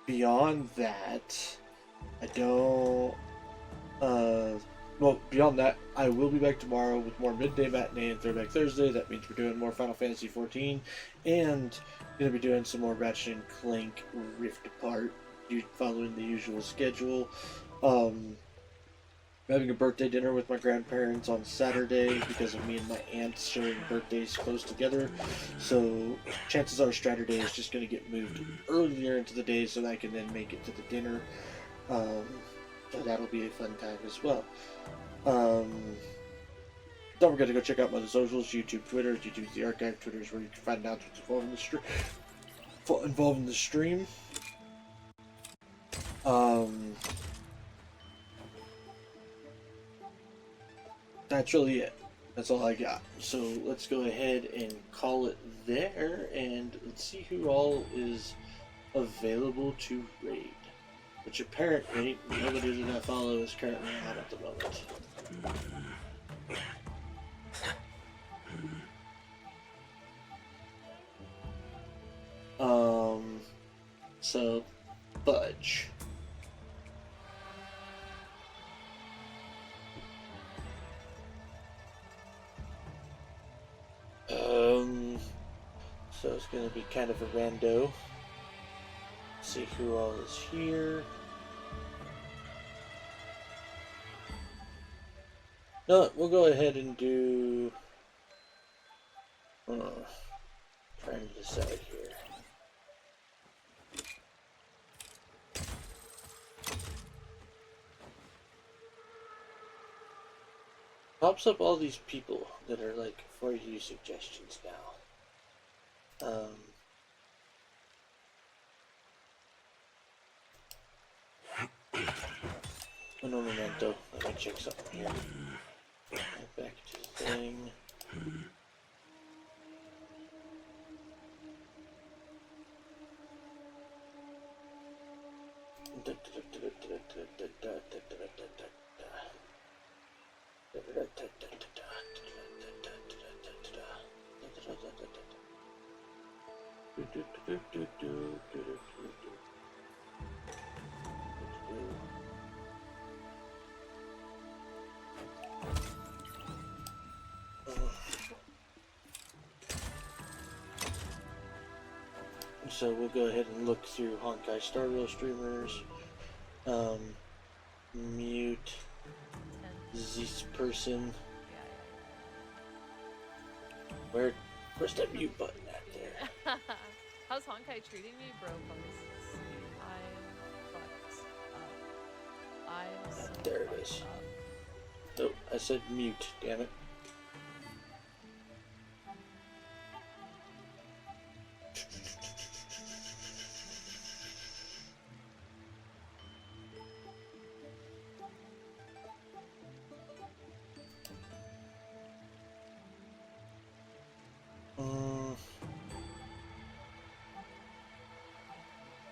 Beyond that, I don't well, beyond that, I will be back tomorrow with more Midday Matinee and Throwback Thursday. That means we're doing more Final Fantasy XIV, and going to be doing some more Ratchet and Clank Rift Apart, following the usual schedule. I'm having a birthday dinner with my grandparents on Saturday because of me and my aunts sharing birthdays close together. So chances are Saturday is just going to get moved earlier into the day so that I can then make it to the dinner. So that'll be a fun time as well. Don't forget to go check out my other socials: YouTube, Twitter. YouTube's the archive. Twitter is where you can find out what's involved in the stream. That's really it. That's all I got. So let's go ahead and call it there, and let's see who all is available to raid. Which apparently nobody that I follow is currently on at the moment. So Budge. So it's gonna be kind of a rando. See who all is here. No, we'll go ahead and do. Trying to decide here. Pops up all these people that are like for you suggestions now. Un momento, let me check something here. Back to the thing. So we'll go ahead and look through Honkai Star Rail streamers. Mute this person. Where's that mute button at there? How's Honkai treating me, bro? There it is. Nope, I said mute, damn it.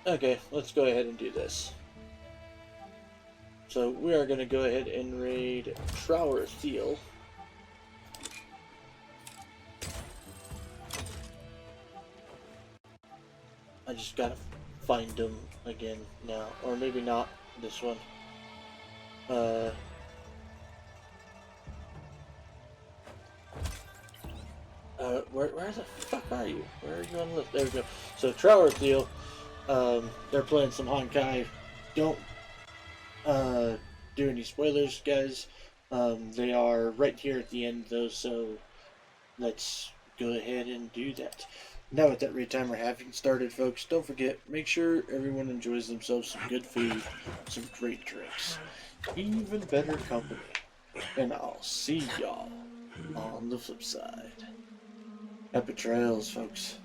Okay, let's go ahead and do this. So we are going to go ahead and raid Trower Thiel. I just gotta find him again now, or maybe not this one. Where the fuck are you? Where are you on the list? There we go. So Trower Thiel, they're playing some Honkai. Don't do any spoilers, guys. They are right here at the end though, so let's go ahead and do that. Now with that raid timer having started, folks, don't forget, make sure everyone enjoys themselves some good food, some great drinks, even better company. And I'll see y'all on the flip side. Happy trails, folks.